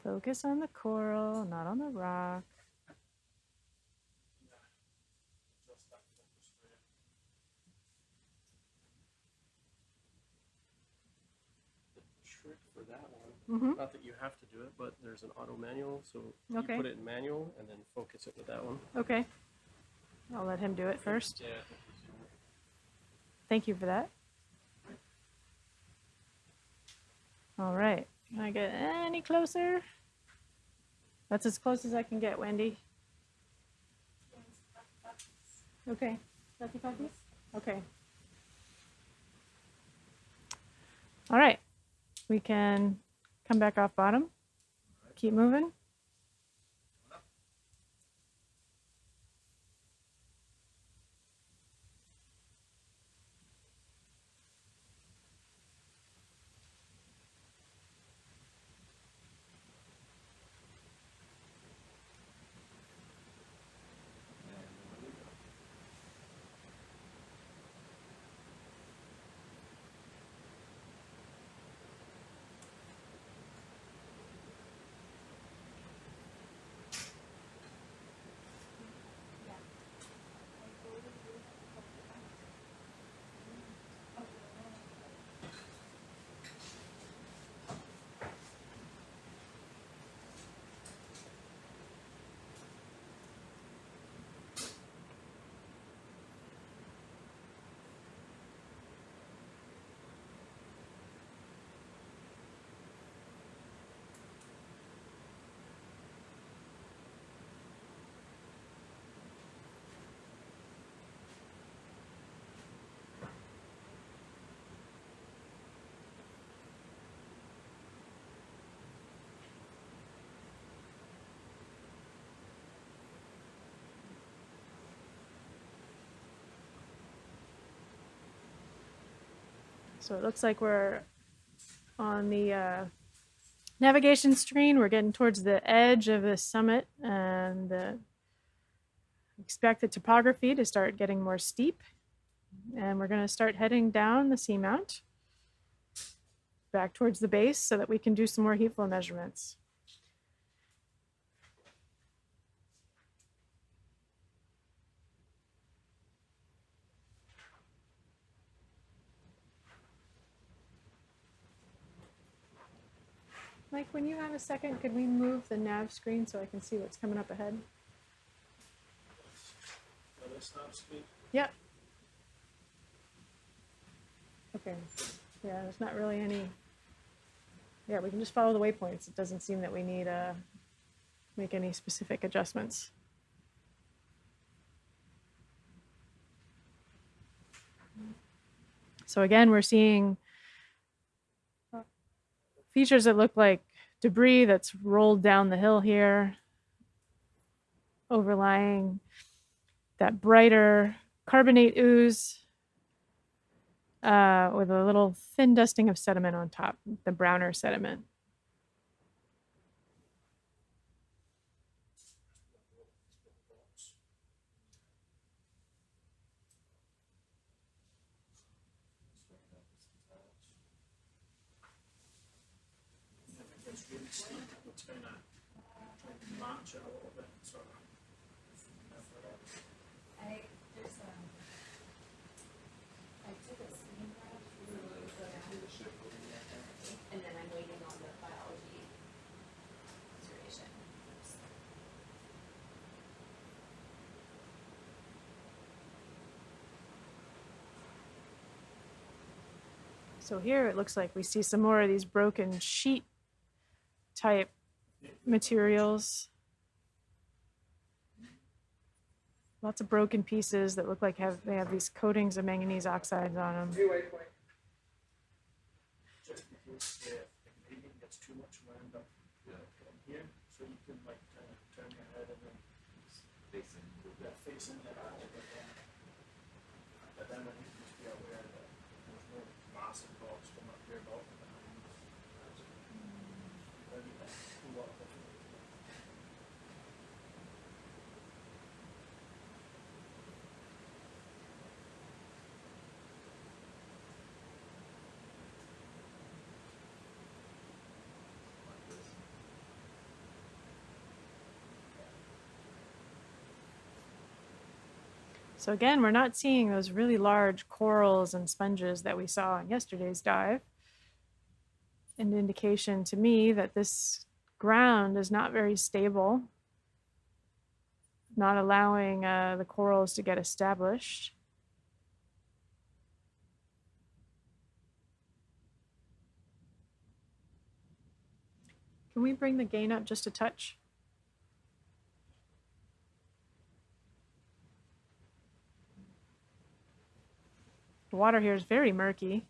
Focus on the coral, not on the rock. Trick for that one, Mm-hmm. not that you have to do it, but there's an auto manual, so Okay. you put it in manual and then focus it with that one. Okay. I'll let him do it first. Yeah. Thank you for that. All right. Can I get any closer? That's as close as I can get, Wendy. Okay. Okay. All right. We can come back off bottom. Keep moving. So it looks like we're on the navigation screen. We're getting towards the edge of the summit, and expect the topography to start getting more steep. And we're going to start heading down the seamount back towards the base so that we can do some more heat flow measurements. Mike, when you have a second, could we move the nav screen so I can see what's coming up ahead? Yep. Okay. Yeah, there's not really any Yeah, we can just follow the waypoints. It doesn't seem that we need to make any specific adjustments. So again, we're seeing features that look like debris that's rolled down the hill here, overlying that brighter carbonate ooze with a little thin dusting of sediment on top, the browner sediment. And then I'm waiting on the biology observation. So here it looks like we see some more of these broken sheet type materials. Lots of broken pieces that look like they have these coatings of manganese oxides on them. Just because the gradient gets too much wound up in here, so you can like kind of turn your head and then face in there. But then I think you just be aware that there's no massive rocks from up here above the behind. Then you can pull up the So again, we're not seeing those really large corals and sponges that we saw in yesterday's dive. An indication to me that this ground is not very stable, not allowing the corals to get established. Can we bring the gain up just a touch? The water here is very murky.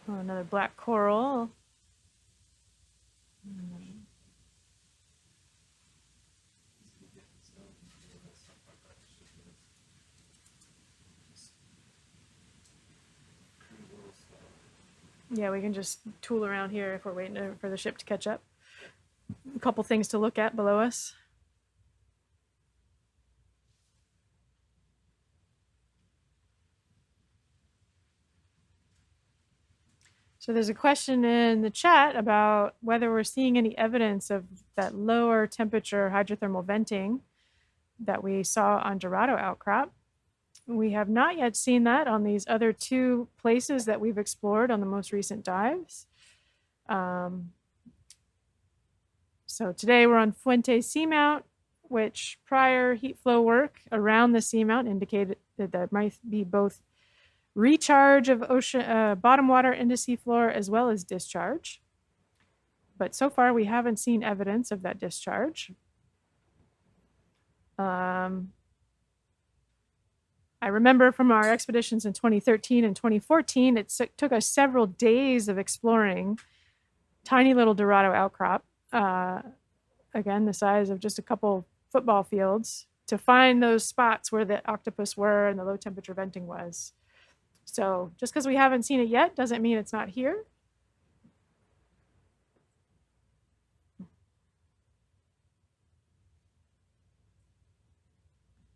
Oh, another black coral. Yeah, we can just tool around here if we're waiting for the ship to catch up. A couple things to look at below us. So there's a question in the chat about whether we're seeing any evidence of that lower temperature hydrothermal venting that we saw on Dorado Outcrop. We have not yet seen that on these other two places that we've explored on the most recent dives. So today we're on Fuente Seamount, which prior heat flow work around the seamount indicated that there might be both recharge of ocean bottom water into seafloor as well as discharge. But so far we haven't seen evidence of that discharge. I remember from our expeditions in 2013 and 2014, it took us several days of exploring tiny little Dorado Outcrop, again, the size of just a couple football fields, to find those spots where the octopus were and the low temperature venting was. So just because we haven't seen it yet doesn't mean it's not here.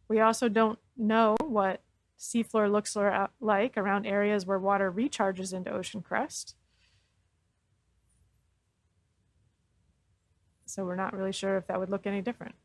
We also don't know what seafloor looks like around areas where water recharges into ocean crust. So we're not really sure if that would look any different.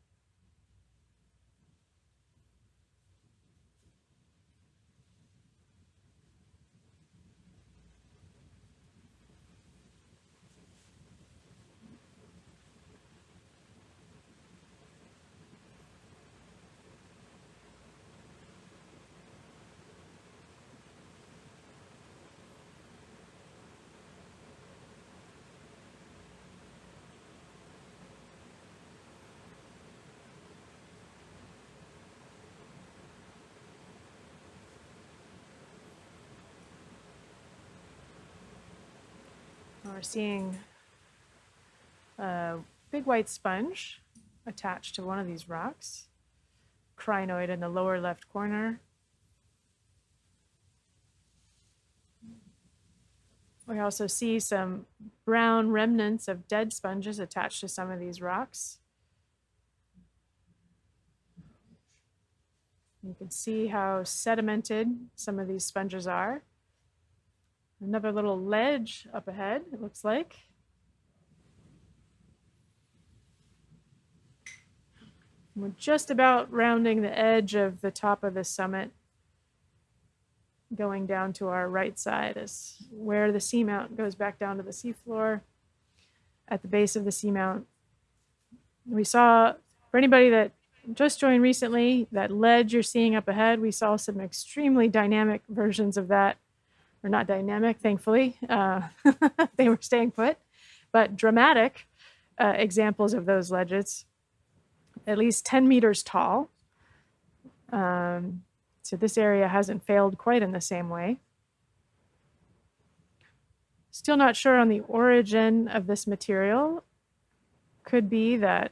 We're seeing a big white sponge attached to one of these rocks. Crinoid in the lower left corner. We also see some brown remnants of dead sponges attached to some of these rocks. You can see how sedimented some of these sponges are. Another little ledge up ahead, it looks like. We're just about rounding the edge of the top of the summit. Going down to our right side is where the seamount goes back down to the seafloor. At the base of the seamount, we saw, for anybody that just joined recently, that ledge you're seeing up ahead, we saw some extremely dynamic versions of that. Or not dynamic, thankfully. They were staying put, but dramatic examples of those ledges, at least 10 meters tall. So this area hasn't failed quite in the same way. Still not sure on the origin of this material. Could be that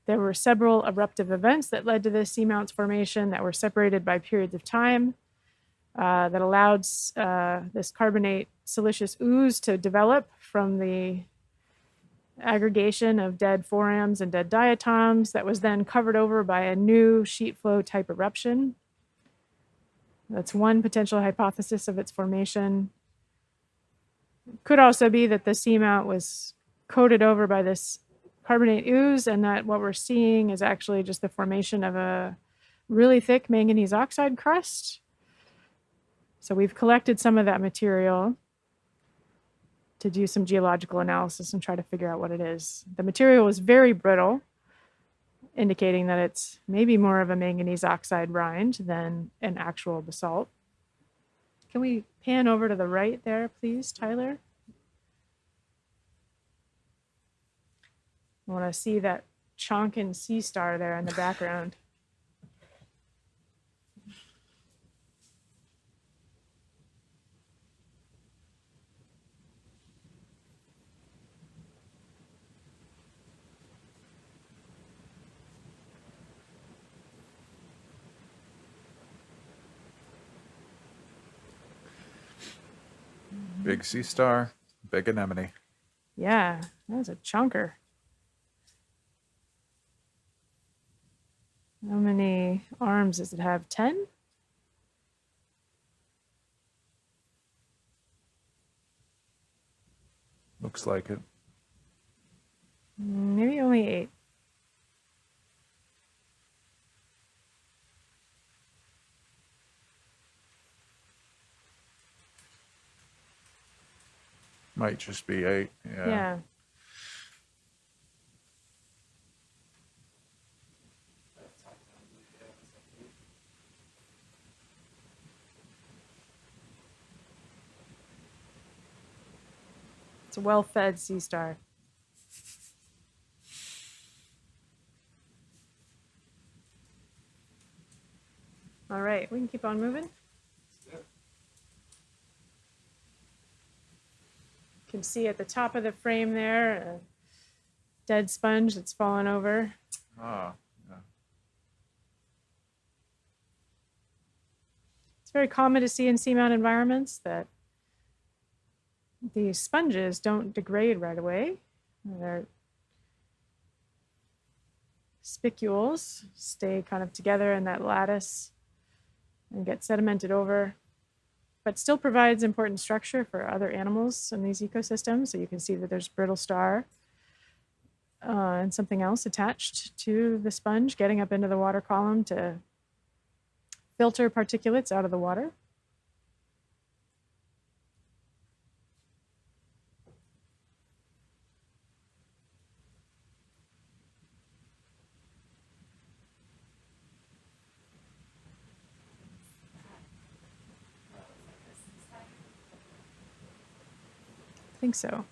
there were several eruptive events that led to this seamount's formation that were separated by periods of time that allowed this carbonate silicious ooze to develop from the aggregation of dead forams and dead diatoms that was then covered over by a new sheet flow type eruption. That's one potential hypothesis of its formation. Could also be that the seamount was coated over by this carbonate ooze and that what we're seeing is actually just the formation of a really thick manganese oxide crust. So we've collected some of that material to do some geological analysis and try to figure out what it is. The material is very brittle, indicating that it's maybe more of a manganese oxide rind than an actual basalt. Can we pan over to the right there, please, Tyler? I want to see that Chonkin sea star there in the background. Big sea star, big anemone. Yeah, that was a chunker. How many arms does it have? 10? Looks like it. Maybe only 8. Might just be 8. Yeah. It's a well-fed sea star. All right, we can keep on moving. You can see at the top of the frame there, a dead sponge that's fallen over. Ah, yeah. It's very common to see in seamount environments that these sponges don't degrade right away. Their spicules stay kind of together in that lattice and get sedimented over, but still provides important structure for other animals in these ecosystems. So you can see that there's brittle star and something else attached to the sponge getting up into the water column to filter particulates out of the water. I think so.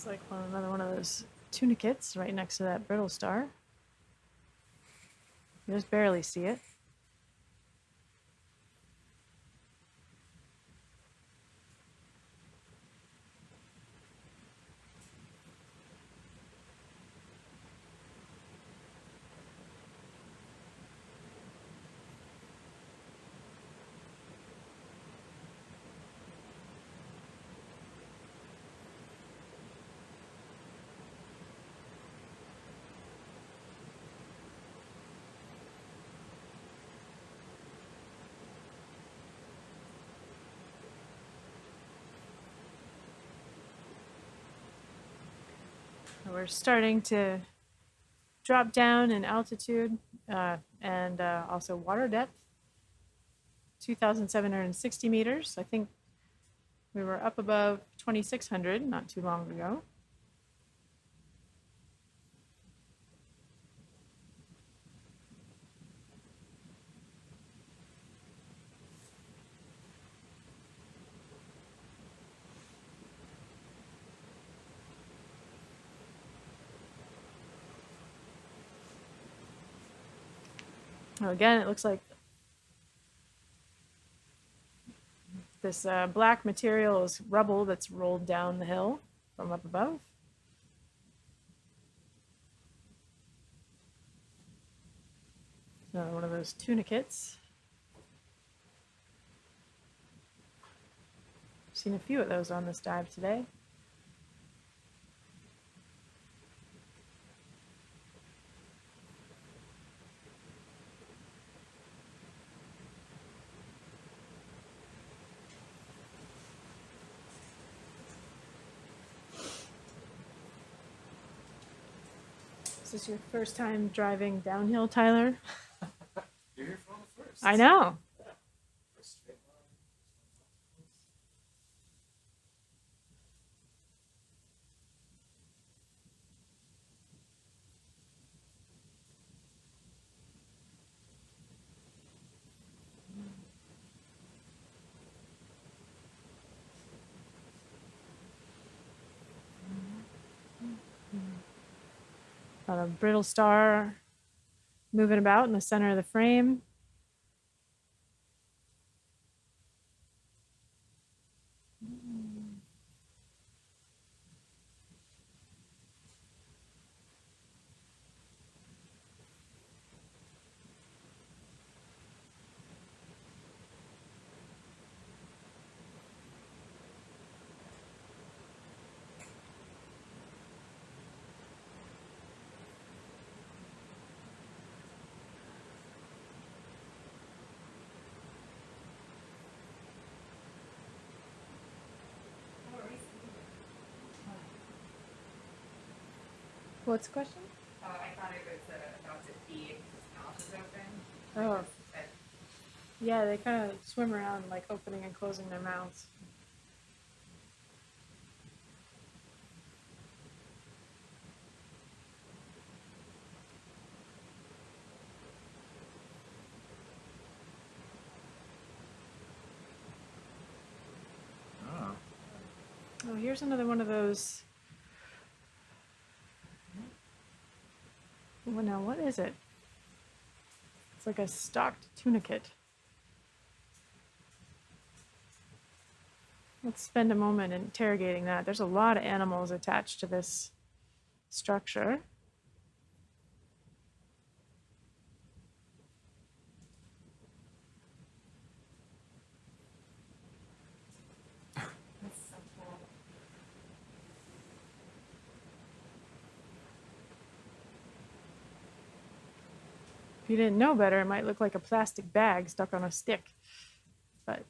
Looks like another one of those tunicates right next to that brittle star. You just barely see it. We're starting to drop down in altitude and also water depth, 2,760 meters. I think we were up above 2,600 not too long ago. Again, it looks like this black material is rubble that's rolled down the hill from up above. Another one of those tunicates. Seen a few of those on this dive today. Is this your first time driving downhill, Tyler? You're here for the first. I know. First straight line. A brittle star moving about in the center of the frame. What's the question? I thought it was about to feed his mouth is open. Oh. Yeah, they kind of swim around like opening and closing their mouths. Oh. Oh, here's another one of those. Well, now, what is it? It's like a stocked tunicate. Let's spend a moment interrogating that. There's a lot of animals attached to this structure. That's so cool. If you didn't know better, it might look like a plastic bag stuck on a stick, but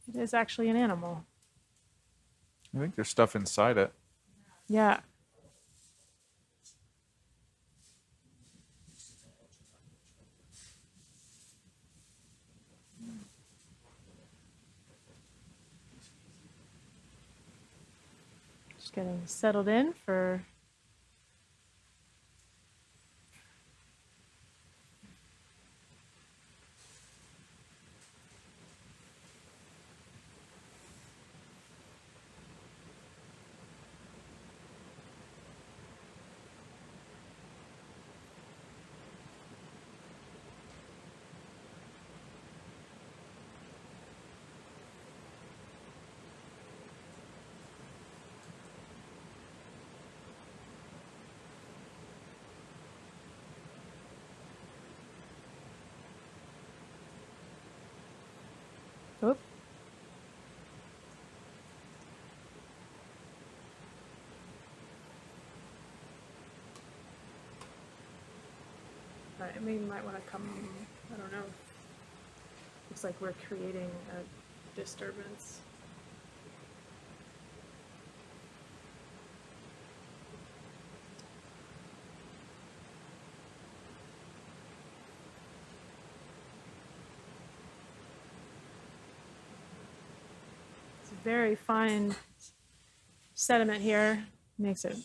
it is actually an animal. I think there's stuff inside it. Yeah. Just getting settled in for Oop. All right, we might want to come, I don't know. Looks like we're creating a disturbance. It's a very fine sediment here. Makes it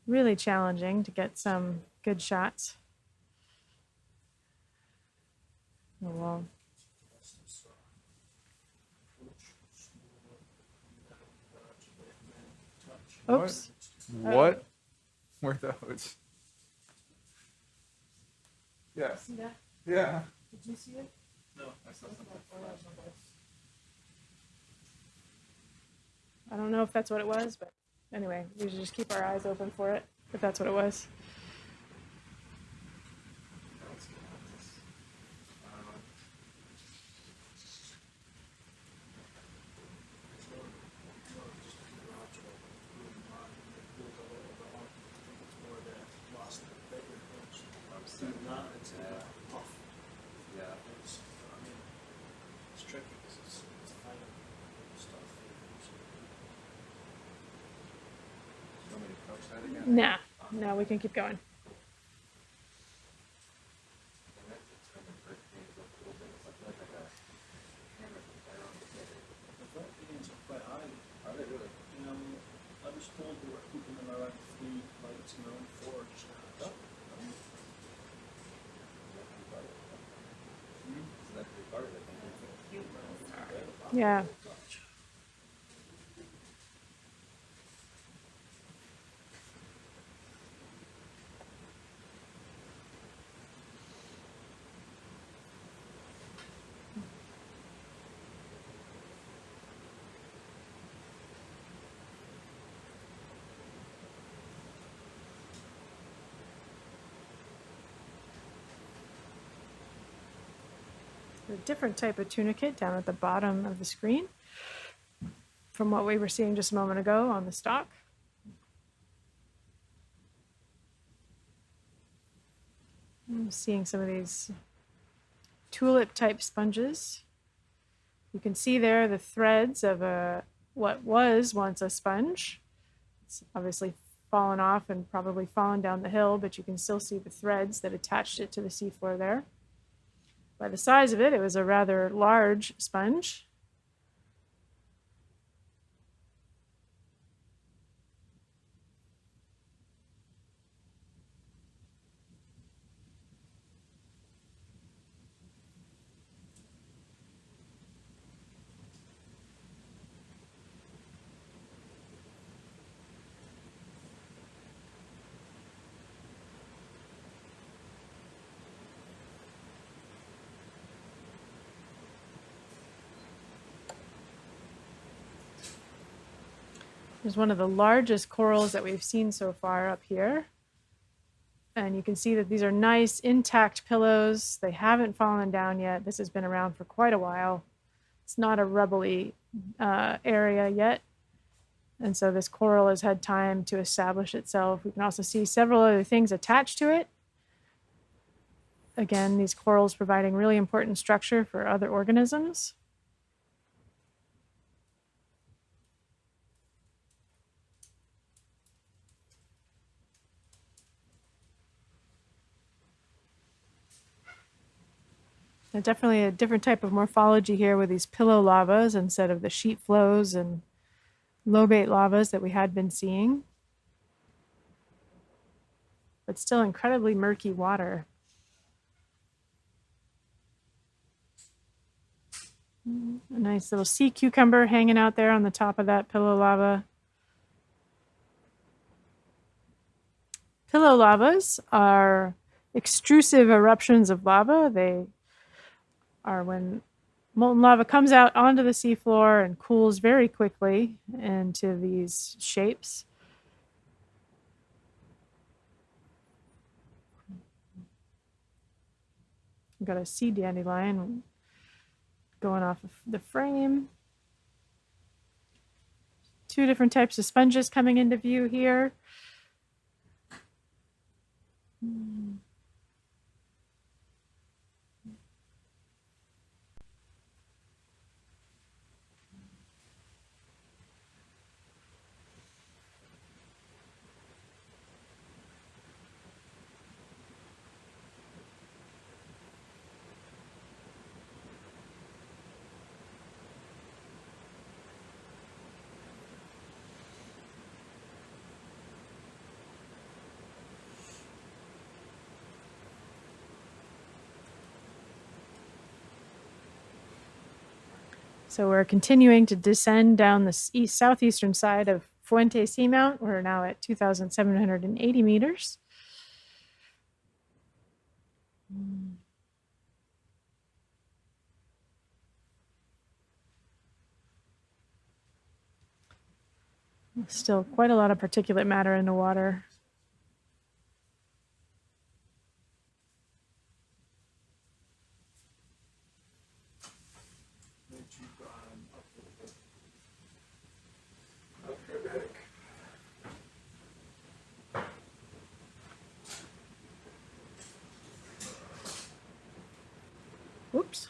really challenging to get some good shots. Oh, well. Oops. What were those? Yes. See that? Yeah. Did you see it? No, I saw something. I don't know if that's what it was, but anyway, we should just keep our eyes open for it if that's what it was. Nah, no, we can keep going. I was told they were keeping them around 3 lights and around 4 discharge. Yeah. A different type of tunicate down at the bottom of the screen from what we were seeing just a moment ago on the stalk. I'm seeing some of these tulip type sponges. You can see there the threads of what was once a sponge. It's obviously fallen off and probably fallen down the hill, but you can still see the threads that attached it to the seafloor there. By the size of it, it was a rather large sponge. There's one of the largest corals that we've seen so far up here. And you can see that these are nice intact pillows. They haven't fallen down yet. This has been around for quite a while. It's not a rubbly area yet. And so this coral has had time to establish itself. We can also see several other things attached to it. Again, these corals providing really important structure for other organisms. Definitely a different type of morphology here with these pillow lavas instead of the sheet flows and lobate lavas that we had been seeing. But still incredibly murky water. A nice little sea cucumber hanging out there on the top of that pillow lava. Pillow lavas are extrusive eruptions of lava. They are when molten lava comes out onto the seafloor and cools very quickly into these shapes. We've got a sea dandelion going off of the frame. Two different types of sponges coming into view here. So we're continuing to descend down the southeastern side of Fuente Seamount. We're now at 2,780 meters. Still quite a lot of particulate matter in the water. Oops.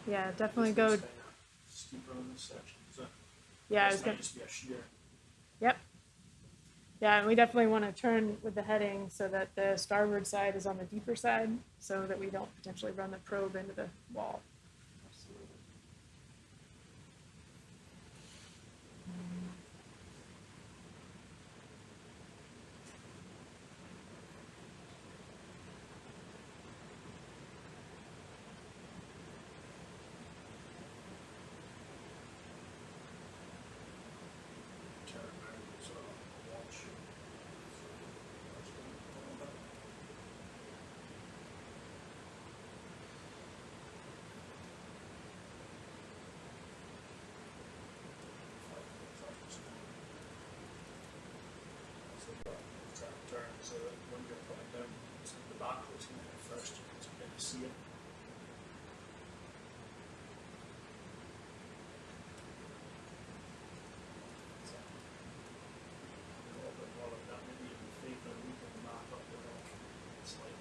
Yeah, definitely go. Steeper on this section. So Yeah, I this was might gonna. just be a shear. Yep. Yeah, and we definitely want to turn with the heading so that the starboard side is on the deeper side, so that we don't potentially run the probe into the wall. So that when you're putting down the barnacles first, you can get to see it. A little bit more like that, maybe even favor we can mark up the rock slightly.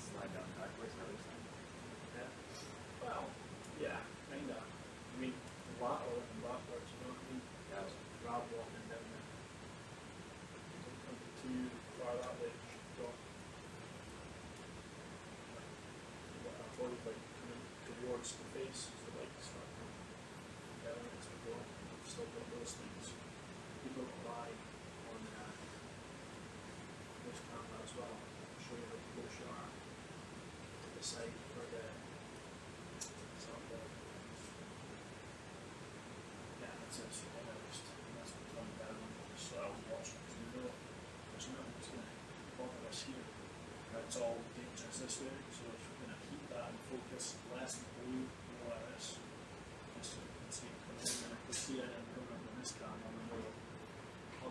Slide down backwards, I was saying. Yeah. Well, yeah, kinda. I mean, lateral and backwards, you know what I mean? Yeah. Grab walking down there. Don't come too far that way, don't. Avoid like coming towards the face, so like start coming down as we go. We've still got those things. People rely on this camera as well. I'll show you how close you are to the side for the sort of yeah, that's it. So that's the front down. So I was watching because we know there's nothing that's going to bother us here. It's all dangerous this way, so if we're going to keep that in focus, less blue, more of this, just so you can see it coming in. And if we see it coming up on this camera, we know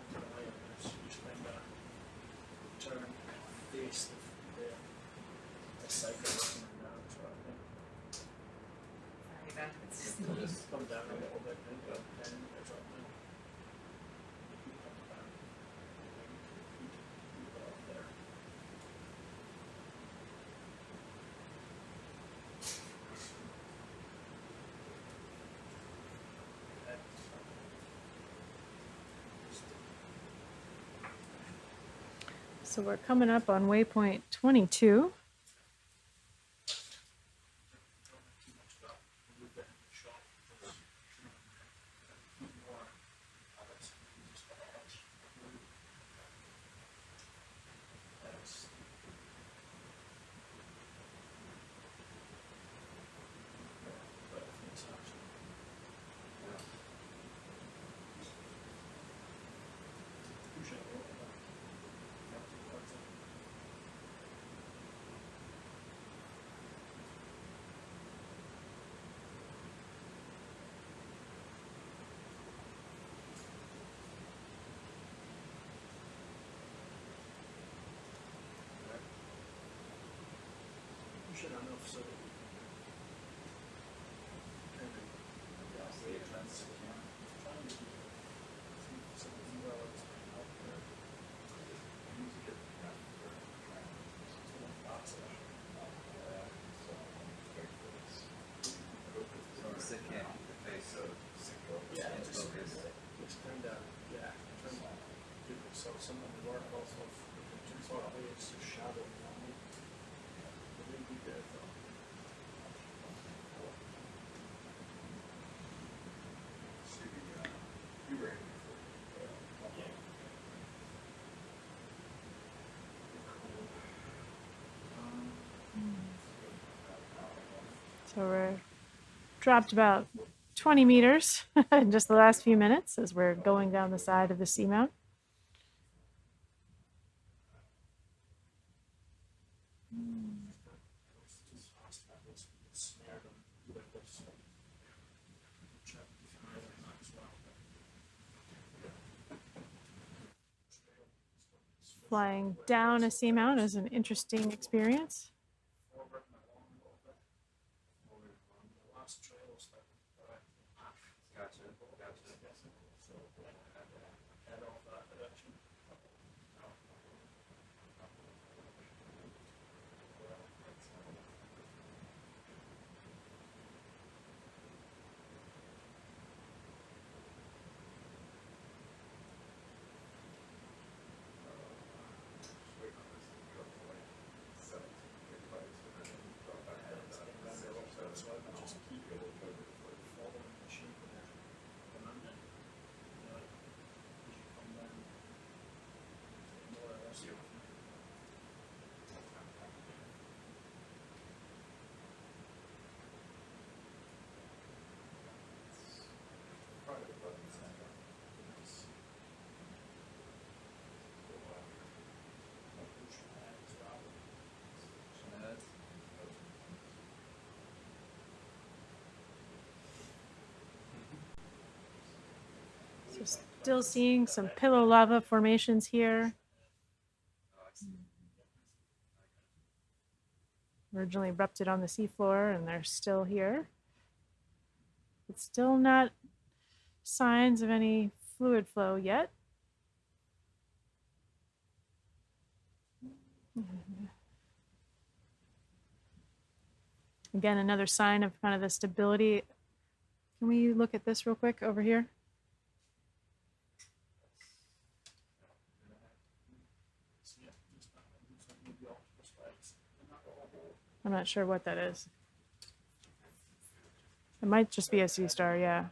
up to the right of this, you just kind of turn and face the Just come down a little bit and go, and I drop down. Keep coming down. Keep it up there. So we're coming up on waypoint 22. Should I know so that yeah, just kind of, yeah, trying to give yourself some of the work also too far away, it's just shadow. Be good though. So we're dropped about 20 meters in just the last few minutes as we're going down the side of the seamount. Flying down a seamount is an interesting experience. So still seeing some pillow lava formations here. Originally erupted on the seafloor and they're still here. It's still not signs of any fluid flow yet. Again, another sign of kind of the stability. Can we look at this real quick over here? I'm not sure what that is. It might just be a sea star, yeah.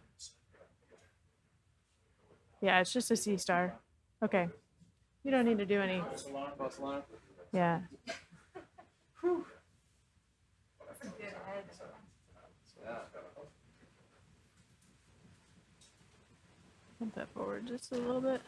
Yeah, it's just a sea star. Okay. You don't need to do any. Yeah. Pump that forward just a little bit.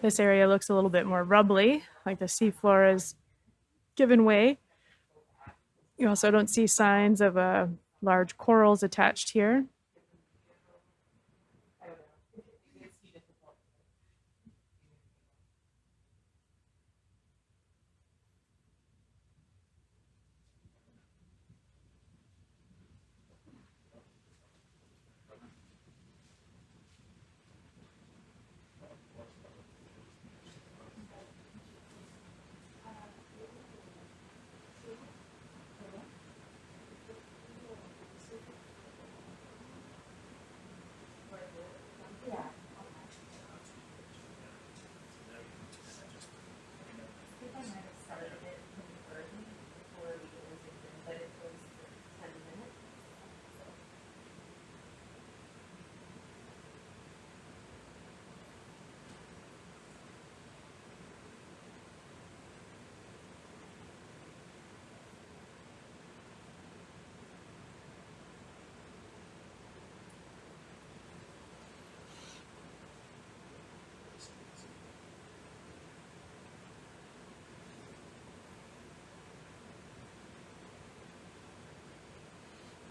This area looks a little bit more rubbly, like the seafloor is given way. You also don't see signs of large corals attached here.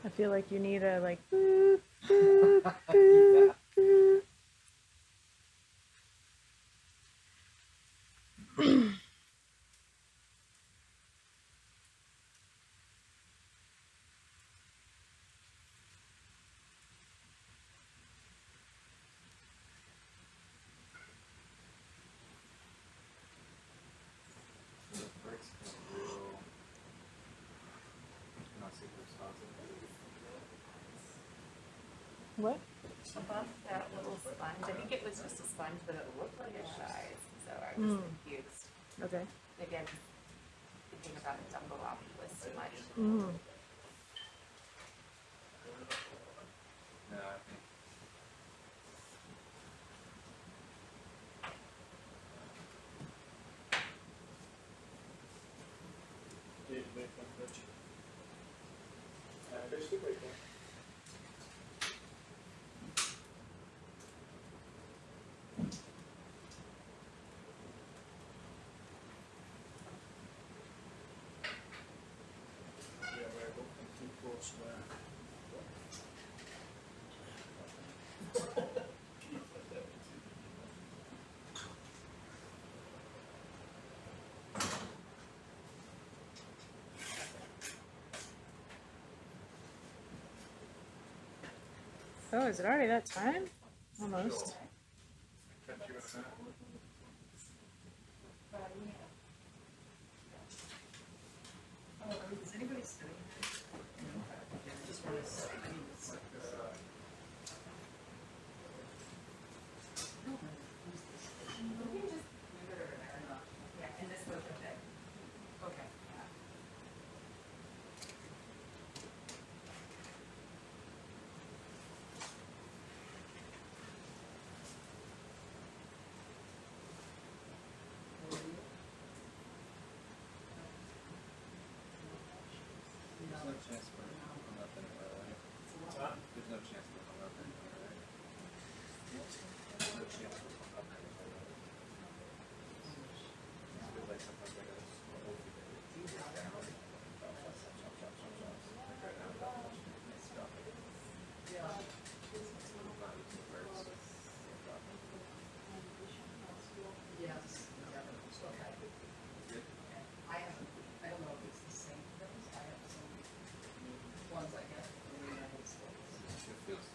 I feel like you need a like boop, boop, boop, boop. What? Above that little sponge, I think it was just a sponge, but it looked like a shy, so I was confused. Okay. Maybe I'm thinking about Dumbo too much. Mm. They're still right there. Oh, is it already that time? Almost. There's no chance for it to come up anywhere, right? There's no chance for it to come up anywhere, right? There's no chance for it to come up anywhere, right? It's good, like sometimes I gotta scroll through the down. Like right now, it's stopping. Not using words. It feels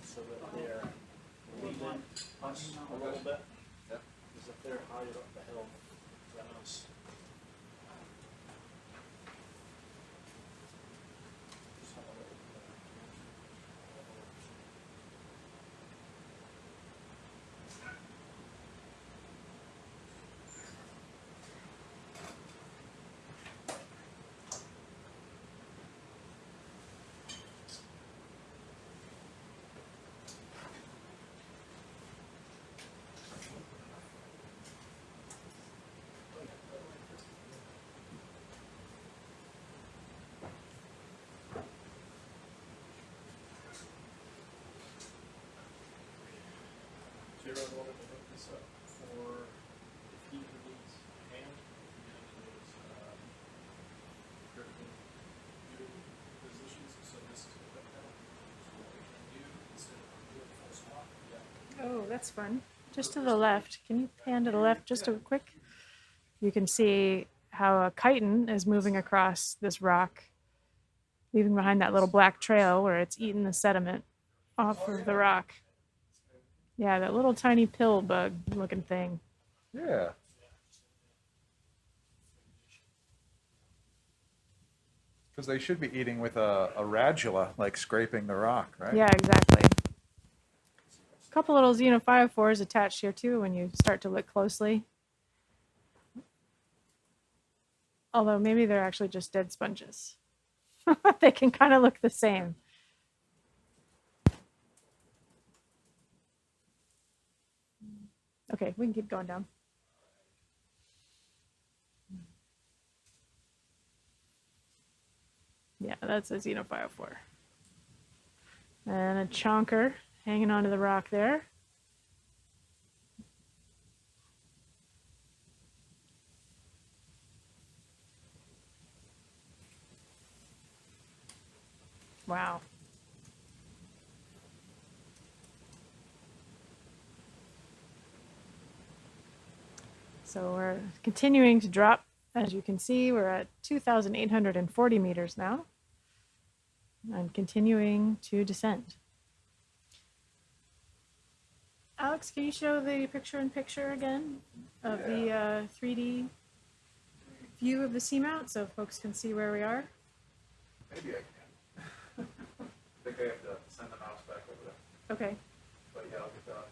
So that they're leading us a little bit. Yeah. Because if they're higher up the hill than us. Just have a little later on wanted to look this up for if he needs hand, critical view positions. So this is what that so what we can do instead of doing full swap. Yeah. Oh, that's fun. Just to the left. Can you pan to the left just a quick? You can see how a chitin is moving across this rock, leaving behind that little black trail where it's eaten the sediment off of the rock. Yeah, that little tiny pill bug looking thing. Yeah. Because they should be eating with a radula, like scraping the rock, right? Yeah, exactly. A couple little Xenophyophores attached here too when you start to look closely. Although maybe they're actually just dead sponges. They can kind of look the same. Okay, we can keep going down. Yeah, that's a Xenophyophore. And a chonker hanging onto the rock there. Wow. So we're continuing to drop. As you can see, we're at 2,840 meters now and continuing to descend. Alex, can you show the picture-in-picture again of the 3D view of the seamount so folks can see where we are? Maybe I can. I think I have to send the mouse back over there. Okay. But yeah, I'll get that.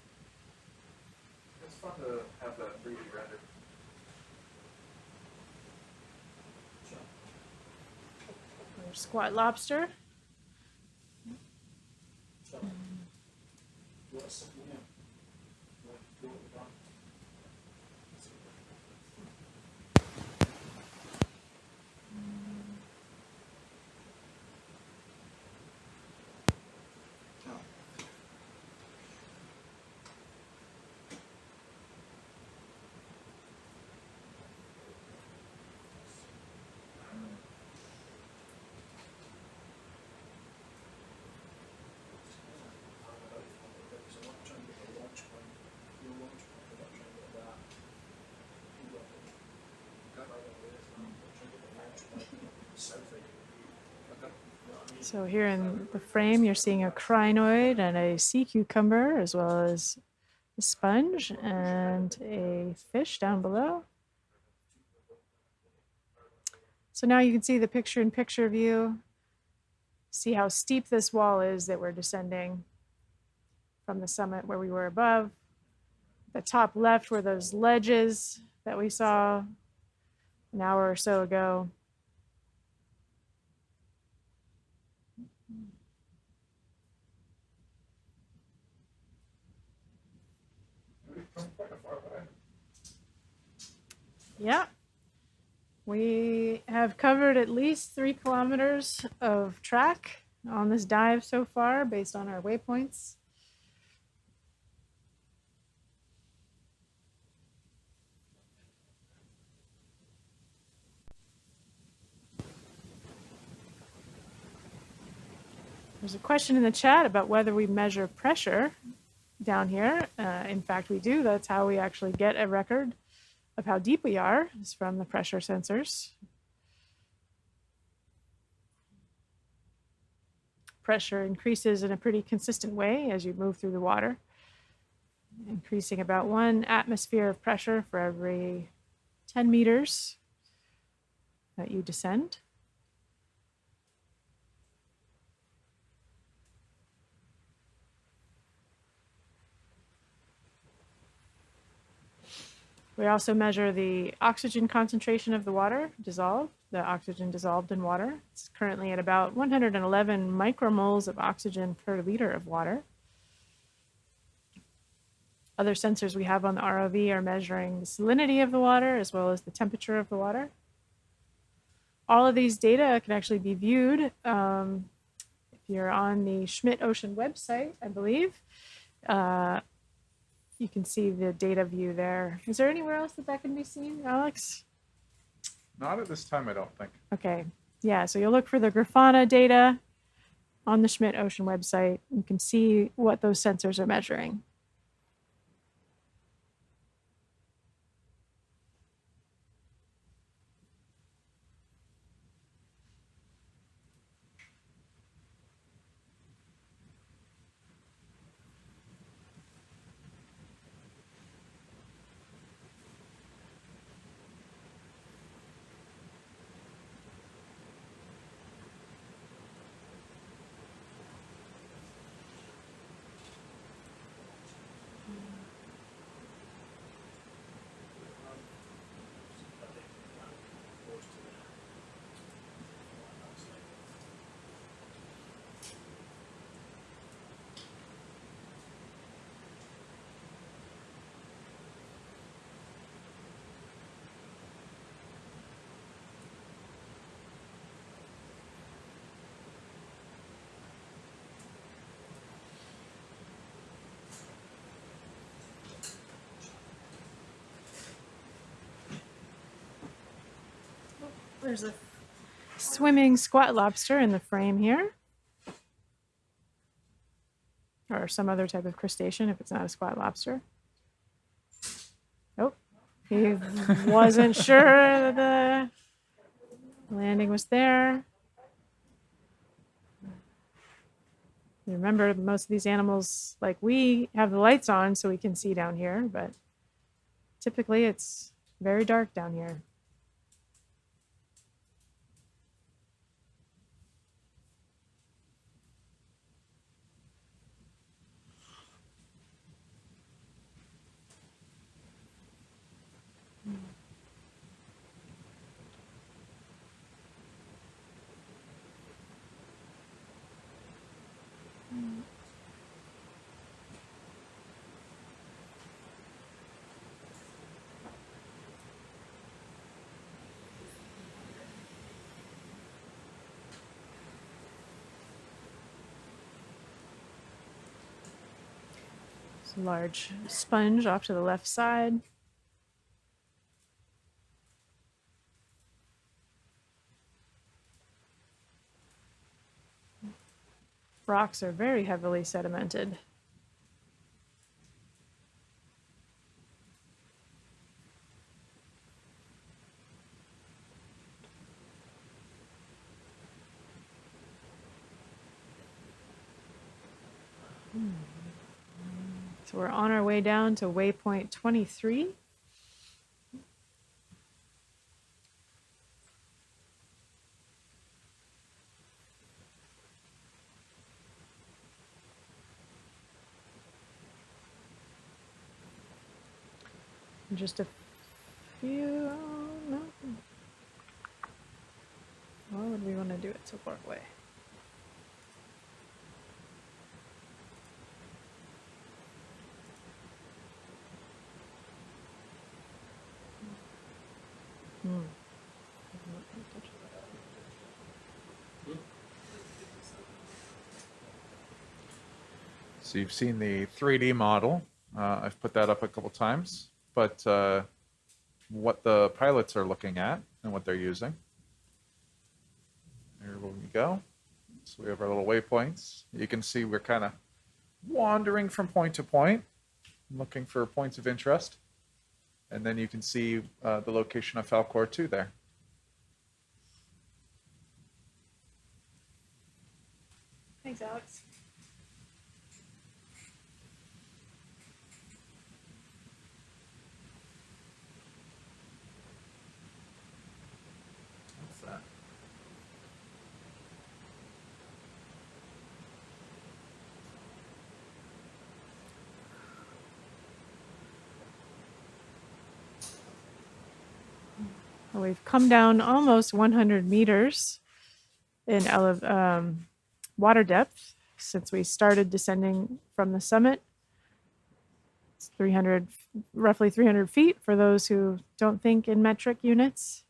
It's fun to have that 3D rendered. There's squat lobster. So here in the frame, you're seeing a crinoid and a sea cucumber, as well as a sponge and a fish down below. So now you can see the picture-in-picture view. See how steep this wall is that we're descending from the summit where we were above. The top left were those ledges that we saw an hour or so ago. Yeah, we have covered at least 3 kilometers of track on this dive so far based on our waypoints. There's a question in the chat about whether we measure pressure down here. In fact, we do. That's how we actually get a record of how deep we are, is from the pressure sensors. Pressure increases in a pretty consistent way as you move through the water, increasing about 1 atmosphere of pressure for every 10 meters that you descend. We also measure the oxygen concentration of the water dissolved, the oxygen dissolved in water. It's currently at about 111 micromoles of oxygen per liter of water. Other sensors we have on the ROV are measuring the salinity of the water as well as the temperature of the water. All of these data can actually be viewed if you're on the Schmidt Ocean website, I believe. You can see the data view there. Is there anywhere else that can be seen, Alex? Not at this time, I don't think. Okay, yeah, so you'll look for the Grafana data on the Schmidt Ocean website. You can see what those sensors are measuring. There's a swimming squat lobster in the frame here. Or some other type of crustacean if it's not a squat lobster. Oh, he wasn't sure that the landing was there. Remember, most of these animals, like we, have the lights on so we can see down here, but typically it's very dark down here. It's a large sponge off to the left side. Rocks are very heavily sedimented. So we're on our way down to waypoint 23. Just a few, no. Why would we want to do it so far away? So you've seen the 3D model. I've put that up a couple times, but what the pilots are looking at and what they're using. There we go. So we have our little waypoints. You can see we're kind of wandering from point to point, looking for points of interest. And then you can see the location of Falcor 2 there. Thanks, Alex. What's that? Well, we've come down almost 100 meters in water depth since we started descending from the summit. It's roughly 300 feet for those who don't think in metric units.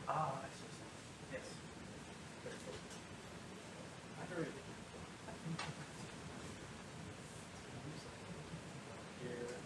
Ah, I see. Yes. Very cool. I heard. Here.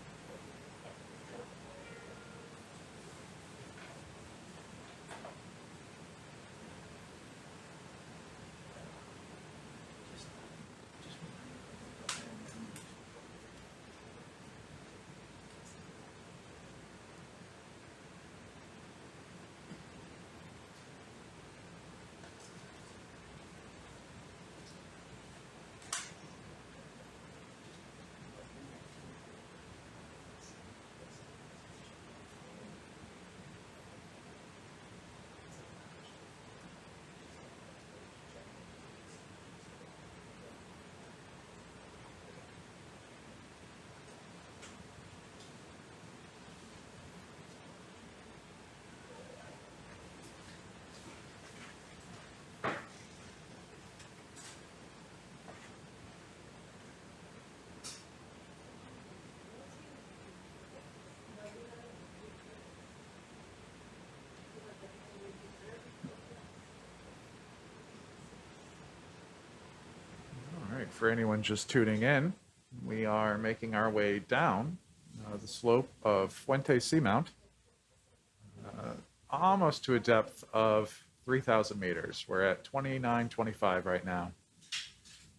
All right, for anyone just tuning in, we are making our way down the slope of Fuente Seamount, almost to a depth of 3,000 meters. We're at 2925 right now.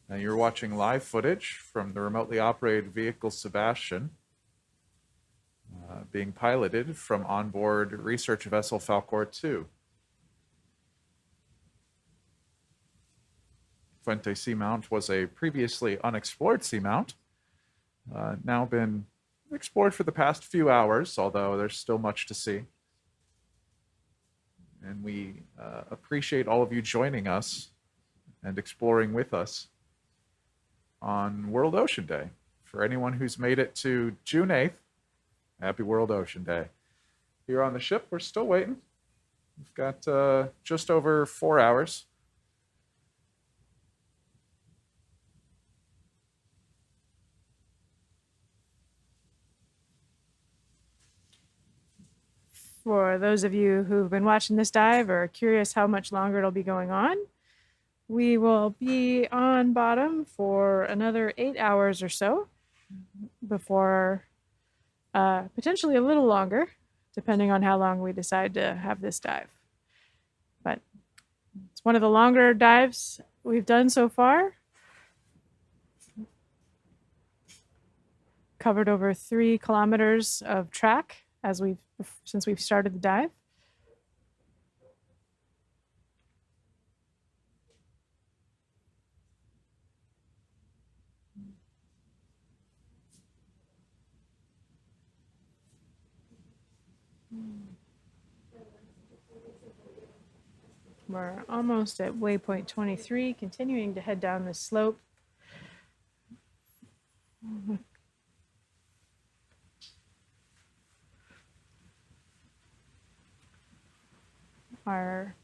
Now you're watching live footage from the remotely operated vehicle SuBastian, being piloted from onboard research vessel Falcor 2. Fuente Seamount was a previously unexplored seamount, now been explored for the past few hours, although there's still much to see. And we appreciate all of you joining us and exploring with us on World Ocean Day. For anyone who's made it to June 8th, happy World Ocean Day. Here on the ship, we're still waiting. We've got just over 4 hours. For those of you who've been watching this dive or are curious how much longer it'll be going on, we will be on bottom for another 8 hours or so before potentially a little longer, depending on how long we decide to have this dive. But it's one of the longer dives we've done so far. Covered over 3 kilometers of track since we've started the dive. We're almost at waypoint 23, continuing to head down the slope. We're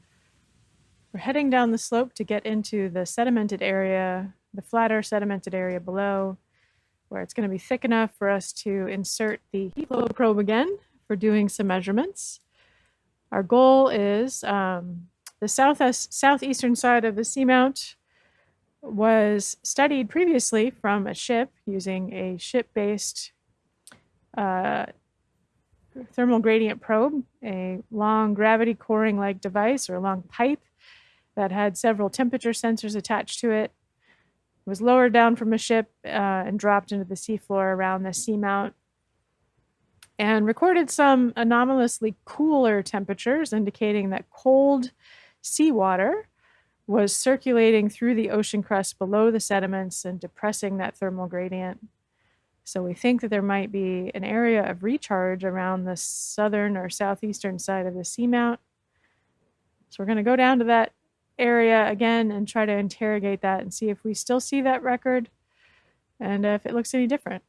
heading down the slope to get into the sedimented area, the flatter sedimented area below, where it's going to be thick enough for us to insert the heat flow probe again for doing some measurements. Our goal is the southeastern side of the seamount was studied previously from a ship using a ship-based thermal gradient probe, a long gravity coring-like device or a long pipe that had several temperature sensors attached to it. It was lowered down from a ship and dropped into the seafloor around the seamount and recorded some anomalously cooler temperatures, indicating that cold seawater was circulating through the ocean crust below the sediments and depressing that thermal gradient. So we think that there might be an area of recharge around the southern or southeastern side of the seamount. So we're going to go down to that area again and try to interrogate that and see if we still see that record and if it looks any different.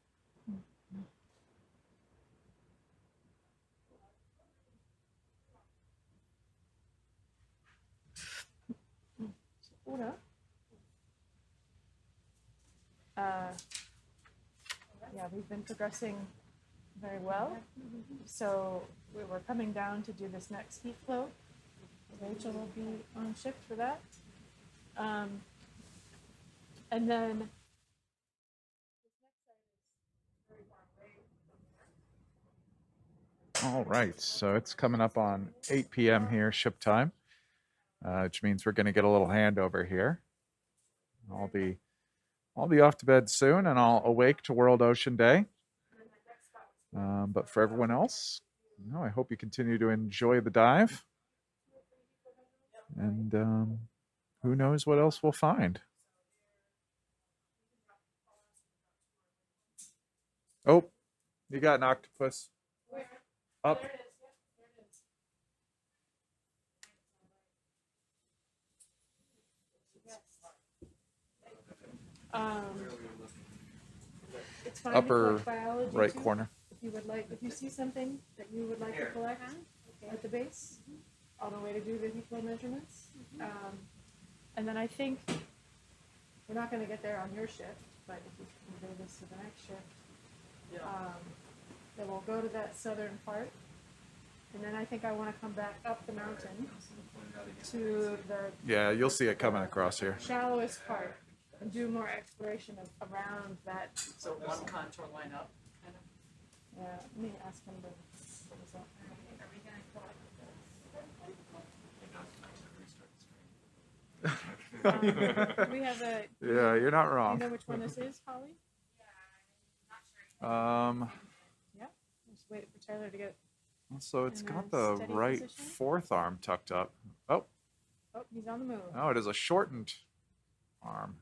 Yeah, we've been progressing very well. So we were coming down to do this next heat flow. Rachel will be on shift for that. And then All right, so it's coming up on 8 p.m. here, ship time, which means we're going to get a little handover here. I'll be off to bed soon, and I'll awake to World Ocean Day. But for everyone else, I hope you continue to enjoy the dive. And who knows what else we'll find. Oh, you got an octopus. Up. It's fine Upper to collect biology right too, corner. if you see something that you would like to collect at the base, on the way to do the heat flow measurements. And then I think we're not going to get there on your shift, but if you can do this to the next shift, then we'll go to that southern part. And then I think I want to come back up the mountain to the Yeah, you'll see it coming across here. shallowest part and do more exploration around that. So one contour line up, kind of. Yeah, let me ask him to. What is that? We have a. Yeah, you're not Do you wrong. know which one this is, Holly? Yeah. Just wait for Taylor to get. So it's And got then the steady right position. fourth arm tucked up. Oh, Oh, he's on the move. no, it is a shortened arm.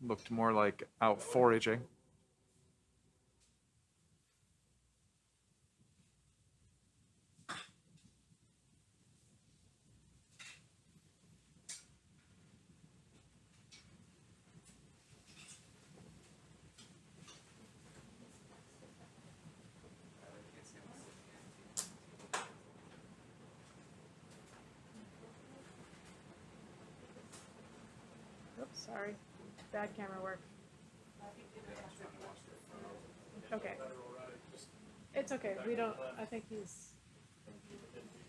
Looked more like out foraging. Oops, sorry. Bad camera work. Okay. It's okay. We don't. I think he's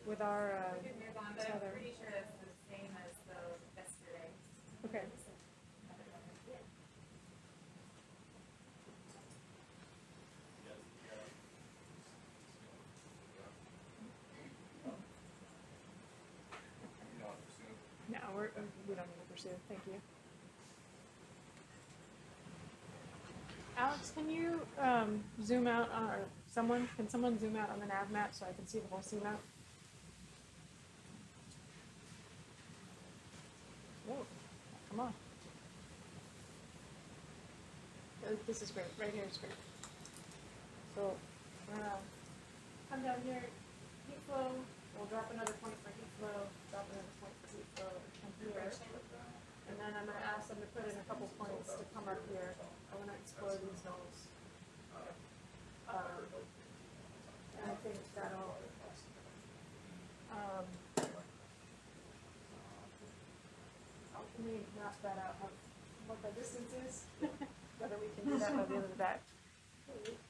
with our I'm tether. pretty sure it's the same as those yesterday. Okay. No, we don't need to pursue. Thank you. Alex, can you zoom out on, or can someone zoom out on the nav map so I can see the whole seamount? Whoa, come on. This is great. Right here is great. So we're gonna come down here, heat flow. We'll drop another point for heat flow. Drop another point for heat flow. Come here. And then I'm gonna ask them to put in a couple points to come up here. I want to explore these holes. And I think that'll. Let me map that out. What the distance is. Whether we can do that by the end of the day.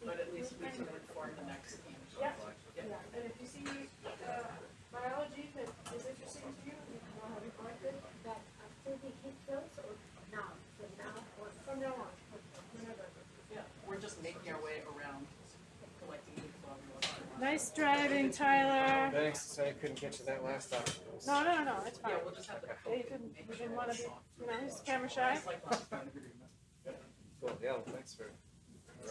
But at least we can inform the next team. Yeah. Yeah. And if you see biology that is interesting to you, you can go ahead Nice driving, Tyler. Thanks, sorry I couldn't get you that last time. No, it's fine. Yeah, we'll just have to. Yeah, you didn't want to be, he's camera shy. Cool, yeah, well, thanks for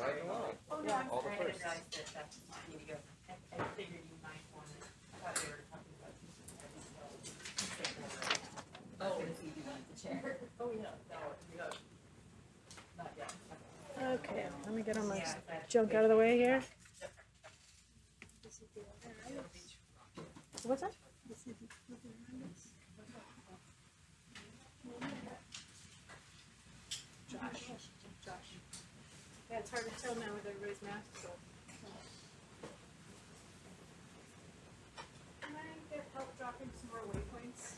riding along. Oh, Yeah. All the I didn't firsts. realize that that's you go. I figured you might want it. I thought they were talking about. Oh, it's you want the chair. Oh, yeah, no, yeah. Not yet. Okay, let me get all my junk out of the way here. What's that? Josh. Yeah, it's hard to tell now with everybody's masks on. Can I get help dropping some more waypoints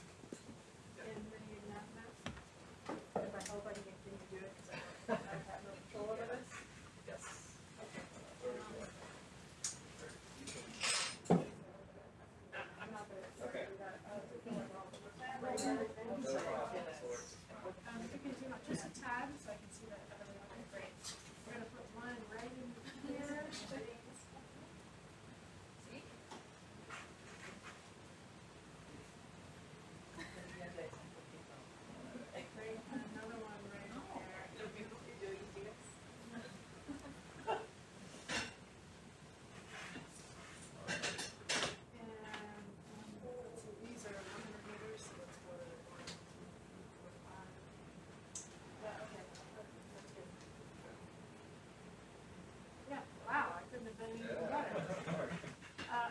in the map? If I hope I can continue to do it because I have no control over this. Yes. I'm not gonna Okay. do that. If you can zoom out just a tad so I can see that other one. Great. We're gonna put one right in here. Another one right there. And let's see, these are 100 meters, so let's go to yeah, okay, that's good. Yeah, wow, I couldn't have done anything better.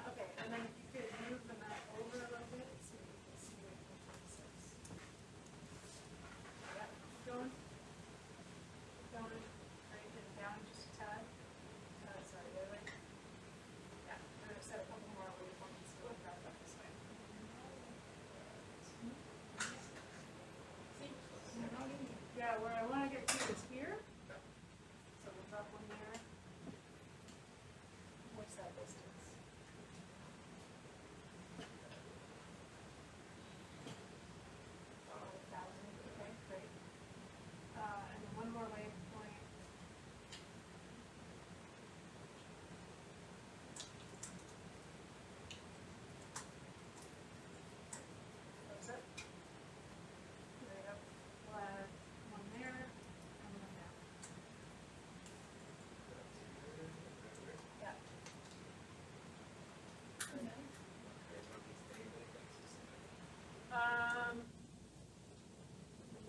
Okay, and then if you could move the map over a little bit so you can see what it says. Yeah, keep going. Keep going, right, and down just a tad. Sorry, the other way. Yeah, we're gonna set a couple more waypoints to look back up this way. See? Yeah, where I wanna get to is here. So we'll drop one there. What's that distance? Okay, great. And then one more waypoint. That's it. There you go. We'll add one there and one there. Yeah.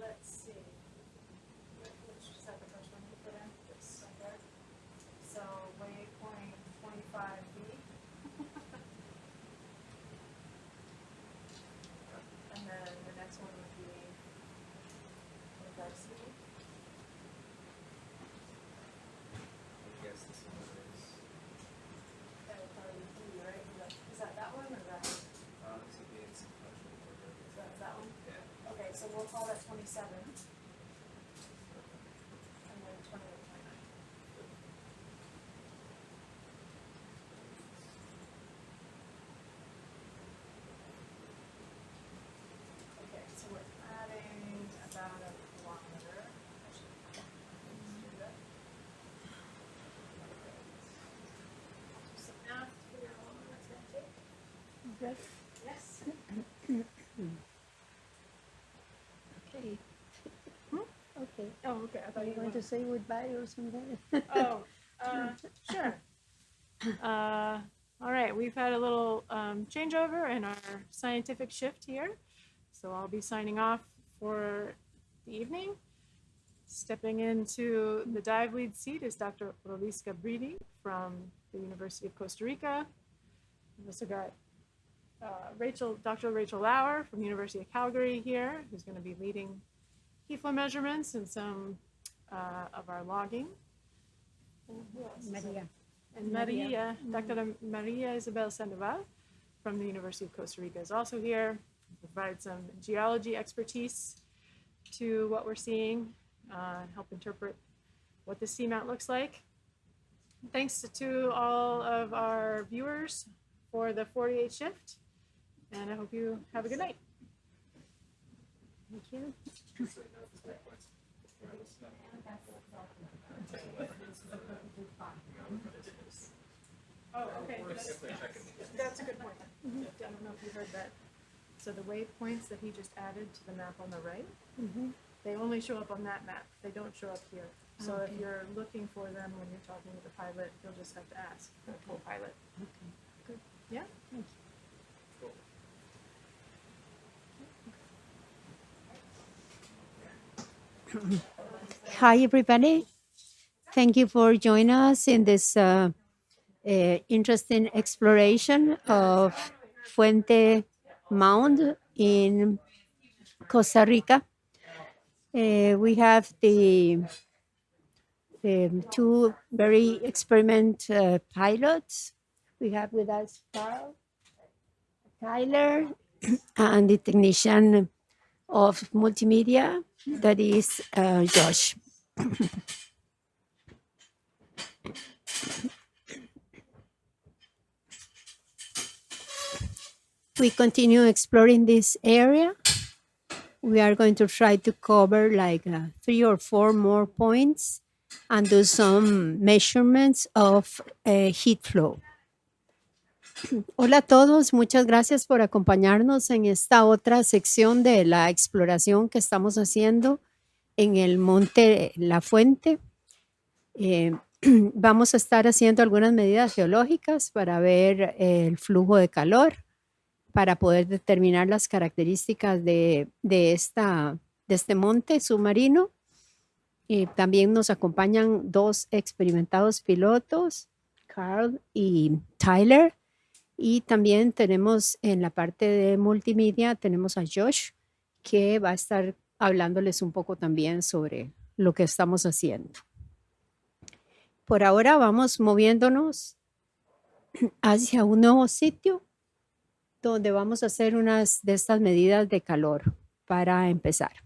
Let's see. Which is that the first one you put in? This right there. So waypoint 25B. And then the next one would be 25C. Yes, this one is, That would probably be B, right? Is that that one or that one? this would be in some country order. Is that one? Yeah. Okay, so we'll call that 27. And then 28, 29. Okay, so we're adding about a kilometer. Actually, let's do that. Do some math to figure out how long that's gonna take. Good. Yes. Okay. Okay. Oh, okay, I Are thought you you going wanted to say goodbye or something? Oh, sure. All right, we've had a little changeover in our scientific shift here. So I'll be signing off for the evening. Stepping into the dive lead seat is Dr. Roliska Brittle from the University of Costa Rica. We've also got Dr. Rachel Lauer from the University of Calgary here, who's going to be leading key flow measurements and some of our logging. And who else is Maria. And Maria, Dr. Maria Isabel Sandoval from the University of Costa Rica is also here to provide some geology expertise to what we're seeing, help interpret what the seamount looks like. Thanks to all of our viewers for the 48 shift, and I hope you have a good night. Thank you. Oh, okay. don't know if you heard that. So the waypoints that he just added to the map on the right, they only show up on that map. They don't show up here. So if you're looking for them when you're talking with the pilot, you'll just have to ask the co-pilot. Okay, good. Yeah? Thank you. Hi, everybody. Thank you for joining us in this interesting exploration of Fuente Mound in Costa Rica. We have the two very experiment pilots. We have with us Carl, Tyler, and the technician of multimedia, that is Josh. We continue exploring this area. We are going to try to cover like 3 or 4 more points and do some measurements of heat flow. Hola a todos, muchas gracias por acompañarnos en esta otra sección de la exploración que estamos haciendo en el monte La Fuente. Vamos a estar haciendo algunas medidas geológicas para ver el flujo de calor, para poder determinar las características de este monte submarino. También nos acompañan 2 experimentados pilotos, Carl y Tyler. Y también tenemos en la parte de multimedia, tenemos a Josh, que va a estar hablándoles un poco también sobre lo que estamos haciendo. Por ahora vamos moviéndonos hacia un nuevo sitio donde vamos a hacer unas de estas medidas de calor para empezar.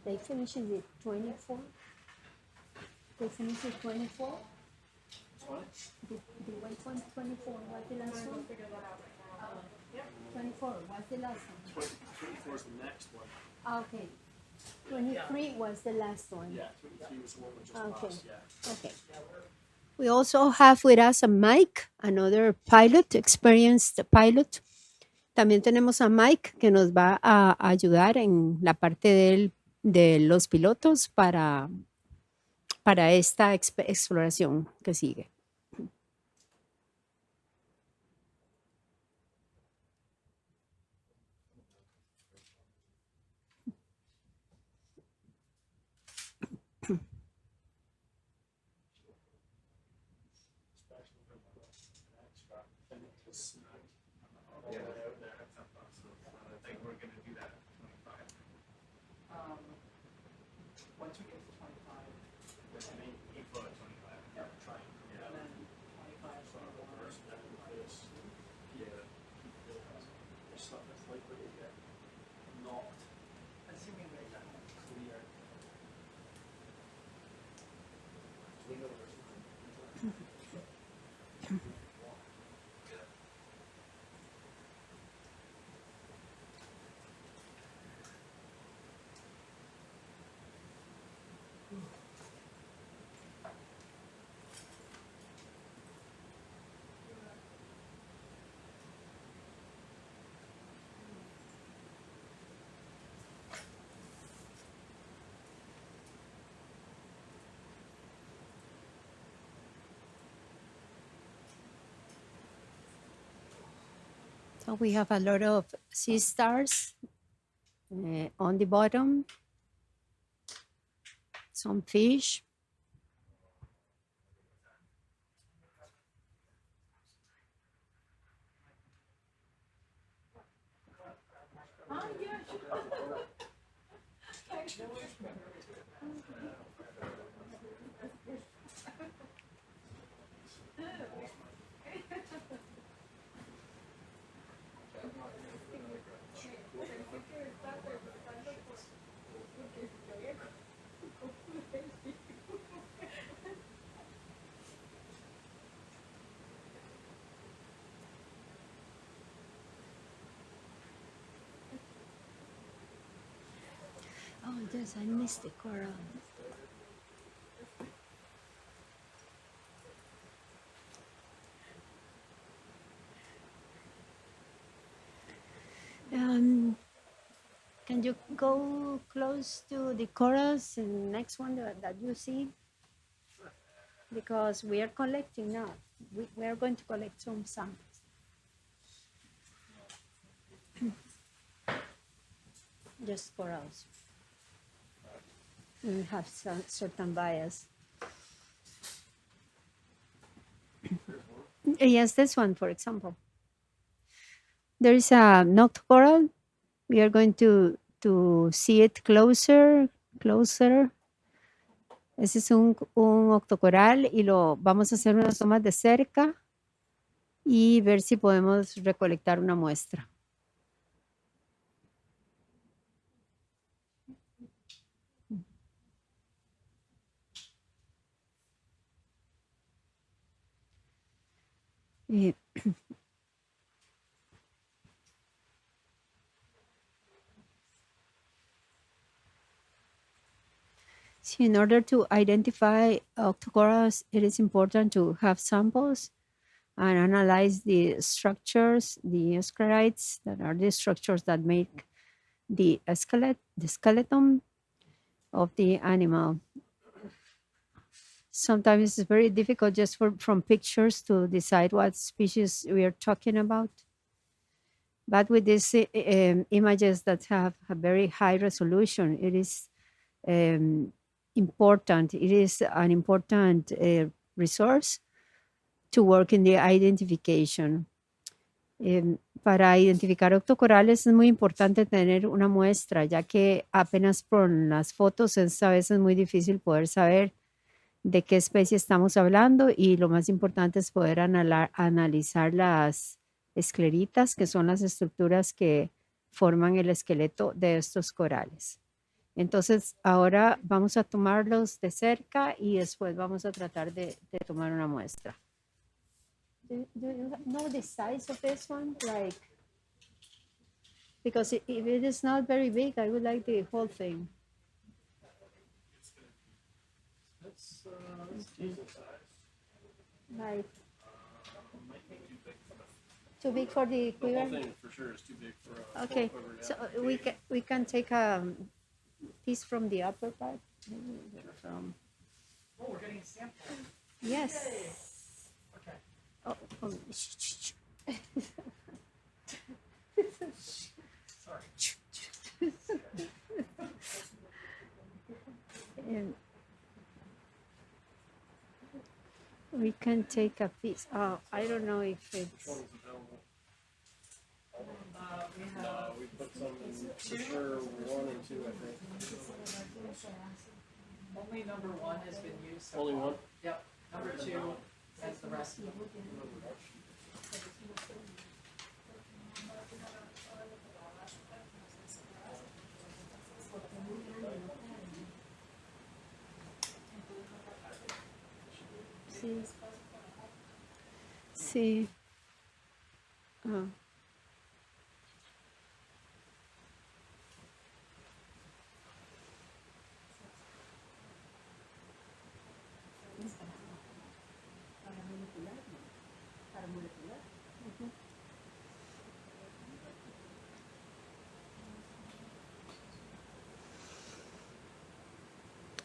They finish in the 24? They finish at 24? The waypoint 24, what's the last one? 24, what's the last one? 24 is the next one. Okay. 23 was the last one. Yeah, 23 was the one we just Okay. passed, yeah. Okay. We also have with us a Mike, another pilot, experienced pilot. También tenemos a Mike que nos va a ayudar en la parte de los pilotos para esta exploración que sigue. Once we get to 25, there's an 8 foot at 25, yeah, try. And then 25 from the first, that is, there's stuff that's likely to get knocked. Assuming they get clear. So we have a lot of sea stars on the bottom, some fish. Yes, I missed the coral. Can you go close to the corals in the next one that you see? Because we are collecting now. We are going to collect some samples. Just corals. We have some certain bias. Yes, this one, for example. There is a noctocoral. We are going to see it closer. Ese es un octocoral y lo vamos a hacer unas tomas de cerca y ver si podemos recolectar una muestra. So in order to identify octocorals, it is important to have samples and analyze the structures, the sclerites, that are the structures that make the skeleton of the animal. Sometimes it's very difficult just from pictures to decide what species we are talking about. But with these images that have a very high resolution, it is important. It is an important resource to work in the identification. Para identificar octocorales es muy importante tener una muestra, ya que apenas con las fotos es a veces muy difícil poder saber de qué especie estamos hablando, y lo más importante es poder analizar las escleritas, que son las estructuras que forman el esqueleto de estos corales. Entonces, ahora vamos a tomarlos de cerca y después vamos a tratar de tomar una muestra. Do you know the size of this one? Like, because if it is not very big, I would like the whole thing. That's decent size. Like, too big for the The whole quiver? thing for sure is too big for a Okay, full quiver, yeah. so we can take a piece from the upper part. From, Oh, we're getting a sample. yes. Okay. Oh, Sorry. and we can take a piece. Oh, I don't know if Which it's. one's available? We have We put some in for sure 1 and 2, I think. only number 1 has been used. So Only far. one? Yep. Number 2 has the rest of them. Sí. Sí. Ah.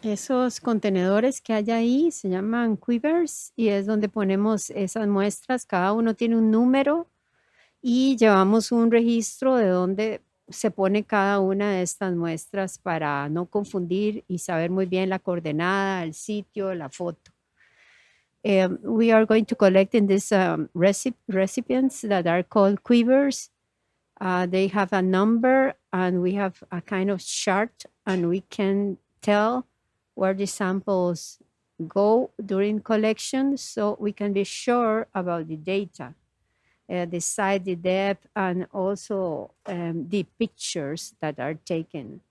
Esos contenedores que hay ahí se llaman quivers y es donde ponemos esas muestras. Cada uno tiene un número y llevamos un registro de dónde se pone cada una de estas muestras para no confundir y saber muy bien la coordenada, el sitio, la foto. We are going to collect in these recipients that are called quivers. They have a number and we have a kind of chart, and we can tell where the samples go during collection, so we can be sure about the data, the size, the depth, and also the pictures that are taken.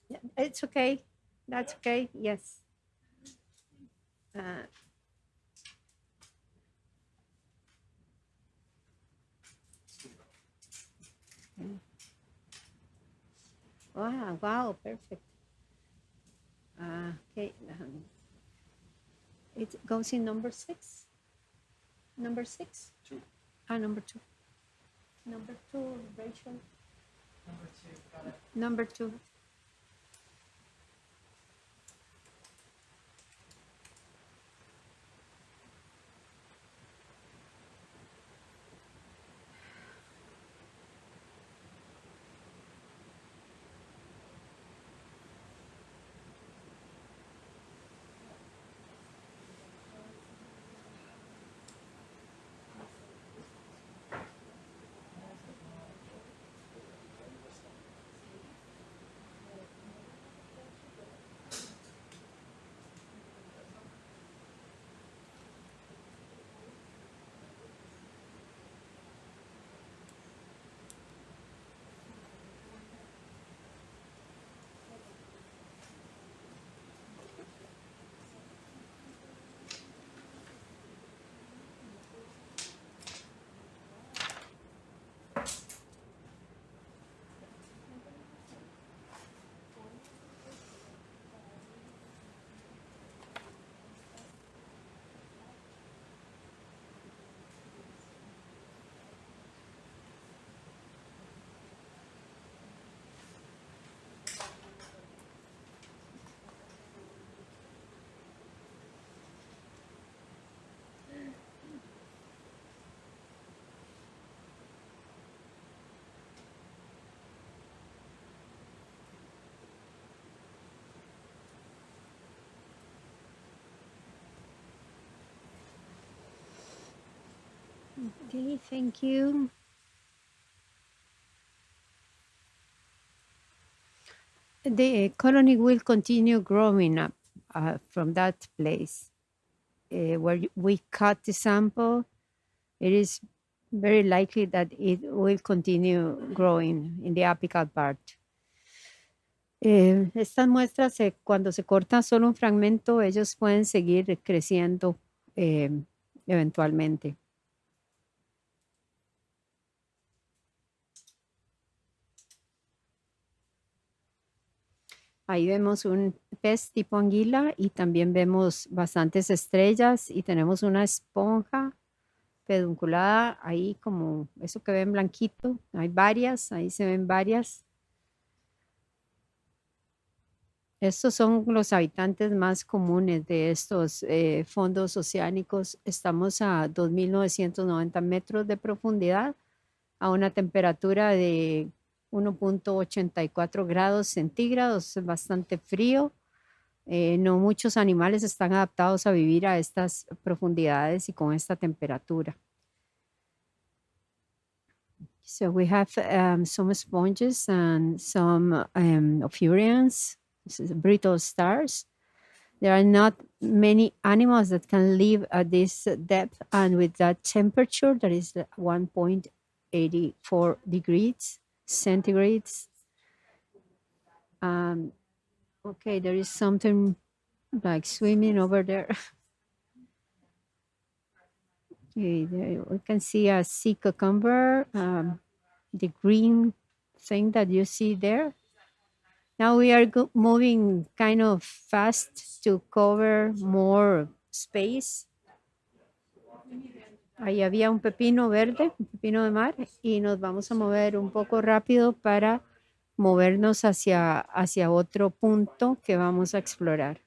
Yeah, it's okay. That's okay. Yes. Wow, perfect. Okay, it goes in number 6. Number 6? 2. Number 2. Number 2, Rachel. Number 2, got it. Number 2. Okay, thank you. The colony will continue growing up from that place where we cut the sample. It is very likely that it will continue growing in the apical part. Estas muestras, cuando se corta solo un fragmento, ellos pueden seguir creciendo eventualmente. Ahí vemos un pez tipo anguila y también vemos bastantes estrellas y tenemos una esponja pedunculada ahí como eso que ven blanquito. Hay varias, ahí se ven varias. Estos son los habitantes más comunes de estos fondos oceánicos. Estamos a 2.990 metros de profundidad a una temperatura de 1.84 grados centígrados, es bastante frío. No muchos animales están adaptados a vivir a estas profundidades y con esta temperatura. So we have some sponges and some ophurians, brittle stars. There are not many animals that can live at this depth and with that temperature, that is 1.84 degrees centigrades. Okay, there is something like swimming over there. Okay, there we can see a sea cucumber, the green thing that you see there. Now we are moving kind of fast to cover more space. Ahí había un pepino verde, un pepino de mar, y nos vamos a mover un poco rápido para movernos hacia otro punto que vamos a explorar.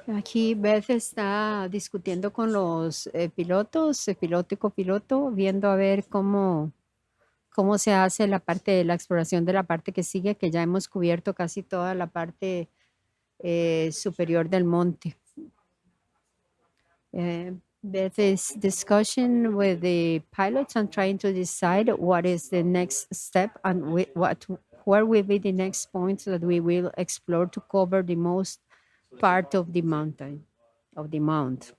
Aquí Beth está discutiendo con los pilotos, piloto y copiloto, viendo a ver cómo se hace la parte de la exploración de la parte que sigue, que ya hemos cubierto casi toda la parte superior del monte. Beth is discussion with the pilots and trying to decide what is the next step and where will be the next points that we will explore to cover the most part of the mountain, of the mount.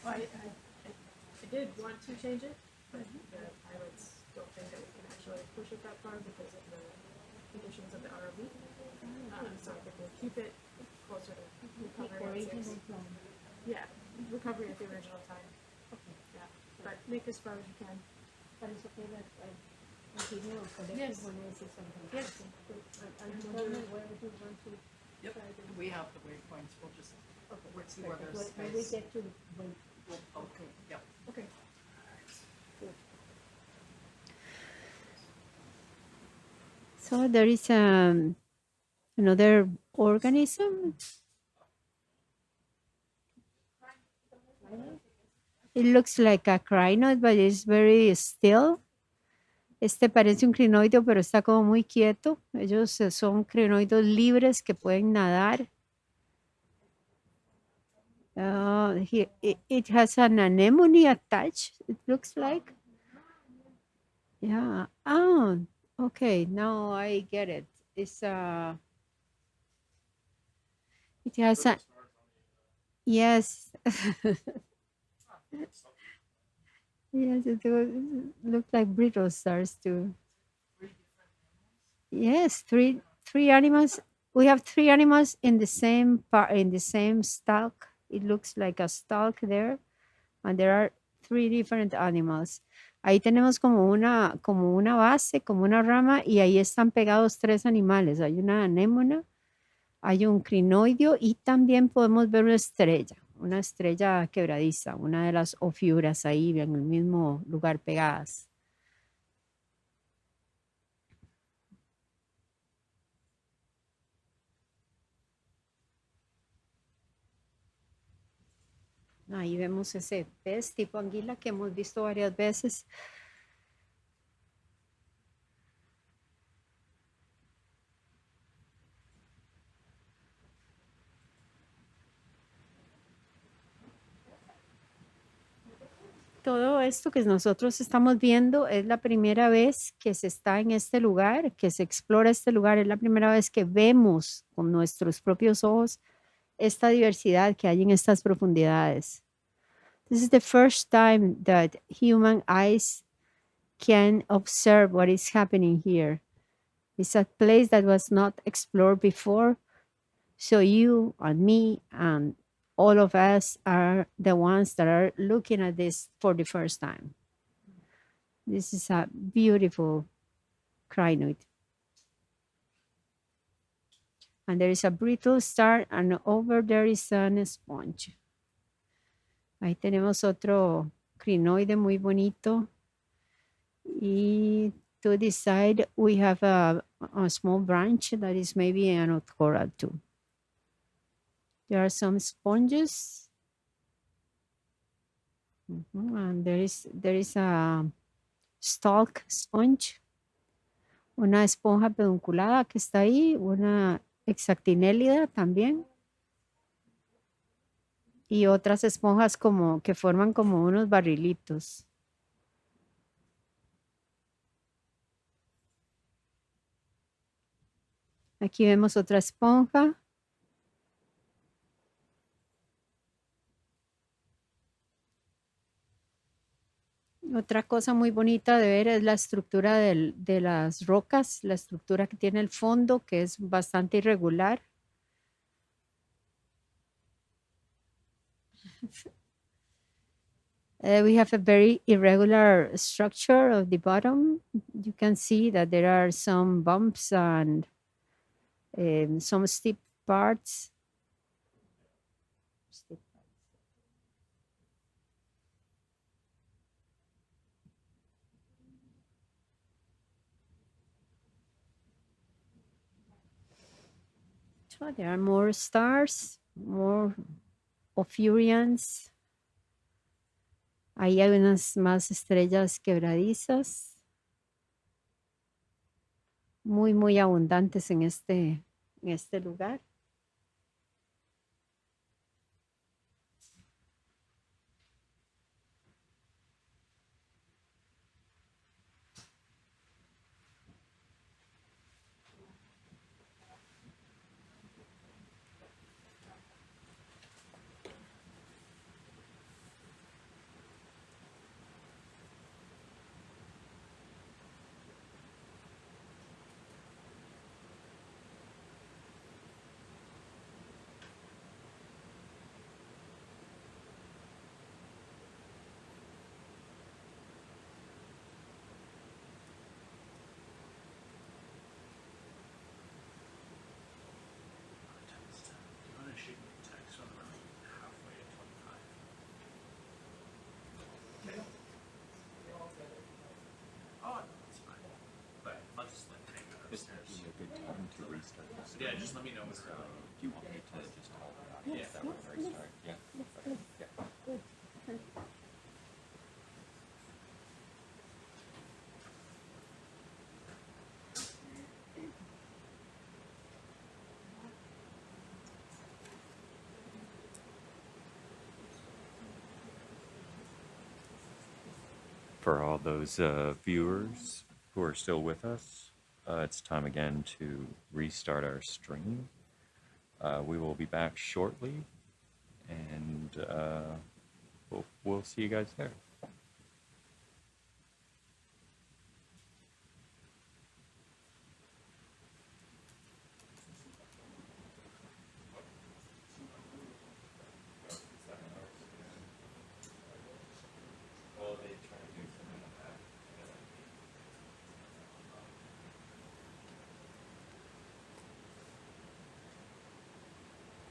I did want to change it, but the pilots don't think that we can actually push it that far because of the conditions of the ROV. So I think we'll keep it closer to recovery at 6. Yeah, recovery at the original time. Okay. Yeah, but make as far as you can. But it's okay that I continue or collect Yes. when I see something. Yes. I'm wondering Where would you want to? Yep, we have the waypoints, we'll just see where there's When we space. get to the Okay, yep. Okay. So there is another organism. It looks like a crinoid, but it's very still. Este parece un crinoideo, pero está como muy quieto. Ellos son crinoides libres que pueden nadar. It has an anemone attached, it looks like. Yeah. Oh, okay. Now I get it. It's it has a yes. Yes, it looks like brittle stars too. Yes, three animals. We have 3 animals in the same part, in the same stalk. It looks like a stalk there, and there are 3 different animals. Ahí tenemos como una base, como una rama, y ahí están pegados 3 animales. Hay una anémona, hay un crinoideo y también podemos ver una estrella quebradiza, una de las ofiuras ahí en el mismo lugar pegadas. Ahí vemos ese pez tipo anguila que hemos visto varias veces. Todo esto que nosotros estamos viendo es la primera vez que se está en este lugar, que se explora este lugar, es la primera vez que vemos con nuestros propios ojos esta diversidad que hay en estas profundidades. This is the first time that human eyes can observe what is happening here. It's a place that was not explored before, so you and me and all of us are the ones that are looking at this for the first time. This is a beautiful crinoid. And there is a brittle star, and over there is a sponge. Ahí tenemos otro crinoide muy bonito. Y to the side, we have a small branch that is maybe an coral too. There are some sponges. And there is a stalk sponge. Una esponja pedunculada que está ahí, una hexactinélida también. Y otras esponjas como que forman como unos barrilitos. Aquí vemos otra esponja. Otra cosa muy bonita de ver es la estructura de las rocas, la estructura que tiene el fondo, que es bastante irregular. We have a very irregular structure of the bottom. You can see that there are some bumps and some steep parts. So there are more stars, more ophurians. Ahí hay unas más estrellas quebradizas. Muy, muy abundantes en este lugar. Yeah, just let me know what's going on. Do you want me to just hold it on? Yeah. That one very start? Yeah. Okay. Yeah. For all those viewers who are still with us, it's time again to restart our stream. We will be back shortly, and we'll see you guys there.